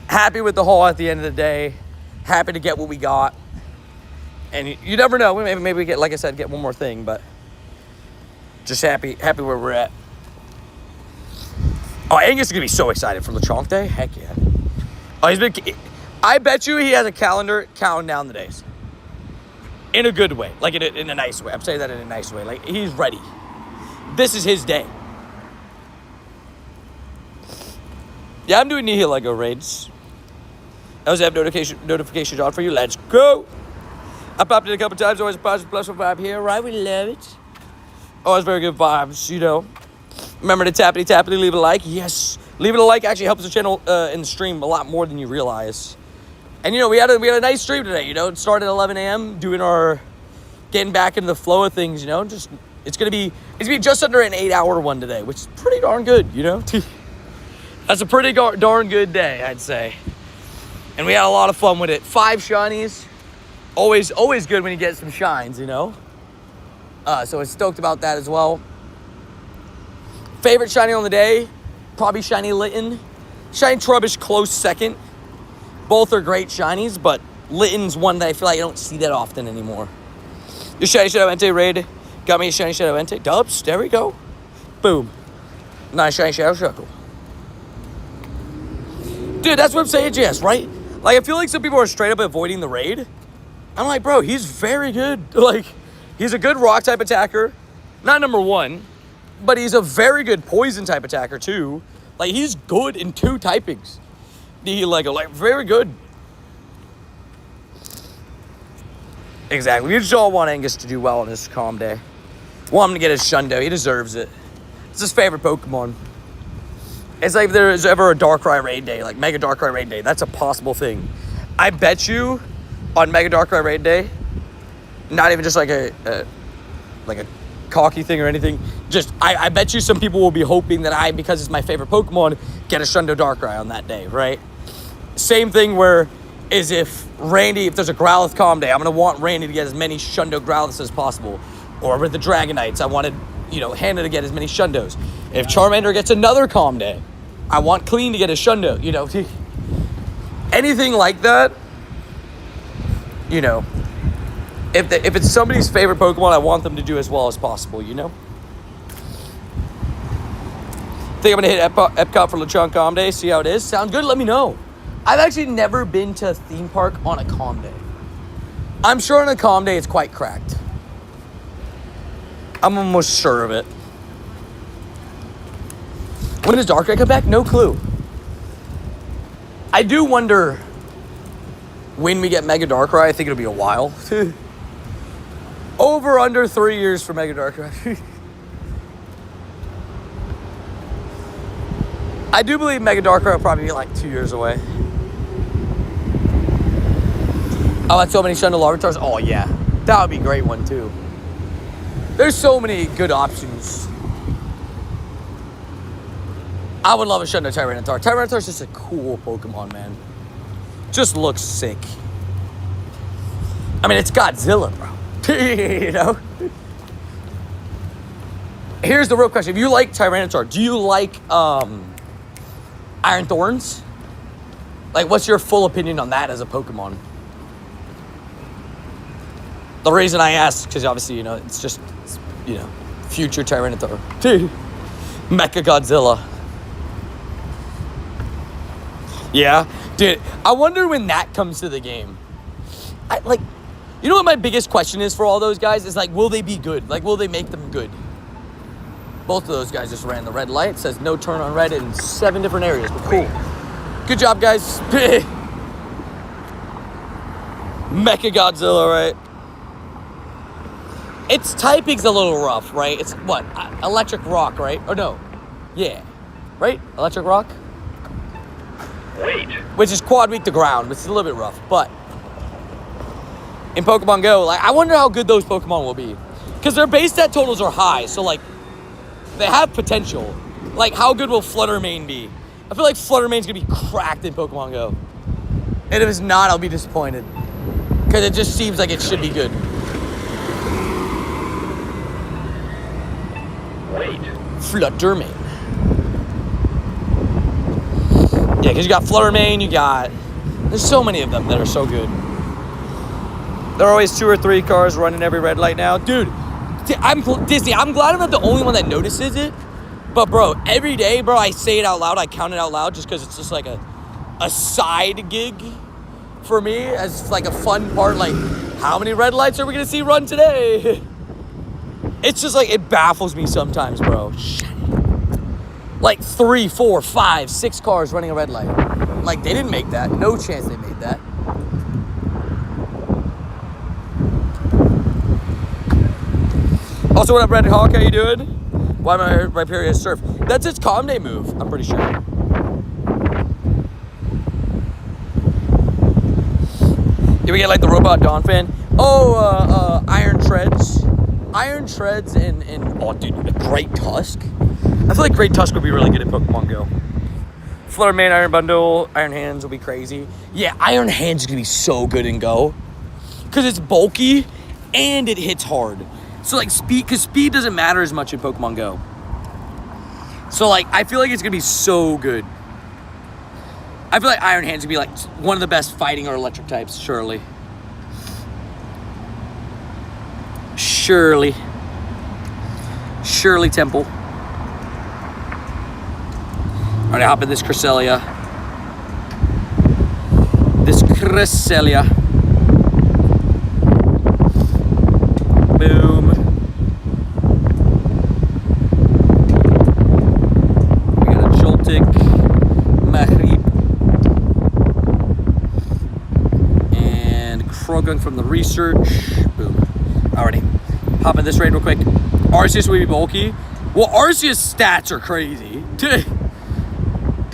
S1: happy with the haul at the end of the day. Happy to get what we got. And you never know. Maybe we get, like I said, get one more thing. But just happy where we're at. Oh, Angus is going to be so excited for Lechonk Day. Heck yeah. Oh, I bet you he has a calendar counting down the days. In a good way. Like in a nice way. I'm saying that in a nice way. Like, he's ready. This is his day. Yeah, I'm doing Nihilego raids. I always have notifications on for you. Let's go. I popped in a couple times. Always a positive, blessful vibe here, right? We love it. Always very good vibes, Remember to tappity, leave a like. Yes. Leaving a like actually helps the channel in the stream a lot more than you realize. And, we had a nice stream today, It started at 11 a.m. Getting back into the flow of things, it's gonna be just under an 8-hour one today, which is pretty darn good, That's a pretty darn good day, I'd say. And we had a lot of fun with it. 5 shinies. Always good when you get some shines, So I'm stoked about that as well. Favorite shiny on the day, probably Shiny Litten. Shiny Trubbish close second. Both are great shinies, but Litten's one that I feel like I don't see that often anymore. Your Shiny Shadow Entei raid got me a Shiny Shadow Entei. Dubs, there we go. Boom. Nice Shiny Shadow Shuckle. Dude, that's what I'm saying, JS, right? Like, I feel like some people are straight up avoiding the raid. I'm like, bro, he's very good. Like, he's a good rock type attacker. Not number 1, but he's a very good poison type attacker too. Like, he's good in 2 typings. Nihilego, like, very good. Exactly. We just all want Angus to do well on his calm day. Want him to get his Shundo. He deserves it. It's his favorite Pokemon. It's like if there's ever a Darkrai raid day, like Mega Darkrai raid day. That's a possible thing. I bet you on Mega Darkrai raid day, not even just like a cocky thing or anything, just I bet you some people will be hoping that because it's my favorite Pokemon, get a Shundo Darkrai on that day, right? Same thing where is if there's a Growlithe calm day, I'm going to want Randy to get as many Shundo Growliths as possible. Or with the Dragonites, I wanted, Hannah to get as many Shundos. If Charmander gets another calm day, I want Clean to get a Shundo, Anything like that, if it's somebody's favorite Pokemon, I want them to do as well as possible, Think I'm going to hit Epcot for Lechonk Calm Day, see how it is. Sounds good? Let me know. I've actually never been to a theme park on a calm day. I'm sure on a calm day it's quite cracked. I'm almost sure of it. When does Darkrai come back? No clue. I do wonder when we get Mega Darkrai. I think it'll be a while. Over under 3 years for Mega Darkrai. I do believe Mega Darkrai will probably be like 2 years away. I want so many Shundo Larvitars. Oh, yeah. That would be a great one, too. There's so many good options. I would love a Shundo Tyranitar. Tyranitar is just a cool Pokemon, man. Just looks sick. I mean, it's Godzilla, bro. Here's the real question. If you like Tyranitar, do you like Iron Thorns? Like, what's your full opinion on that as a Pokemon? The reason I ask, because obviously, it's just, future Tyranitar. Mecha Godzilla. Yeah? Dude, I wonder when that comes to the game. You know what my biggest question is for all those guys? Is like, will they be good? Like, will they make them good? Both of those guys just ran the red light. It says no turn on red in 7 different areas. But cool. Good job, guys. Mecha Godzilla, right? Its typing's a little rough, right? It's what? Electric Rock, right? Or no? Yeah. Right? Electric Rock?
S3: Wait.
S1: Which is quad weak to ground, which is a little bit rough. But in Pokemon Go, like, I wonder how good those Pokemon will be. Because their base stat totals are high, so, like, they have potential. Like, how good will Fluttermane be? I feel like Fluttermane's going to be cracked in Pokemon Go. And if it's not, I'll be disappointed. Because it just seems like it should be good.
S3: Wait.
S1: Fluttermane. Yeah, because you got Fluttermane, there's so many of them that are so good. There are always 2 or 3 cars running every red light now. Dude, Disney, I'm glad I'm not the only one that notices it. But, bro, every day, bro, I say it out loud. I count it out loud just because it's just like a side gig for me as like a fun part. Like, how many red lights are we going to see run today? It's just like, it baffles me sometimes, bro. Like 3, 4, 5, 6 cars running a red light. Like, they didn't make that. No chance they made that. Also, what up, Red Hawk? How you doing? Why am I Rhyperior Surf? That's its calm day move, I'm pretty sure. Did we get like the Robot Dawn fan? Oh, Iron Treads. Iron Treads and oh, dude, a Great Tusk. I feel like Great Tusk would be really good in Pokemon Go. Fluttermane, Iron Bundle, Iron Hands will be crazy. Yeah, Iron Hands is going to be so good in Go. Because it's bulky and it hits hard. So, like, speed, because speed doesn't matter as much in Pokemon Go. So, like, I feel like it's going to be so good. I feel like Iron Hands would be, like, one of the best fighting or electric types, surely. Surely Temple. Alright, hop in this Cresselia. Boom. We got a Joltik, Mahrib, and Krogan from the research. Boom. Alrighty. Hop in this raid real quick. Arceus will be bulky. Well, Arceus stats are crazy.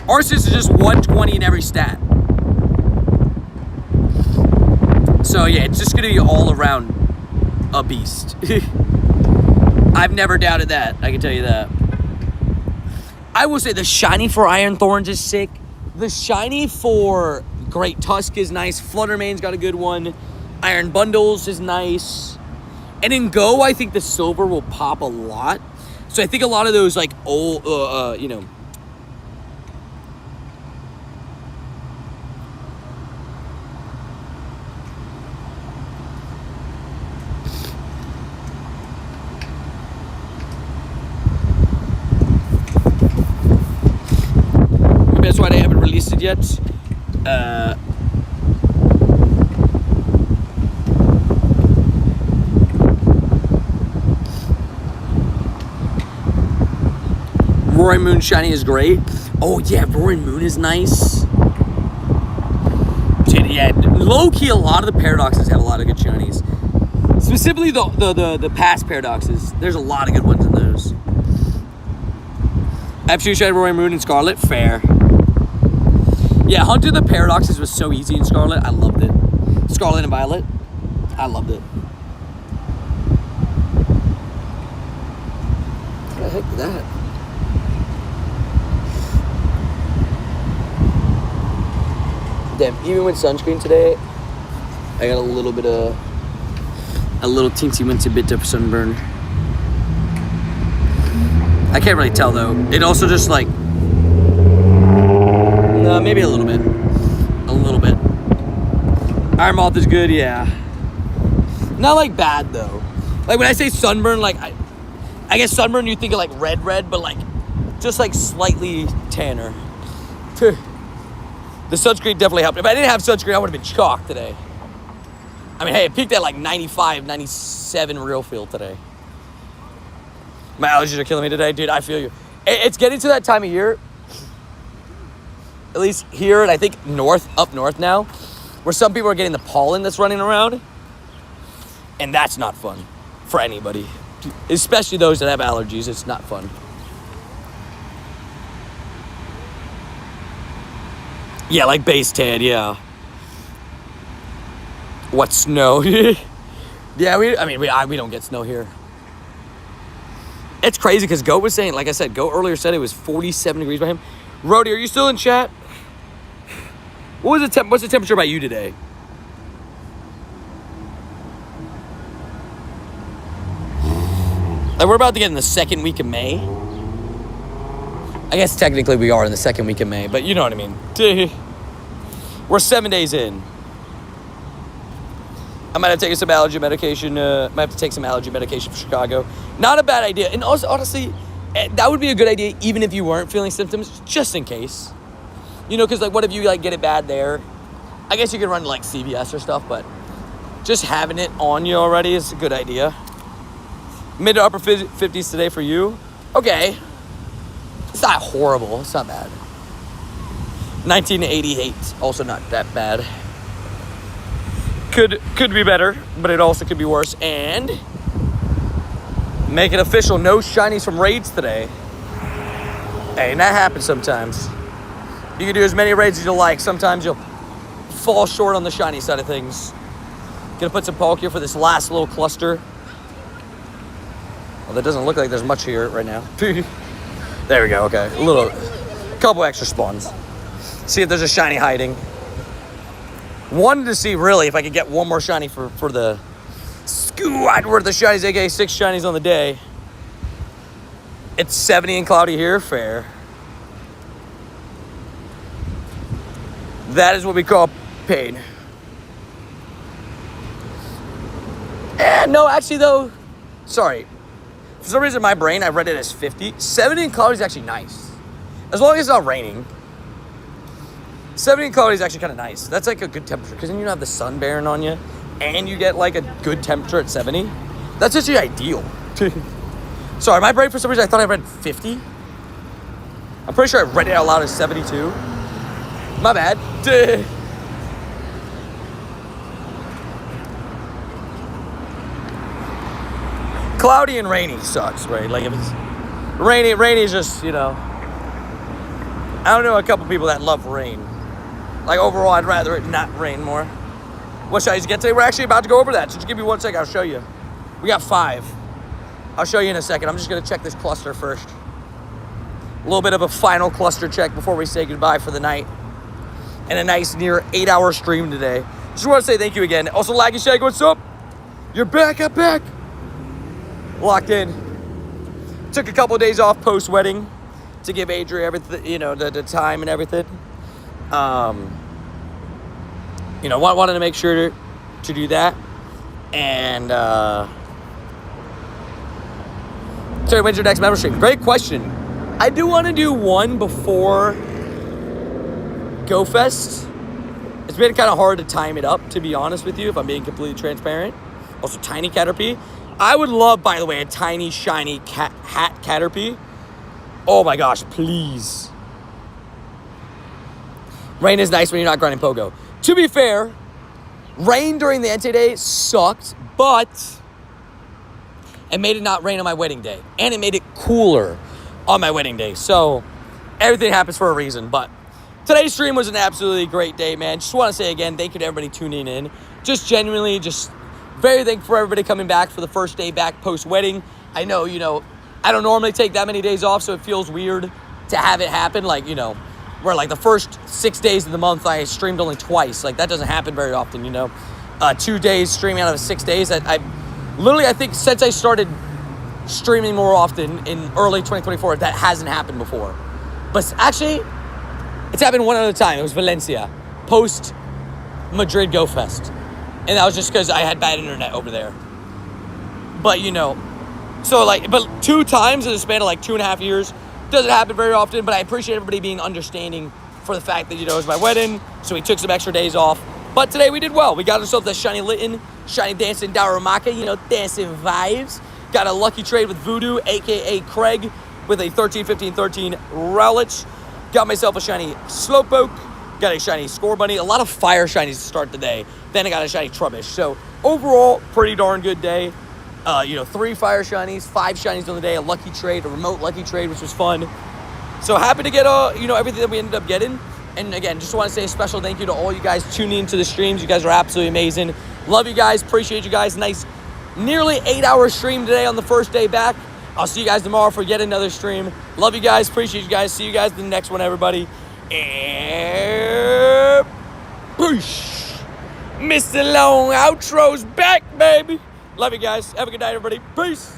S1: Arceus is just 120 in every stat. So yeah, it's just gonna be all around a beast. I've never doubted that, I can tell you that. I will say the shiny for Iron Thorns is sick. The shiny for Great Tusk is nice. Fluttermane's got a good one. Iron Bundles is nice. And in Go, I think the silver will pop a lot. So I think a lot of those like old, you know, maybe that's why they haven't released it yet. Roaring Moon shiny is great. Oh yeah, Roaring Moon is nice. Dude, yeah, low-key a lot of the paradoxes have a lot of good shinies. Specifically the past paradoxes. There's a lot of good ones in those. Absolute Shiny Roaring Moon and Scarlet, fair. Yeah, Hunter the Paradoxes was so easy in Scarlet. I loved it. Scarlet and Violet, I loved it. What the heck is that? Damn, even with sunscreen today, I got a little teensy bit of sunburn. I can't really tell though. It also just like, maybe a little bit. A little bit. Iron Moth is good, yeah. Not like bad though. Like when I say sunburn, like I guess sunburn you think of like red, but like just like slightly tanner. The sunscreen definitely helped. If I didn't have sunscreen, I would have been chalked today. I mean, hey, it peaked at like 95, 97 real feel today. My allergies are killing me today. Dude, I feel you. It's getting to that time of year, at least here, and I think up north now, where some people are getting the pollen that's running around. And that's not fun for anybody, especially those that have allergies. It's not fun. Yeah, like base tan, yeah. What, snow? Yeah, we don't get snow here. It's crazy because Goat was saying, like I said, Goat earlier said it was 47 degrees by him. Rody, are you still in chat? What's the temperature by you today? Like, we're about to get in the second week of May. I guess technically we are in the second week of May, but you know what I mean. We're 7 days in. I might have taken some allergy medication. Might have to take some allergy medication for Chicago. Not a bad idea. And also, honestly, that would be a good idea even if you weren't feeling symptoms, just in case. You know, because like, what if you like get it bad there? I guess you could run like CVS or stuff, but just having it on you already is a good idea. Mid to upper 50s today for you. Okay. It's not horrible. It's not bad. 1988. Also not that bad. Could be better, but it also could be worse. And make it official. No shinies from raids today. Hey, and that happens sometimes. You can do as many raids as you like. Sometimes you'll fall short on the shiny side of things. Gonna put some bulk here for this last little cluster. Well, that doesn't look like there's much here right now. There we go, okay. A couple extra spawns. See if there's a shiny hiding. Wanted to see, really, if I could get one more shiny for the squad worth of shinies, aka 6 shinies on the day. It's 70 and cloudy here, fair. That is what we call pain. No, actually, though, sorry. For some reason, in my brain, I read it as 50. 70 and cloudy is actually nice. As long as it's not raining. 70 and cloudy is actually kind of nice. That's like a good temperature, because then you don't have the sun bearing on you, and you get like a good temperature at 70. That's actually ideal. Sorry, my brain, for some reason, I thought I read 50. I'm pretty sure I read it out loud as 72. My bad. Cloudy and rainy sucks, right? Like if it's rainy is just, you know. I don't know a couple people that love rain. Like overall, I'd rather it not rain more. What shall I get today? We're actually about to go over that. So just give me 1 second, I'll show you. We got 5. I'll show you in a second. I'm just gonna check this cluster first. A little bit of a final cluster check before we say goodbye for the night. And a nice near 8-hour stream today. Just want to say thank you again. Also, Laggy Shag, what's up? You're back, I'm back. Locked in. Took a couple of days off post-wedding to give Adri everything, you know, the time and everything. You know, wanted to make sure to do that. And, sorry, when's your next member stream? Great question. I do want to do one before GoFest. It's been kind of hard to time it up, to be honest with you, if I'm being completely transparent. Also, Tiny Caterpie. I would love, by the way, a tiny, shiny hat Caterpie. Oh my gosh, please. Rain is nice when you're not grinding Pogo. To be fair, rain during the Entei Day sucked, but it made it not rain on my wedding day. And it made it cooler on my wedding day. So, everything happens for a reason. But today's stream was an absolutely great day, man. Just want to say again, thank you to everybody tuning in. Just genuinely, just very thankful for everybody coming back for the first day back post-wedding. I know, you know, I don't normally take that many days off, so it feels weird to have it happen. Like, you know, where like the first 6 days of the month, I streamed only twice. Like, that doesn't happen very often, you know. 2 days streaming out of 6 days. I think since I started streaming more often in early 2024, that hasn't happened before. But actually, it's happened one other time. It was Valencia, post-Madrid Go Fest. And that was just because I had bad internet over there. But, you know, so like, but 2 times in the span of like 2.5 years doesn't happen very often, but I appreciate everybody being understanding for the fact that, you know, it was my wedding, so we took some extra days off. But today we did well. We got ourselves that Shiny Litten, Shiny Dancing Darumaka, you know, dancing vibes. Got a lucky trade with Voodoo, a.k.a. Craig, with a 13-15-13 Rowlet. Got myself a Shiny Slowpoke. Got a Shiny Scorbunny. A lot of fire shinies to start the day. Then I got a Shiny Trubbish. So overall, pretty darn good day. 3 fire shinies, 5 shinies on the day, a lucky trade, a remote lucky trade, which was fun. So happy to get everything that we ended up getting. And again, just want to say a special thank you to all you guys tuning into the streams. You guys are absolutely amazing. Love you guys. Appreciate you guys. Nice, nearly 8-hour stream today on the first day back. I'll see you guys tomorrow for yet another stream. Love you guys. Appreciate you guys. See you guys in the next one, everybody. And push. Mr. Long Outro's back, baby. Love you guys. Have a good night, everybody. Peace.